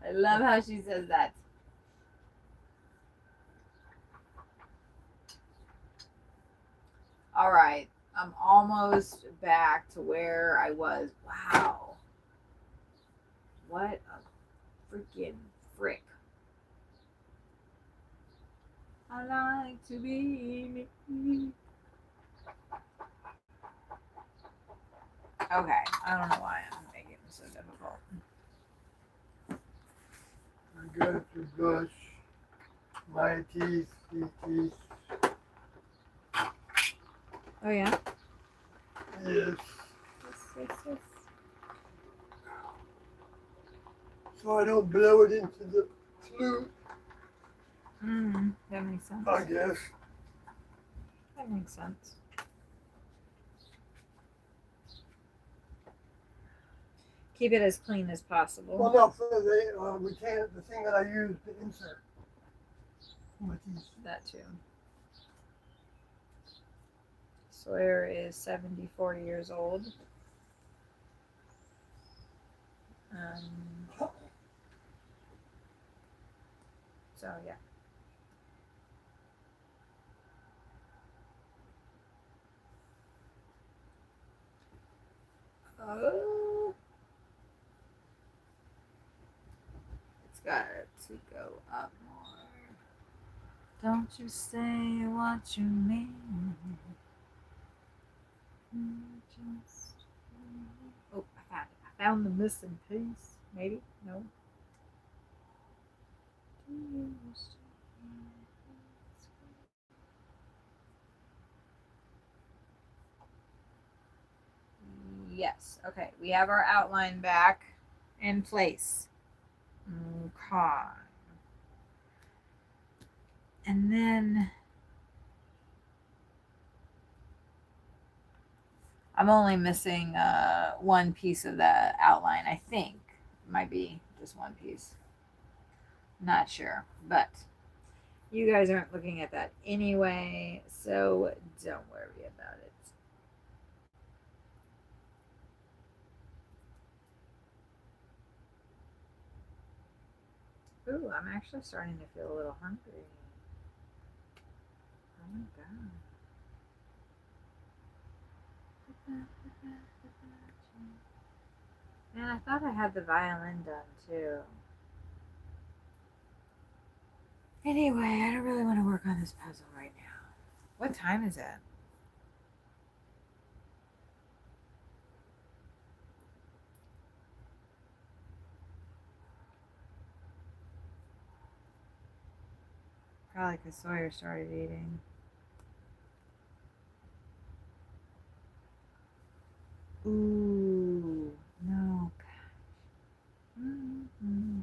I love how she says that. All right, I'm almost back to where I was. Wow. What a freaking frick. I like to be me. Okay, I don't know why I'm making this so difficult. I got to brush my teeth, teeth. Oh yeah? Yes. Yes. So I don't blow it into the flute, That makes sense. I guess. That makes sense. Keep it as clean as possible. Well, no, for the retainer, the thing that I use to insert my teeth. That too. Sawyer is 74 years old. So yeah. Oh. It's got to go up more. Don't you say what you mean. Just... Oh, I found it. I found the missing piece. Maybe? No. Yes. Okay. We have our outline back in place. Okay. And then I'm only missing one piece of the outline, I think. It might be just one piece. Not sure. But you guys aren't looking at that anyway, so don't worry about it. Ooh, I'm actually starting to feel a little hungry. Oh my god. Man, I thought I had the violin done too. Anyway, I don't really want to work on this puzzle right now. What time is it? Probably because Sawyer started eating. Ooh, no, gosh. Mm-hmm.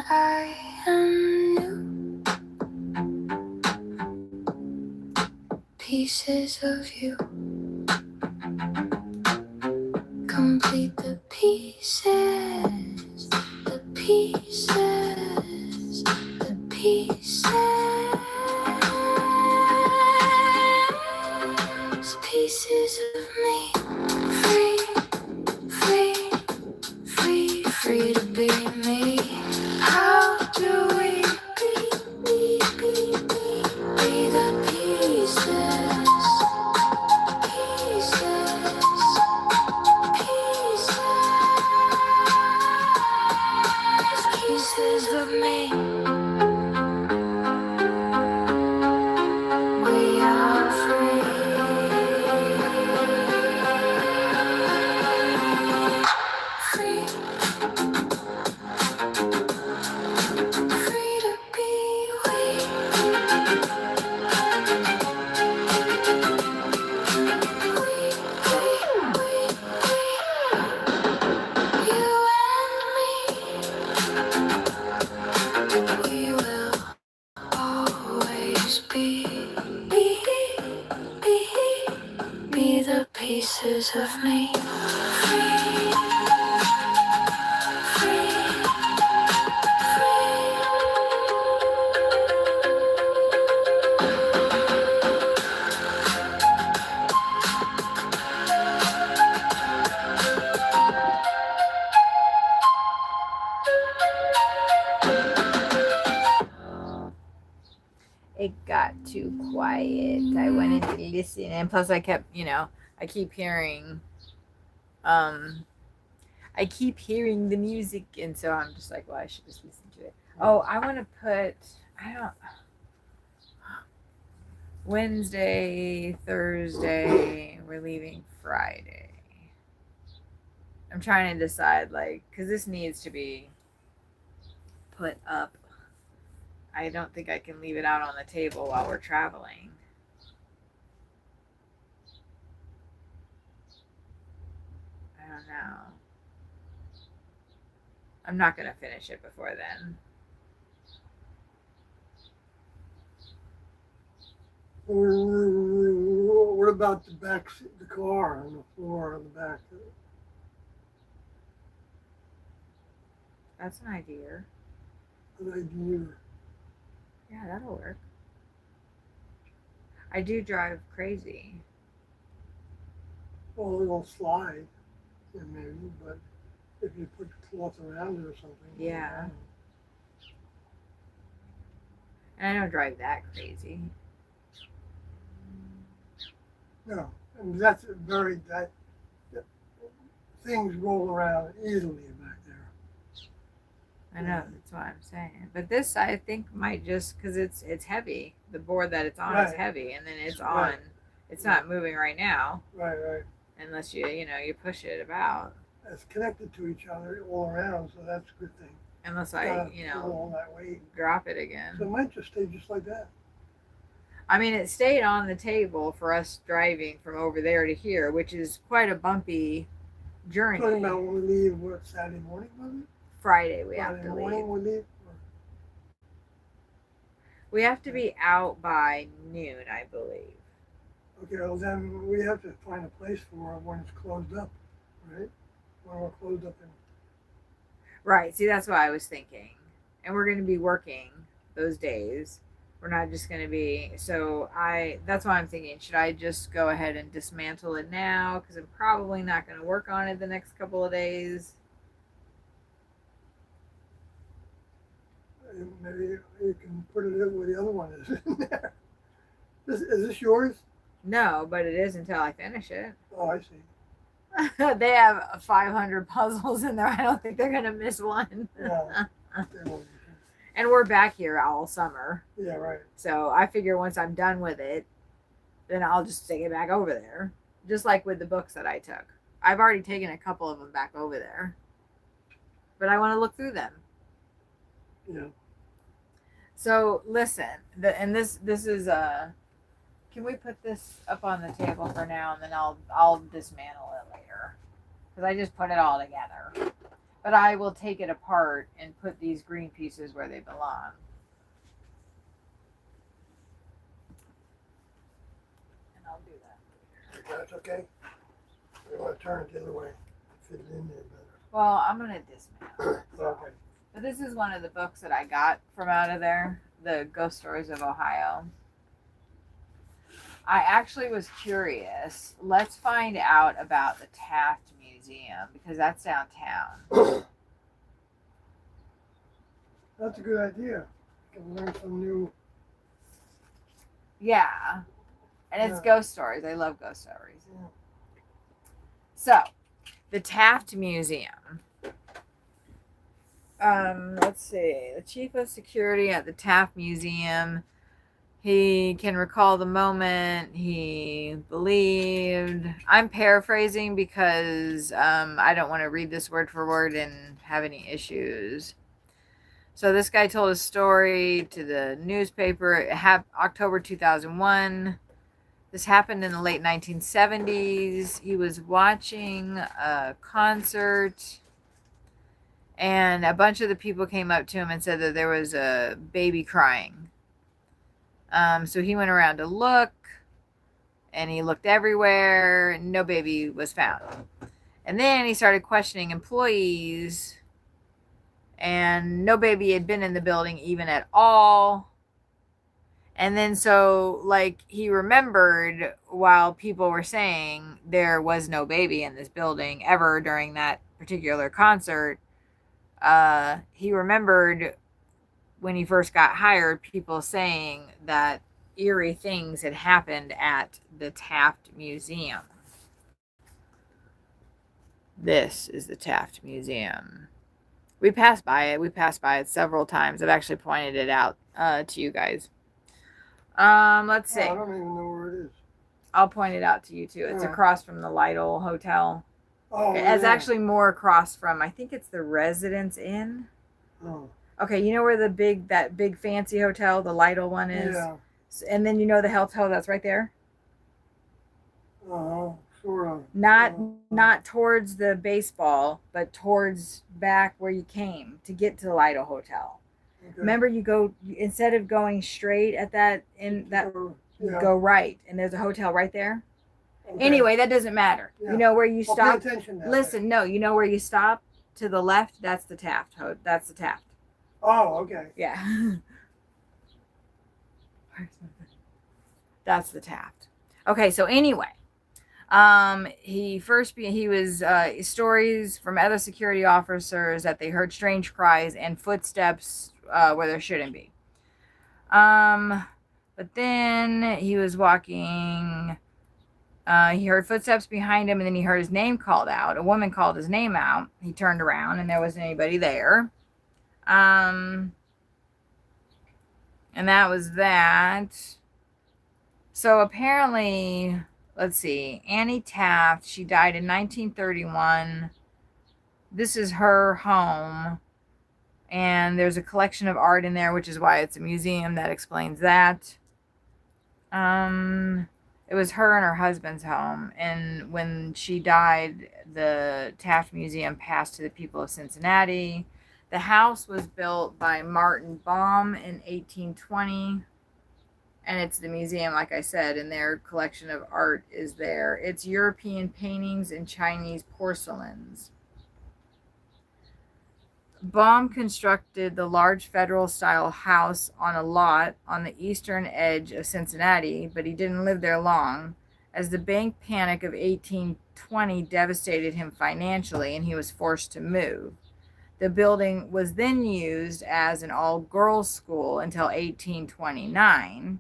I am new. Pieces of you complete the pieces, the pieces, the pieces, pieces of me. Free to be me. How do we be? too quiet. I wanted to listen. And plus I kept, I keep hearing I keep hearing the music, and so I'm just like, well, I should just listen to it. Oh, I want to put, I don't, Wednesday, Thursday, we're leaving Friday. I'm trying to decide, because this needs to be put up. I don't think I can leave it out on the table while we're traveling. I don't know. I'm not going to finish it before then. What about the back seat, the car on the floor on the back? That's an idea. An idea. Yeah, that'll work. I do drive crazy. Well, it'll slide, maybe, but if you put cloth around it or something. Yeah. And I don't drive that crazy. No, and that's that things roll around easily back there. I know, that's what I'm saying. But this, I think, might just, because it's heavy. The board that it's on is Right. heavy, and then it's Right. on. It's not moving right now, Right. unless you push it about. It's connected to each other all around, so that's a good thing. Unless Gotta I, feel all that weight. drop it again. So it might just stay just like that. I mean, it stayed on the table for us driving from over there to here, which is quite a bumpy journey. Talking about when we leave, what, Saturday morning, was it? Friday, we have Friday to morning leave. we leave? We have to be out by noon, I believe. Okay, well then we have to find a place for it when it's closed up, right? When we're closed up in. Right. See, that's what I was thinking. And we're going to be working those days. We're not just going to be. So that's why I'm thinking, should I just go ahead and dismantle it now? Because I'm probably not going to work on it the next couple of days. Maybe you can put it in where the other one is in there. Is this yours? No, but it is until I finish it. Oh, I see. They have 500 puzzles in there. I don't think they're going to miss one. Yeah. They won't be. And we're back here all summer. Yeah, right. So I figure once I'm done with it, then I'll just take it back over there. Just like with the books that I took. I've already taken a couple of them back over there. But I want to look through them. Yeah. So listen, this is can we put this up on the table for now, and then I'll dismantle it later, because I just put it all together. But I will take it apart and put these green pieces where they belong. And I'll do that later. That's okay. We want to turn it the other way. Fit it in there better. Well, I'm gonna dismantle it. Okay. But this is one of the books that I got from out of there, the Ghost Stories of Ohio. I actually was curious. Let's find out about the Taft Museum, because that's downtown. That's a good idea. You can learn some new. Yeah. And it's Yeah. ghost stories. I love ghost stories. Yeah. So, the Taft Museum. Let's see. The chief of security at the Taft Museum. He can recall the moment he believed. I'm paraphrasing because I don't want to read this word for word and have any issues. So this guy told a story to the newspaper. It happened October 2001. This happened in the late 1970s. He was watching a concert, and a bunch of the people came up to him and said that there was a baby crying. So he went around to look, and he looked everywhere, and no baby was found. And then he started questioning employees, and no baby had been in the building even at all. And then so, he remembered while people were saying there was no baby in this building ever during that particular concert, he remembered when he first got hired, people saying that eerie things had happened at the Taft Museum. This is the Taft Museum. We passed by it. We passed by it several times. I've actually pointed it out to you guys. Let's see. I don't even know where it is. I'll point it out to you too. It's Yeah. across from the Lytle Hotel. Oh, It's yeah. actually more across from, I think it's the Residence Inn. Oh, Okay, you know where that big fancy hotel, the Lytle one is? yeah. And then you know the hotel that's right there? Sort of. Not towards the baseball, but towards back where you came to get to the Lytle Hotel. Okay. Remember, instead of going straight at that, you Yeah. go right, and there's a hotel right there. Okay. Anyway, that doesn't matter. Yeah. You know where you Well, stop. pay attention now. Listen, no, you know where you stop to the left. That's the Taft. That's the Taft. Oh, okay. Yeah. That's the Taft. Okay, so anyway, he was stories from other security officers that they heard strange cries and footsteps where there shouldn't be. But then he was walking. He heard footsteps behind him, and then he heard his name called out. A woman called his name out. He turned around, and there wasn't anybody there. And that was that. So apparently, let's see, Annie Taft, she died in 1931. This is her home. And there's a collection of art in there, which is why it's a museum. That explains that. It was her and her husband's home. And when she died, the Taft Museum passed to the people of Cincinnati. The house was built by Martin Baum in 1820. And it's the museum, like I said, and their collection of art is there. It's European paintings and Chinese porcelains. Baum constructed the large federal-style house on a lot on the eastern edge of Cincinnati, but he didn't live there long, as the bank panic of 1820 devastated him financially, and he was forced to move. The building was then used as an all-girls school until 1829,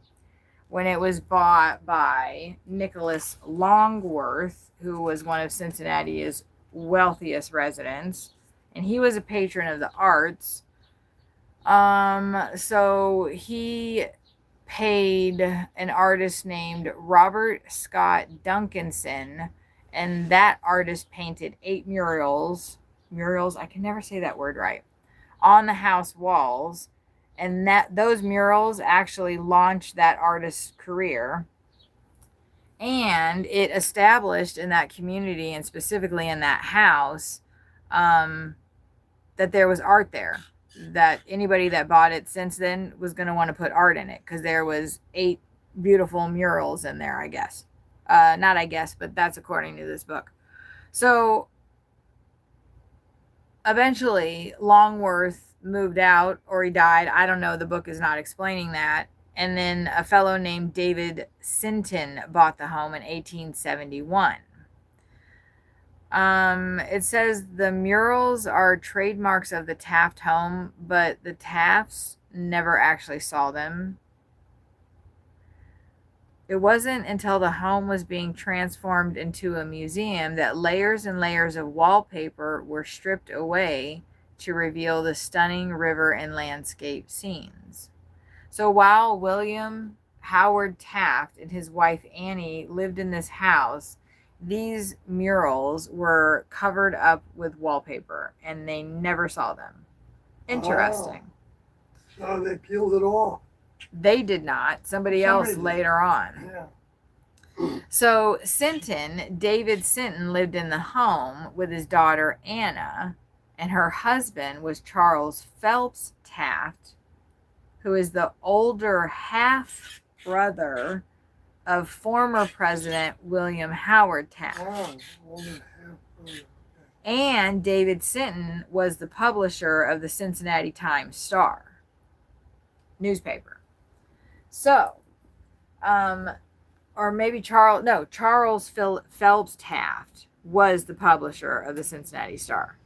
when it was bought by Nicholas Longworth, who was one of Cincinnati's wealthiest residents, and he was a patron of the arts. So he paid an artist named Robert Scott Duncanson, and that artist painted 8 murals, I can never say that word right, on the house walls. And those murals actually launched that artist's career. And it established in that community, and specifically in that house, that there was art there. That anybody that bought it since then was going to want to put art in it, because there was 8 beautiful murals in there, I guess. Not I guess, but that's according to this book. So eventually Longworth moved out, or he died. I don't know. The book is not explaining that. And then a fellow named David Sinton bought the home in 1871. It says the murals are trademarks of the Taft home, but the Tafts never actually saw them. It wasn't until the home was being transformed into a museum that layers and layers of wallpaper were stripped away to reveal the stunning river and landscape scenes. So while William Howard Taft and his wife Annie lived in this house, these murals were covered up with wallpaper, and they never saw them. Interesting. So they peeled it off. They did not. Somebody else did. later on. Yeah. So David Sinton lived in the home with his daughter Anna, and her husband was Charles Phelps Taft, who is the older half brother of former President William Howard Taft. Oh, only half. Okay. And David Sinton was the publisher of the Cincinnati Times-Star newspaper. So, or maybe Charles Phelps Taft was the publisher of the Cincinnati Star.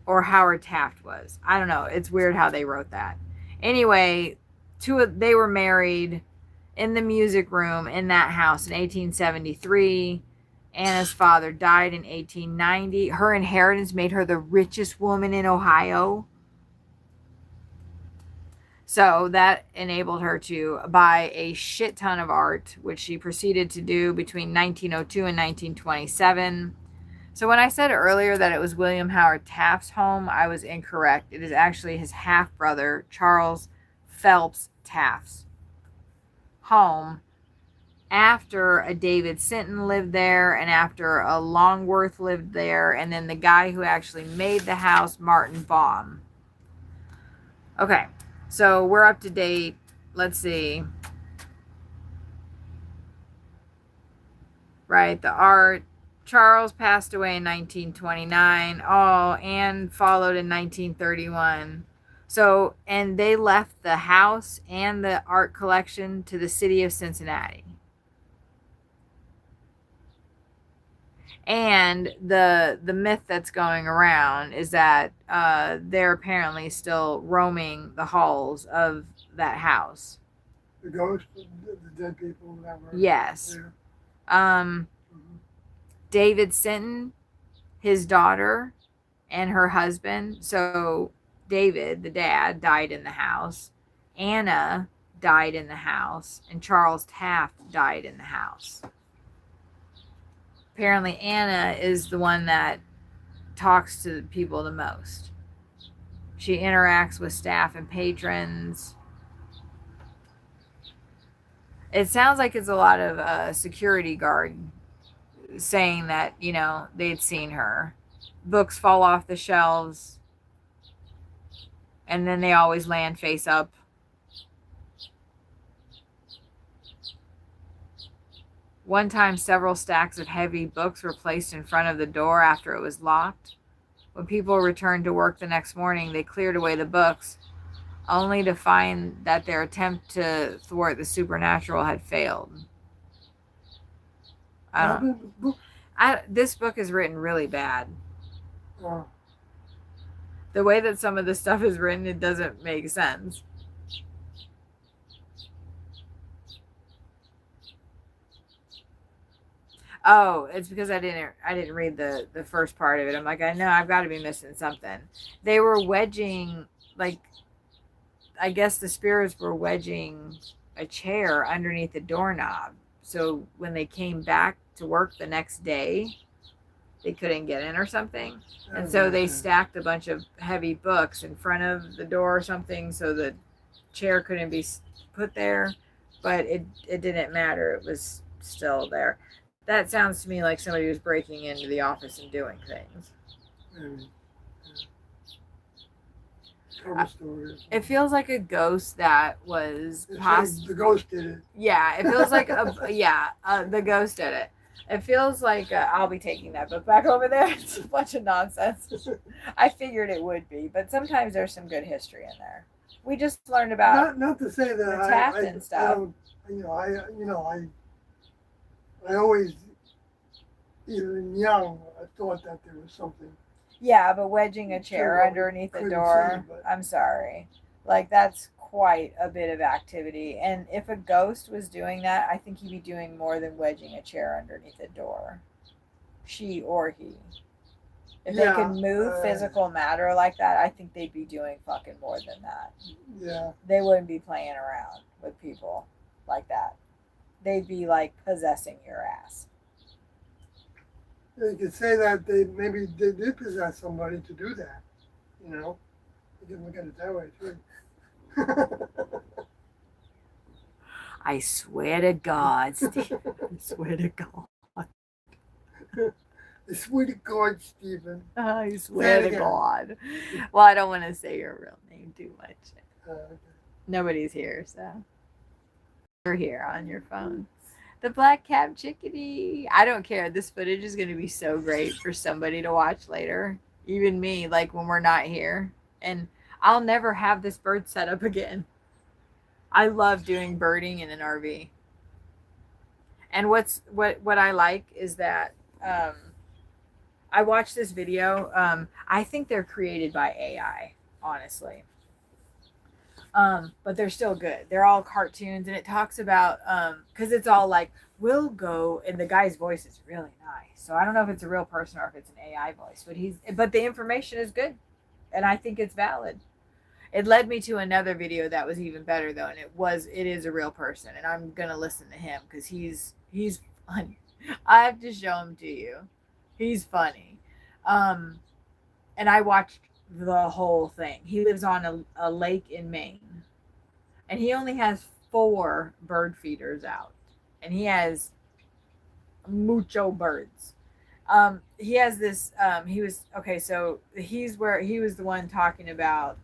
Or Howard Taft was. I don't know. It's weird how they wrote that. Anyway, they were married in the music room in that house in 1873. Anna's father died in 1890. Her inheritance made her the richest woman in Ohio. So that enabled her to buy a shit ton of art, which she proceeded to do between 1902 and 1927. So when I said earlier that it was William Howard Taft's home, I was incorrect. It is actually his half-brother, Charles Phelps Taft's home, after a David Sinton lived there and after a Longworth lived there, and then the guy who actually made the house, Martin Baum. Okay, so we're up to date. Let's see. Right, the art. Charles passed away in 1929. Oh, Anne followed in 1931. So, and they left the house and the art collection to the city of Cincinnati. And the myth that's going around is that they're apparently still roaming the halls of that house. The ghosts, the dead people that were Yes. there. David Sinton, his daughter, and her husband. So David, the dad, died in the house. Anna died in the house. And Charles Taft died in the house. Apparently Anna is the one that talks to people the most. She interacts with staff and patrons. It sounds like it's a lot of security guard saying that, you know, they'd seen her. Books fall off the shelves and then they always land face up. One time, several stacks of heavy books were placed in front of the door after it was locked. When people returned to work the next morning, they cleared away the books, only to find that their attempt to thwart the supernatural had failed. This book is written really bad. The way that some of the stuff is written, it doesn't make sense. Oh, it's because I didn't read the first part of it. I'm like, I know I've got to be missing something. They were wedging, like, I guess the spirits were wedging a chair underneath the doorknob. So when they came back to work the next day, they couldn't get in or something. And so they stacked a bunch of heavy books in front of the door or something so the chair couldn't be put there. But it didn't matter. It was still there. That sounds to me like somebody was breaking into the office and doing things. It feels like a ghost that was the ghost did it. Yeah, it feels like the ghost did it. It feels like I'll be taking that book back over there. It's a bunch of nonsense. I figured it would be, but sometimes there's some good history in there. We just learned about not to say that the Taft and stuff. I always, even young, I thought that there was something. Yeah, but wedging a chair underneath the door, I'm sorry. Like, that's quite a bit of activity. And if a ghost was doing that, I think he'd be doing more than wedging a chair underneath the door. She or he. If they could move physical matter like that, I think they'd be doing fucking more than that. Yeah. They wouldn't be playing around with people like that. They'd be like possessing your ass. You could say that they did possess somebody to do that. You know, you can look at it that way too. I swear to God, Steve. I swear to God. I swear to God, Stephen. I swear to God. Well, I don't want to say your real name too much. Okay. Nobody's here, so you're here on your phone. The black cap chickadee. I don't care. This footage is going to be so great for somebody to watch later. Even me, like when we're not here. And I'll never have this bird set up again. I love doing birding in an RV. And what I like is that I watched this video. I think they're created by AI, honestly. But they're still good. They're all cartoons, and it talks about because it's all like we'll go, and the guy's voice is really nice. So I don't know if it's a real person or if it's an AI voice, but the information is good, and I think it's valid. It led me to another video that was even better though, and it is a real person, and I'm gonna listen to him because he's funny. I have to show him to you. He's funny. And I watched the whole thing. He lives on a lake in Maine, and he only has 4 bird feeders out, and he has mucho birds. He has this. He was okay. So he's where he was the one talking about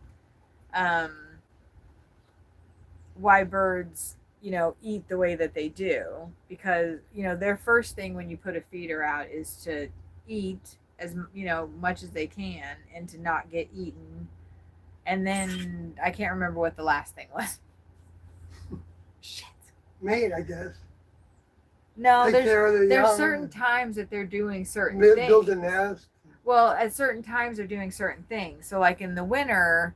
why birds, eat the way that they do, because their first thing when you put a feeder out is to eat as much as they can and to not get eaten, and then I can't remember what the last thing was. Shit. Mate, I guess. No, Take care of the there's young, certain times that they're doing certain build a things. nest. Well, at certain times they're doing certain things. So like in the winter,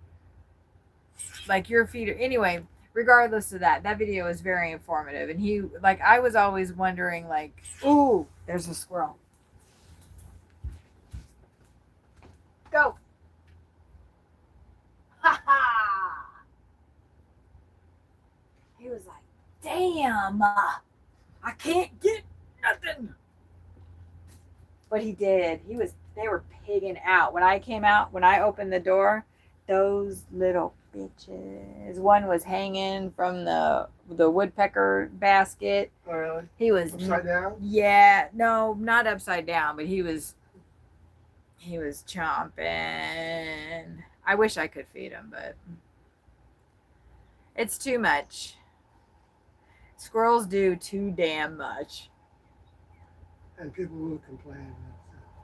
like your feeder anyway, regardless of that video is very informative, and I was always wondering, like, ooh, there's a squirrel. Go. Ha ha. He was like, damn, I can't get nothing. But he did. They were pigging out. When I opened the door, those little bitches. One was hanging from the woodpecker basket. Oh, really? He was Upside down? Yeah, no, not upside down, but he was chomping. I wish I could feed him, but it's too much. Squirrels do too damn much. And people will complain.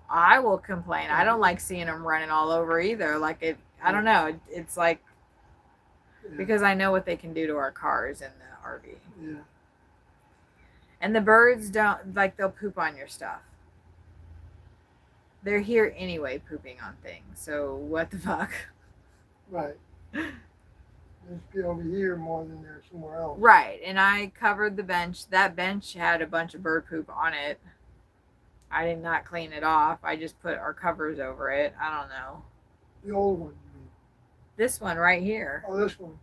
I will complain. I don't like seeing them running all over either. I don't know. It's like, Yeah. because I know what they can do to our cars in the RV. Yeah. And the birds don't, they'll poop on your stuff. They're here anyway, pooping on things. So what the fuck? Right. Just be over here more than there somewhere else. Right. And I covered the bench. That bench had a bunch of bird poop on it. I did not clean it off. I just put our covers over it. I don't know. The old one, you mean? This one right here. Oh, this one.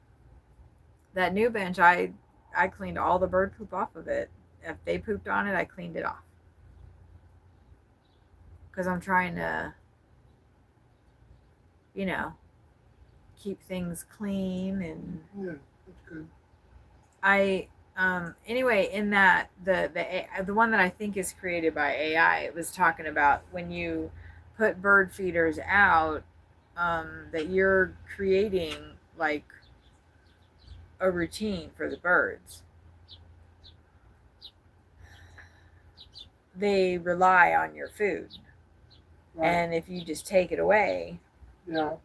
That new bench, I cleaned all the bird poop off of it. If they pooped on it, I cleaned it off. Because I'm trying to, keep things clean. And Yeah, that's good. anyway, in that the one that I think is created by AI, it was talking about when you put bird feeders out, that you're creating like a routine for the birds. They rely on your food. Right. And if you just take it away, Yeah.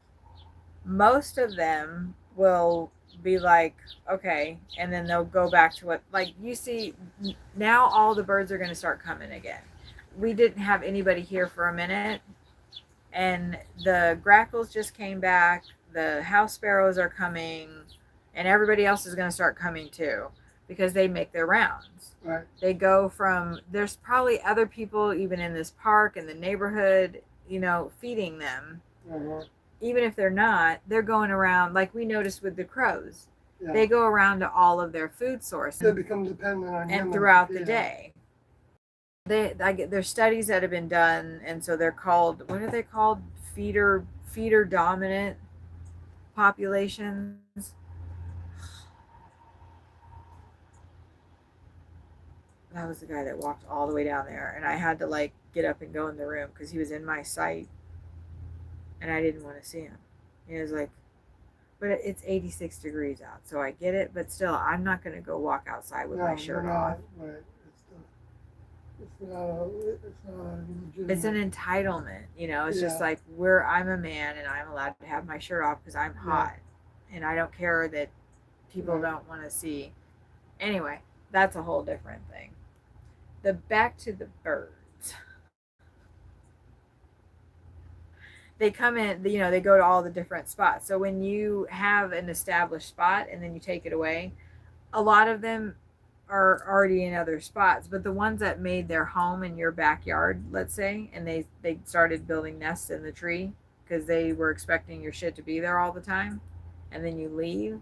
most of them will be like, okay, and then they'll go back to what, like, you see, now all the birds are going to start coming again. We didn't have anybody here for a minute, and the grackles just came back, the house sparrows are coming, and everybody else is going to start coming too, because they make their rounds. Right. They go from, there's probably other people even in this park, in the neighborhood, feeding them. Uh-huh. Even if they're not, they're going around, like we noticed with the crows. Yeah. They go around to all of their food sources They become dependent on and humans throughout to the feed day. There's studies that have been done, and so they're called, what are they called? Feeder dominant populations. That was the guy that walked all the way down there, and I had to get up and go in the room because he was in my sight, and I didn't want to see him. He was like, but it's 86 degrees out, so I get it, but still, I'm not going to go walk outside with my shirt off. Right. It's not a legitimate. It's an entitlement, it's just like, I'm a man and I'm allowed to have my shirt off because I'm hot, and I don't care that people don't want to see. Anyway, that's a whole different thing. Back to the birds. they come in, you know, they go to all the different spots. So when you have an established spot and then you take it away, a lot of them are already in other spots, but the ones that made their home in your backyard, let's say, and they started building nests in the tree because they were expecting your shit to be there all the time, and then you leave.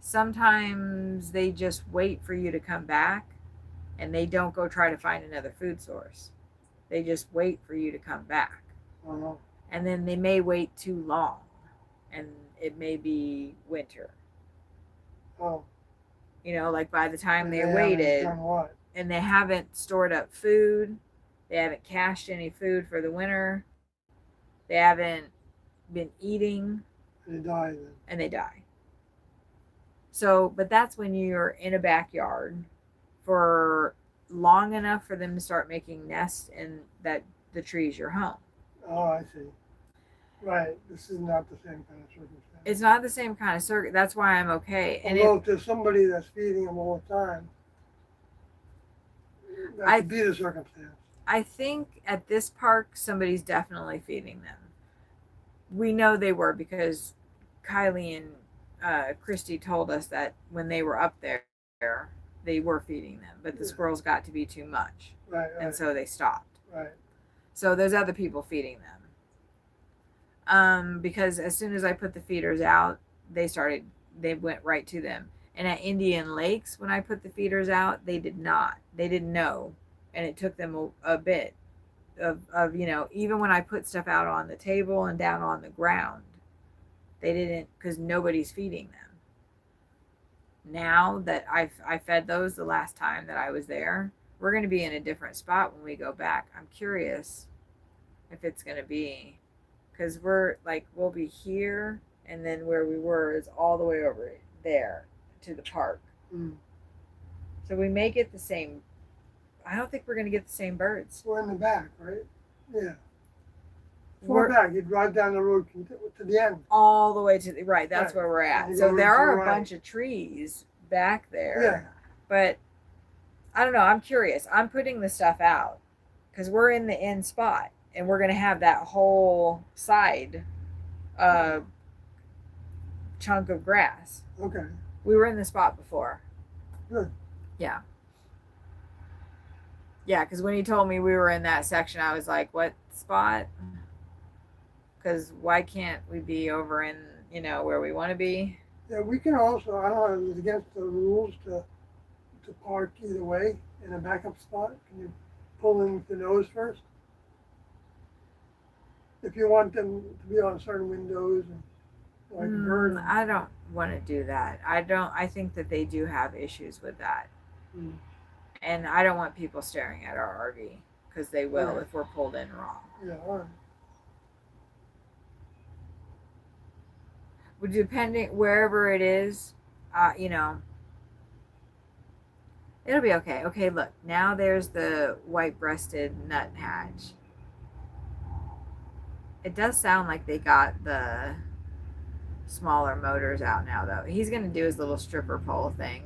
Sometimes they just wait for you to come back, and they don't go try to find another food source. They just wait for you to come back, Uh-huh. and then they may wait too long, and it may be winter. Oh. You know, like by the time And they haven't waited, done what? and they haven't stored up food, they haven't cached any food for the winter, they haven't been eating, They die then. and they die. So, but that's when you're in a backyard for long enough for them to start making nests and that the tree's your home. Oh, I see. Right. This is not the same kind of circumstance. It's not the same kind of circuit. That's why I'm okay. And Although if there's somebody that's feeding them all the time, that could be the circumstance. I think at this park, somebody's definitely feeding them. We know they were because Kylie and Christy told us that when they were up there, they were feeding them, but the Yeah. squirrels got to be too much, Right. and Right. so they stopped. Right. So there's other people feeding them. Because as soon as I put the feeders out, they went right to them. And at Indian Lakes, when I put the feeders out, they did not. They didn't know, and it took them a bit of you know, even when I put stuff out on the table and down on the ground, they didn't, because nobody's feeding them. Now that I fed those the last time that I was there, we're going to be in a different spot when we go back. I'm curious if it's going to be, because we'll be here, and then where we were is all the way over there to the park. Mm. So we may get the same. I don't think we're going to get the same birds. We're in the back, right? Yeah. We're We're back. You drive down the road to the end. all the way to the right. That's Right. where we're And at. you So go there to the are a right. bunch of trees back there. Yeah. But I don't know. I'm curious. I'm putting the stuff out because we're in the end spot, and we're going to have that whole side chunk of grass. Okay. We were in the spot before. Good. Yeah. Yeah, because when he told me we were in that section, I was like, what spot? Because why can't we be over in, you know, where we want to be? Yeah, we can also, I don't know, it's against the rules to park either way in a backup spot. Can you pull in with the nose first? If you want them to be on certain windows and like a bird. I don't want to do that. I think that they do have issues with that. Mm. And I don't want people staring at our RV because they will Right. if we're pulled in wrong. Yeah, all right. But depending wherever it is, you know, it'll be okay. Okay, look, now there's the white-breasted nuthatch. It does sound like they got the smaller motors out now, though. He's gonna do his little stripper pole thing.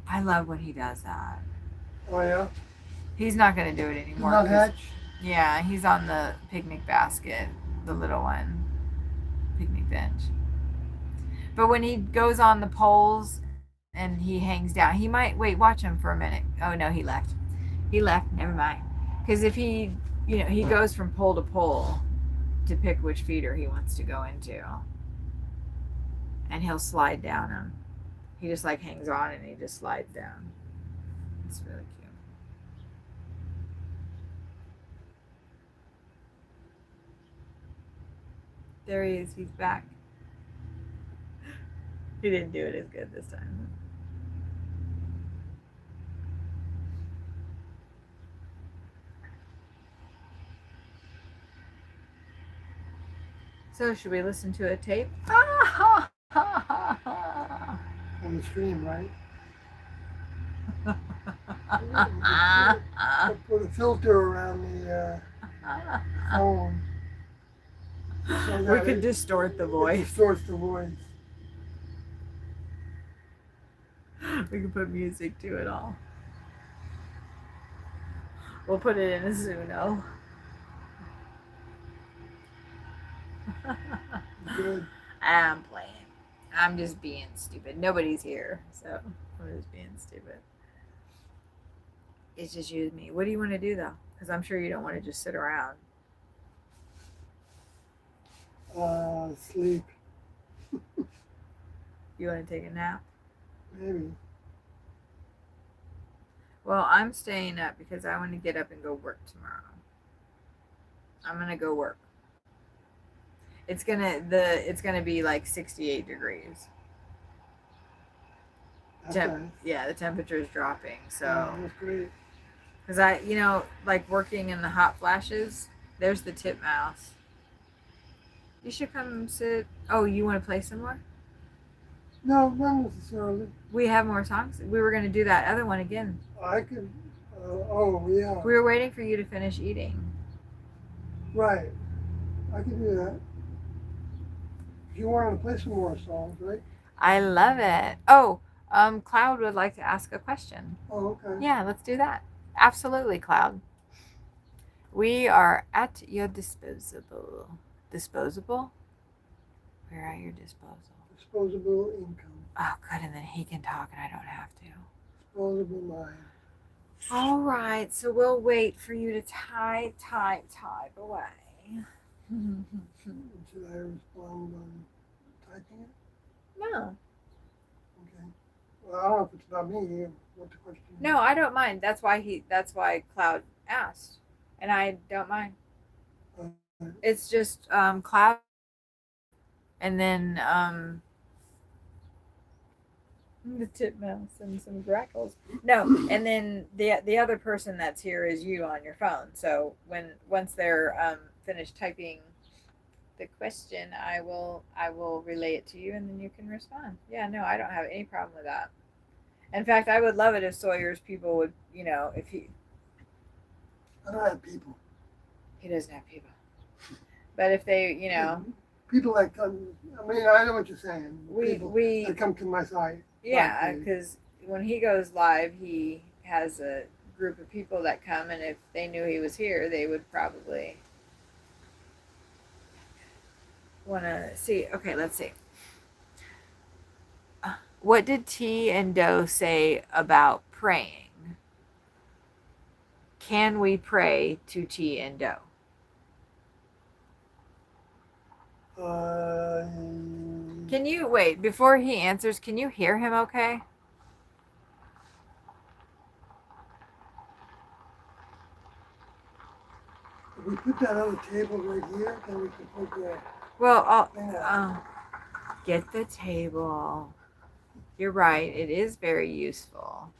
I love when he does that. Oh, yeah? He's not gonna do it anymore. 'cause- Nuthatch? Yeah, he's on the picnic basket, the little one, picnic bench. But when he goes on the poles and he hangs down, he might wait. Watch him for a minute. Oh no, he left. He left. Never mind. Because if he, you know, he goes from pole to pole to pick which feeder he wants to go into, and he'll slide down them. He just like hangs on and he just slides down. It's really cute. There he is. He's back. He didn't do it as good this time. So, should we listen to a tape? On the stream, right? Put a filter around the phone. So We that could it distort the voice. distorts the voice. We could put music to it all. We'll put it in a Zuno. Good. I'm playing. I'm just being stupid. Nobody's here, so I'm just being stupid. It's just you and me. What do you want to do though? Because I'm sure you don't want to just sit around. Sleep, You want to take a nap? maybe. Well, I'm staying up because I want to get up and go work tomorrow. I'm gonna go work. It's gonna be like 68 degrees. That's Temp- nice. yeah, the temperature is dropping. So, Yeah, that's great. because like working in the hot flashes, there's the titmouse. You should come sit. Oh, you want to play some more? No, not necessarily. We have more songs. We were going to do that other one again. I could. Oh yeah. We were waiting for you to finish eating. Right. I could do that. If you wanted to play some more songs, right? I love it. Oh, Cloud would like to ask a question. Oh, okay. Yeah, let's do that. Absolutely, Cloud. We are at your disposable. Disposable? We're at your disposal. Disposable income. Oh, good. And then he can talk and I don't have to. Disposable mind. All right. So we'll wait for you to type away. Should I respond on typing it? No. Okay. Well, I don't know if it's about me. What the question is. No, I don't mind. That's why Cloud asked. And I don't mind. It's just Cloud and then the titmouse and some grackles. No, and then the other person that's here is you on your phone. So once they're finished typing the question, I will relay it to you and then you can respond. Yeah, no, I don't have any problem with that. In fact, I would love it if Sawyer's people would, if he I don't have people. doesn't have people. But if they, People that come. I mean, I know what you're saying. People we that come to my site. yeah, Like, because when he goes live, he has a group of people that come, and if they knew he was here, they would probably want to see. Okay, let's see. What did T and Do say about praying? Can we pray to T and Do? Can you wait before he answers? Can you hear him okay? If we put that on the table right here, then we can put the Well, thing up. I'll get the table. You're right. It is very useful.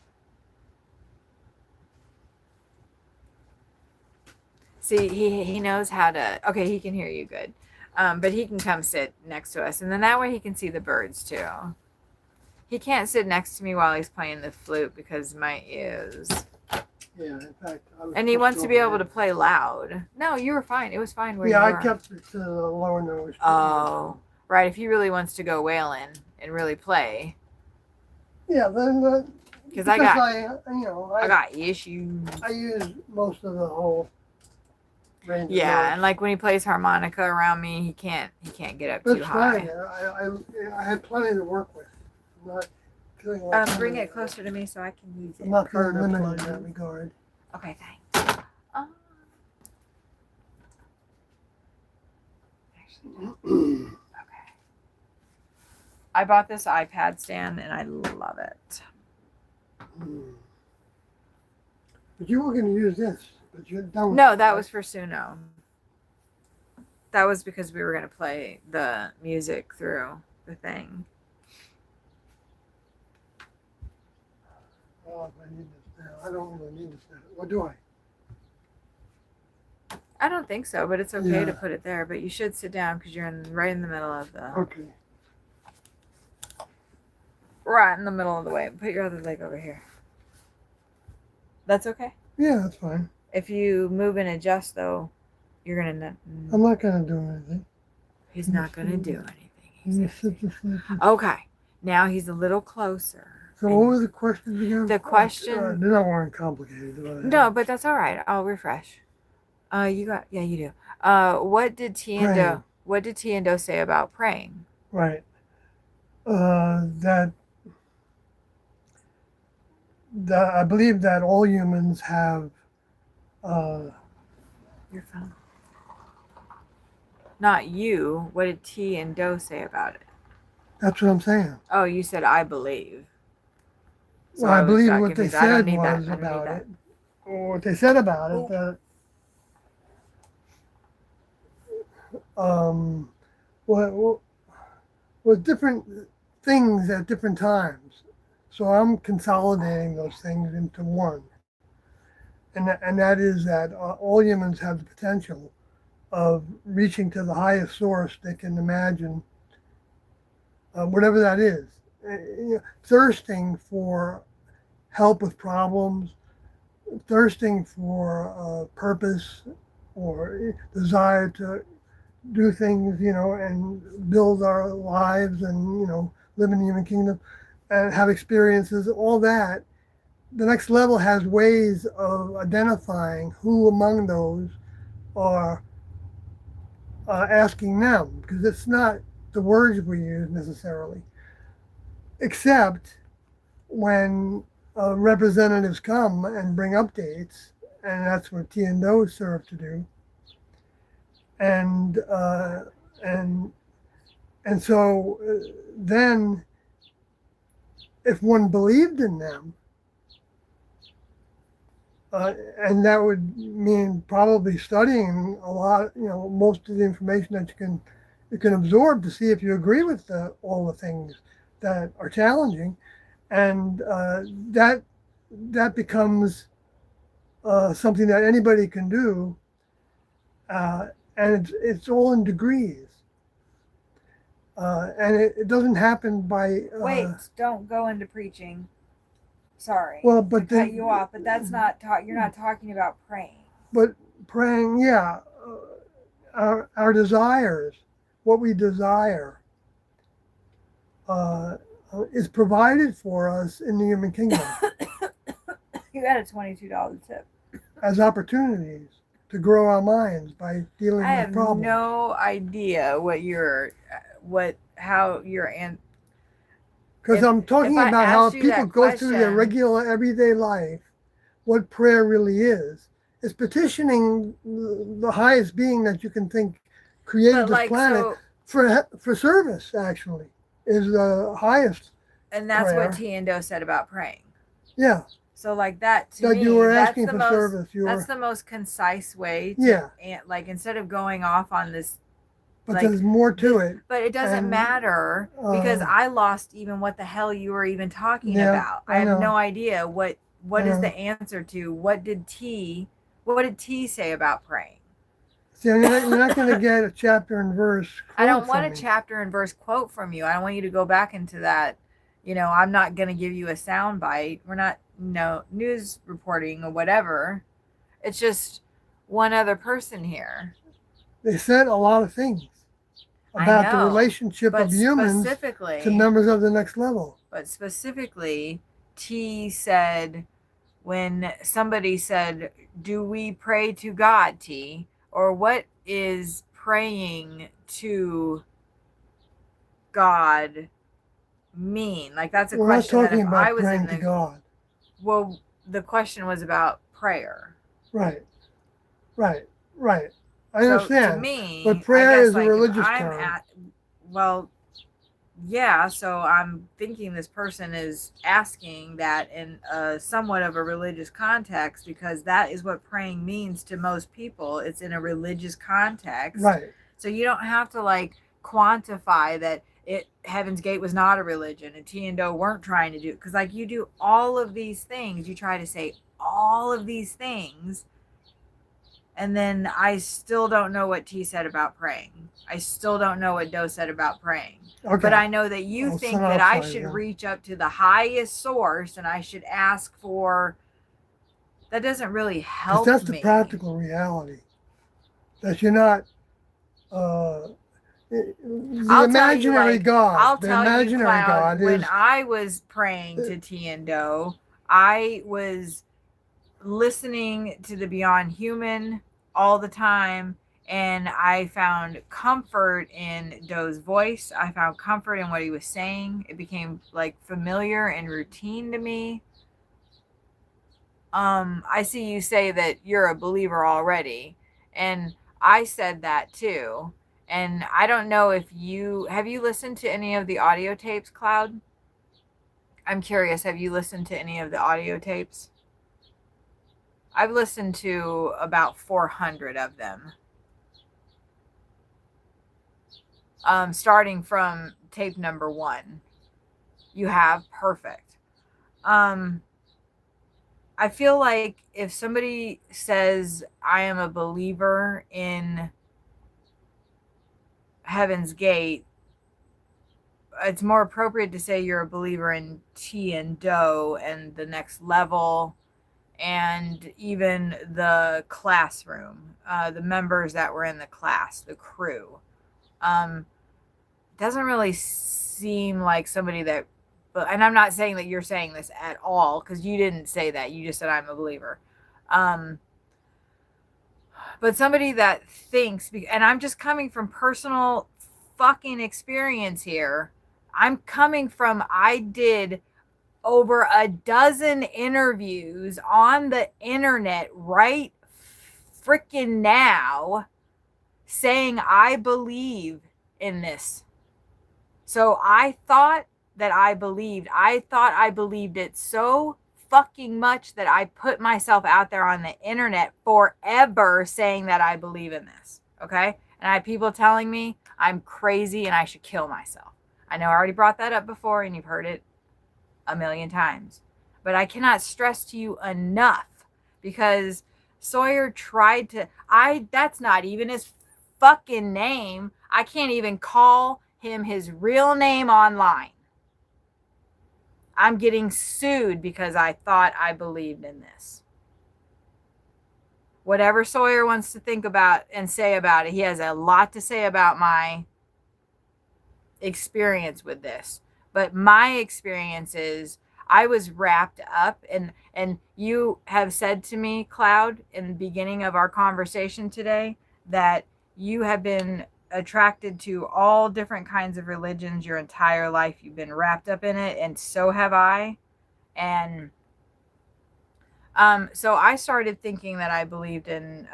See, he knows how to. Okay, he can hear you good. But he can come sit next to us, and then that way he can see the birds too. He can't sit next to me while he's playing the flute because my ears. Yeah, in fact, I was And he pushed wants to be over able to there. play loud. No, you were fine. It was fine where Yeah, you I were. kept it to the lower nose. Oh, right. If he really wants to go wailing and really play, Yeah, then because I got I got issues. I use most of the whole range. Yeah, of and notes. like when he plays harmonica around me, he can't get up That's too fine. high. I had plenty to work with. I'm not feeling like Bring it closer to me so I can use it. I'm not feeling for limited in playing. that regard. Okay, thanks. Actually, no. Okay. I bought this iPad stand and I love it. But you were going to use this, but you're done with No, it, that right? was for Suno. That was because we were going to play the music through the thing. Oh, if I need this now. I don't really need this now. What do I? I don't think so, but it's okay to Yeah. put it there. But you should sit down because you're right in the middle of the Okay. right in the middle of the way. Put your other leg over here. That's okay. Yeah, that's fine. If you move and adjust, though, you're gonna. I'm not going to do anything. He's not gonna do anything. he I'm said. gonna sit this way. Okay, now he's a little closer. So And- what were the questions again? The question- They're not weren't complicated. No, but that's all right. I'll refresh. You do. What did T and Praying. Do? what did T and Do say about praying? Right. That I believe that all humans have. Your phone. Not you. What did T and Do say about it? That's what I'm saying. Oh, you said I believe. So Well, I was believe that what they confused. I don't said need that. was I don't need about that. it, or what they said about Oh. it. That was different things at different times. So I'm consolidating those things into one, and that is that all humans have the potential of reaching to the highest source they can imagine, whatever that is. Thirsting for help with problems, thirsting for purpose or desire to do things, and build our lives and, live in the human kingdom and have experiences, all that. The next level has ways of identifying who among those are asking them, because it's not the words we use necessarily, except when representatives come and bring updates, and that's what T and O serve to do. And so then, if one believed in them, and that would mean probably studying a lot, most of the information that you can absorb to see if you agree with all the things that are challenging, and that becomes something that anybody can do, and it's all in degrees, and it doesn't happen by Wait, don't go into preaching. Sorry. Well, but to cut you off, but that's not you're not talking about praying. But praying, yeah, our desires, what we desire, is provided for us in the human kingdom You got a $22 tip. as opportunities to grow our minds by dealing I with have problems. no idea how you're Because I'm talking if I about how asked you people that go through their question- regular everyday life, what prayer really is petitioning the highest being that you can think created this planet for service. Actually, is the highest. And that's prayer. what T and Do said about praying. Yeah. So like that to That me, you were that's asking the for most, service. That's the most concise way to, Yeah. And like instead of going off on this. But like, there's more to it. But it doesn't matter because I lost even what the hell you were even talking about. I have no idea what is the answer to what did T say about praying? See, you're not going to get a chapter and verse. I don't want a chapter and verse quote from you. I don't want you to go back into that. I'm not going to give you a sound bite. We're not news reporting or whatever. It's just one other person here. They said a lot of things about the relationship of humans to members of the next level. But specifically, T said, when somebody said, do we pray to God, T? Or what is praying to God mean? Like that's a question. We're not talking about I was praying to God. Well, the question was about prayer. Right. I understand. To me, but prayer is a religious term. Yeah, so I'm thinking this person is asking that in somewhat of a religious context because that is what praying means to most people. It's in a religious context. Right. So you don't have to quantify that Heaven's Gate was not a religion and T and Do weren't trying to do it. Because you do all of these things. You try to say all of these things. And then I still don't know what T said about praying. I still don't know what Do said about praying. Okay. But I know that you think that I should reach up to the highest source and I should ask for. That doesn't really help me. That's the practical reality. That you're not the imaginary God. I'll the tell imaginary you, Cloud, God when is, I was praying to T and Do, I was listening to the Beyond Human all the time, And I found comfort in Doe's voice. I found comfort in what he was saying. It became like familiar and routine to me. I see you say that you're a believer already. And I said that too. And I don't know if have you listened to any of the audio tapes, Cloud? I'm curious, have you listened to any of the audio tapes? I've listened to about 400 of them. Starting from tape number 1. You have? Perfect. I feel like if somebody says, I am a believer in Heaven's Gate, it's more appropriate to say you're a believer in T and Doe and the next level and even the classroom, the members that were in the class, the crew. Doesn't really seem like somebody that, and I'm not saying that you're saying this at all, because you didn't say that. You just said I'm a believer. But somebody that thinks, and I'm just coming from personal fucking experience here. I'm coming from, I did over a dozen interviews on the internet right freaking now saying I believe in this. So I thought that I believed it so fucking much that I put myself out there on the internet forever saying that I believe in this. Okay. And I have people telling me I'm crazy and I should kill myself. I know I already brought that up before and you've heard it a million times, but I cannot stress to you enough, because Sawyer tried to, that's not even his fucking name. I can't even call him his real name online. I'm getting sued because I thought I believed in this. Whatever Sawyer wants to think about and say about it, he has a lot to say about my experience with this. But my experience is I was wrapped up, and you have said to me, Cloud, in the beginning of our conversation today, that you have been attracted to all different kinds of religions your entire life. You've been wrapped up in it, and so have I. And so I started thinking that I believed in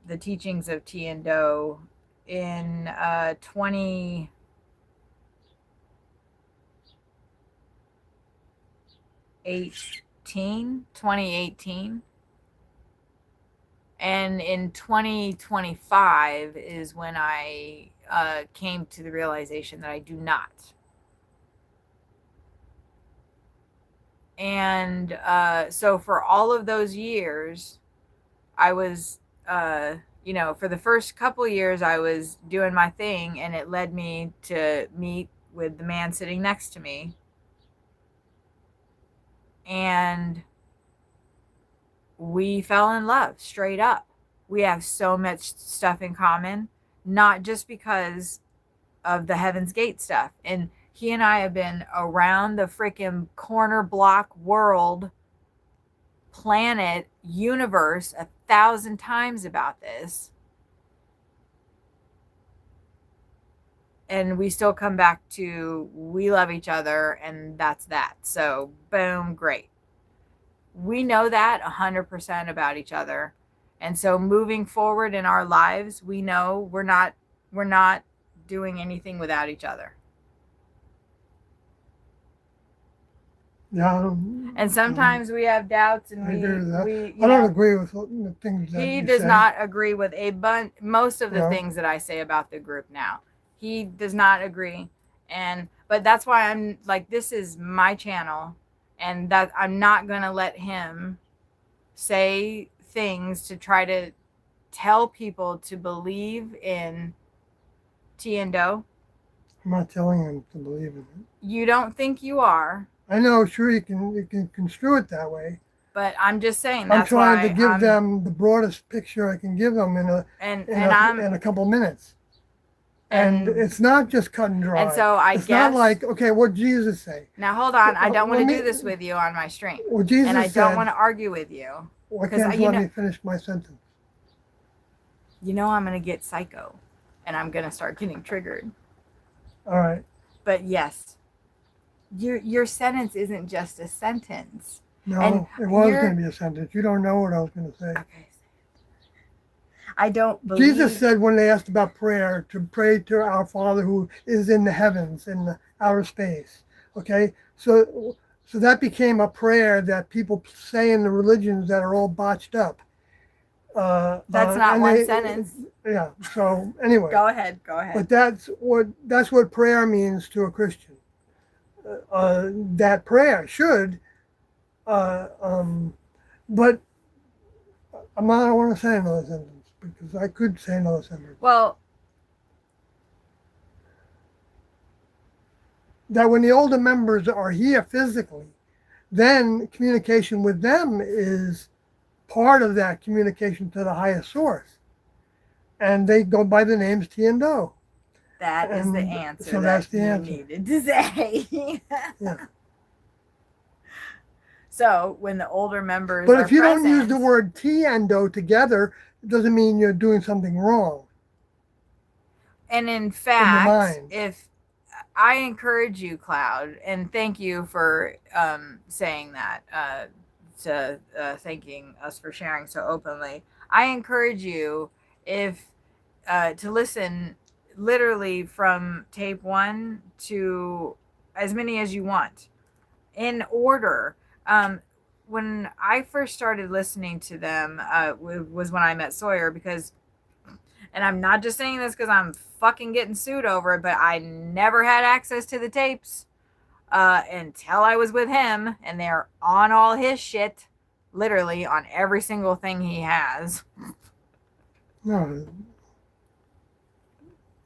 the teachings of T and Doe in 2018. And in 2025 is when I came to the realization that I do not. And so for all of those years, I was, for the first couple of years, I was doing my thing, and it led me to meet with the man sitting next to me. And we fell in love straight up. We have so much stuff in common, not just because of the Heaven's Gate stuff. And he and I have been around the freaking corner block world, planet, universe 1,000 times about this. And we still come back to, we love each other, and that's that. So boom, great. We know that 100% about each other. And so moving forward in our lives, we know we're not doing anything without each other. Yeah. And sometimes we have doubts, and I agree with that. we I don't agree with the things that he you does say. not agree with most of the No. things that I say about the group now. He does not agree. But that's why I'm like, this is my channel, and that I'm not going to let him say things to try to tell people to believe in T and Doe. I'm not telling him to believe in it. You don't think you are, I know, sure, you can construe it that way. but I'm just saying I'm that's trying why to give I'm, them the broadest picture I can give them in a couple minutes. And it's not just cut and dry. And so it's not like, okay, what did Jesus say? Now hold on, I don't want to Let do me- this with you on my stream, Well, Jesus and I said, don't want to argue with you. why 'cause can't I- you let me finish my sentence? you know I'm gonna get psycho, and I'm gonna start getting triggered. All right. But yes, your sentence isn't just a sentence. No, And it was you're- going to be a sentence. You don't know what I was going to say. Okay. I don't believe. Jesus said when they asked about prayer to pray to our Father who is in the heavens, in the outer space. Okay, so that became a prayer that people say in the religions that are all botched up. That's not and one sentence. Yeah. So anyway, Go ahead. Go ahead. but that's what prayer means to a Christian. That prayer should, but I don't want to say another sentence because I could say another sentence. Well, That when the older members are here physically, then communication with them is part of that communication to the highest source. And they go by the names T and Do. that is the And answer so that that's the you answer. needed to say. Yeah. So when the older members But are if you don't use the present- word T and Do together, it doesn't mean you're doing something wrong. and in fact, mind. if I encourage you, Cloud, and thank you for saying that, thanking us for sharing so openly. I encourage you if to listen literally from tape 1 to as many as you want in order. When I first started listening to them was when I met Sawyer, because, and I'm not just saying this because I'm fucking getting sued over it, but I never had access to the tapes until I was with him, and they're on all his shit, literally on every single thing he has. No,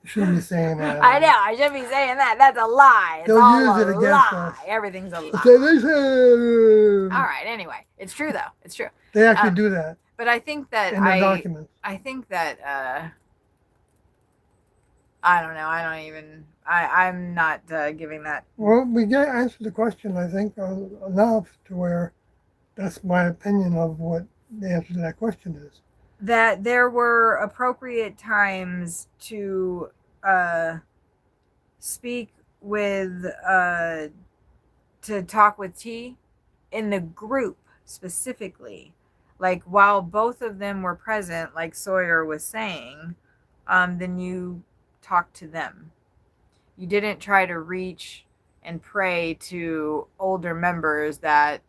you shouldn't be saying that. I know, I shouldn't be saying that. That's a lie. It's They'll all use a it against lie. us. Everything's a lie. So they say, All right, anyway, it's true though. It's true. they actually do that But I think that in their documents. I think that I don't know. I don't even. I'm not giving that. Well, we get answered the question, I think, enough to where that's my opinion of what the answer to that question is. That there were appropriate times to speak with to talk with T in the group specifically, like while both of them were present, like Sawyer was saying, then you talk to them. You didn't try to reach and pray to older members that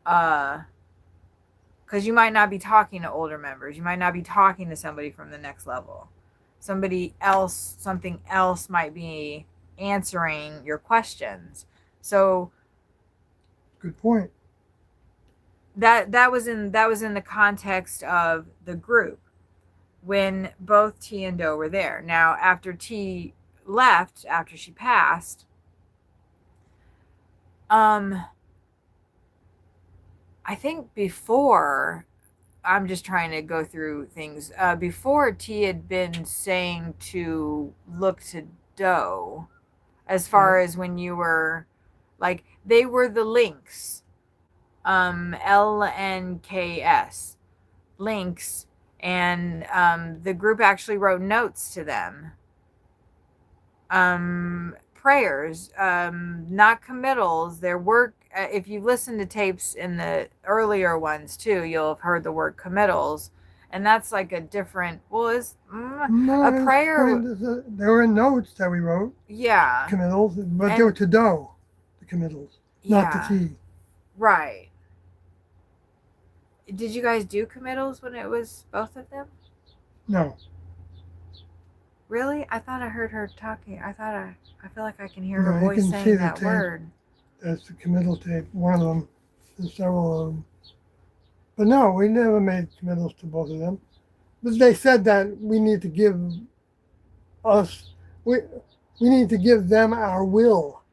because you might not be talking to older members. You might not be talking to somebody from the next level. Somebody else, something else might be answering your questions. So Good point. that was in the context of the group when both T and Do were there. Now, after T left, after she passed, I think before, I'm just trying to go through things. Before, T had been saying to look to Do, as far as when you were, like, they were the links, LNKS, links, and the group actually wrote notes to them. Prayers, not committals. There were, if you listen to tapes in the earlier ones too, you'll have heard the word committals, and that's like a different. Well, is No, a prayer? There were notes that we wrote, Yeah, committals, but they And- were to Do, the committals, not yeah, to T. right. Did you guys do committals when it was both of them? No, Really? I thought I heard her talking. I feel like I can hear No, her you voice can see saying the that tape. word. that's the committal tape, one of them. There's several of them. But no, we never made committals to both of them. But they said that we need to give we need to give them our will.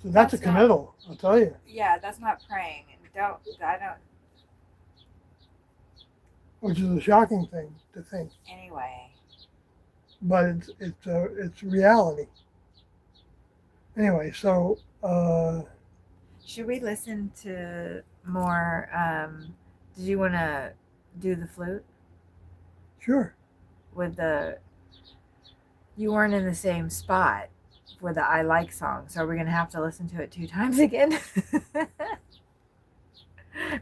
So that's a That's not- committal, I'll tell you. Yeah, that's not praying. I don't. Which is a shocking thing to think. Anyway. But it's reality. Anyway, so Should we listen to more? Did you want to do the flute? Sure. with the, you weren't in the same spot for the I Like song. So are we going to have to listen to it 2 times again?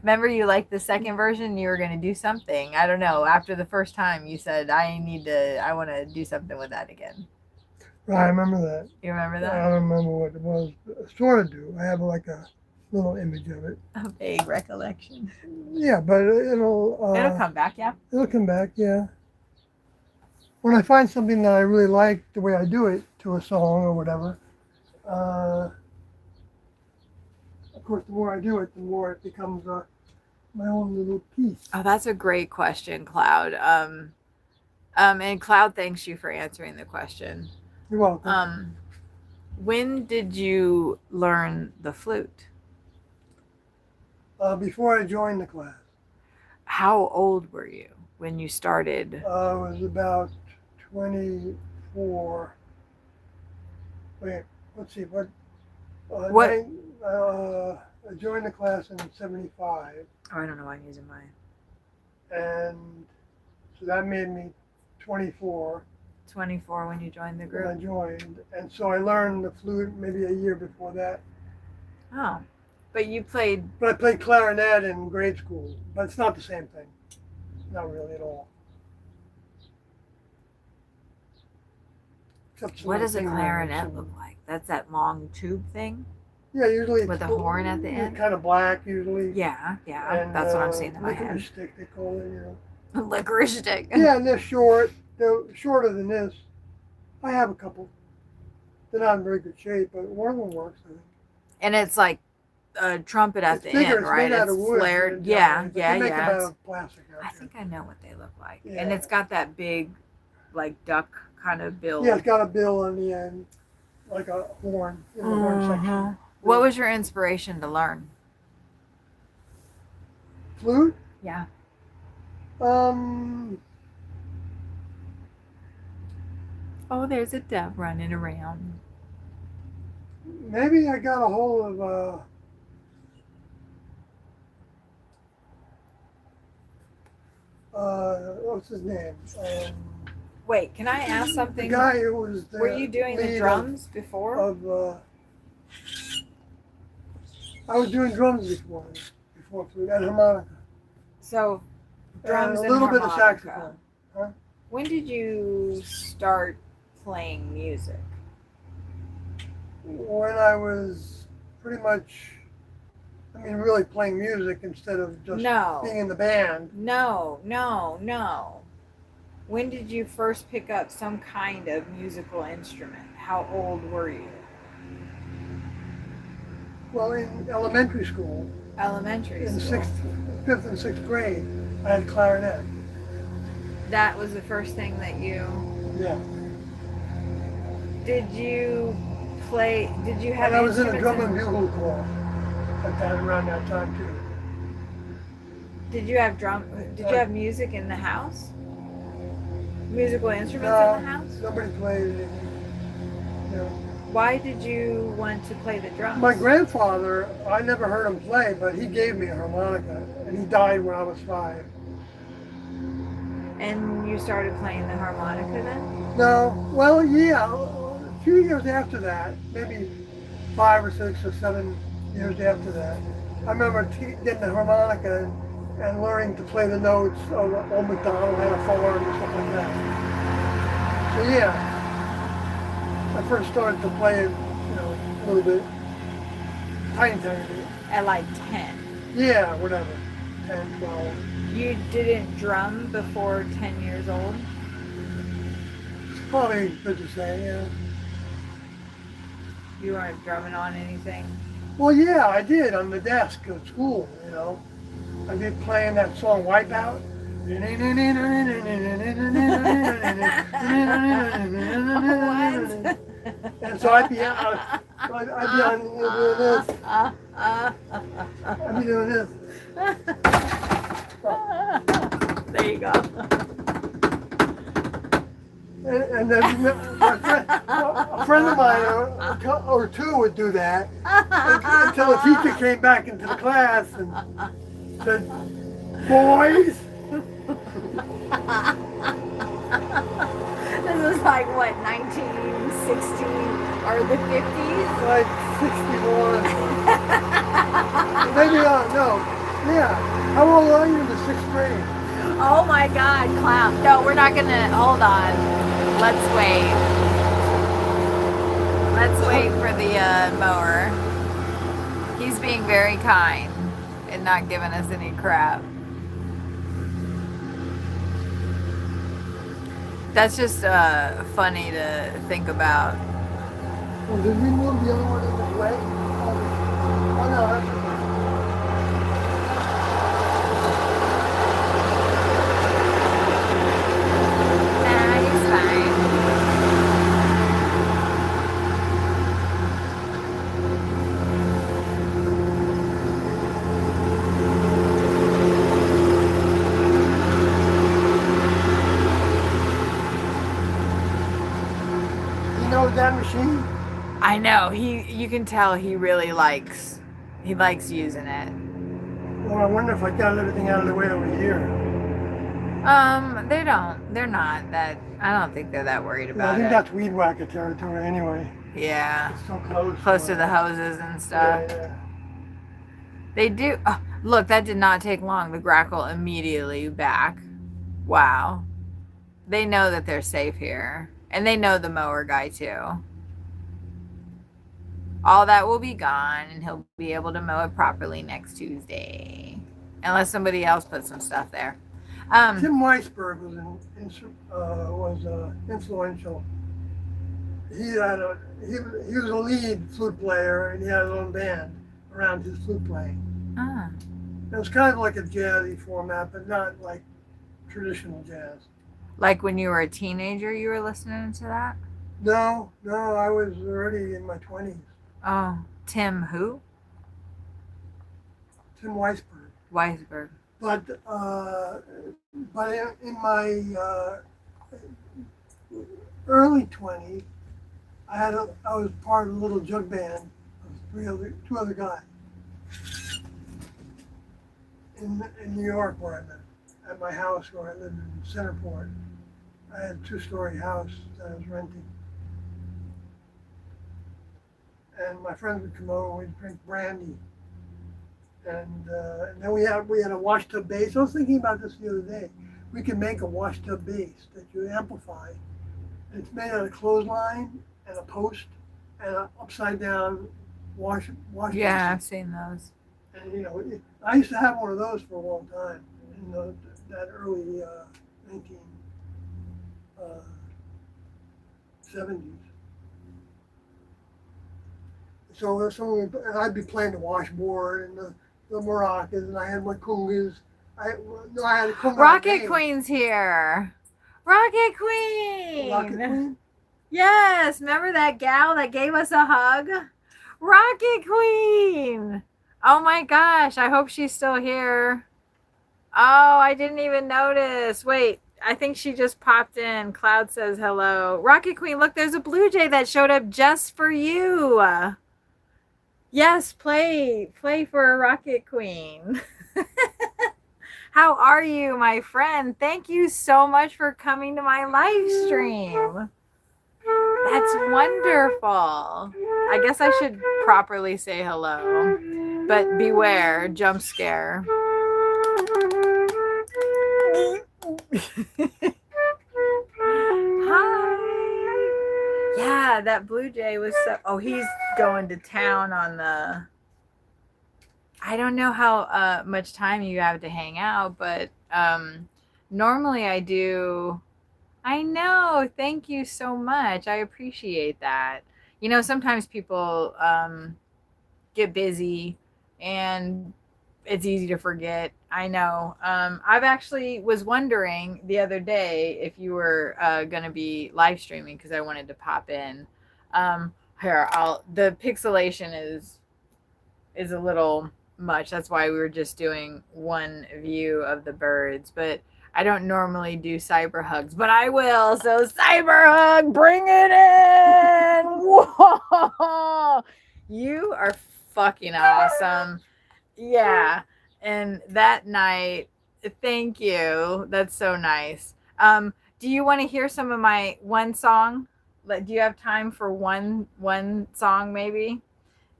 Remember you liked the second version, you were going to do something. I don't know. After the first time you said, I want to do something with that again. Right, I remember that. You remember I that? don't remember what it was. Sort of do. I have like a little image of it. A vague recollection. Yeah, but it'll come back, yeah. it'll come back. Yeah. When I find something that I really like the way I do it to a song or whatever, of course, the more I do it, the more it becomes my own little piece. Oh, that's a great question, Cloud. And Cloud thanks you for answering the question. You're welcome. When did you learn the flute? Before I joined the class, How old were you when you started? I was about 24. Wait, let's see, what? What? I joined the class in 75, Oh, I don't know why I'm using mine. and so that made me 24 24 when you joined the when I group. joined. And so I learned the flute maybe a year before that. Oh, but you played. But I played clarinet in grade school, but it's not the same thing. Not really at all. Except some What of the does a things I clarinet mentioned. look like? That's that long tube thing. Yeah, usually it's With a horn at the end? Kind of black usually. Yeah, And, that's what I'm seeing in my licorice head. stick, they call it, you know. Licorice stick. Yeah, and they're short. They're shorter than this. I have a couple. They're not in very good shape, but one of them works, I think. And it's like a trumpet at It's the bigger, end, it's right? made out It's of wood, flared. but Yeah, they make them out It's- of plastic out I there. think I know what they look like. Yeah. And it's got that big, like, duck kind of bill. Yeah, it's got a bill on the end, like a horn in the horn section. Mhm. What was your inspiration to learn? Flute? Yeah. Oh, there's a dove running around. Maybe I got a hold of what's his name? Wait, can I ask The something? guy who was the Were you doing the lead drums before? of I was doing drums before flute and harmonica. So, drums and and a little bit of harmonica. saxophone. When did you start playing music? When I was pretty much, really playing music instead of just No. being in the band. No. When did you first pick up some kind of musical instrument? How old were you? Well, in elementary school, Elementary in school. fifth and sixth grade, I had clarinet. That was the first thing that you. Yeah. Did you play? Did you have? And I was in a instruments drum and bugle corps around that time too. Did you have drum? Did you have music in the house? Musical instruments No, in the house? nobody played it. You know. Why did you want to play the drums? My grandfather, I never heard him play, but he gave me a harmonica, and he died when I was 5. And you started playing the harmonica then? No, well, yeah, a few years after that, maybe 5 or 6 or 7 years after that, I remember getting the harmonica and learning to play the notes of Old MacDonald Had a Farm and stuff like that. So yeah, I first started to play it, a little bit, tiny bit. At like 10. Yeah, whatever, 10, 12. You didn't drum before 10 years old? Probably good to say, yeah. You weren't drumming on anything? Well, yeah, I did on the desk at school, I did playing that song Wipeout. And so I'd be on doing this. I'd be doing this. There you go. And then a friend of mine or two would do that until the teacher came back into the class and said, "Boys, like what, 1960 or the 50s? Like 61. Maybe not, no. Yeah. How old are you in the 6th grade? Oh my God, clown. No, we're not gonna, hold on. Let's wait. Let's wait for the mower. He's being very kind and not giving us any crap. That's just funny to think about. Well, did we move the other one in the way? Oh, no, that's okay. Nah, he's fine. You know that machine? I know, you can tell he really likes using it. Well, I wonder if I got everything out of the way over here. They're not that, I don't think they're that worried Yeah, I about think it. that's weed whacker territory anyway. Yeah, It's so close. close to the houses and stuff. Yeah. They do. Oh, look, that did not take long. The grackle immediately back. Wow. They know that they're safe here. And they know the mower guy too. All that will be gone and he'll be able to mow it properly next Tuesday. Unless somebody else puts some stuff there. Tim Weisberg was influential. He was a lead flute player and he had his own band around his flute playing. ah, It was kind of like a jazzy format, but not like traditional jazz. like when you were a teenager, you were listening to that? No, I was already in my 20s. Oh, Tim who? Tim Weisberg. Weisberg. But in my early 20s, I was part of a little jug band of two other guys in New York where I lived. At my house where I lived in Centerport, I had a 2-story house that I was renting. And my friends would come over and we'd drink brandy. And then we had a washtub bass. I was thinking about this the other day. We can make a washtub bass that you amplify. And it's made out of clothesline and a post and an upside down wash. Yeah, basin. I've seen those. And I used to have one of those for a long time in that early 1970s. So I'd be playing the washboard and the maracas, and I had my congas. I had a conga. Rocket Queen's here. Rocket Queen. Rocket Queen? Yes, remember that gal that gave us a hug? Rocket Queen. Oh my gosh, I hope she's still here. Oh, I didn't even notice. Wait, I think she just popped in. Cloud says hello. Rocket Queen, look, there's a blue jay that showed up just for you. Yes, play for Rocket Queen. How are you, my friend? Thank you so much for coming to my live stream. That's wonderful. I guess I should properly say hello, but beware, jump scare. Hi. Yeah, that blue jay was so. Oh, he's going to town on the. I don't know how much time you have to hang out, but normally I do. I know. Thank you so much. I appreciate that. Sometimes people get busy and it's easy to forget. I know. I've actually was wondering the other day if you were going to be live streaming because I wanted to pop in. Here, the pixelation is a little much. That's why we were just doing one view of the birds, but I don't normally do cyber hugs, but I will. So cyber hug, bring it in. Whoa, you are fucking awesome. Yeah. And that night, thank you. That's so nice. Do Do you want to hear some of my one song? Do you have time for one song maybe?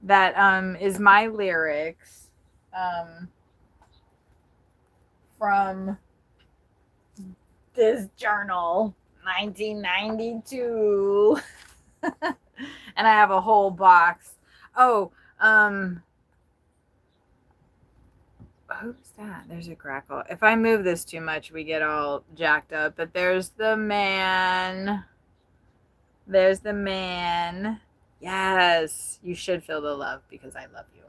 That is my lyrics from this journal, 1992. And I have a whole box. Oh, who's that? There's a grackle. If I move this too much, we get all jacked up. But there's the man. There's the man. Yes, you should feel the love because I love you.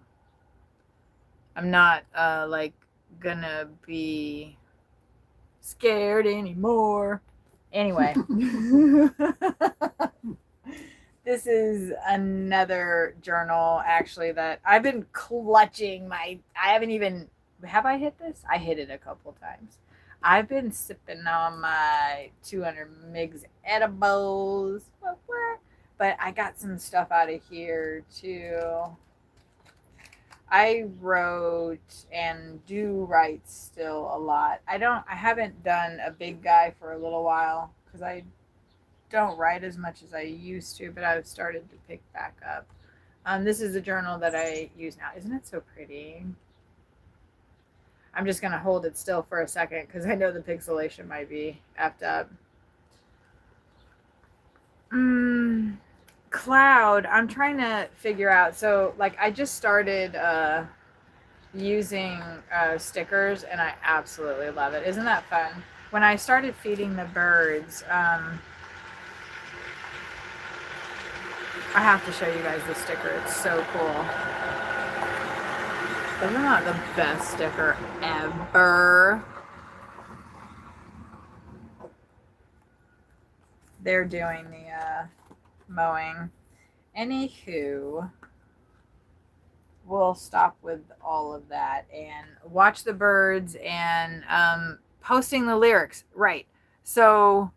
I'm not like gonna be scared anymore. Anyway. This is another journal actually that I've been clutching I haven't even, have I hit this? I hit it a couple times. I've been sipping on my 200 mgs edibles. What? But I got some stuff out of here too. I wrote and do write still a lot. I haven't done a big guy for a little while because I don't write as much as I used to, but I've started to pick back up. This is a journal that I use now. Isn't it so pretty? I'm just going to hold it still for a second because I know the pixelation might be effed up. Cloud, I'm trying to figure out. So, like, I just started using stickers, and I absolutely love it. Isn't that fun? When I started feeding the birds, I have to show you guys the sticker. It's so cool. Isn't that the best sticker ever? They're doing the mowing. Anywho, we'll stop with all of that and watch the birds and posting the lyrics. Right. So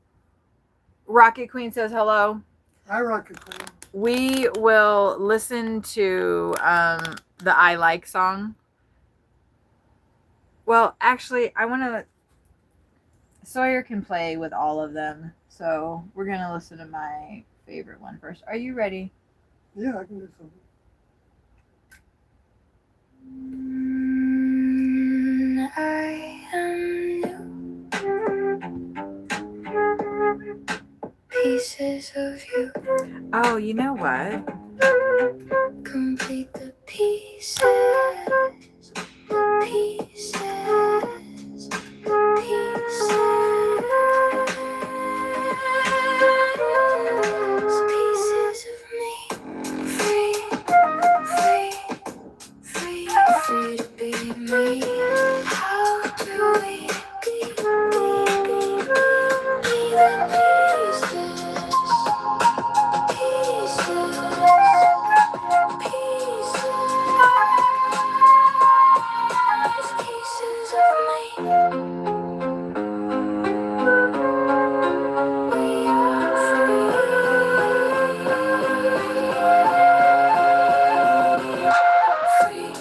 Rocket Queen says hello. Hi, Rocket Queen. We will listen to the I Like song. Well, actually, I want to... Sawyer can play with all of them. So we're going to listen to my favorite one first. Are you ready? Yeah, I can do something. I am new. Pieces of you Oh, you know what? complete the pieces. The pieces. The pieces. Pieces of me. Free. Free. Free. Free to be me. How do we be the pieces? Pieces of me. We are free.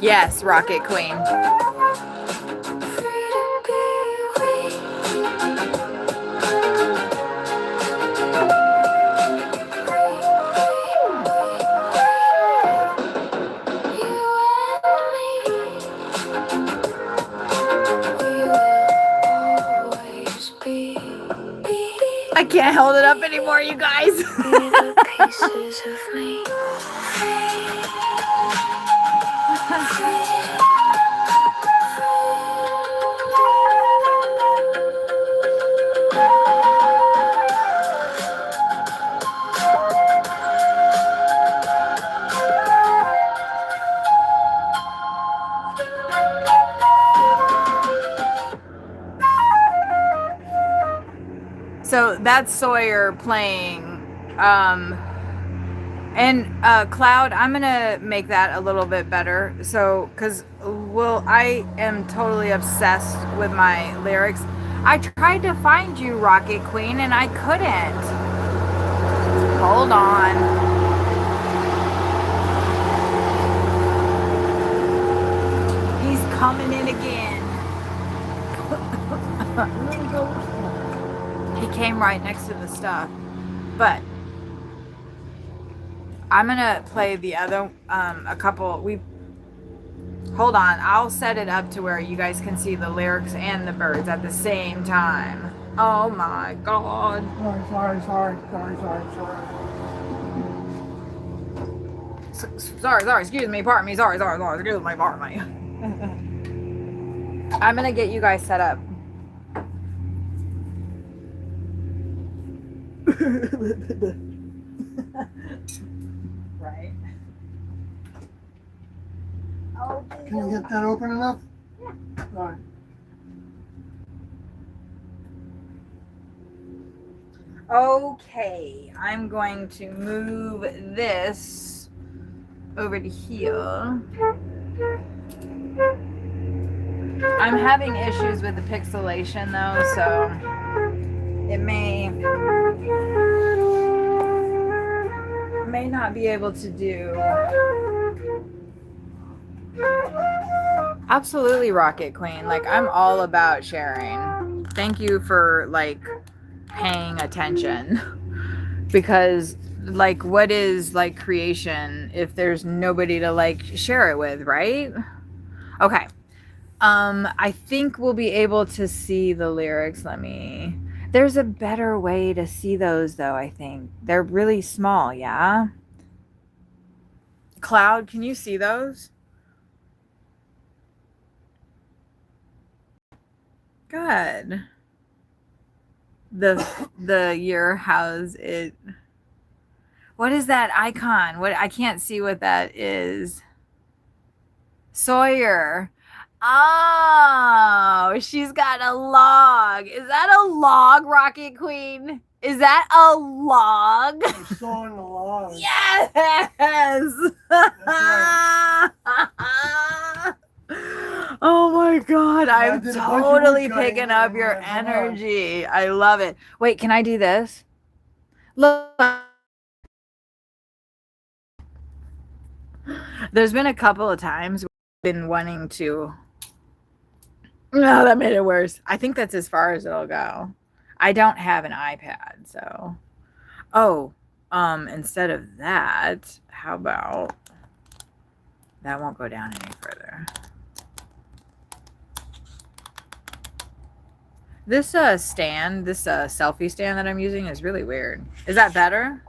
Yes, Rocket Queen. Free to be we. You and me. We will always be. I can't hold it up anymore, you guys. Be the pieces of me. So that's Sawyer playing. And Cloud, I'm gonna make that a little bit better. So, because I am totally obsessed with my lyrics. I tried to find you, Rocket Queen, and I couldn't. Hold on. He's coming in again. came right next to the stuff. But I'm gonna play the other a couple. Hold on, I'll set it up to where you guys can see the lyrics and the birds at the same time. Oh my god. Sorry. Sorry, excuse me, pardon me, sorry, excuse me, pardon me. I'm gonna get you guys set up. Right. Oh, Can you get that open enough? Yeah. All right. Okay, I'm going to move this over to here. I'm having issues with the pixelation though, so it may not be able to do. Absolutely, Rocket Queen. Like, I'm all about sharing. Thank you for like paying attention, because like, what is like creation if there's nobody to like share it with, right? Okay. I think we'll be able to see the lyrics. There's a better way to see those though, I think. They're really small, yeah? Cloud, can you see those? Good. The year, how's it? What is that icon? What, I can't see what that is. Sawyer. Oh, she's got a log. Is that a log, Rocket Queen? Is that a log? I'm sawing the log. Yes. right. Oh my god, I'm did a bunch of totally wood cutting picking up your as well. energy. I love it. Wait, can I do this? Look. There's been a couple of times I've been wanting to. No, that made it worse. I think that's as far as it'll go. I don't have an iPad, so. Oh, instead of that, how about that won't go down any further. This stand, this selfie stand that I'm using is really weird. Is that better?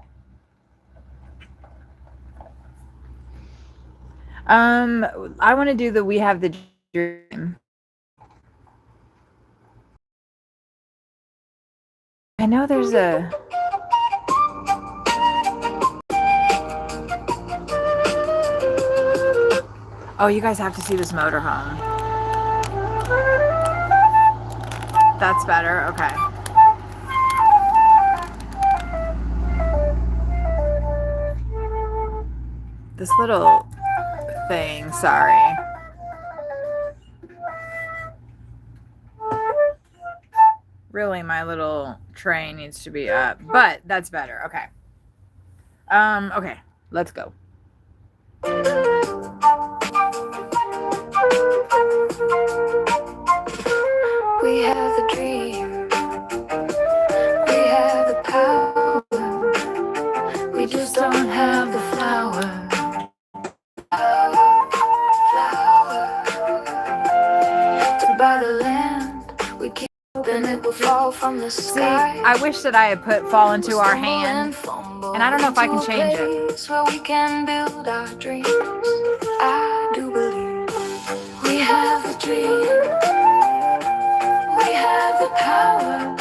I want to do the We Have the Dream. I know there's a... Oh, you guys have to see this motorhome. That's better, okay. This little thing, sorry. Really, my little tray needs to be up, but that's better, okay. Okay, let's go. We have the dream, we have the power, we just don't have the flower. To buy the land, we keep hoping it will fall from the sky. See, I wish that I had put Fall Into Our Hand, and I don't know if I can change it. Where we can build our dreams. I do believe we have the dream. We have the power.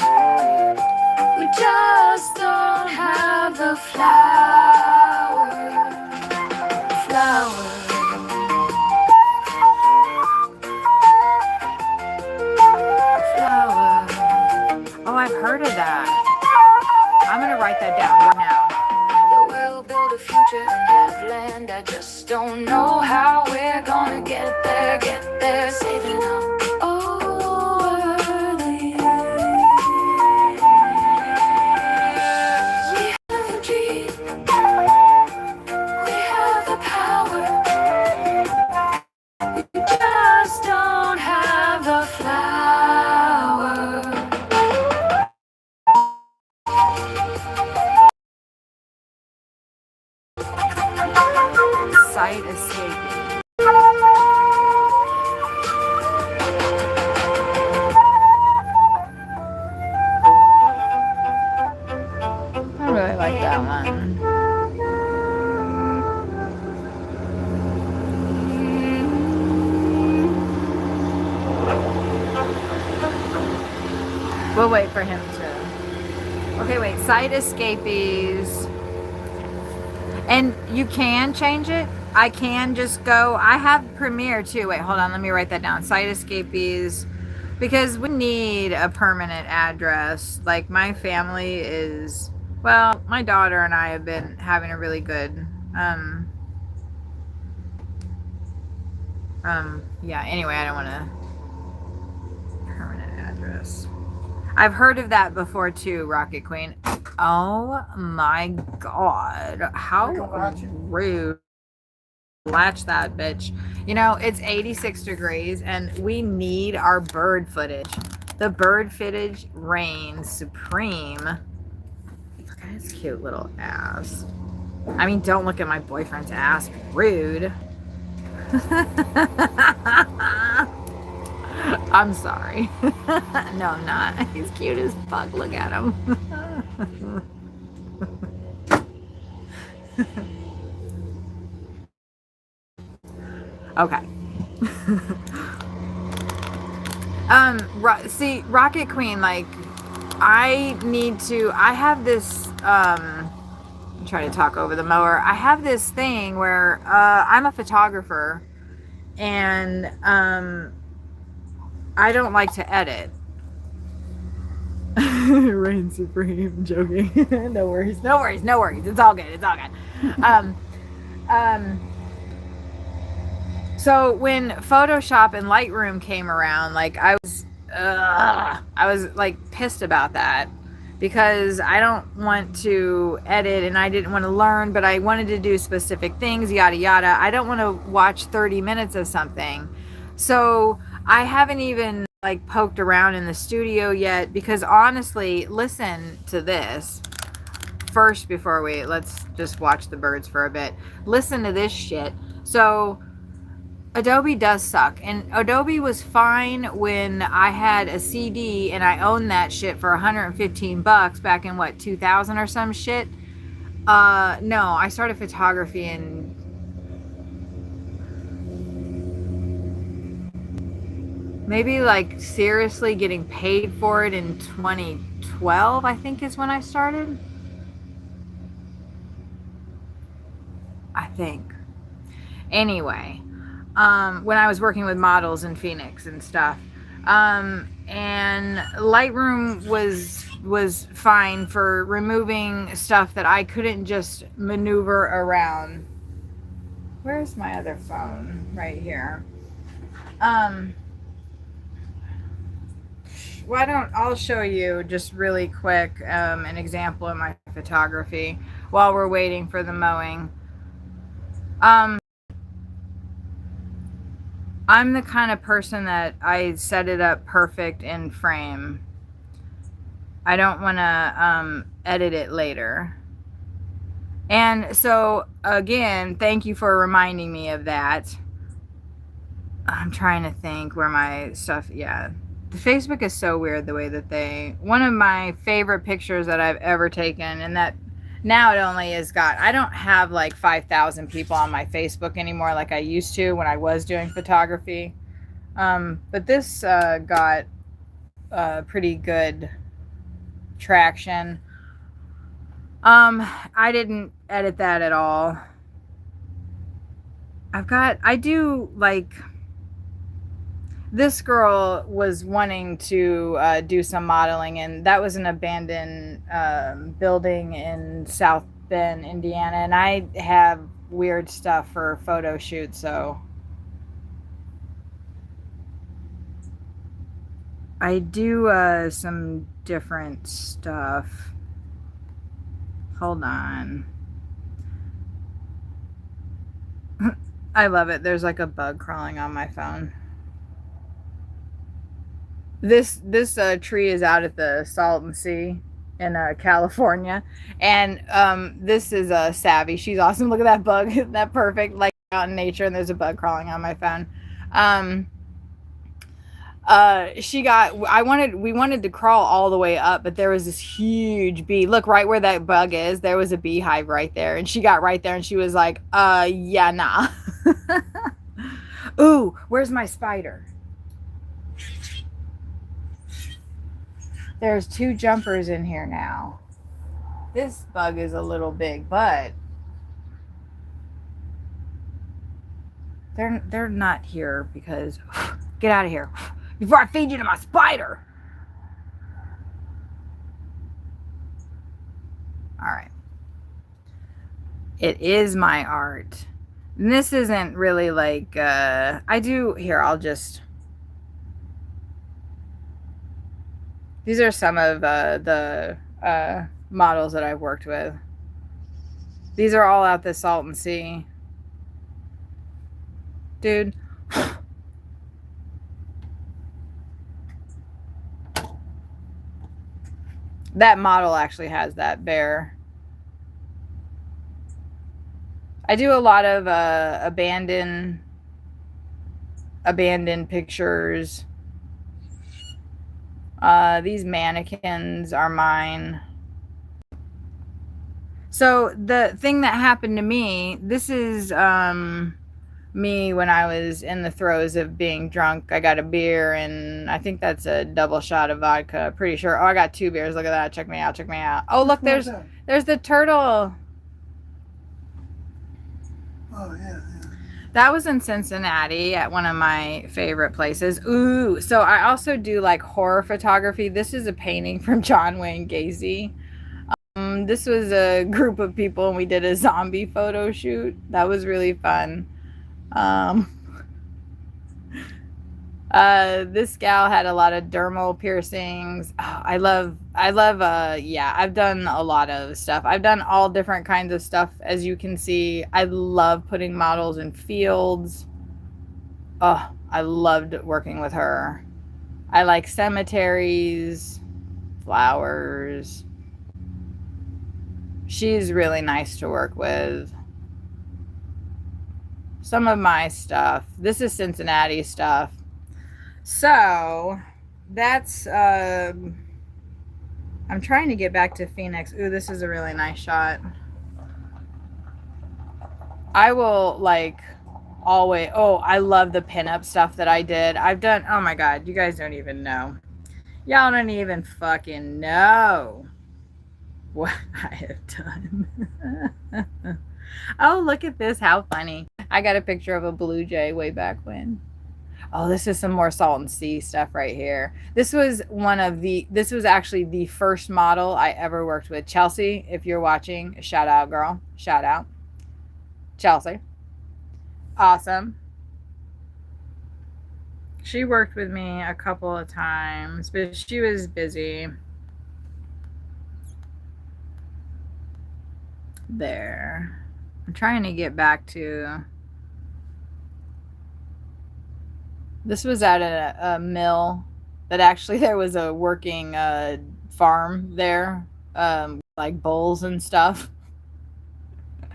We just don't have the flower. Flower. Flower. Oh, I've heard of that. I'm gonna write that down right now. That we'll build a future and have land. I just don't know how we're gonna get there, saving up. sight escaping. I really like that one. We'll wait for him to. Okay, wait. Sight escapees. And you can change it. I can just go. I have Premiere too. Wait, hold on. Let me write that down. Sight escapees. Because we need a permanent address. Like my family is. Well, my daughter and I have been having a really good. Yeah, anyway, I don't want to. Permanent address. I've heard of that before too, Rocket Queen. Oh my god. How rude. Latch that bitch. You know, it's 86 degrees and we need our bird footage. The bird footage reigns supreme. Look at his cute little ass. I mean, don't look at my boyfriend's ass. Rude. I'm sorry. No, I'm not. He's cute as fuck. Look at him. Okay. See, Rocket Queen, like, I have this, I'm trying to talk over the mower. I have this thing where, I'm a photographer and, I don't like to edit. Reign supreme. I'm joking. No worries. It's all good. So when Photoshop and Lightroom came around, like I was like pissed about that because I don't want to edit and I didn't want to learn, but I wanted to do specific things, yada yada. I don't want to watch 30 minutes of something. So I haven't even like poked around in the studio yet because honestly, listen to this first before let's just watch the birds for a bit. Listen to this shit. So Adobe does suck, and Adobe was fine when I had a CD and I owned that shit for $115 back in what, 2000 or some shit. No, I started photography in maybe like seriously getting paid for it in 2012, I think is when I started. I think. Anyway, when I was working with models in Phoenix and stuff. And Lightroom was fine for removing stuff that I couldn't just maneuver around. Where's my other phone? Right here. I'll show you just really quick an example of my photography while we're waiting for the mowing. I'm the kind of person that I set it up perfect in frame. I don't want to edit it later. And so, again, thank you for reminding me of that. I'm trying to think where my stuff, yeah. The Facebook is so weird the way that one of my favorite pictures that I've ever taken, and that now it only has got, I don't have like 5,000 people on my Facebook anymore like I used to when I was doing photography. But this got pretty good traction. I didn't edit that at all. I do like, this girl was wanting to do some modeling, and that was an abandoned building in South Bend, Indiana, and I have weird stuff for photo shoots, so I do some different stuff. Hold on. I love it. There's like a bug crawling on my phone. This tree is out at the Salton Sea in California, and this is Savvy. She's awesome. Look at that bug. Isn't that perfect? Like out in nature and there's a bug crawling on my phone. We wanted to crawl all the way up, but there was this huge bee. Look, right where that bug is, there was a beehive right there. And she got right there and she was like, yeah, nah. Ooh, where's my spider? There's 2 jumpers in here now. This bug is a little big, but they're not here because get out of here before I feed you to my spider. All right. It is my art. And this isn't really like these are some of the models that I've worked with. These are all out the Salton Sea. Dude. That model actually has that bear. I do a lot of abandoned pictures. These mannequins are mine. So the thing that happened to me, this is me when I was in the throes of being drunk. I got a beer and I think that's a double shot of vodka. Pretty sure. Oh, I got 2 beers. Look at that. Check me out. Check me out. Oh, look, there's the turtle. Oh, yeah. That was in Cincinnati at one of my favorite places. Ooh, so I also do like horror photography. This is a painting from John Wayne Gacy. This was a group of people and we did a zombie photo shoot. That was really fun. This gal had a lot of dermal piercings. Oh, I love, yeah, I've done a lot of stuff. I've done all different kinds of stuff. As you can see, I love putting models in fields. Oh, I loved working with her. I like cemeteries, flowers. She's really nice to work with. Some of my stuff. This is Cincinnati stuff. So that's I'm trying to get back to Phoenix. Ooh, this is a really nice shot. I will like always, oh, I love the pinup stuff that I did. I've done, oh my God, you guys don't even know. Y'all don't even fucking know what I have done. Oh, look at this. How funny. I got a picture of a blue jay way back when. Oh, this is some more Salton Sea stuff right here. This was actually the first model I ever worked with. Chelsea, if you're watching, shout out, girl. Shout out. Chelsea. Awesome. She worked with me a couple of times, but she was busy. There. I'm trying to get back to... This was at a mill that actually there was a working farm there, like bulls and stuff.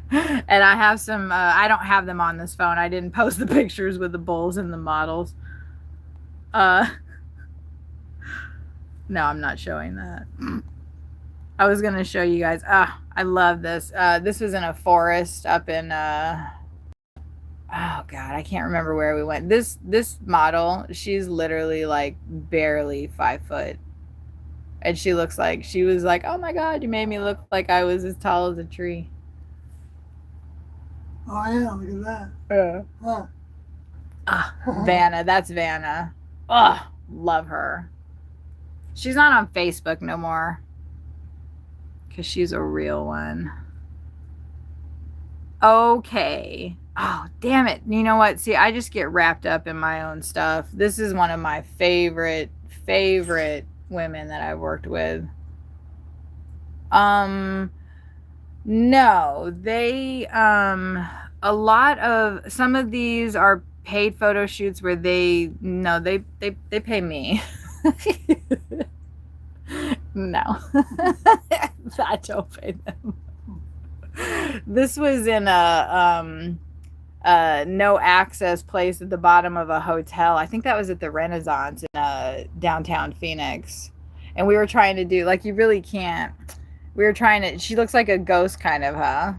And I have some, I don't have them on this phone. I didn't post the pictures with the bulls and the models. No, I'm not showing that. I was going to show you guys. I love this. This was in a forest up in, oh God, I can't remember where we went. This model, she's literally like barely 5 foot. And she looks like, she was like, oh my God, you made me look like I was as tall as a tree. Oh yeah, look at Yeah. that. Huh. Vanna, that's Vanna. Oh, love her. She's not on Facebook no more. Because she's a real one. Okay. Oh, damn it. You know what? See, I just get wrapped up in my own stuff. This is one of my favorite women that I've worked with. No, they, a lot of, some of these are paid photo shoots where they pay me. No, I don't pay them. This was in a no access place at the bottom of a hotel. I think that was at the Renaissance in downtown Phoenix. And we were trying to do, like, you really can't. We were trying to, she looks like a ghost kind of, huh?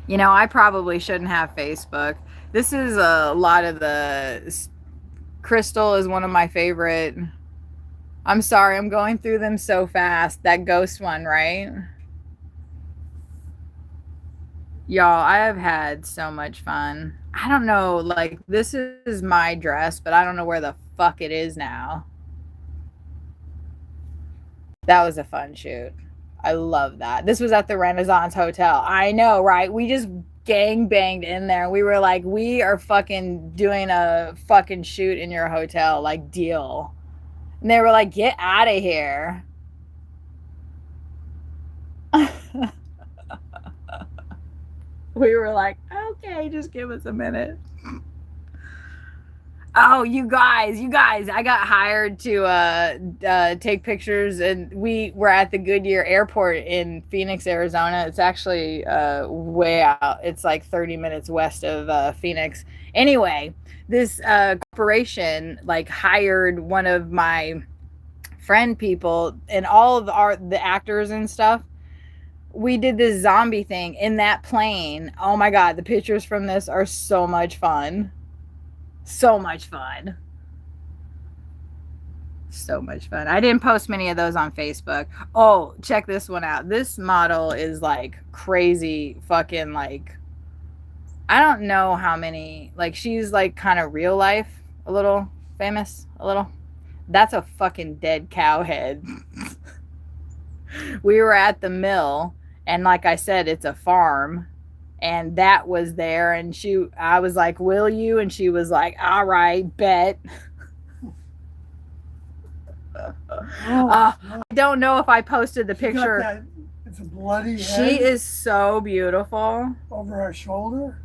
You know, I probably shouldn't have Facebook. This is a lot of the, Crystal is one of my favorite. I'm sorry, I'm going through them so fast. That ghost one, right? Y'all, I have had so much fun. I don't know, like, this is my dress, but I don't know where the fuck it is now. That was a fun shoot. I love that. This was at the Renaissance Hotel. I know, right? We just gang banged in there. We were like, we are fucking doing a fucking shoot in your hotel, like, deal. And they were like, get out of here. We were like, okay, just give us a minute. Oh, you guys, I got hired to take pictures, and we were at the Goodyear Airport in Phoenix, Arizona. It's actually way out. It's like 30 minutes west of Phoenix. Anyway, this corporation like hired one of my friend people and all of the actors and stuff. We did this zombie thing in that plane. Oh my God, the pictures from this are so much fun. So much fun. So much fun. I didn't post many of those on Facebook. Oh, check this one out. This model is like crazy fucking like, I don't know how many, like she's like kind of real life, a little famous, a little. That's a fucking dead cow head. We were at the mill, and like I said, it's a farm. And that was there, and I was like, will you? And she was like, all right, bet. I don't know if I posted the picture. It's a bloody head. She is so beautiful. Over her shoulder.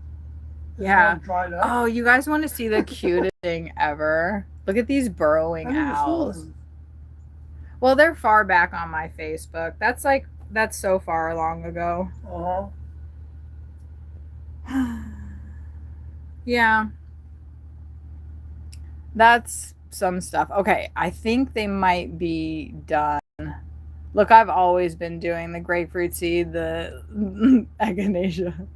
Yeah. Dried up. Oh, you guys want to see the cutest thing ever? Look at these burrowing owls. Well, they're far back on my Facebook. That's so far long ago. Uh-huh. Yeah, that's some stuff. Okay, I think they might be done. Look, I've always been doing the grapefruit seed, the echinacea.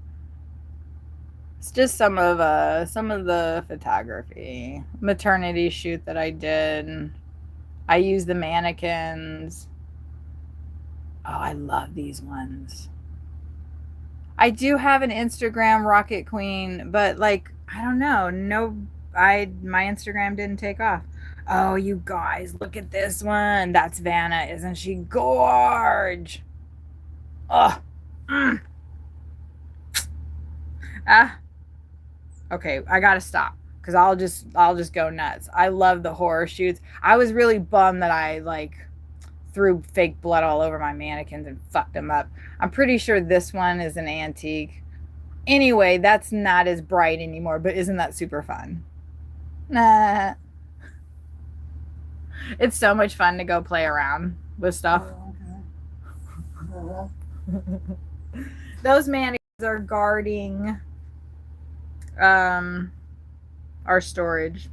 It's just some of the photography, maternity shoot that I did. I use the mannequins. Oh, I love these ones. I do have an Instagram, Rocket Queen, but like, I don't know. My Instagram didn't take off. Oh, you guys, look at this one. That's Vanna. Isn't she gorge? Oh. Okay, I gotta stop because I'll just go nuts. I love the horror shoots. I was really bummed that I like threw fake blood all over my mannequins and fucked them up. I'm pretty sure this one is an antique. Anyway, that's not as bright anymore, but isn't that super fun? Nah. It's so much fun to go play around with stuff. Oh, okay. Those mannequins are guarding our storage.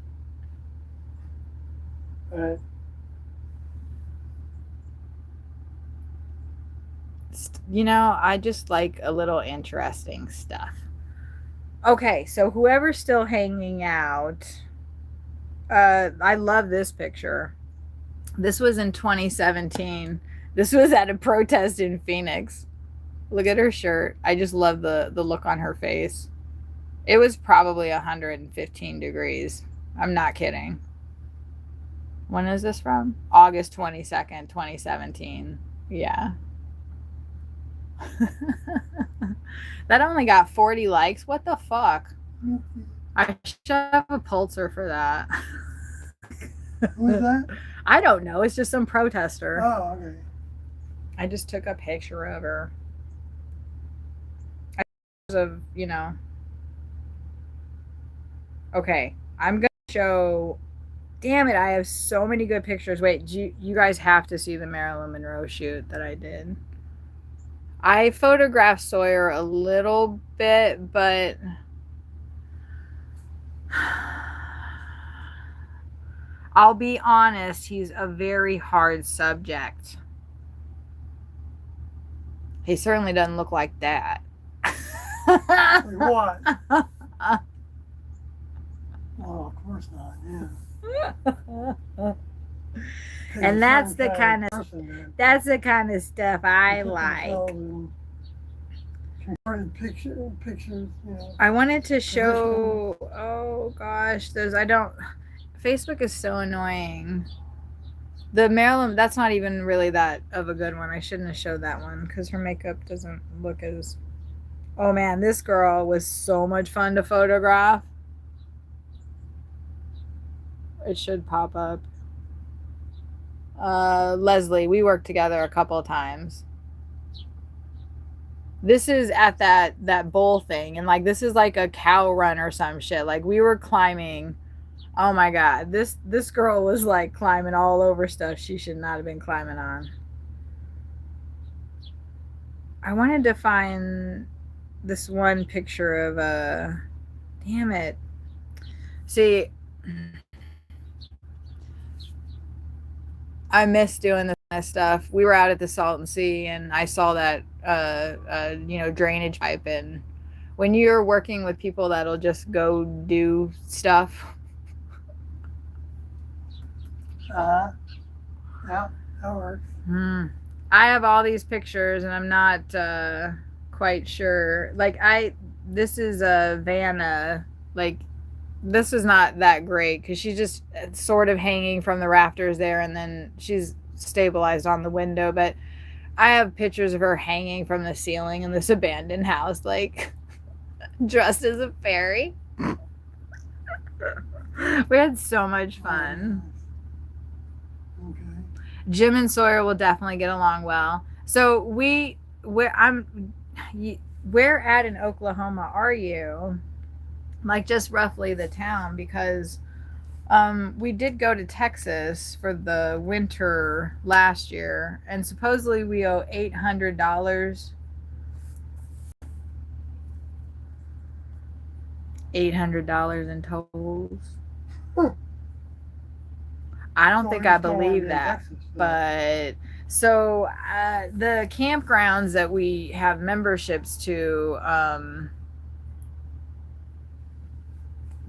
You know, I just like a little interesting stuff. Okay, so whoever's still hanging out, I love this picture. This was in 2017. This was at a protest in Phoenix. Look at her shirt. I just love the look on her face. It was probably 115 degrees. I'm not kidding. When is this from? August 22nd, 2017. Yeah. That only got 40 likes. What the fuck? I should have a Pulitzer for that. Who is that? I don't know. It's just some protester. Oh, okay. I just took a picture of her. Okay, I'm gonna show. Damn it, I have so many good pictures. Wait, you guys have to see the Marilyn Monroe shoot that I did. I photographed Sawyer a little bit, but I'll be honest, he's a very hard subject. He certainly doesn't look like that. Like what? Oh, of course not. Yeah. And that's the kind of person that's the kind of stuff I like. Converted pictures, you know. I wanted to show. Oh gosh, those I don't. Facebook is so annoying. The Marilyn, that's not even really that of a good one. I shouldn't have showed that one because her makeup doesn't look as. Oh man, this girl was so much fun to photograph. It should pop up. Leslie, we worked together a couple of times. This is at that bowl thing, and like this is like a cow run or some shit. Like we were climbing. Oh my god, this girl was like climbing all over stuff she should not have been climbing on. I wanted to find this one picture of damn it. See, I miss doing this kind of stuff. We were out at the Salton Sea and I saw that drainage pipe, and when you're working with people that'll just go do stuff. Yeah, that works. I have all these pictures and I'm not quite sure. Like this is a Vanna, like this is not that great because she's just sort of hanging from the rafters there and then she's stabilized on the window, but I have pictures of her hanging from the ceiling in this abandoned house, like dressed as a fairy. We had so much fun. Okay. Jim and Sawyer will definitely get along well. So where at in Oklahoma are you? Like just roughly the town, because we did go to Texas for the winter last year, and supposedly we owe $800. $800 in tolls. I don't think I believe that, Texas, but so the campgrounds that we have memberships to,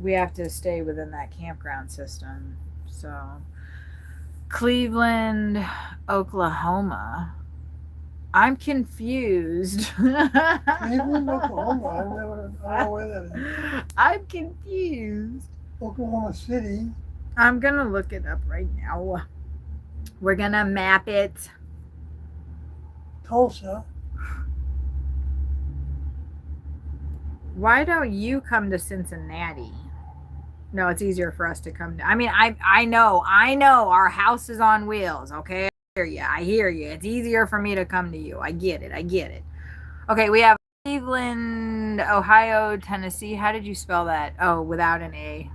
we have to stay within that campground system. So Cleveland, Oklahoma. I'm confused. Cleveland, Oklahoma. I don't know where that is. I'm confused. Oklahoma City. I'm gonna look it up right now. We're gonna map it. Tulsa. Why don't you come to Cincinnati? No, it's easier for us to come to. I mean, I know our house is on wheels, okay? I hear you. It's easier for me to come to you. I get it. Okay, we have Cleveland, Ohio, Tennessee. How did you spell that? Oh, without an A.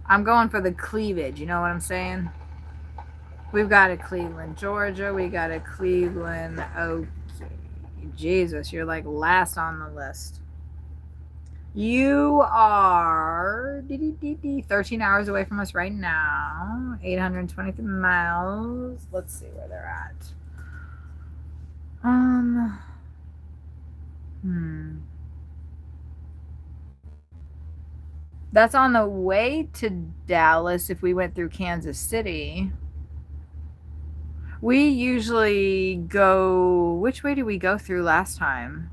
I'm going for the cleavage, you know what I'm saying? We've got a Cleveland, Georgia. We got a Cleveland. Okay. Jesus, you're like last on the list. You are 13 hours away from us right now. 823 miles. Let's see where they're at. That's on the way to Dallas if we went through Kansas City. We usually go, which way did we go through last time?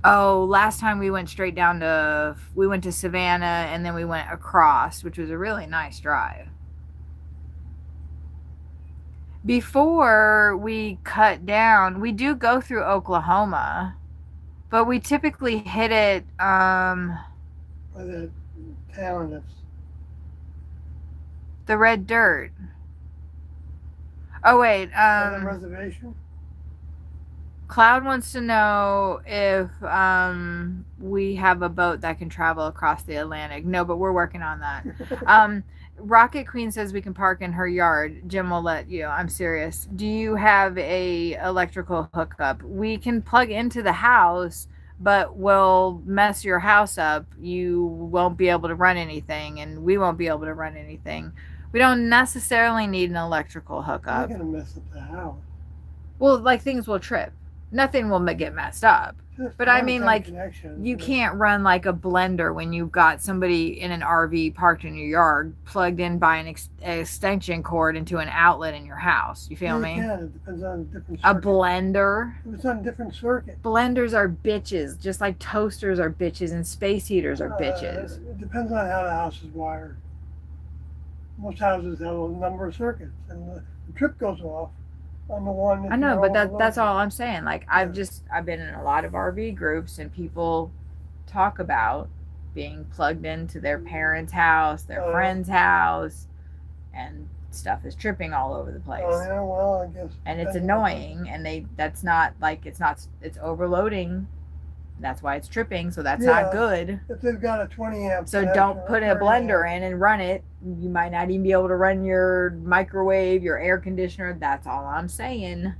Oh, last time we went straight down to, we went to Savannah and then we went across, which was a really nice drive. Before we cut down, we do go through Oklahoma, but we typically hit it, By the town that's. the red dirt. Oh wait, The reservation. Cloud wants to know if we have a boat that can travel across the Atlantic. No, but we're working on that. Rocket Queen says we can park in her yard. Jim will let you. I'm serious. Do you have a electrical hookup? We can plug into the house, but we'll mess your house up. You won't be able to run anything, and we won't be able to run anything. We don't necessarily need an electrical I'm hookup. not gonna mess up the house. Well, like things will trip. Nothing will get messed up. Just But I one mean, kind of like, connection. you can't run like a blender when you've got somebody in an RV parked in your yard plugged in by an extension cord into an outlet in your house. You feel You me? can. It depends on different A circuit. blender. It's on a different circuit. Blenders are bitches, just like toasters are bitches and space heaters are bitches. It depends on how the house is wired. Most houses have a number of circuits, and the trip goes off on the one. That I know, you're but that's overloading. all I'm saying. Like I've been in a lot of RV groups and people talk about being plugged into their parents' house, their friend's house, and stuff is tripping all over the place. Oh yeah, well I guess. And it's annoying, and it's overloading. That's why it's tripping, so that's Yeah. not good. If they've got a 20 amp. So connector don't or put a 30 blender amp, in and run it. You might not even be able to run your microwave, your air conditioner. That's all I'm saying.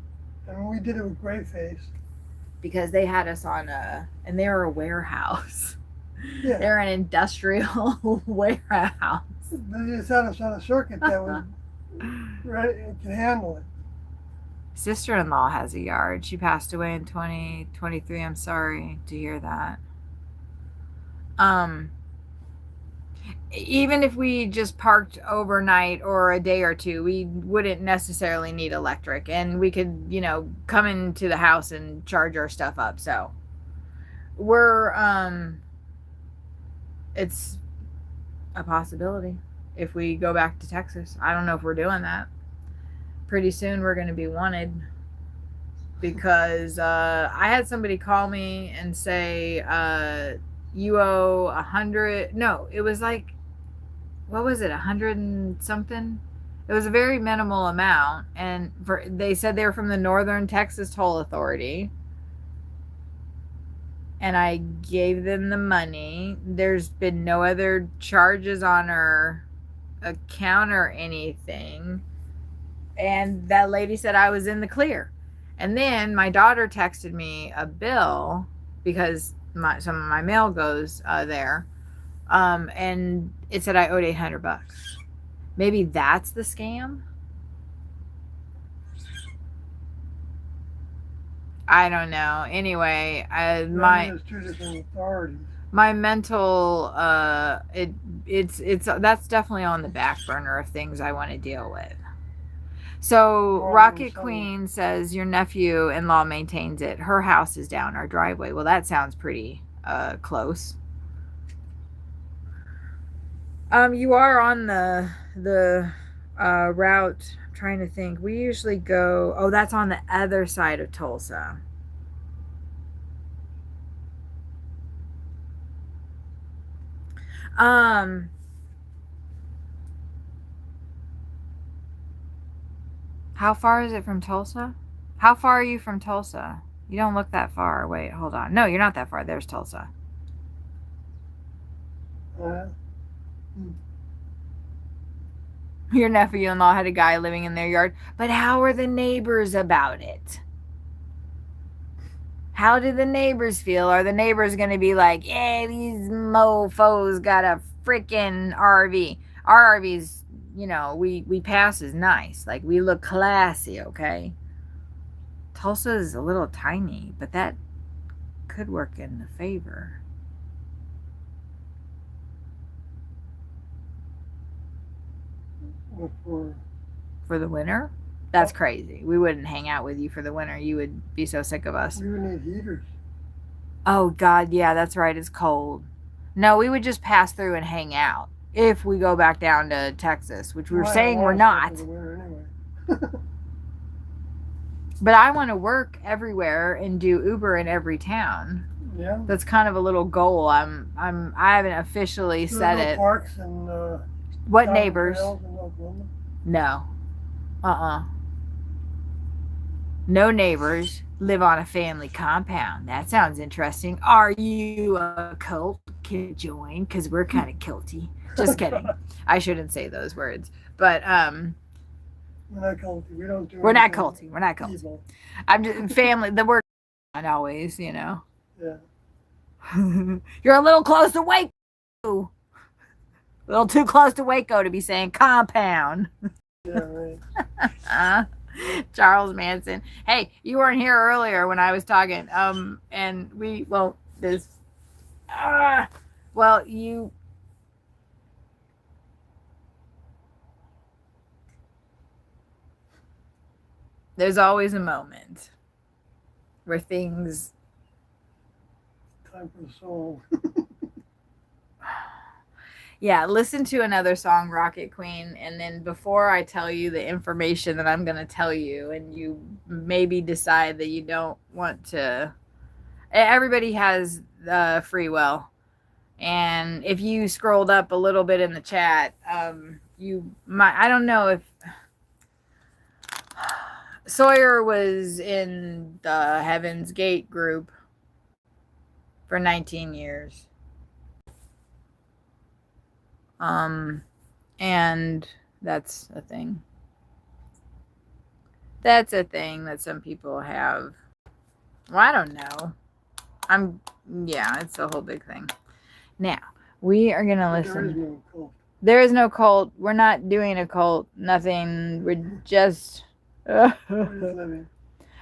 And we did it with Gray Face. Because they had us on and they were a warehouse. Yeah. They're an industrial warehouse. They just had us on a circuit that was ready, it can handle it. Sister-in-law has a yard. She passed away in 2023. I'm sorry to hear that. Even if we just parked overnight or a day or two, we wouldn't necessarily need electric, and we could, come into the house and charge our stuff up. So we're it's a possibility if we go back to Texas. I don't know if we're doing that. Pretty soon we're going to be wanted because I had somebody call me and say you owe 100. No, it was like, what was it, 100 and something? It was a very minimal amount, and they said they were from the Northern Texas Toll Authority, and I gave them the money. There's been no other charges on her account or anything, and that lady said I was in the clear. And then my daughter texted me a bill because some of my mail goes there, and it said I owed $800. Maybe that's the scam. I don't know. Anyway, There's two different authorities. my mental that's definitely on the back burner of things I want to deal with. So Rocket Queen says your nephew-in-law maintains it. Her house is down our driveway. Well, that sounds pretty close. You are on the route. I'm trying to think. We usually go. Oh, that's on the other side of Tulsa. How far is it from Tulsa? How far are you from Tulsa? You don't look that far. Wait, hold on. No, you're not that far. There's Tulsa. Your nephew-in-law had a guy living in their yard. But how are the neighbors about it? How do the neighbors feel? Are the neighbors going to be like, yeah, these mofos got a freaking RV? Our RVs, we pass as nice. Like, we look classy, okay? Tulsa is a little tiny, but that could work in the favor. For the winter? That's crazy. We wouldn't hang out with you for the winter. You would be so sick of us. We would need heaters. Oh, God, yeah, that's right. It's cold. No, we would just pass through and hang out if we go back down to Texas, which we were saying we're not. But I want to work everywhere and do Uber in every town. Yeah. That's kind of a little goal. I haven't officially set it. Parks and what neighbors? In Oklahoma? No. No neighbors. Live on a family compound. That sounds interesting. Are you a cult? Can you join? Because we're kind of culty. Just kidding. I shouldn't say those words. But We're not culty. We don't do we're not anything culty. We're not culty. evil. I'm just family. The word not always, you know. Yeah. You're a little close to Waco. A little too close to Waco to be saying compound. Yeah, right. Charles Manson. Hey, you weren't here earlier when I was talking. And we, well, this, well, you, there's always a moment where things, Time for a song. yeah, listen to another song, Rocket Queen, and then before I tell you the information that I'm going to tell you, and you maybe decide that you don't want to, everybody has free will. And if you scrolled up a little bit in the chat, you might, I don't know if Sawyer was in the Heaven's Gate group for 19 years. And that's a thing. That's a thing that some people have. Well, I don't know. Yeah, it's a whole big thing. Now, we are going to listen. There is no cult. There is no cult. We're not doing a cult. Nothing. We're just. We're just living.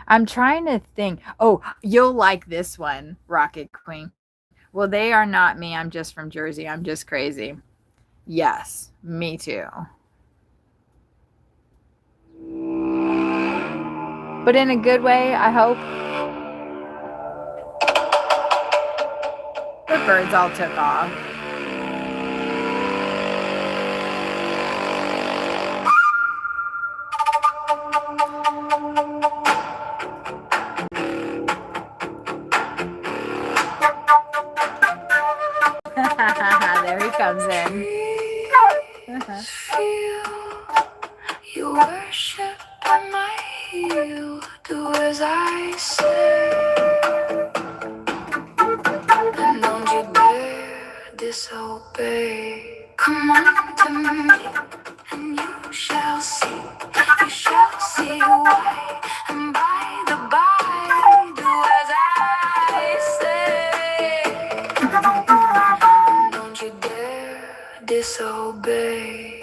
I'm trying to think. Oh, you'll like this one, Rocket Queen. Well, they are not me. I'm just from Jersey. I'm just crazy. Yes, me too. But in a good way, I hope. The birds all took off. There he comes in. Feel you worship at my heel. Do as I say, and don't you dare disobey. Come on to me, and you shall see. You shall see why. And by the by, do as I say. And don't you dare disobey.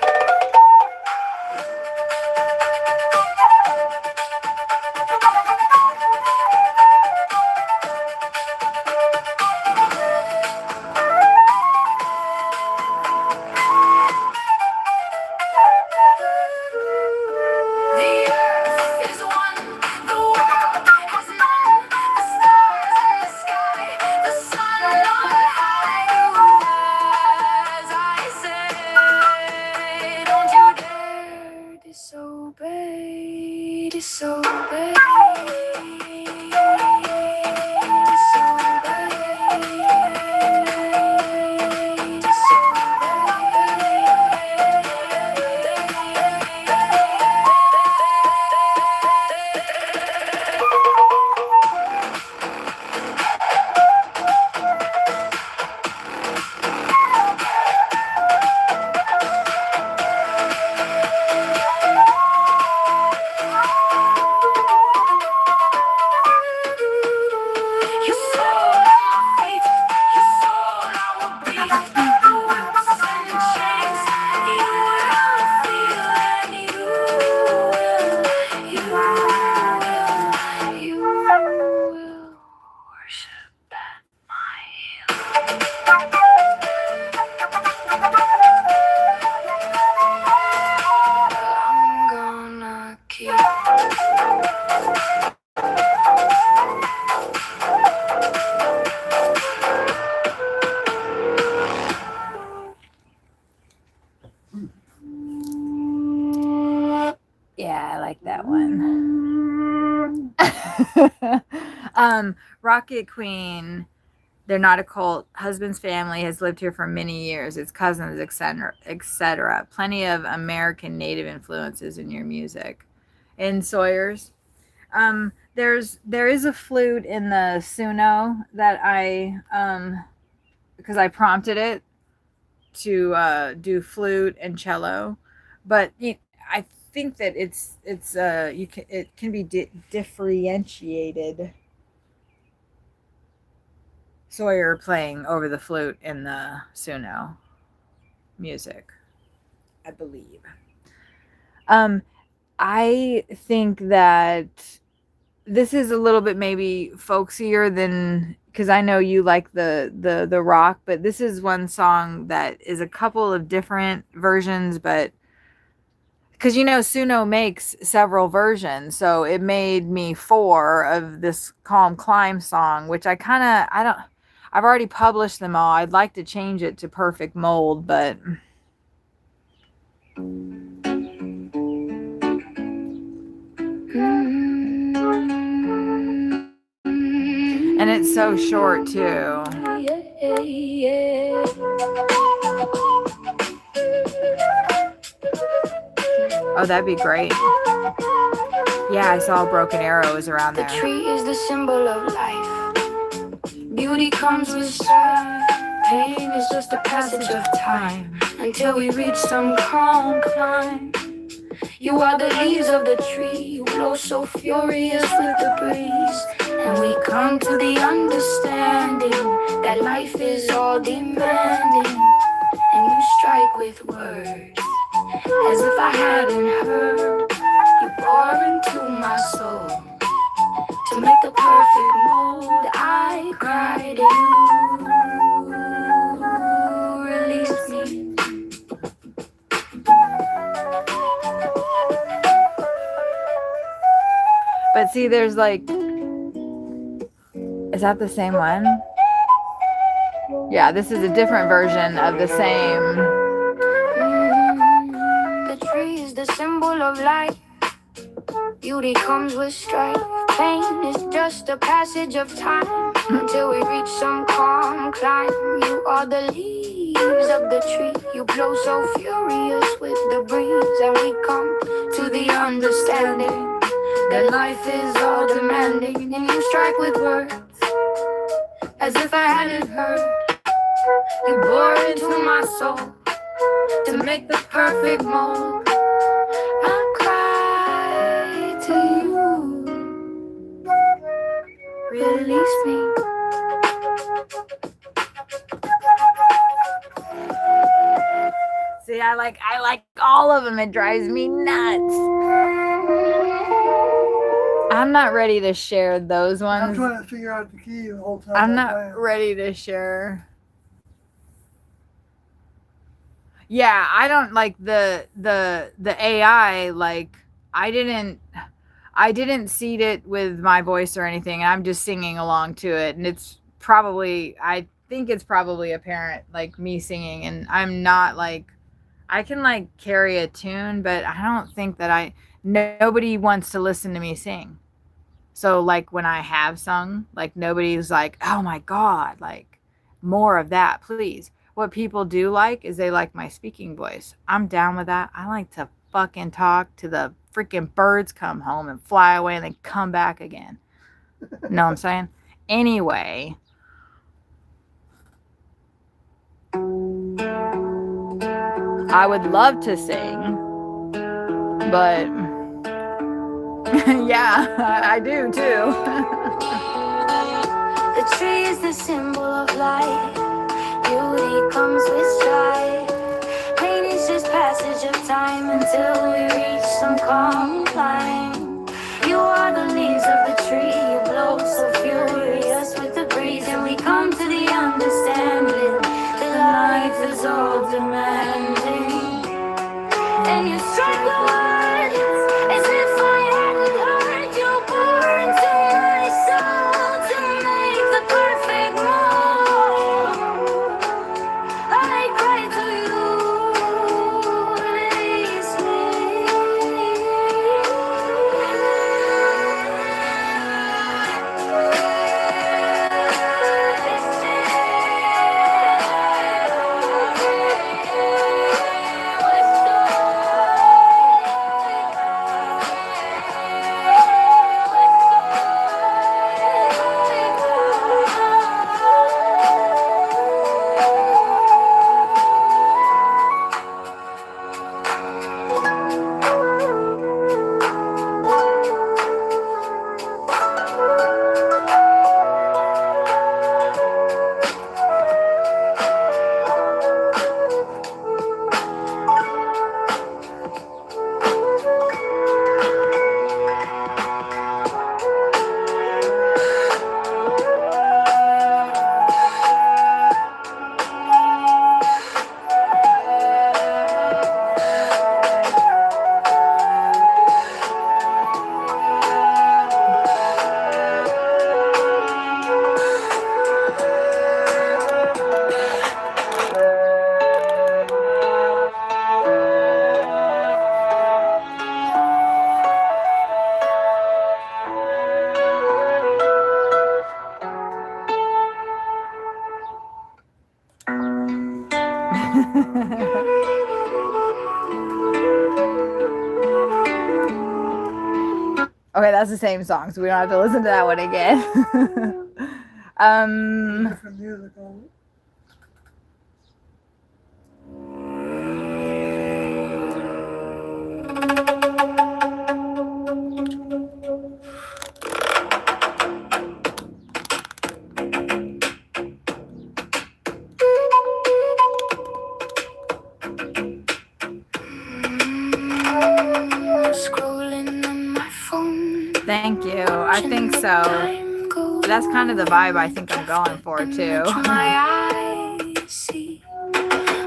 Disobey, disobey, Yeah, I like that one. Rocket Queen. They're not a cult. Husband's family has lived here for many years. It's cousins, etc., etc. Plenty of American native influences in your music. In Sawyer's, There is a flute in the Suno that I because I prompted it to do flute and cello, but I think that it can be differentiated. Sawyer playing over the flute in the Suno music, I believe. I think that this is a little bit maybe folksier than, because I know you like the rock, but this is one song that is a couple of different versions, but because Suno makes several versions, so it made me 4 of this Calm Climb song, which I've already published them all. I'd like to change it to Perfect Mold, but and it's so short too. Oh, that'd be great. Yeah, I saw Broken Arrows around there. The tree is the symbol of life. Beauty comes with strife. Pain is just a passage of time until we reach some calm climb. You are the leaves of the tree. You blow so furious with the breeze. And we come to the understanding that life is all demanding. And you strike with words as if I hadn't heard. You pour into my soul to make the perfect mold. I cried and you released me. But see, there's like, is that the same one? Yeah, this is a different version of the same. The tree is the symbol of life. Beauty comes with strife. Pain is just a passage of time until we reach some calm climb. You are the leaves of the tree. You blow so furious with the breeze. And we come to the understanding that life is all demanding. And you strike with words as if I hadn't heard. You bore into my soul to make the perfect mold. I cry to you, release me. See, I like all of them. It drives me nuts. I'm not ready to share those I'm ones. trying to figure out the key the whole time. I'm not ready to share. Yeah, I don't like the AI. Like, I didn't seed it with my voice or anything. I'm just singing along to it, and I think it's probably apparent, like me singing, and I'm not like, I can like carry a tune, but I don't think that nobody wants to listen to me sing. So like when I have sung, like nobody's like, oh my God, like more of that, please. What people do like is they like my speaking voice. I'm down with that. I like to fucking talk to the freaking birds come home and fly away and then come back again. Know what I'm saying? Anyway. I would love to sing, but yeah, I do too. The tree is the symbol of life. Beauty comes with strife. Pain is just passage of time until we reach some calm climb. You are the leaves of the tree. You blow so furious with the breeze. And we come to the understanding that life is all demanding. And you strike the words as if I hadn't heard. You pour into my soul to make the perfect mold. I cry to you, release me. Okay, that's the same song, so we don't have to listen to that one again. Different music on it. Scrolling on my phone. Thank you. I think so. That's kind of the vibe I think I'm going for too. My eyes see,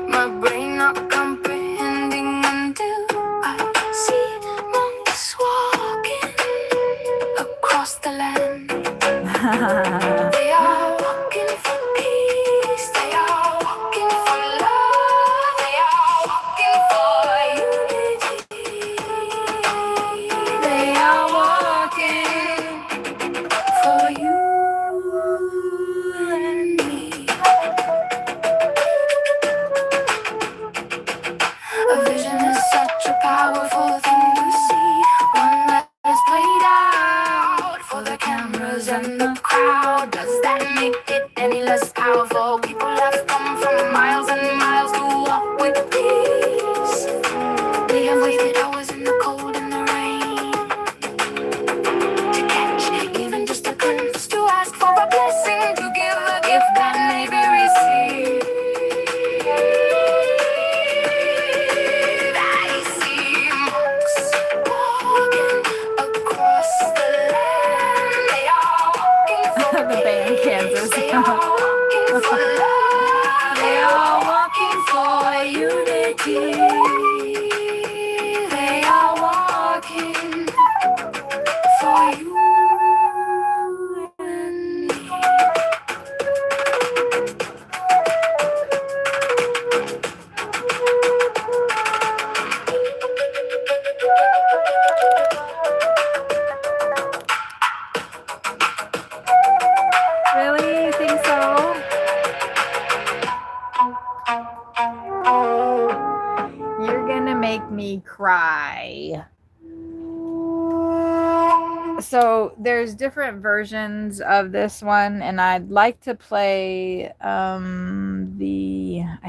my brain not comprehending until I see monks walking across the land. They are walking for peace. They are walking for love. They are walking for unity. They are walking for you and me. A vision is such a powerful thing to see. One that is played out for the cameras and the crowd. Does that make it any less powerful? People have come from miles and miles to walk with peace. They have waited hours in the cold and the rain to catch even just a glimpse, to ask for a blessing, to give a gift that may be received. I see monks walking across the land. They are walking for The band Kansas. They are walking for love. They are walking for unity. They are walking for you and me. Really? You think so? You're gonna make me cry. So there's different versions of this one, and I'd like to play I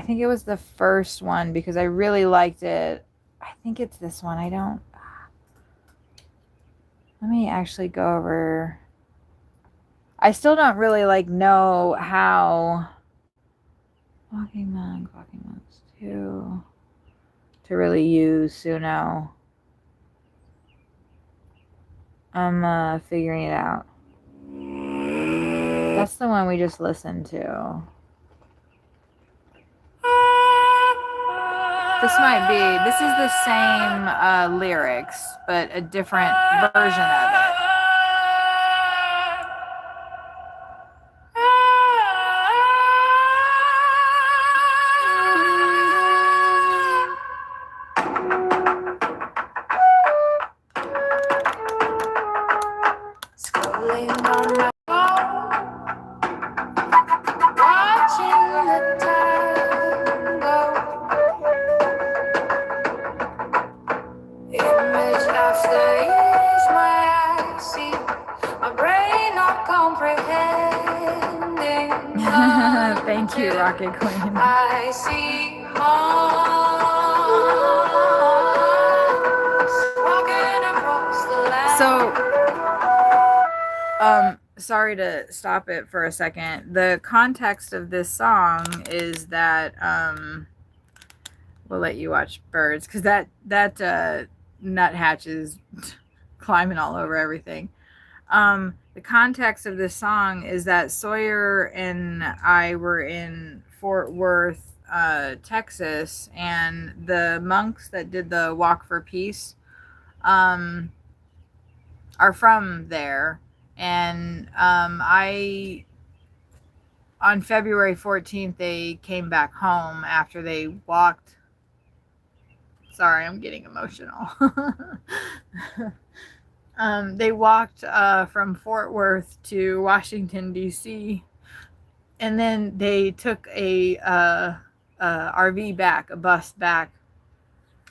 think it was the first one because I really liked it. I think it's this one. Let me actually go over. I still don't really know how Walking Monks to really use Suno. I'm figuring it out. That's the one we just listened to. This is the same lyrics, but a different version of it. Scrolling on my phone, watching the time go. Image after image, my eyes see, my brain not comprehending. Thank you, Rocket Queen. I see monks walking across the land. So, sorry to stop it for a second. The context of this song is that we'll let you watch birds because that nuthatch is climbing all over everything. The context of this song is that Sawyer and I were in Fort Worth, Texas, and the monks that did the Walk for Peace are from there. And on February 14th, they came back home after they walked. Sorry, I'm getting emotional. They walked from Fort Worth to Washington, D.C. And then they took a RV back, a bus back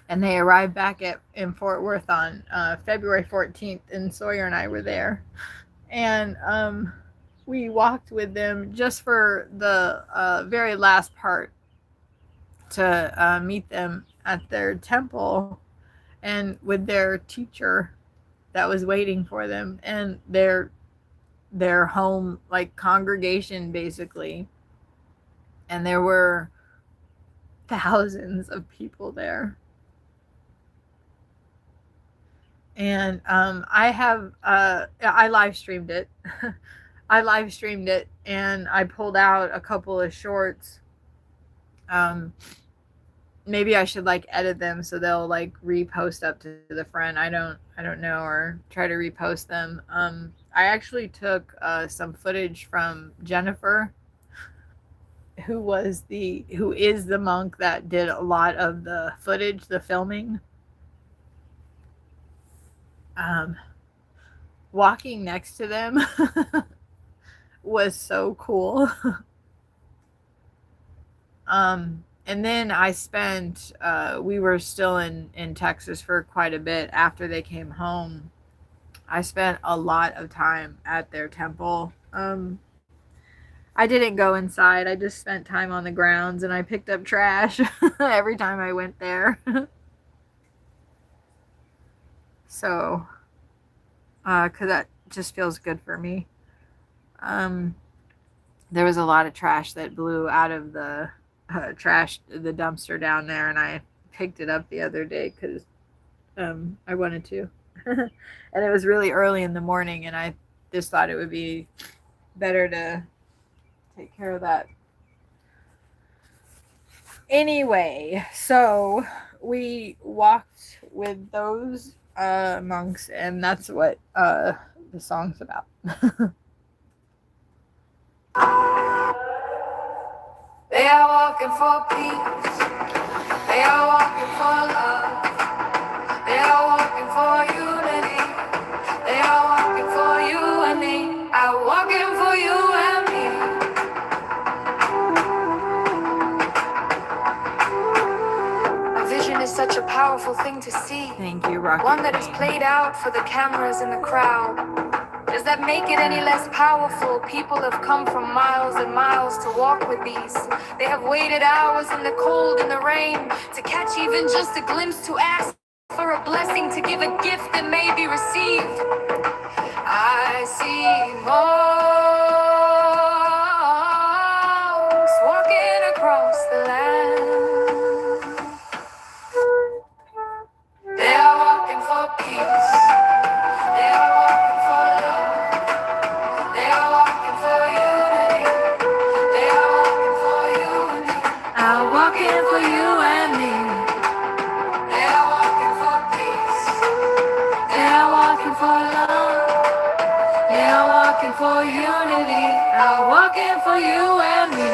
And they arrived back in Fort Worth on February 14th, and Sawyer and I were there. And we walked with them just for the very last part to meet them at their temple and with their teacher that was waiting for them and their home, like, congregation, basically. And there were thousands of people there. And I live streamed it. I live streamed it, and I pulled out a couple of shorts. Maybe I should, like, edit them so they'll, like, repost up to the friend. I don't know, or try to repost them. I actually took some footage from Jennifer, who is the monk that did a lot of the footage, the filming. Walking next to them was so cool. And then I spent, we were still in Texas for quite a bit after they came home. I spent a lot of time at their temple. I didn't go inside. I just spent time on the grounds, and I picked up trash every time I went there. So, because that just feels good for me. There was a lot of trash that blew out of the the dumpster down there, and I picked it up the other day because I wanted to. And it was really early in the morning, and I just thought it would be better to take care of that. Anyway, so we walked with those monks, and that's what the song's about. They are walking for peace. They are walking for love. They are walking for unity. They are walking for you and me. I'm walking for you and me. A vision is such a powerful thing to see. Thank you, Rocky. One that is played out for the cameras in the crowd. Does that make it any less powerful? People have come from miles and miles to walk with these. They have waited hours in the cold and the rain to catch even just a glimpse, to ask for a blessing, to give a gift that may be received. I see monks walking across the land. They are walking for peace. They are walking for love. They are walking for unity. They are walking for you and me. I'm walking for you and me. They are walking for peace. They are walking for love. They are walking for unity. I'm walking for you and me.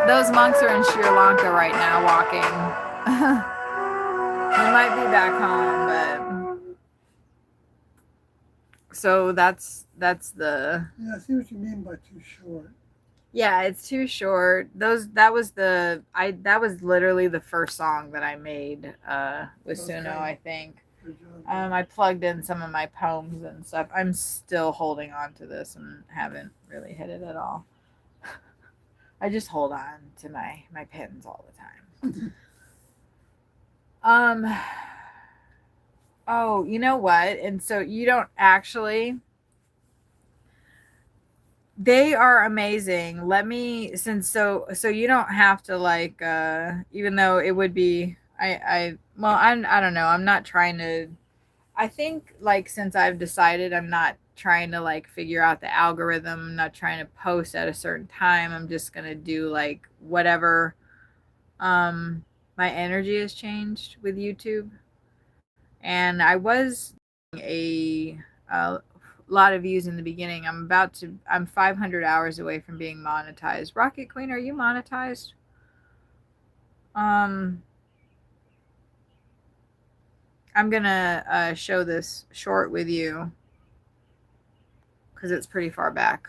Those monks are in Sri Lanka right now walking. They might be back home, but so that's the Yeah, I see what you mean by too short. yeah, it's too short. That was literally the first song that I made with Suno, Okay. I think. Good job. I plugged in some of my poems and stuff. I'm still holding on to this and haven't really hit it at all. I just hold on to my pens all the time. Oh, you know what? And so you don't actually, they are amazing. So you don't have to, like, even though it would be, I don't know. I'm not trying to, I think, like, since I've decided, I'm not trying to, like, figure out the algorithm. I'm not trying to post at a certain time. I'm just going to do, like, whatever. My energy has changed with YouTube. And I was a lot of views in the beginning. I'm 500 hours away from being monetized. Rocket Queen, are you monetized? I'm gonna show this short with you because it's pretty far back.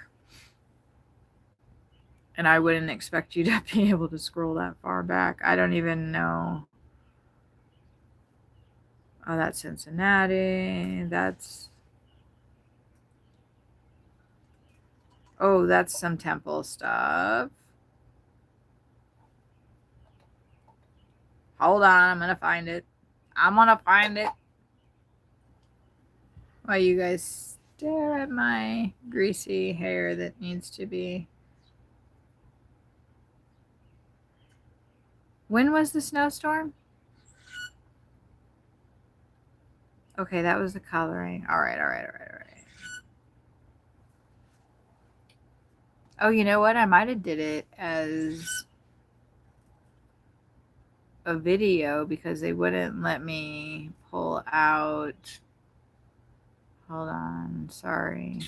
And I wouldn't expect you to be able to scroll that far back. I don't even know. Oh, that's Cincinnati. That's... Oh, that's some temple stuff. Hold on, I'm gonna find it. I'm gonna find it. While you guys stare at my greasy hair that needs to be... When was the snowstorm? Okay, that was the coloring. All right. Oh, you know what? I might have did it as a video because they wouldn't let me pull out. Hold on, sorry.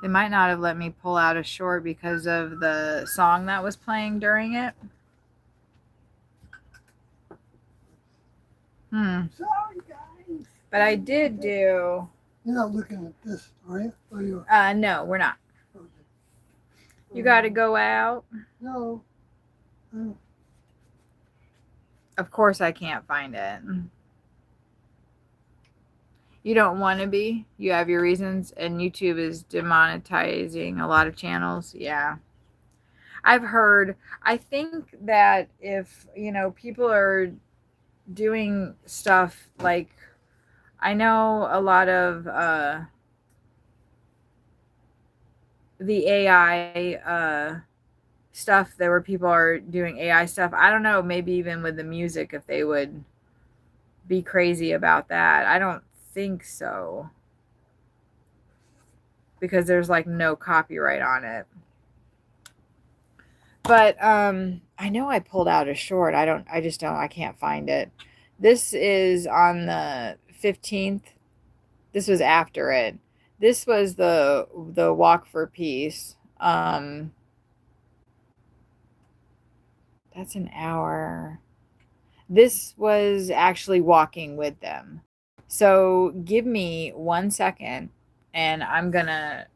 They might not have let me pull out a short because of the song that was playing during it. Sorry, guys. But I did do... You're not looking at this, are you? Or you? No, we're not. Okay. You got to go out. No. Of course I can't find it. You don't want to be. You have your reasons, and YouTube is demonetizing a lot of channels. Yeah. I've heard, I think that if, you know, people are doing stuff like, I know a lot of the AI stuff, there were people are doing AI stuff. I don't know, maybe even with the music, if they would be crazy about that. I don't think so, because there's like no copyright on it. But I know I pulled out a short. I can't find it. This is on the 15th. This was after it. This was the Walk for Peace. That's an hour. This was actually walking with them. So give me 1 second and I'm gonna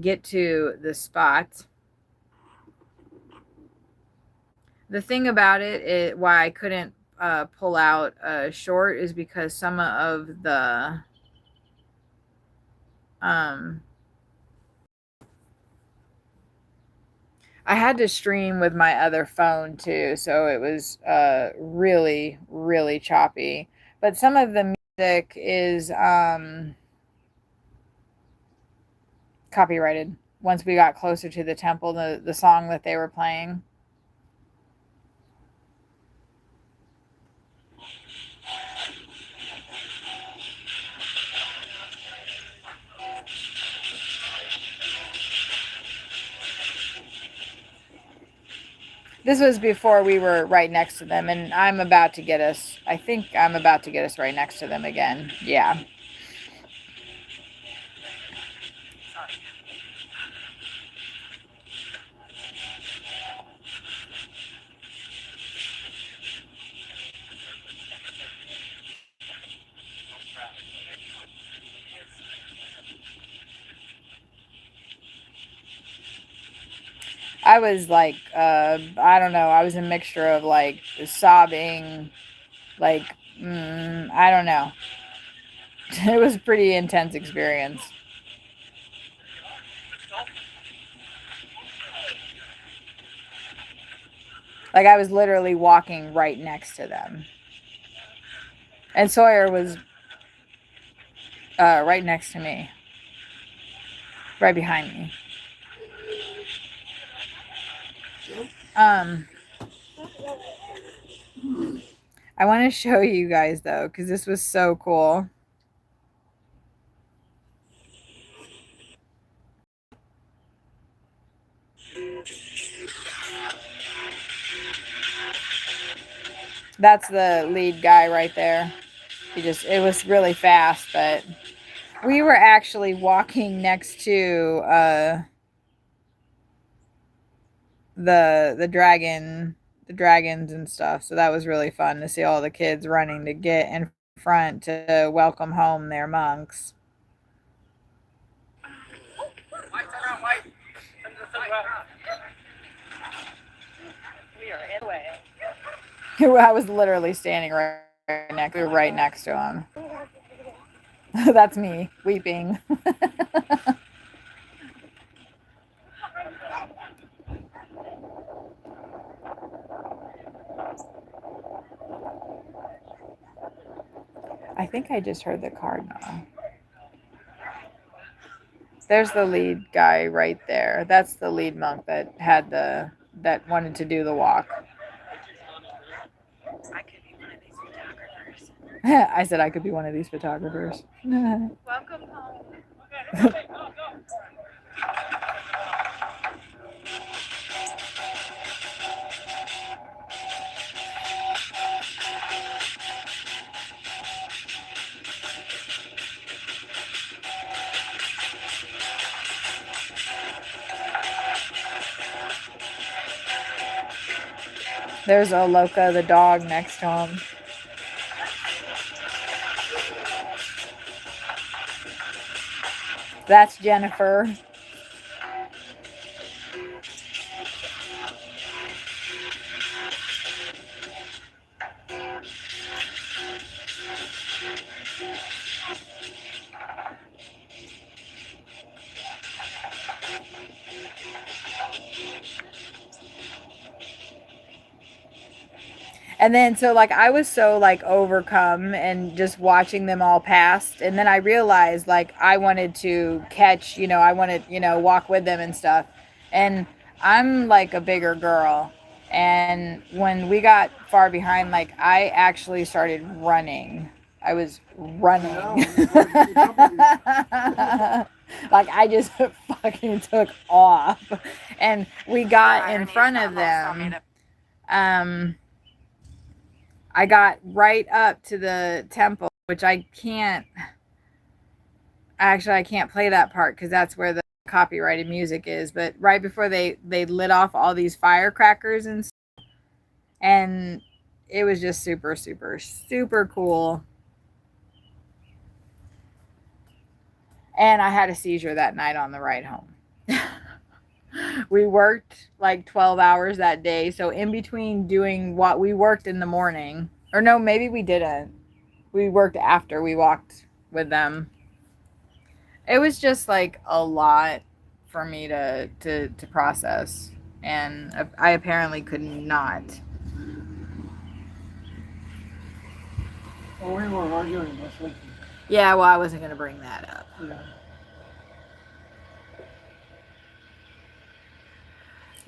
get to the spot. The thing about it, why I couldn't pull out a short is because some of the I had to stream with my other phone too, so it was really, really choppy. But some of the music is copyrighted. Once we got closer to the temple, the song that they were playing. This was before we were right next to them, and I'm about to get us, I think I'm about to get us right next to them again. Yeah. I was like, I don't know. I was a mixture of like sobbing, like, I don't know. It was a pretty intense experience. Like I was literally walking right next to them. And Sawyer was right next to me. Right behind me. I want to show you guys though, because this was so cool. That's the lead guy right there. It was really fast, but we were actually walking next to the dragons and stuff. So that was really fun to see all the kids running to get in front to welcome home their monks. We are in the way. I was literally standing right next to him. That's me weeping. I think I just heard the cardinal. There's the lead guy right there. That's the lead monk that wanted to do the walk. I could be one of these photographers. I said I could be one of these photographers. Welcome home. There's Oloka, the dog, next to him. That's Jennifer. And then so like I was so like overcome and just watching them all pass, and then I realized like I wanted to catch, I wanted, walk with them and stuff. And I'm like a bigger girl, and when we got far behind, like I actually started running. I was running. Like I just fucking took off, and we got in front of them. I got right up to the temple, which I can't play that part because that's where the copyrighted music is. But right before they lit off all these firecrackers and it was just super, super, super cool. And I had a seizure that night on the ride home. We worked like 12 hours that day. So in between doing what we worked in the morning, or no, maybe we didn't. We worked after we walked with them. It was just like a lot for me to process. And I apparently could not. Well, we were arguing this week. Yeah, well, I wasn't going to bring that up. Yeah.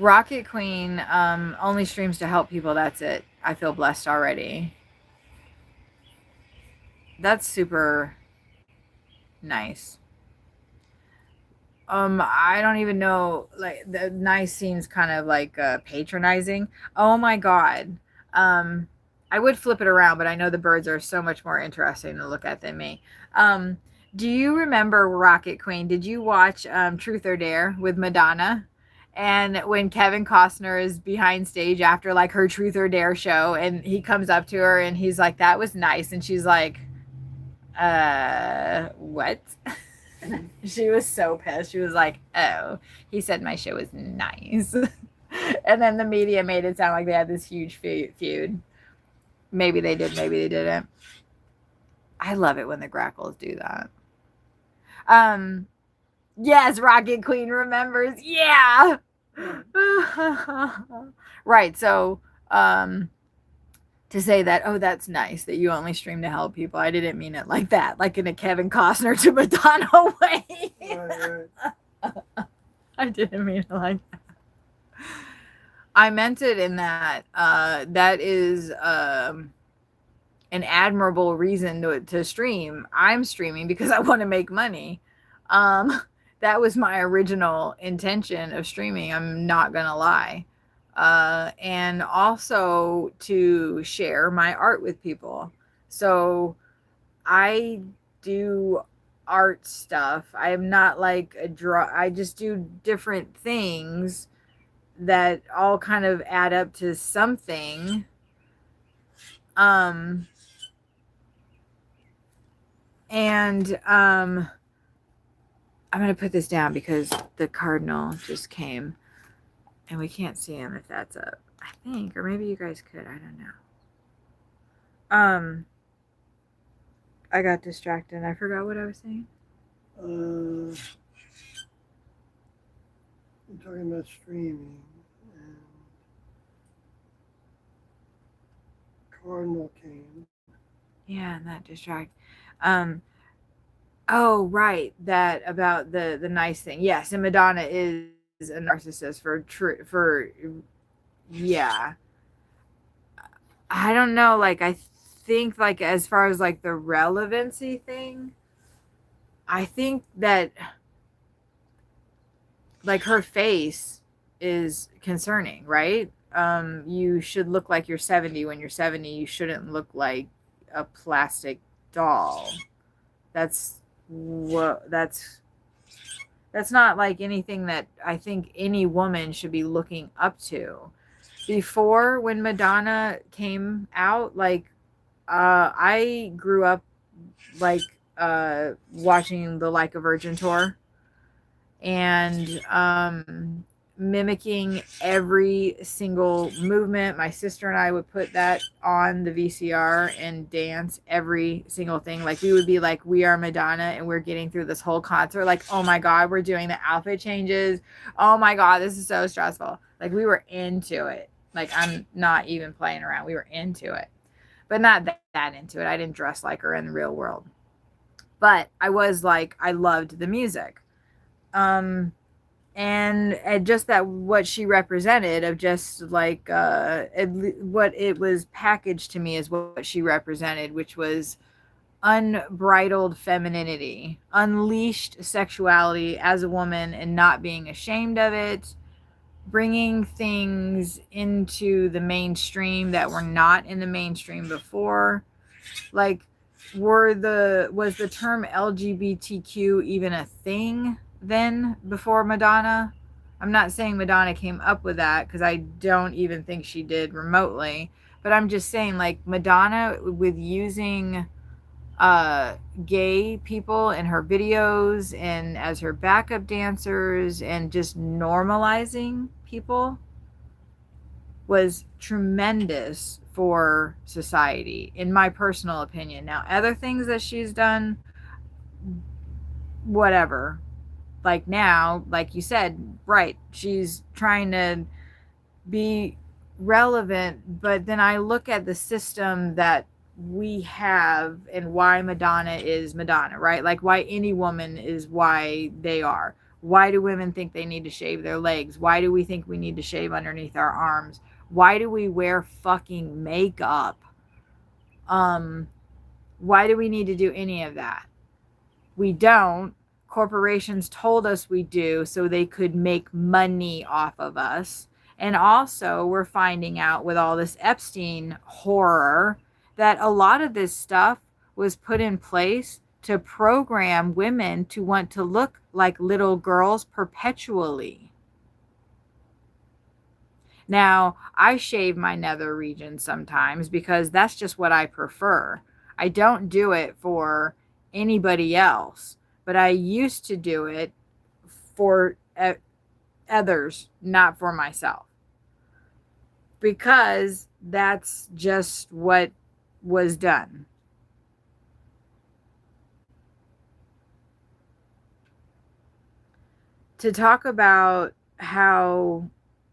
Rocket Queen only streams to help people. That's it. I feel blessed already. That's super nice. I don't even know, like the nice seems kind of like patronizing. Oh my God. I would flip it around, but I know the birds are so much more interesting to look at than me. Do you remember Rocket Queen? Did you watch Truth or Dare with Madonna? And when Kevin Costner is behind stage after like her Truth or Dare show, and he comes up to her and he's like, "That was nice," and she's like, what? She was so pissed. She was like, "Oh, he said my show was nice." And then the media made it sound like they had this huge feud. Maybe they did, maybe they didn't. I love it when the Grackles do that. Yes, Rocket Queen remembers. Yeah. Right. So, to say that, oh, that's nice that you only stream to help people. I didn't mean it like that, like in a Kevin Costner to Madonna way. Right. I didn't mean it like that. I meant it in that that is an admirable reason to stream. I'm streaming because I want to make money. That was my original intention of streaming. I'm not gonna lie. And also to share my art with people. So I do art stuff. I am not like I just do different things that all kind of add up to something. I'm going to put this down because the cardinal just came. And we can't see him if that's up, I think, or maybe you guys could. I don't know. I got distracted and I forgot what I was saying. You're talking about streaming and Cardinal came. Yeah, and that distract. Oh, right, that about the nice thing. Yes, and Madonna is a narcissist for yeah. I don't know, like I think like as far as like the relevancy thing, I think that like her face is concerning, right? You should look like you're 70. When you're 70, you shouldn't look like a plastic doll. That's not like anything that I think any woman should be looking up to. Before, when Madonna came out, like I grew up like watching the Like a Virgin tour and mimicking every single movement. My sister and I would put that on the VCR and dance every single thing. Like we would be like, we are Madonna and we're getting through this whole concert. Like, oh my God, we're doing the outfit changes. Oh my God, this is so stressful. Like we were into it. Like I'm not even playing around. We were into it, but not that into it. I didn't dress like her in the real world, but I was like, I loved the music. And just that what she represented of just like what it was packaged to me is what she represented, which was unbridled femininity, unleashed sexuality as a woman and not being ashamed of it, bringing things into the mainstream that were not in the mainstream before. Like was the term LGBTQ even a thing then before Madonna? I'm not saying Madonna came up with that because I don't even think she did remotely, but I'm just saying like Madonna with using gay people in her videos and as her backup dancers and just normalizing people was tremendous for society, in my personal opinion. Now, other things that she's done, whatever. Like now, like you said, right, she's trying to be relevant, but then I look at the system that we have and why Madonna is Madonna, right? Like why any woman is why they are. Why do women think they need to shave their legs? Why do we think we need to shave underneath our arms? Why do we wear fucking makeup? Why do we need to do any of that? We don't. Corporations told us we do so they could make money off of us. And also we're finding out with all this Epstein horror that a lot of this stuff was put in place to program women to want to look like little girls perpetually. Now, I shave my nether region sometimes because that's just what I prefer. I don't do it for anybody else, but I used to do it for others, not for myself. Because that's just what was done. To talk about how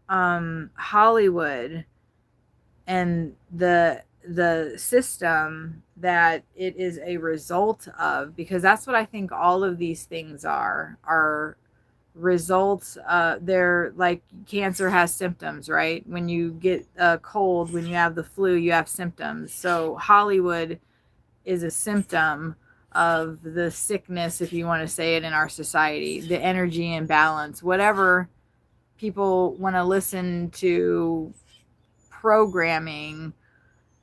Hollywood and the system that it is a result of, because that's what I think all of these things are results. They're like cancer has symptoms, right? When you get a cold, when you have the flu, you have symptoms. So Hollywood is a symptom of the sickness, if you want to say it, in our society, the energy imbalance, whatever people want to listen to programming.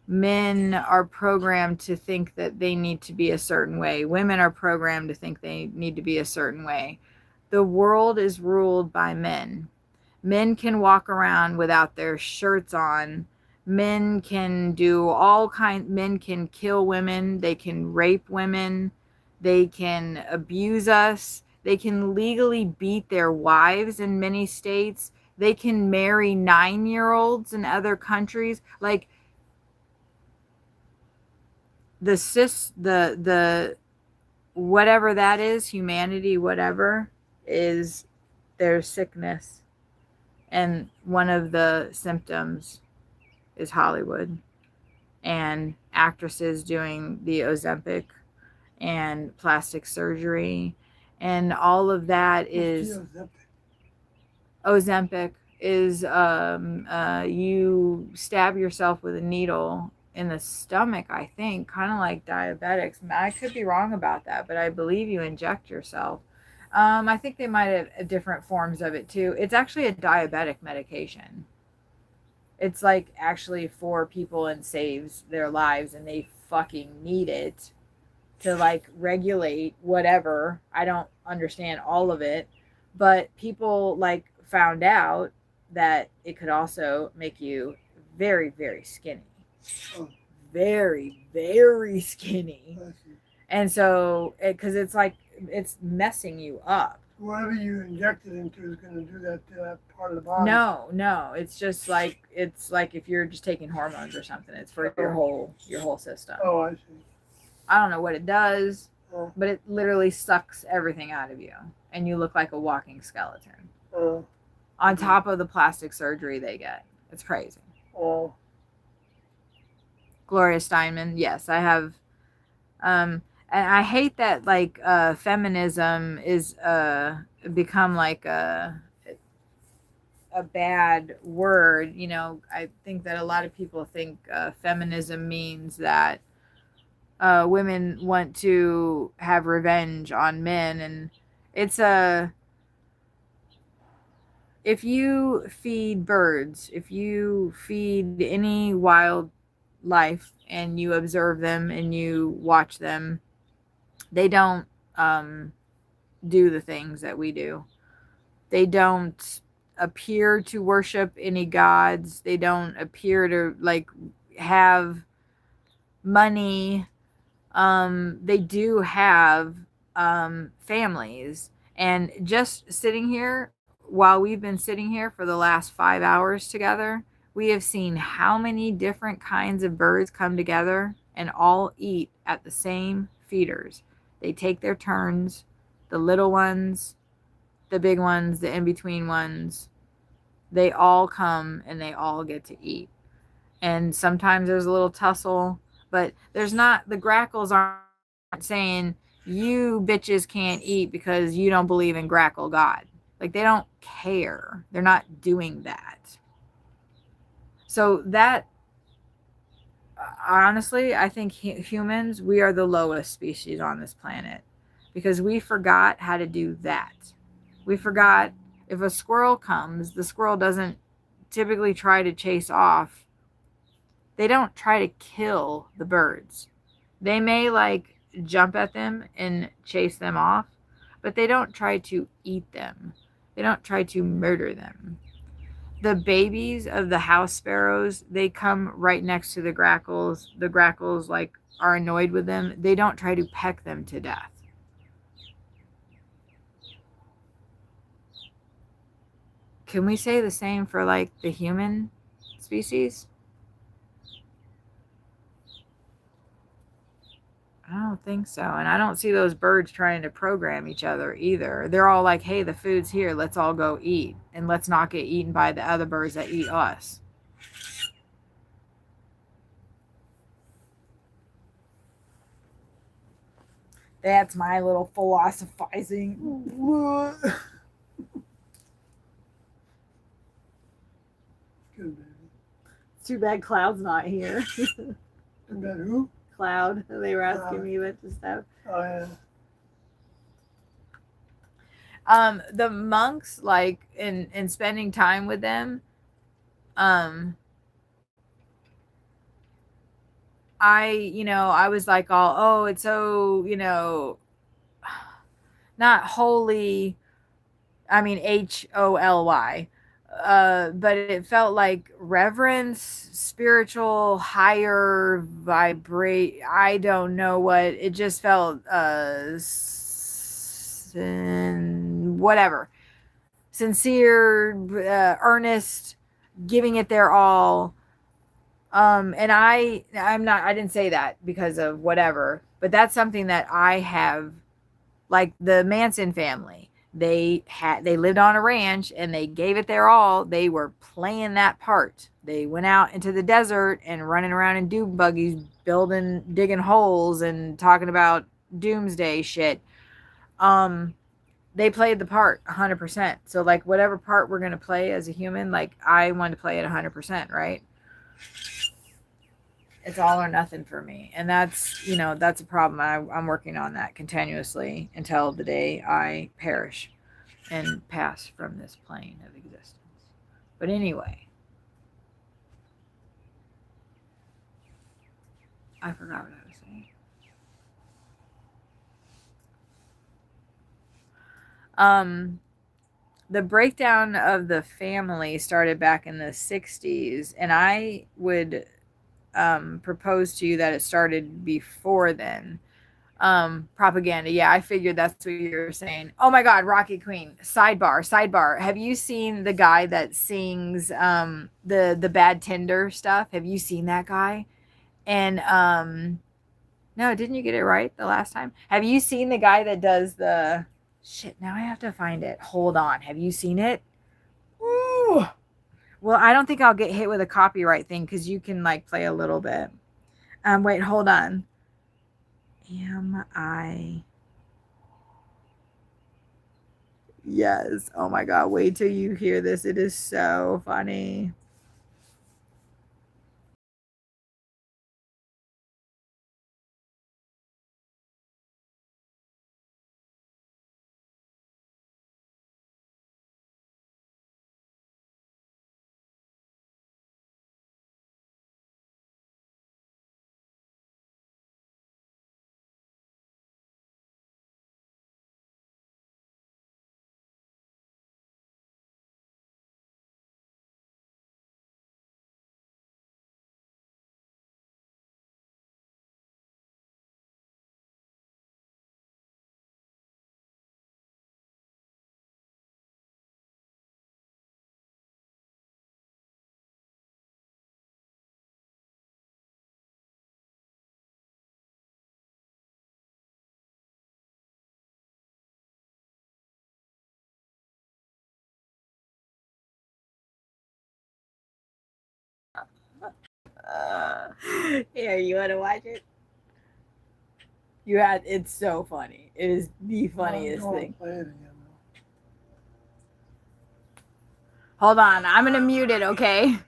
Men are programmed to think that they need to be a certain way. Women are programmed to think they need to be a certain way. The world is ruled by men. Men can walk around without their shirts on. Men can do men can kill women. They can rape women. They can abuse us. They can legally beat their wives in many states They can marry 9-year-olds in other countries. Like the whatever that is, humanity, whatever, is their sickness. And one of the symptoms is Hollywood and actresses doing the Ozempic and plastic surgery. And all of that is Ozempic is you stab yourself with a needle in the stomach, I think, kind of like diabetics. I could be wrong about that, but I believe you inject yourself. I think they might have different forms of it too. It's actually a diabetic medication. It's like actually for people and saves their lives, and they fucking need it to like regulate whatever. I don't understand all of it, but people like found out that it could also make you very, very skinny. Very, very skinny. And so, because it's like, it's messing you up. Whatever you inject it into is going to do that to that part of the body. No, it's just like, it's like if you're just taking hormones or something. It's for your whole system. Oh, I see. I don't know what it does, but it literally sucks everything out of you, and you look like a walking skeleton. On top of the plastic surgery they get. It's crazy. Gloria Steinman, yes, I have. And I hate that like feminism is become like a bad word. You know, I think that a lot of people think feminism means that women want to have revenge on men, and it's if you feed birds, if you feed any wild life and you observe them and you watch them, they don't do the things that we do. They don't appear to worship any gods. They don't appear to like have money. They do have families. And just sitting here, while we've been sitting here for the last 5 hours together, we have seen how many different kinds of birds come together and all eat at the same feeders. They take their turns, the little ones, the big ones, the in-between ones. They all come and they all get to eat. And sometimes there's a little tussle, but there's not, the grackles aren't saying, you bitches can't eat because you don't believe in grackle God. Like, they don't care. They're not doing that. So that, honestly, I think humans, we are the lowest species on this planet because we forgot how to do that. We forgot if a squirrel comes, the squirrel doesn't typically try to chase off. They don't try to kill the birds. They may like jump at them and chase them off, but they don't try to eat them. They don't try to murder them. The babies of the house sparrows, they come right next to the grackles. The grackles like are annoyed with them. They don't try to peck them to death. Can we say the same for like the human species? I don't think so. And I don't see those birds trying to program each other either. They're all like, hey, the food's here. Let's all go eat. And let's not get eaten by the other birds that eat us. That's my little philosophizing. Good, baby. Too bad Cloud's not here. Too bad who? Cloud. They were asking me what to stuff. Oh, yeah. The monks, like in spending time with them, I was like all, it's so, not holy, I mean HOLY, but it felt like reverence, spiritual, higher vibrate. I don't know what it just felt. Whatever. sincere, earnest, giving it their all. And I didn't say that because of whatever, but that's something that I have, like the Manson family. They lived on a ranch and they gave it their all. They were playing that part. They went out into the desert and running around in dune buggies, digging holes and talking about doomsday shit. They played the part 100%. So like whatever part we're going to play as a human, like I want to play it 100%, right? It's all or nothing for me. And that's, that's a problem. I'm working on that continuously until the day I perish and pass from this plane of existence. But anyway, I forgot what I was saying. The breakdown of the family started back in the 60s, and I would propose to you that it started before then. Propaganda. Yeah, I figured that's what you were saying. Oh my God, Rocket Queen. Sidebar. Have you seen the guy that sings the Bad Tinder stuff? Have you seen that guy? And no, didn't you get it right the last time? Have you seen the guy that does the shit? Now I have to find it. Hold on. Have you seen it? Ooh. Well, I don't think I'll get hit with a copyright thing because you can like play a little bit. Wait, hold on. Yes. Oh my God. Wait till you hear this. It is so funny. Here, you want to watch it? It's so funny. It is the funniest thing. Play it again. Hold on, I'm gonna mute it, okay?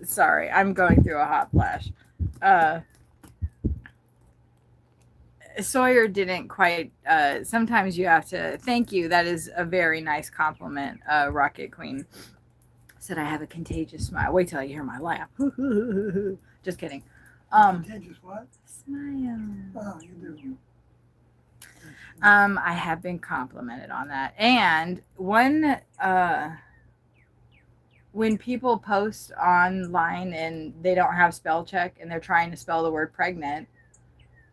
Sorry, I'm going through a hot flash. Sawyer didn't quite. Sometimes you have to. Thank you. That is a very nice compliment, Rocket Queen. Said I have a contagious smile. Wait till you hear my laugh. Just kidding. Contagious what? Smile. Oh, you do. I have been complimented on that. And when people post online and they don't have spell check and they're trying to spell the word pregnant,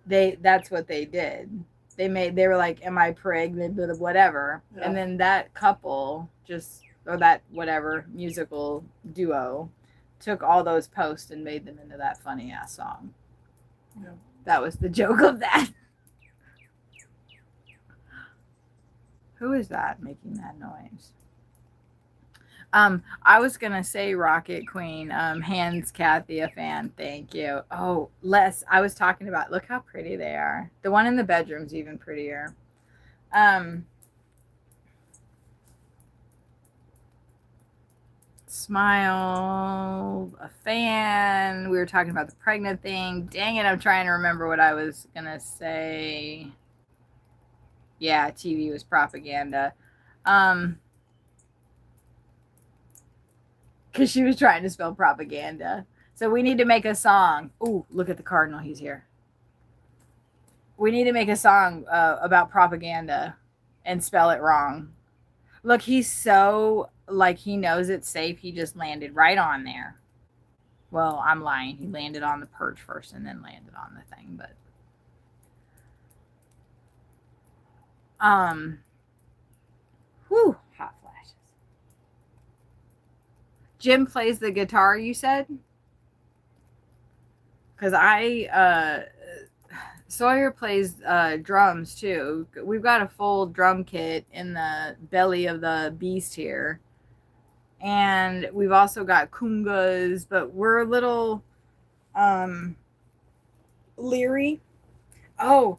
that's what they did. They were like, am I pregnant, whatever. Yeah. And then that couple or that whatever musical duo took all those posts and made them into that funny ass song. Yeah. That was the joke of that. Who is that making that noise? I was gonna say Rocket Queen. Hands Kathy a fan. Thank you. Oh, Les, I was talking about. Look how pretty they are. The one in the bedroom's even prettier. Smile, a fan. We were talking about the pregnant thing. Dang it, I'm trying to remember what I was gonna say. Yeah, TV was propaganda. Because she was trying to spell propaganda. So we need to make a song. Ooh, look at the cardinal. He's here. We need to make a song about propaganda and spell it wrong. Look, he's so, like, he knows it's safe. He just landed right on there. Well, I'm lying. He landed on the perch first and then landed on the thing. But, whew, hot flashes. Jim plays the guitar, you said? Because Sawyer plays drums too. We've got a full drum kit in the belly of the beast here. And we've also got congas, but we're a little leery. Oh,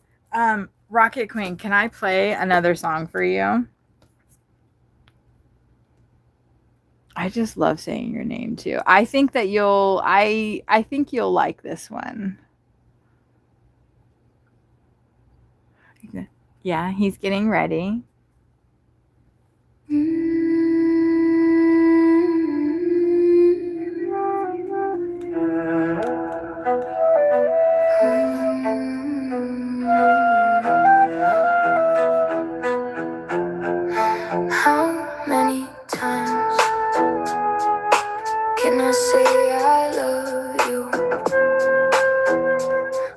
Rocket Queen, can I play another song for you? I just love saying your name too. I think that I think you'll like this one. Yeah, he's getting ready. How many times can I say I love you?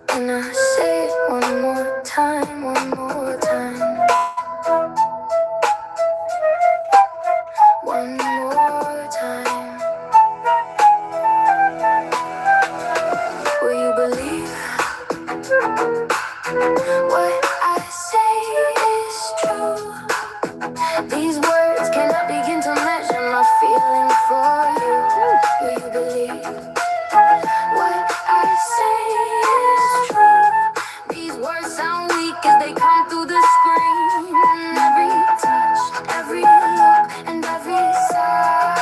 Can I say it one more time, one more time? One more time. Will you believe what I say is true? These words cannot begin to measure my feeling for you. Will you believe what I say is true? These words sound weak as they come through the screen. And every touch, every look, and every sigh.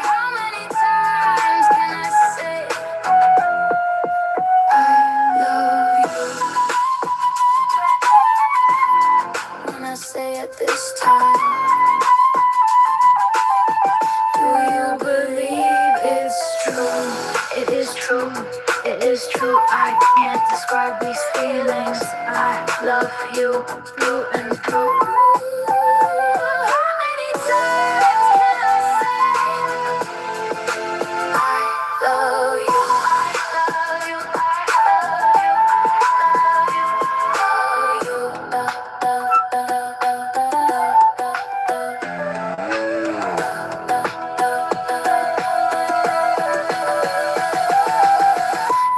How many times can I say I love you? When I say it this time, do you believe it's true? It is true, it is true. I can't describe these feelings. I love you through and through. How many times can I say I love you? I love you, I love you.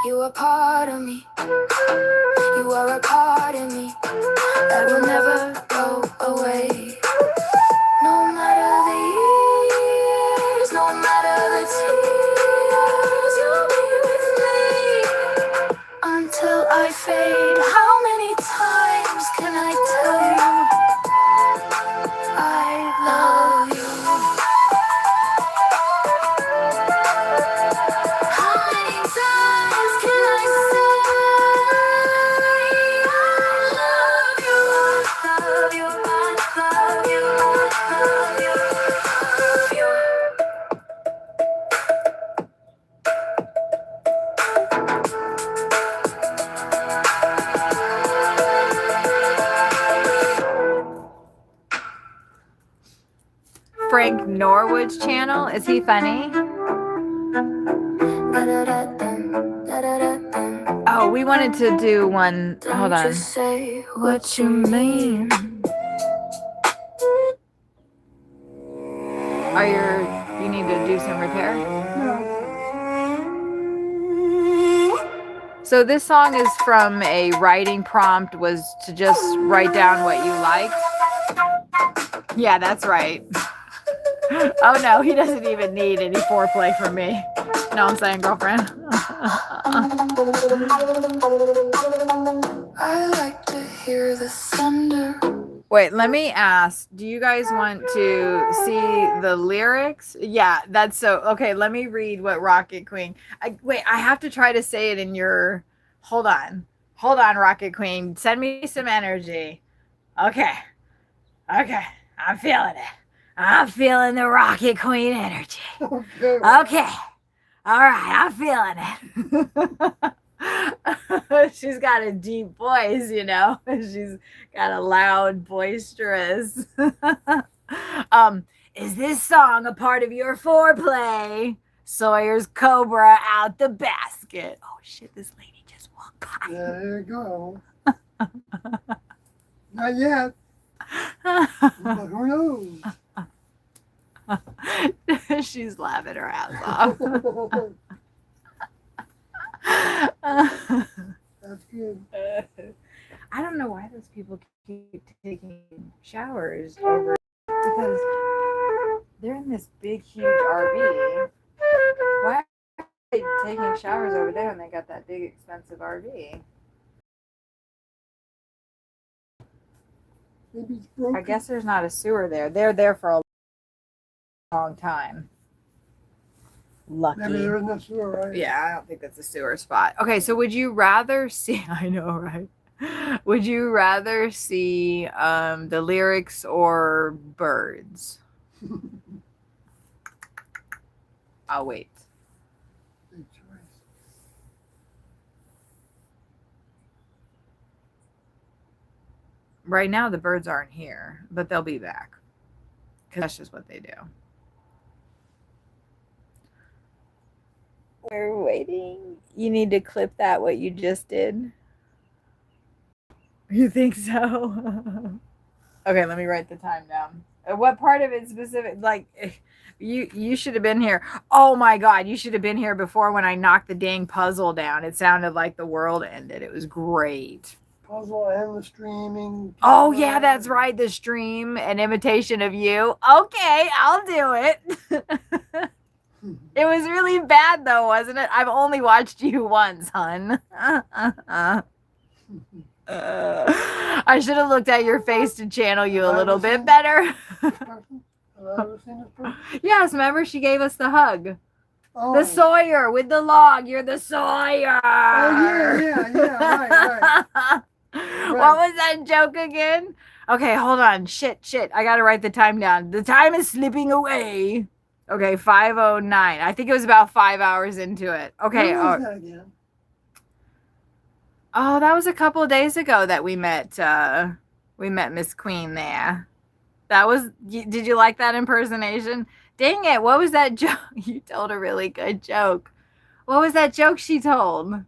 You are part of me. You are a part of me that will never go away. No matter the years, no matter the tears, you'll be with me until I fade. How many times can I tell you I love you? How many times can I say I love you? I love you, I love you, I love you, I love you. Frank Norwood's channel. Is he funny? Oh, we wanted to do one. Hold Don't on. just say what you mean. You need to do some repair? So this song is from a writing prompt, was to just write down what you liked. Yeah, that's right. Oh no, he doesn't even need any foreplay from me. Know what I'm saying, girlfriend? I like to hear the thunder. Wait, let me ask. Do you guys want to see the lyrics? Yeah, that's so. Okay, let me read what Rocket Queen. Wait, I have to try to say it in your. Hold on. Hold on, Rocket Queen. Send me some energy. Okay. Okay. I'm feeling it. I'm feeling the Rocket Queen energy. Okay. Okay. All right. I'm feeling it. She's got a deep voice, you know. She's got a loud, boisterous. Is this song a part of your foreplay? Sawyer's Cobra out the basket. Oh shit, this lady just walked by. There you go. Not yet, but who knows? She's laughing her ass off. That's good. I don't know why those people keep taking showers over because they're in this big, huge RV. Why are they taking showers over there when they got that big, expensive RV? Maybe it's broken. I guess there's not a sewer there. They're there for a long time. Lucky. Maybe there isn't a sewer, right? Yeah, I don't think that's a sewer spot. Okay, so would you rather see? I know, right? Would you rather see the lyrics or birds? I'll wait. Good choice. Right now, the birds aren't here, but they'll be back because that's just what they do. We're waiting. You need to clip that, what you just did. You think so? Okay, let me write the time down. What part of it specific? Like, you should have been here. Oh my God, you should have been here before when I knocked the dang puzzle down. It sounded like the world ended. It was great. Puzzle and the streaming. Oh yeah, that's right. The stream, an imitation of you. Okay, I'll do it. It was really bad though, wasn't it? I've only watched you once, hun. I should have looked at your face to channel you a little bit better. Person? Have I ever seen this person? Yes, remember she gave us the hug. Oh. The Sawyer with the log. You're the Sawyer. Oh yeah, right. What was that joke again? Okay, hold on. Shit. I gotta write the time down. The time is slipping away. Okay, 5:09. I think it was about 5 hours into it. Okay. When was that again? Oh, that was a couple of days ago that we met Miss Queen there. That was, did you like that impersonation? Dang it, what was that joke? You told a really good joke. What was that joke she told?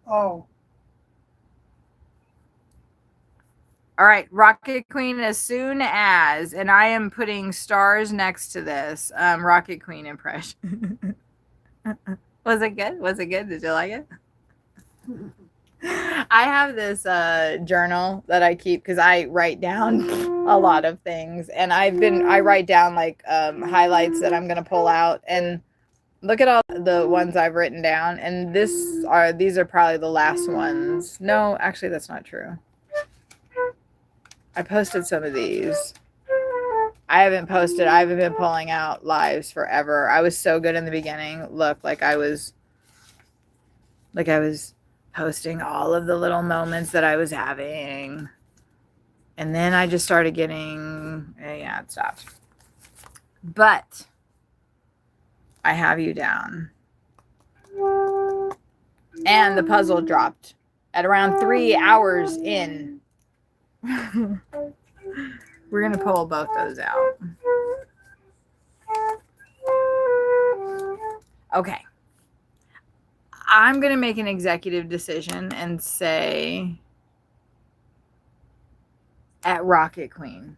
Oh. All right, Rocket Queen as soon as, and I am putting stars next to this, Rocket Queen impression. Was it good? Was it good? Did you like it? I have this journal that I keep because I write down a lot of things, and I write down like highlights that I'm gonna pull out, and look at all the ones I've written down, and these are probably the last ones. No, actually that's not true. I posted some of these. I haven't been pulling out lives forever. I was so good in the beginning. Look, like I was posting all of the little moments that I was having. And then I just started getting, yeah, it stopped. But I have you down. And the puzzle dropped at around 3 hours in. We're going to pull both those out. Okay. I'm going to make an executive decision and say at Rocket Queen.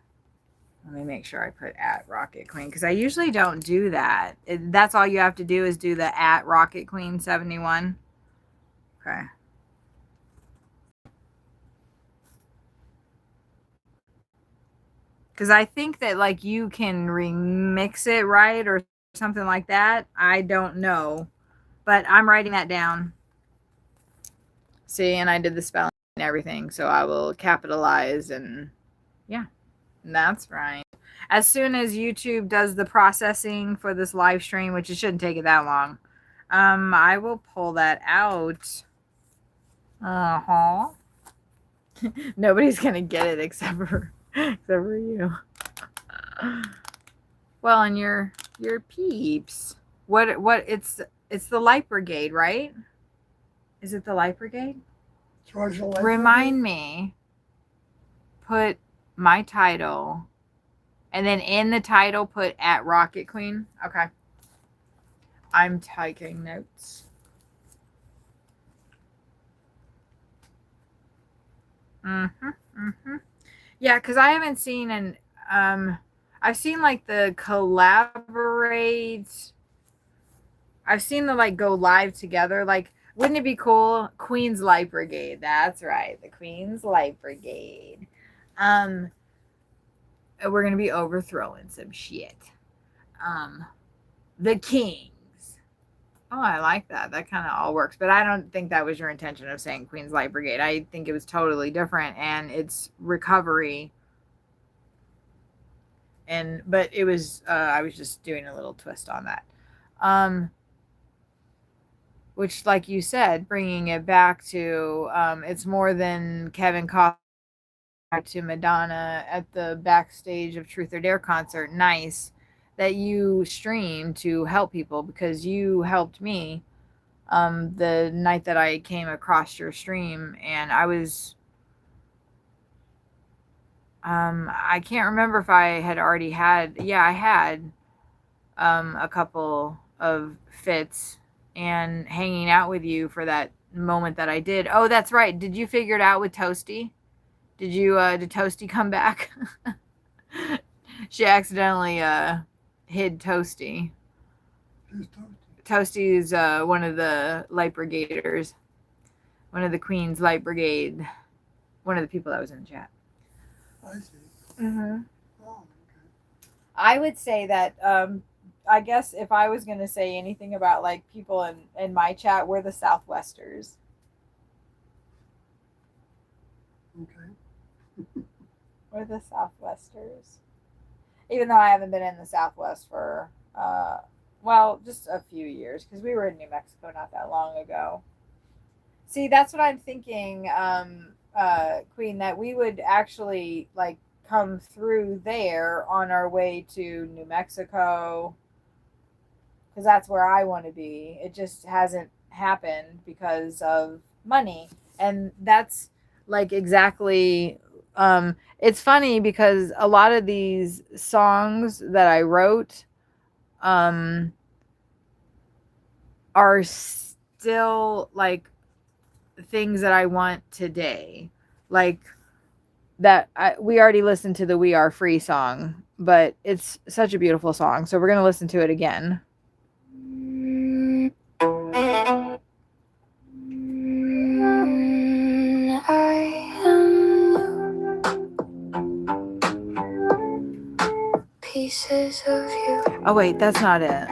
Let me make sure I put at Rocket Queen because I usually don't do that. That's all you have to do is do the at Rocket Queen 71. Okay. Because I think that like you can remix it right or something like that. I don't know. But I'm writing that down. See, and I did the spelling and everything. So I will capitalize and yeah, that's right. As soon as YouTube does the processing for this live stream, which it shouldn't take it that long, I will pull that out. Uh-huh. Nobody's gonna get it except for you. Well, and your peeps. What it's the Light Brigade, right? Is it the Light Brigade? Georgia Light Remind me. Put my title, and then in the title put at Rocket Queen. Okay. I'm taking notes. Yeah, because I haven't seen I've seen like the collaborate. I've seen the like go live together. Like, wouldn't it be cool? Queen's Light Brigade. That's right. The Queen's Light Brigade. We're gonna be overthrowing some shit. The Kings. Oh, I like that. That kind of all works. But I don't think that was your intention of saying Queen's Light Brigade. I think it was totally different, and it's recovery. But it was I was just doing a little twist on that. Which, like you said, bringing it back to it's more than Kevin Costner to Madonna at the backstage of Truth or Dare concert. Nice that you stream to help people, because you helped me the night that I came across your stream, and I was I can't remember if I had already had, yeah, I had a couple of fits and hanging out with you for that moment that I did. Oh, that's right. Did you figure it out with Toasty? Did Toasty come back? She accidentally hid Toasty. Who's Toasty? Toasty is one of the Light Brigaders, one of the Queen's Light Brigade, one of the people that was in the chat. I see. Mm-hmm. Oh, okay. I would say that I guess if I was going to say anything about like people in my chat, we're the Southwesters. Okay. We're the Southwesters. Even though I haven't been in the Southwest for, well, just a few years, because we were in New Mexico not that long ago. See, that's what I'm thinking, Queen, that we would actually like come through there on our way to New Mexico, because that's where I want to be. It just hasn't happened because of money. And that's like exactly it's funny because a lot of these songs that I wrote are still like things that I want today. Like that we already listened to the We Are Free song, but it's such a beautiful song. So we're going to listen to it again. Pieces of you. Oh wait, that's not it.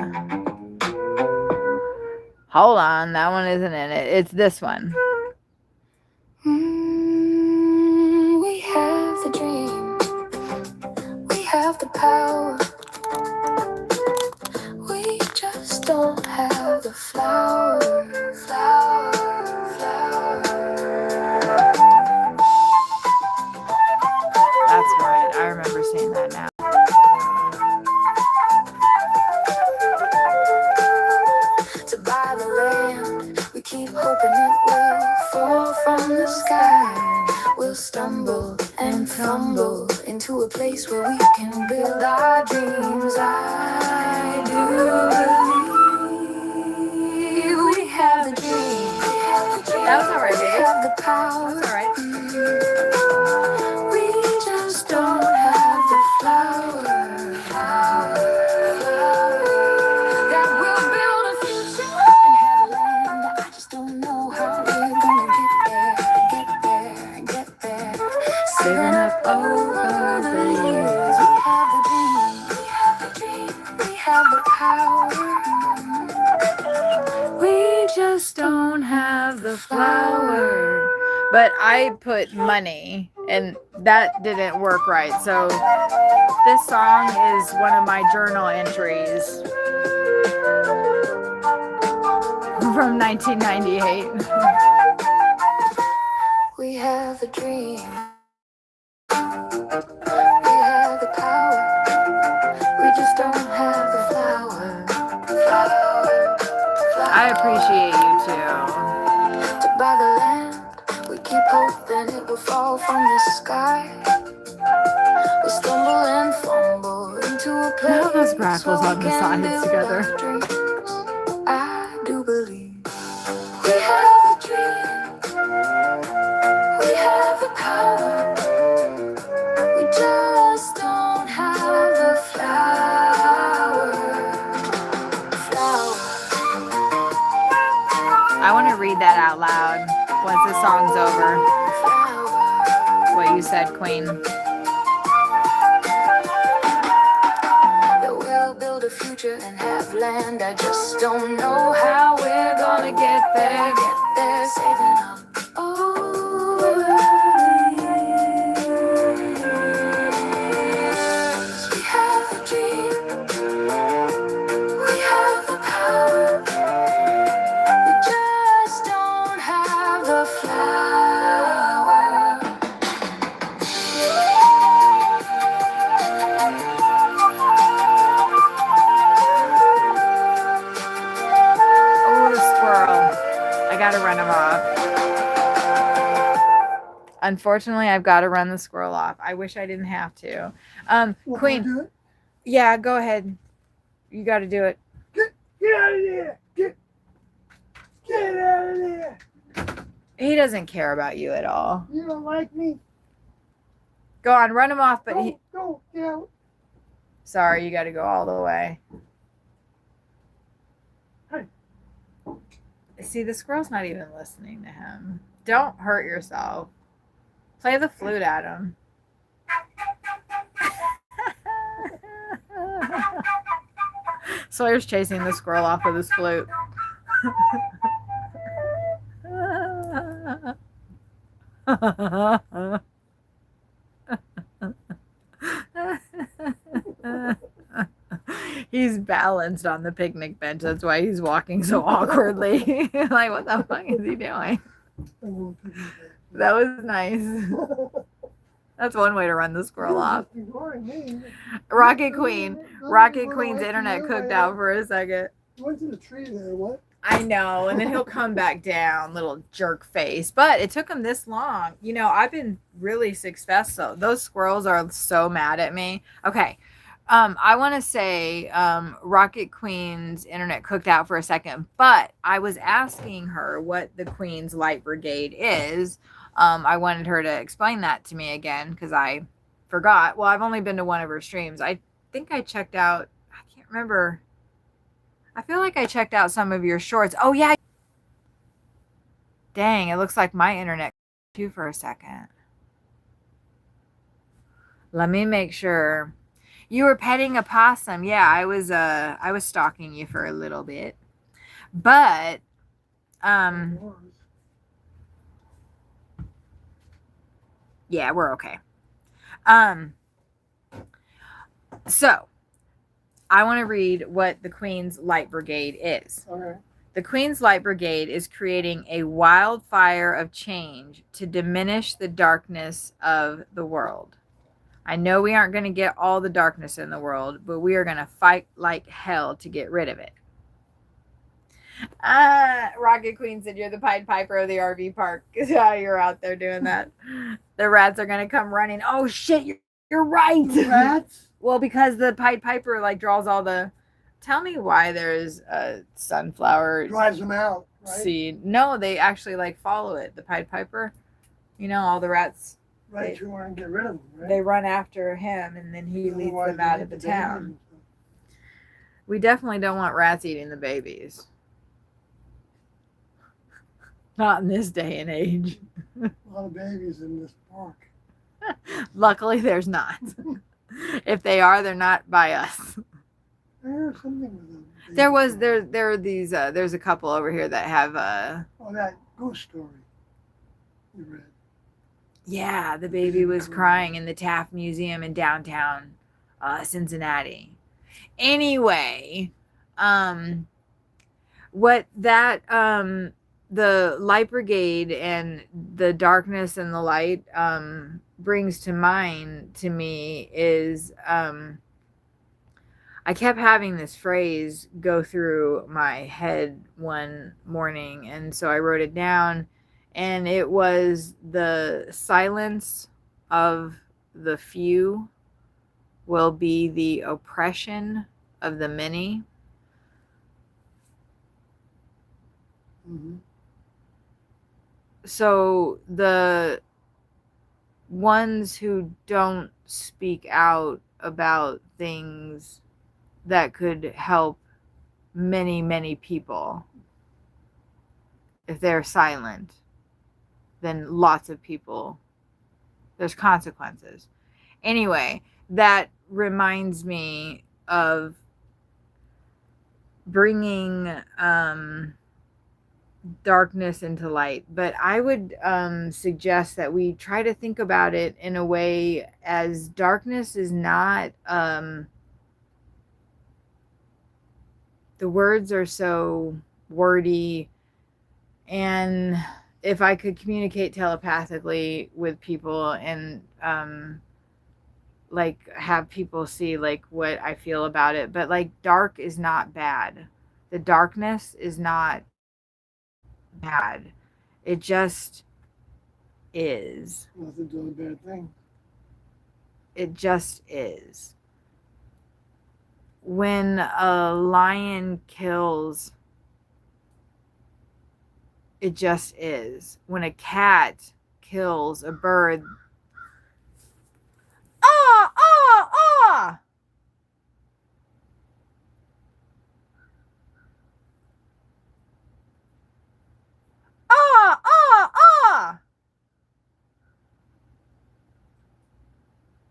Hold on, that one isn't in it. It's this one. We have the dream. We have the power. We just don't have the flower. That's right. I remember saying that now. To buy the land, we keep hoping it will fall from the sky. We'll stumble and fumble into a place where we can build our dreams. I do believe we have the dream. That was all right, We babe. have the power. That's all right. We just don't have the flower. That will build a future and have land. I just don't know how we're gonna get there. Saving up over the years. power. We just Don't have the flower. But I put money and that didn't work right. So this song is one of my journal entries from 1998. We have a dream. We have the power. We just don't have the flower. I appreciate you too. To buy the land, we keep hoping it will fall from the sky. We stumble and fumble into a place. Now those grackles where on we the can sides build together. our dreams. I do believe we have a dream. We have the power. We just don't have the flower. I want to read that out loud once the song's over. What you said, Queen. That we'll build a future and have land. I just don't know how we're gonna get there. Saving up. We have a dream. We have the power. We just don't have the flower. Oh, the squirrel. I gotta run him off. Unfortunately, I've got to run the squirrel off. I wish I didn't have to. Well, Queen. do it. Yeah, go ahead. You got to do it. Get out of there! Get out of there! He doesn't care about you at all. You don't like me? Go on, run him off, but Go, get out. sorry, you got to go all the way. Hey. See, the squirrel's not even listening to him. Don't hurt yourself. Play the flute at him. Sawyer's chasing the squirrel off with his flute. He's balanced on the picnic bench. That's why he's walking so awkwardly. Like, what the fuck is he doing? That was nice. That's one way to run the squirrel off. Rocket Queen. Rocket Queen's internet cooked out for a second. He went to the tree there, what? I know, and then he'll come back down, little jerk face. But it took him this long. You know, I've been really successful. Those squirrels are so mad at me. Okay. I want to say Rocket Queen's internet cooked out for a second, but I was asking her what the Queen's Light Brigade is. I wanted her to explain that to me again because I forgot. Well, I've only been to one of her streams. I think I checked out, I can't remember. I feel like I checked out some of your shorts. Oh, yeah. Dang, it looks like my internet too for a second. Let me make sure. You were petting a possum. Yeah, I was stalking you for a little bit. But yeah, we're okay. So I want to read what the Queen's Light Brigade is. Okay. The Queen's Light Brigade is creating a wildfire of change to diminish the darkness of the world. I know we aren't going to get all the darkness in the world, but we are going to fight like hell to get rid of it. Rocket Queen said you're the Pied Piper of the RV park. Yeah, you're out there doing that. The rats are going to come running. Oh, shit, you're right. Rats? Well, because the Pied Piper like draws all the... Tell me why there's a sunflower Drives them out, right? seed. No, they actually like follow it. The Pied Piper. You know, all the rats... Right, you want to get rid of them, right? They run after him, and then he leads Otherwise them out they of the eat babies town. and stuff. We definitely don't want rats eating the babies. Not in this day and age. A lot of babies in this park. Luckily, there's not. If they are, they're not by us. I heard something with them. There are these there's a couple over here that have Oh, that ghost story you read. yeah, the baby was crying in the Taft Museum in downtown Cincinnati. Anyway, what that the light brigade and the darkness and the light brings to mind to me is I kept having this phrase go through my head one morning, and so I wrote it down, and it was the silence of the few will be the oppression of the many. Mm-hmm. So the ones who don't speak out about things that could help many, many people, if they're silent, then lots of people, there's consequences. Anyway, that reminds me of bringing darkness into light, but I would suggest that we try to think about it in a way as darkness is not the words are so wordy, and if I could communicate telepathically with people and like have people see like what I feel about it, but like dark is not bad. The darkness is not bad. It just is. Nothing's a bad thing. It just is. When a lion kills, it just is. When a cat kills a bird, ah, ah, ah. Ah, ah, ah.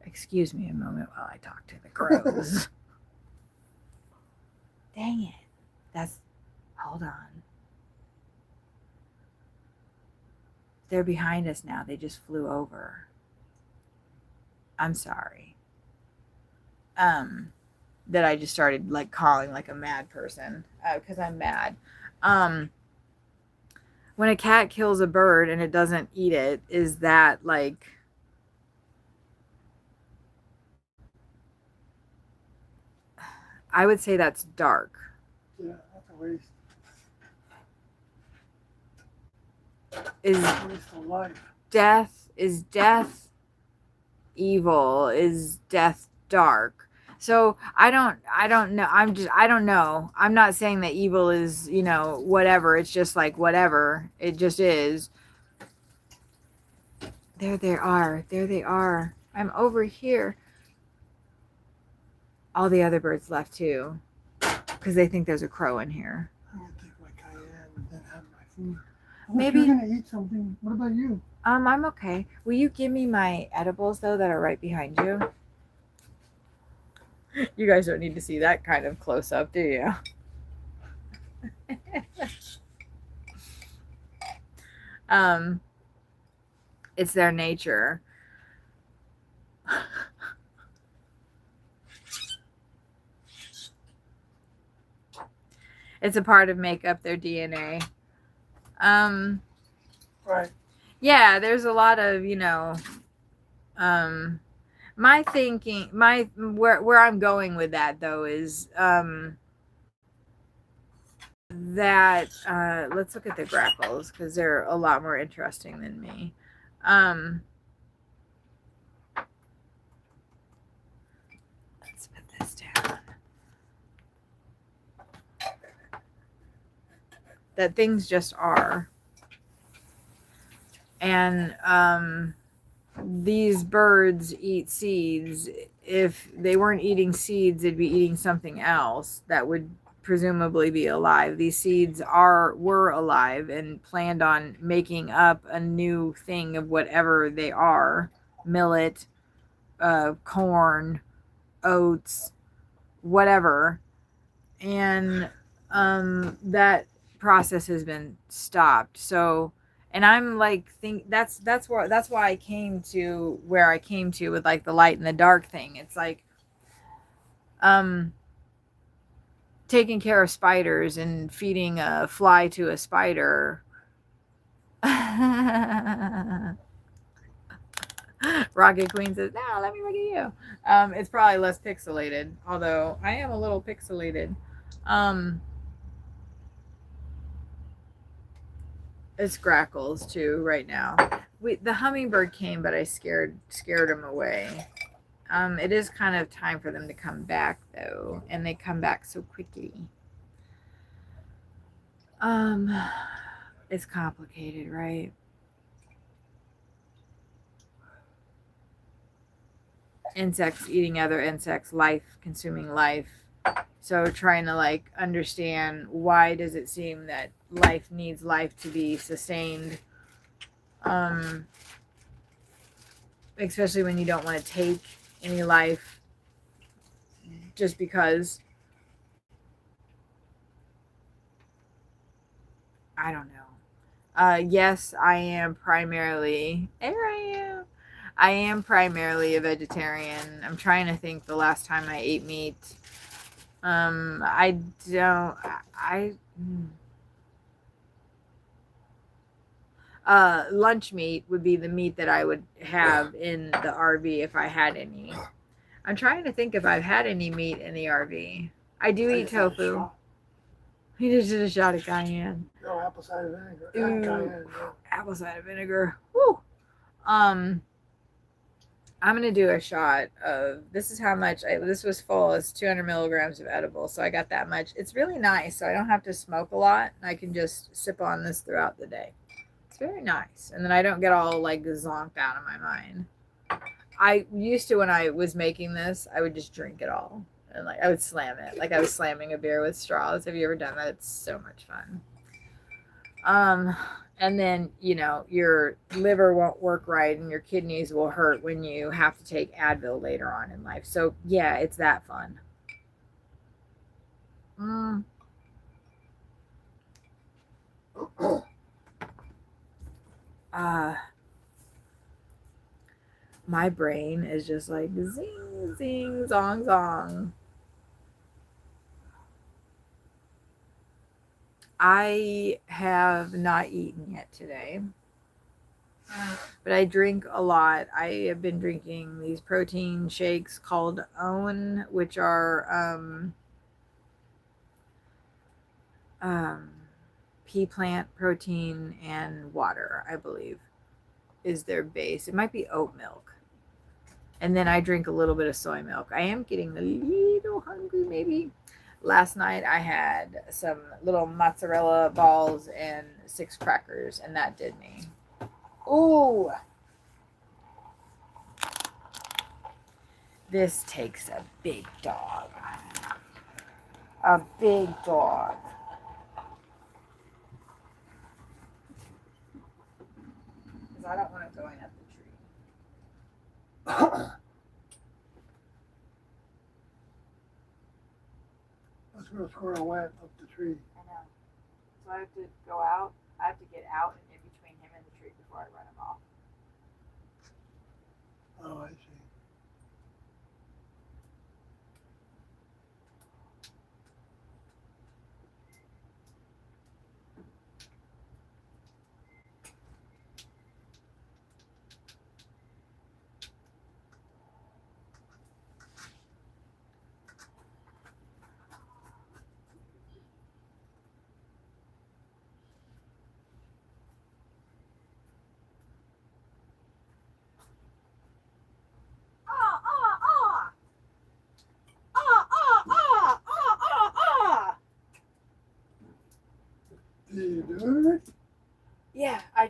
Excuse me a moment while I talk to the crows. Dang it. Hold on. They're behind us now. They just flew over. I'm sorry. That I just started like calling like a mad person because I'm mad. When a cat kills a bird and it doesn't eat it, is that like I would say that's dark. Yeah, that's a waste. Is A waste of life. death evil? Is death dark? So I don't know. I don't know. I'm not saying that evil is, whatever. It's just like whatever. It just is. There they are. There they are. I'm over here. All the other birds left too, because they think there's a crow in here. I'm gonna take my cayenne and then have my food. Maybe- If you're gonna eat something, what about you? I'm okay. Will you give me my edibles though that are right behind you? You guys don't need to see that kind of close up, do you? It's their nature. It's a part of makeup, their DNA. Right. Yeah, there's a lot of, my thinking, where I'm going with that though is that let's look at the grackles because they're a lot more interesting than me. Let's put this down. That things just are. And these birds eat seeds. If they weren't eating seeds, they'd be eating something else that would presumably be alive. These seeds were alive and planned on making up a new thing of whatever they are. Millet, corn, oats, whatever. and that process has been stopped. So, and I'm like, that's why I came to where I came to with like the light and the dark thing. It's like um taking care of spiders and feeding a fly to a spider. Rocket Queen says, "No, let me look at you." It's probably less pixelated, although I am a little pixelated. Um, it's grackles too right now. The hummingbird came, but I scared him away. It is kind of time for them to come back though, and they come back so quickly. It's complicated, right? Insects eating other insects, life consuming life. So trying to like understand, why does it seem that life needs life to be sustained? Especially when you don't want to take any life just because. I don't know. Yes, I am primarily. There I am. I am primarily a vegetarian. I'm trying to think the last time I ate meat. I don't. Lunch meat would be the meat that I would have in the RV if I had any. I'm trying to think if I've had any meat in the RV. I do eat tofu. He just did a shot of cayenne. No, apple cider vinegar. Ooh. Cayenne, yeah. Apple cider vinegar. Woo. I'm gonna do a shot of, this is how much this was full. It's 200 milligrams of edible, so I got that much. It's really nice, so I don't have to smoke a lot. I can just sip on this throughout the day. It's very nice, and then I don't get all like zonked out of my mind. I used to, when I was making this, I would just drink it all, and like I would slam it, like I was slamming a beer with straws. Have you ever done that? It's so much fun. And then, you know, your liver won't work right and your kidneys will hurt when you have to take Advil later on in life. So yeah, it's that fun. My brain is just like zing, zing, zong, zong. I have not eaten yet today, but I drink a lot. I have been drinking these protein shakes called OWN, which are pea plant protein and water, I believe, is their base. It might be oat milk. And then I drink a little bit of soy milk. I am getting a little hungry, maybe. Last night I had some little mozzarella balls and 6 crackers, and that did me. Ooh. This takes a big dog. A big dog. Because I don't want it going up the tree. That's where a squirrel went, up the tree. I know. So I have to go out. I have to get out and in between him and the tree before I run him off. Oh, I see. Did you do it? Yeah, I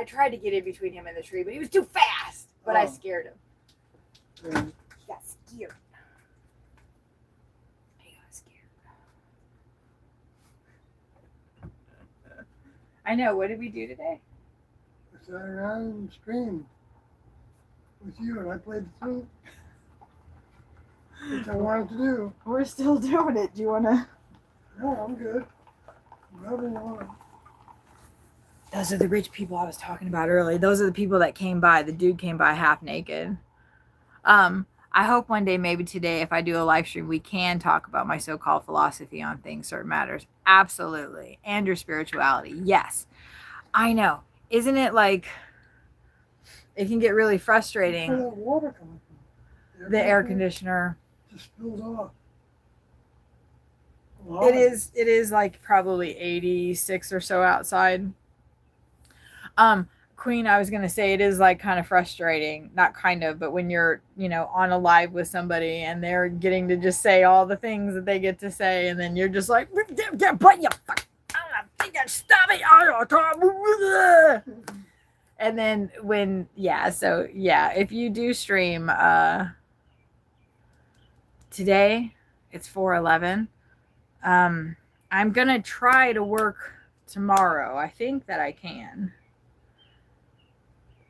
tried to get in between him and the tree, but he was too fast. But I scared him. Yeah. He got scared. He got scared. I know. What did we do today? I sat around and streamed with you, and I played the flute. which I wanted to do. We're still doing it. Do you want to? No, I'm good. Whatever you want. Those are the rich people I was talking about earlier. Those are the people that came by. The dude came by half naked. I hope one day, maybe today, if I do a live stream, we can talk about my so-called philosophy on things, certain matters. Absolutely. And your spirituality. Yes. I know. Isn't it like it can get really Where's frustrating? that water coming from? The air conditioner. Just spills off. It is like probably 86 or so outside. Queen, I was gonna say it is like kind of frustrating, not kind of, but when you're, on a live with somebody and they're getting to just say all the things that they get to say, and then you're just like, but you fuck, stop it, and then if you do stream, today, it's 4:11. I'm gonna try to work tomorrow. I think that I can.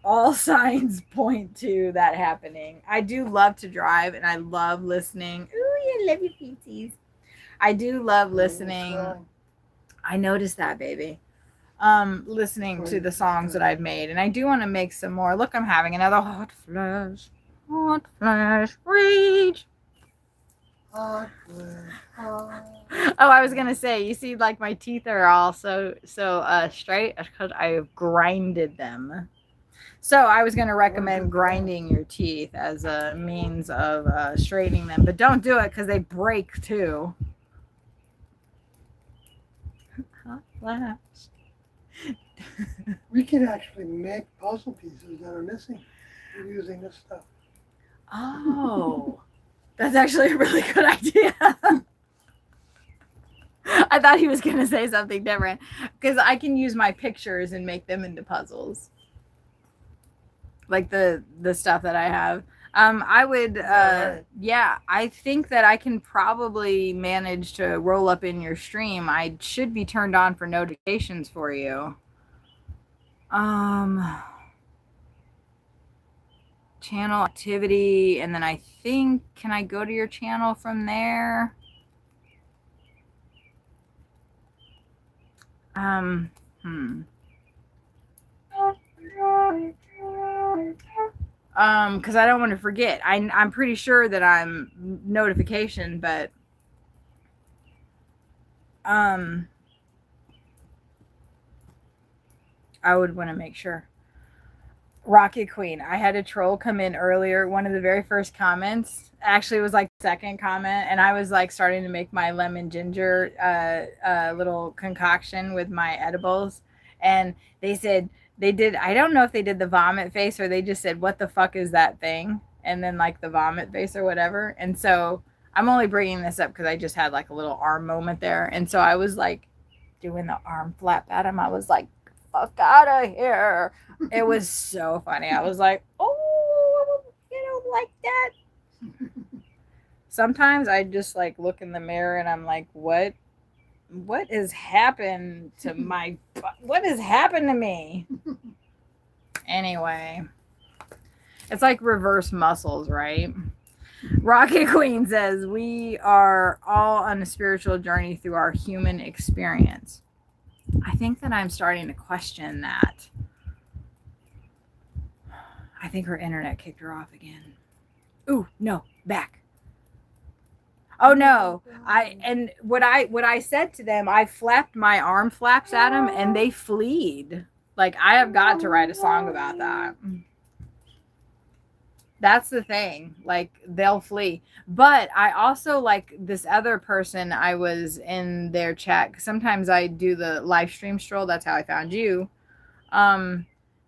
All signs point to that happening. I do love to drive and I love listening. Ooh, I love you, Peetsies. I do love listening. I noticed that, baby. Listening to the songs that I've made. And I do want to make some more. Look, I'm having another hot flash. Hot flash. Rage. Hot flash. Hot. Oh, I was gonna say, you see, like my teeth are all so straight because I've grinded them. So I was gonna recommend grinding your teeth as a means of straightening them, but don't do it because they break too. Hot flash. We can actually make puzzle pieces that are missing using this stuff. Oh, that's actually a really good idea. I thought he was gonna say something different because I can use my pictures and make them into puzzles. Like the stuff that I have. I would, I think that I can probably manage to roll up in your stream. I should be turned on for notifications for you. Channel activity, and then I think, can I go to your channel from there? Because I don't want to forget. I'm pretty sure that I'm notification, but I would want to make sure. Rocket Queen. I had a troll come in earlier. One of the very first comments actually was like the second comment, and I was like starting to make my lemon ginger little concoction with my edibles, and they said they did. I don't know if they did the vomit face or they just said, "What the fuck is that thing?" And then like the vomit face or whatever. And so I'm only bringing this up because I just had like a little arm moment there, and so I was like doing the arm flap at him. I was like, "Fuck out of here." It was so funny. I was like, "Oh, you don't like that." Sometimes I just like look in the mirror and I'm like, what has happened to what has happened to me? Anyway, it's like reverse muscles, right? Rocket Queen says, we are all on a spiritual journey through our human experience. I think that I'm starting to question that. I think her internet kicked her off again. Ooh, no, back. Oh no. What I said to them, I flapped my arm flaps at them and they fleed. Like, I have got to write a song about that. That's the thing. Like, they'll flee. But I also, like, this other person, I was in their chat. Sometimes I do the live stream stroll. That's how I found you.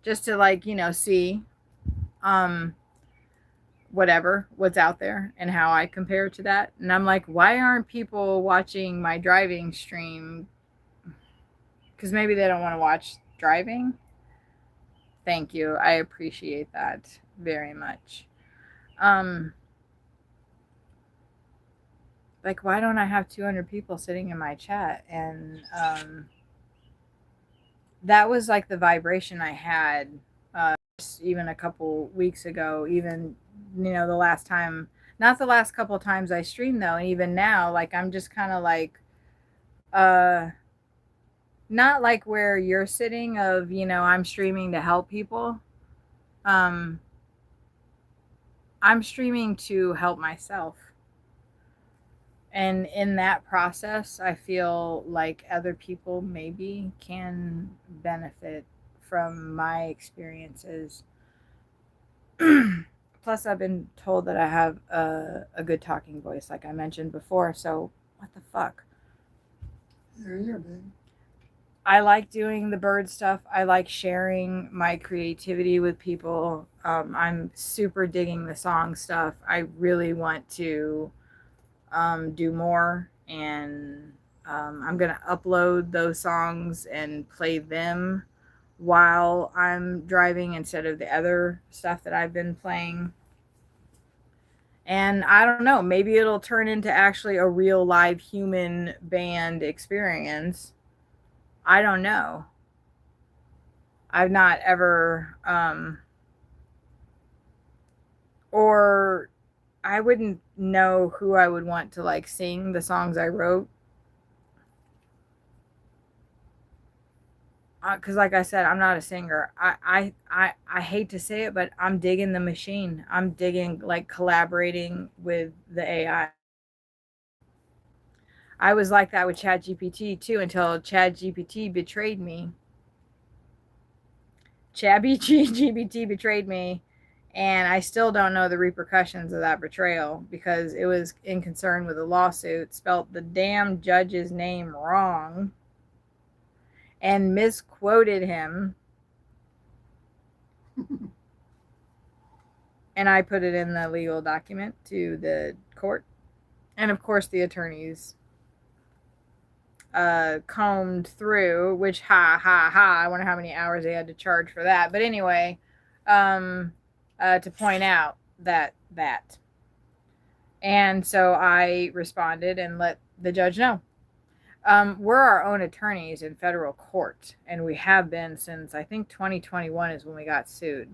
Just to, like, see what's out there and how I compare to that. And I'm like, why aren't people watching my driving stream? Because maybe they don't want to watch driving. Thank you. I appreciate that very much. Like, why don't I have 200 people sitting in my chat? And that was like the vibration I had even a couple weeks ago, even the last time Not the last couple times I streamed though, and even now, like I'm just kind of like, uh, not like where you're sitting of, you know, I'm streaming to help people. Um, I'm streaming to help myself. And in that process, I feel like other people maybe can benefit from my experiences. Plus, I've been told that I have a good talking voice, like I mentioned before. So, what the fuck? You're here, baby. I like doing the bird stuff. I like sharing my creativity with people. I'm super digging the song stuff. I really want to do more, and I'm gonna upload those songs and play them while I'm driving instead of the other stuff that I've been playing. And I don't know, maybe it'll turn into actually a real live human band experience. I don't know. I've not ever or I wouldn't know who I would want to like sing the songs I wrote. Because like I said, I'm not a singer. I hate to say it, but I'm digging the machine. I'm digging like collaborating with the AI. I was like that with ChatGPT too until ChatGPT betrayed me. ChatGPT betrayed me, and I still don't know the repercussions of that betrayal because it was in concern with a lawsuit, spelt the damn judge's name wrong, and misquoted him. And I put it in the legal document to the court. And of course, the attorneys combed through, which ha ha ha. I wonder how many hours they had to charge for that. But anyway, to point out that. And so I responded and let the judge know. We're our own attorneys in federal court, and we have been since I think 2021 is when we got sued.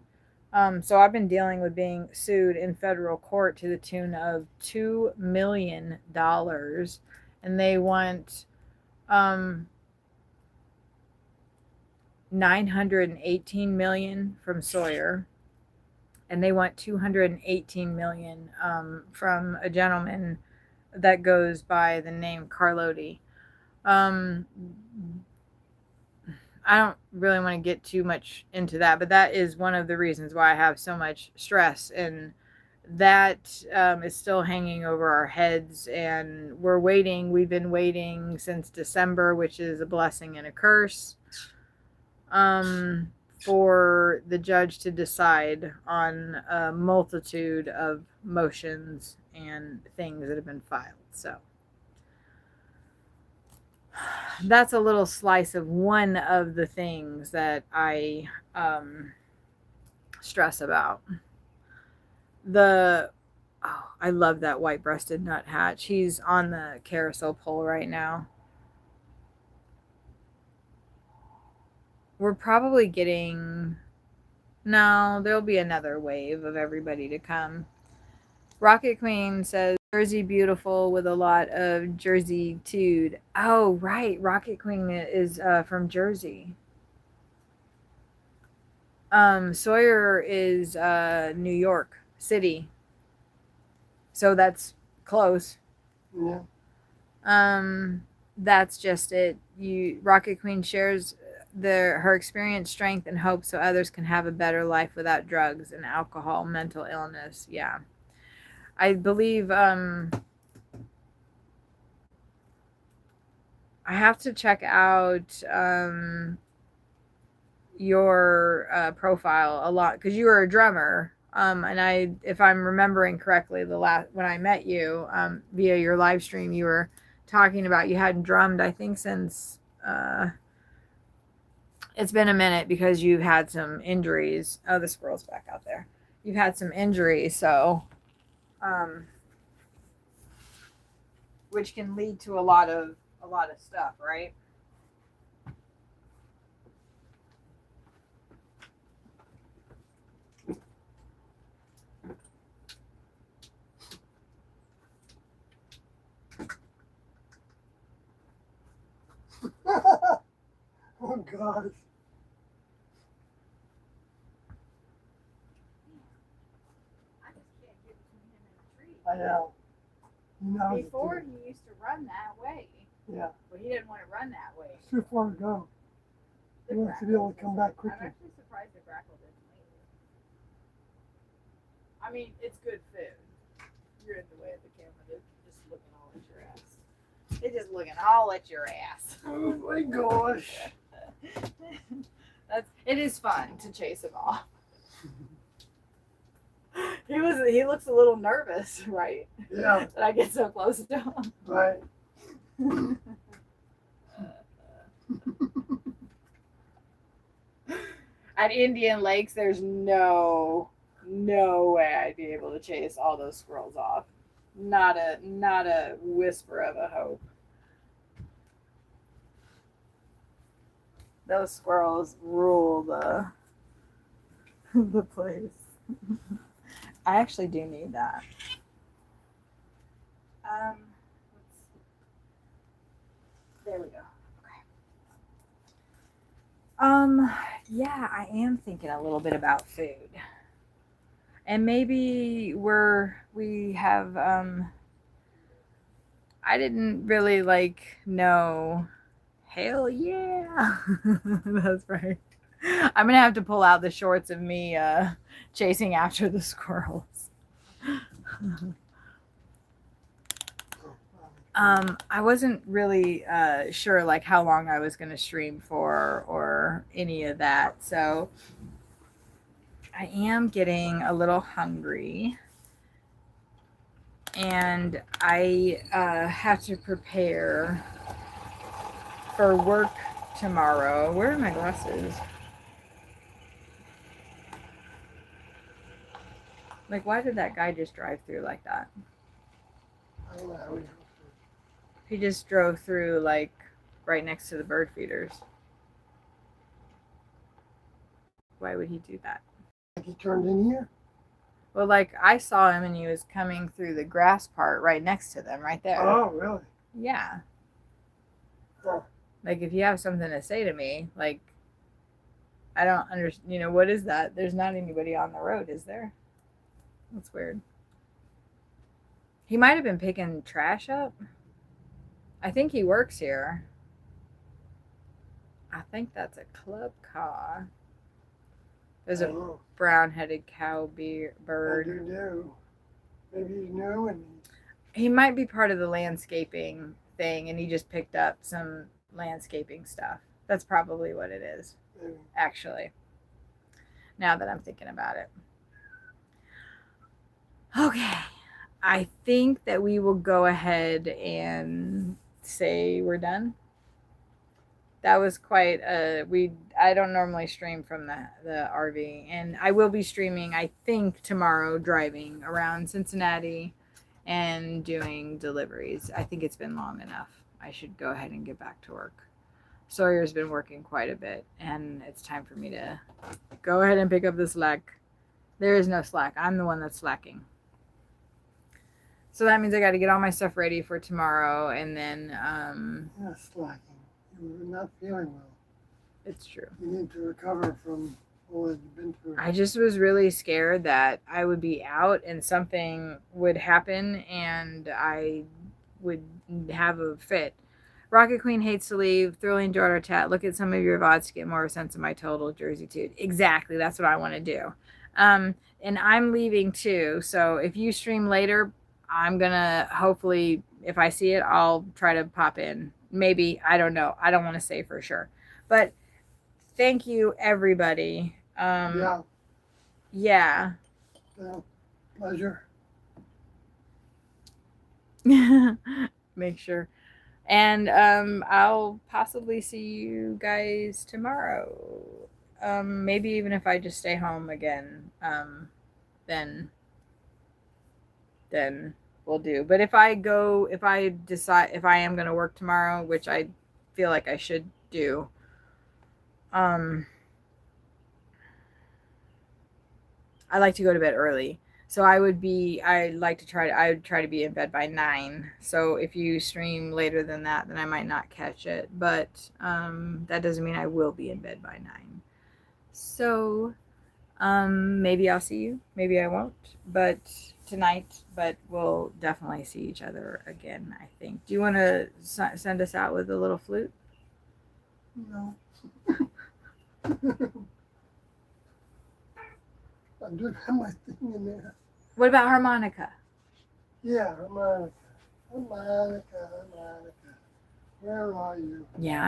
So I've been dealing with being sued in federal court to the tune of $2 million, and they want 918 million from Sawyer, and they want 218 million from a gentleman that goes by the name Carlotti. I don't really want to get too much into that, but that is one of the reasons why I have so much stress, and that is still hanging over our heads, and we're waiting. We've been waiting since December, which is a blessing and a curse, for the judge to decide on a multitude of motions and things that have been filed. So that's a little slice of one of the things that I stress about. I love that white-breasted nuthatch. He's on the carousel pole right now. We're probably getting... No, there'll be another wave of everybody to come. Rocket Queen says, Jersey beautiful with a lot of Jersey-tude. Oh, right. Rocket Queen is from Jersey. Sawyer is New York City. So that's close. Yeah. That's just it. Rocket Queen shares her experience, strength, and hope so others can have a better life without drugs and alcohol, mental illness. Yeah. I believe I have to check out your profile a lot because you were a drummer. And if I'm remembering correctly, when I met you via your live stream, you were talking about you hadn't drummed, I think, since it's been a minute because you've had some injuries. Oh, the squirrel's back out there. You've had some injuries, so which can lead to a lot of stuff, right? gosh. I just can't get between him and the tree. I know. He knows it, Before too. he used to run that way, Yeah, but he didn't want to run that way. it's too far to go. He wants to be able to come back I'm quickly. actually surprised the grackle didn't leave. I mean, it's good food. You're in the way of the camera. They're just looking all at your ass. They're just looking all at your ass. Oh my gosh. It is fun to chase him off. He looks a little nervous, right? Yeah, That I get so close to him. right. At Indian Lakes, there's no way I'd be able to chase all those squirrels off. Not a whisper of a hope. Those squirrels rule the place. I actually do need that. There we go. Okay. Yeah, I am thinking a little bit about food. And maybe we have I didn't really know. Hell yeah. That's right. I'm gonna have to pull out the shorts of me chasing after the squirrels. I wasn't really sure how long I was gonna stream for or any of that, so I am getting a little hungry, and I have to prepare for work tomorrow. Where are my glasses? Why did that guy just drive through like that? I don't know how we He just drove through right next to the bird feeders. Why would he do that? Like he turned in here? Well, I saw him and he was coming through the grass part right next to them, right there. Oh, really? Yeah. Huh. If you have something to say to me, I don't understand. What is that? There's not anybody on the road, is there? That's weird. He might have been picking trash up. I think he works here. I think that's a club car. There's I a don't know. brown-headed cow I bird. do know. Maybe he's new and He might be part of the landscaping thing, and he just picked up some landscaping stuff. That's probably what it is, maybe. actually. Now that I'm thinking about it. Okay. I think that we will go ahead and say we're done. That was quite I don't normally stream from the RV, and I will be streaming, I think, tomorrow, driving around Cincinnati and doing deliveries. I think it's been long enough. I should go ahead and get back to work. Sawyer's been working quite a bit, and it's time for me to go ahead and pick up the slack. There is no slack. I'm the one that's slacking. So that means I got to get all my stuff ready for tomorrow, and then Yeah, slacking. You're not feeling well. it's true. You need to recover from all that you've been through. I just was really scared that I would be out and something would happen and I would have a fit. Rocket Queen hates to leave. Thrilling Daughter Tat. Look at some of your VODs to get more of a sense of my total Jersey dude. Exactly. That's what I want to do. And I'm leaving too. So if you stream later, I'm going to hopefully, if I see it, I'll try to pop in. Maybe. I don't know. I don't want to say for sure. But thank you, everybody. Yeah. Yeah. Well, pleasure. Make sure. And I'll possibly see you guys tomorrow. Maybe even if I just stay home again, then we'll do. But if I decide if I am going to work tomorrow, which I feel like I should do, I like to go to bed early. So I would try to be in bed by 9. So if you stream later than that, then I might not catch it. But that doesn't mean I will be in bed by 9. So maybe I'll see you. Maybe I won't. But tonight, but we'll definitely see each other again, I think. Do you want to send us out with a little flute? No. I do have my thing in there. What about harmonica? Yeah, harmonica. Harmonica. Where are you? Yeah,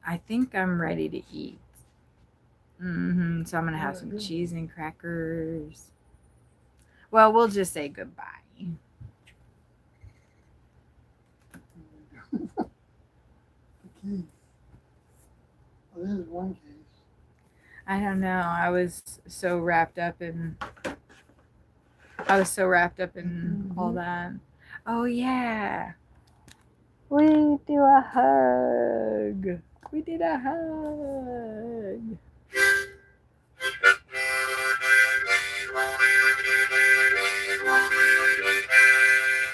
I think I'm ready to eat. So I'm gonna have some cheese and crackers. Well, we'll just say goodbye. The keys. Well, there's one case. I don't know. I was so wrapped up in all that. Oh yeah. We do a hug. We did a hug.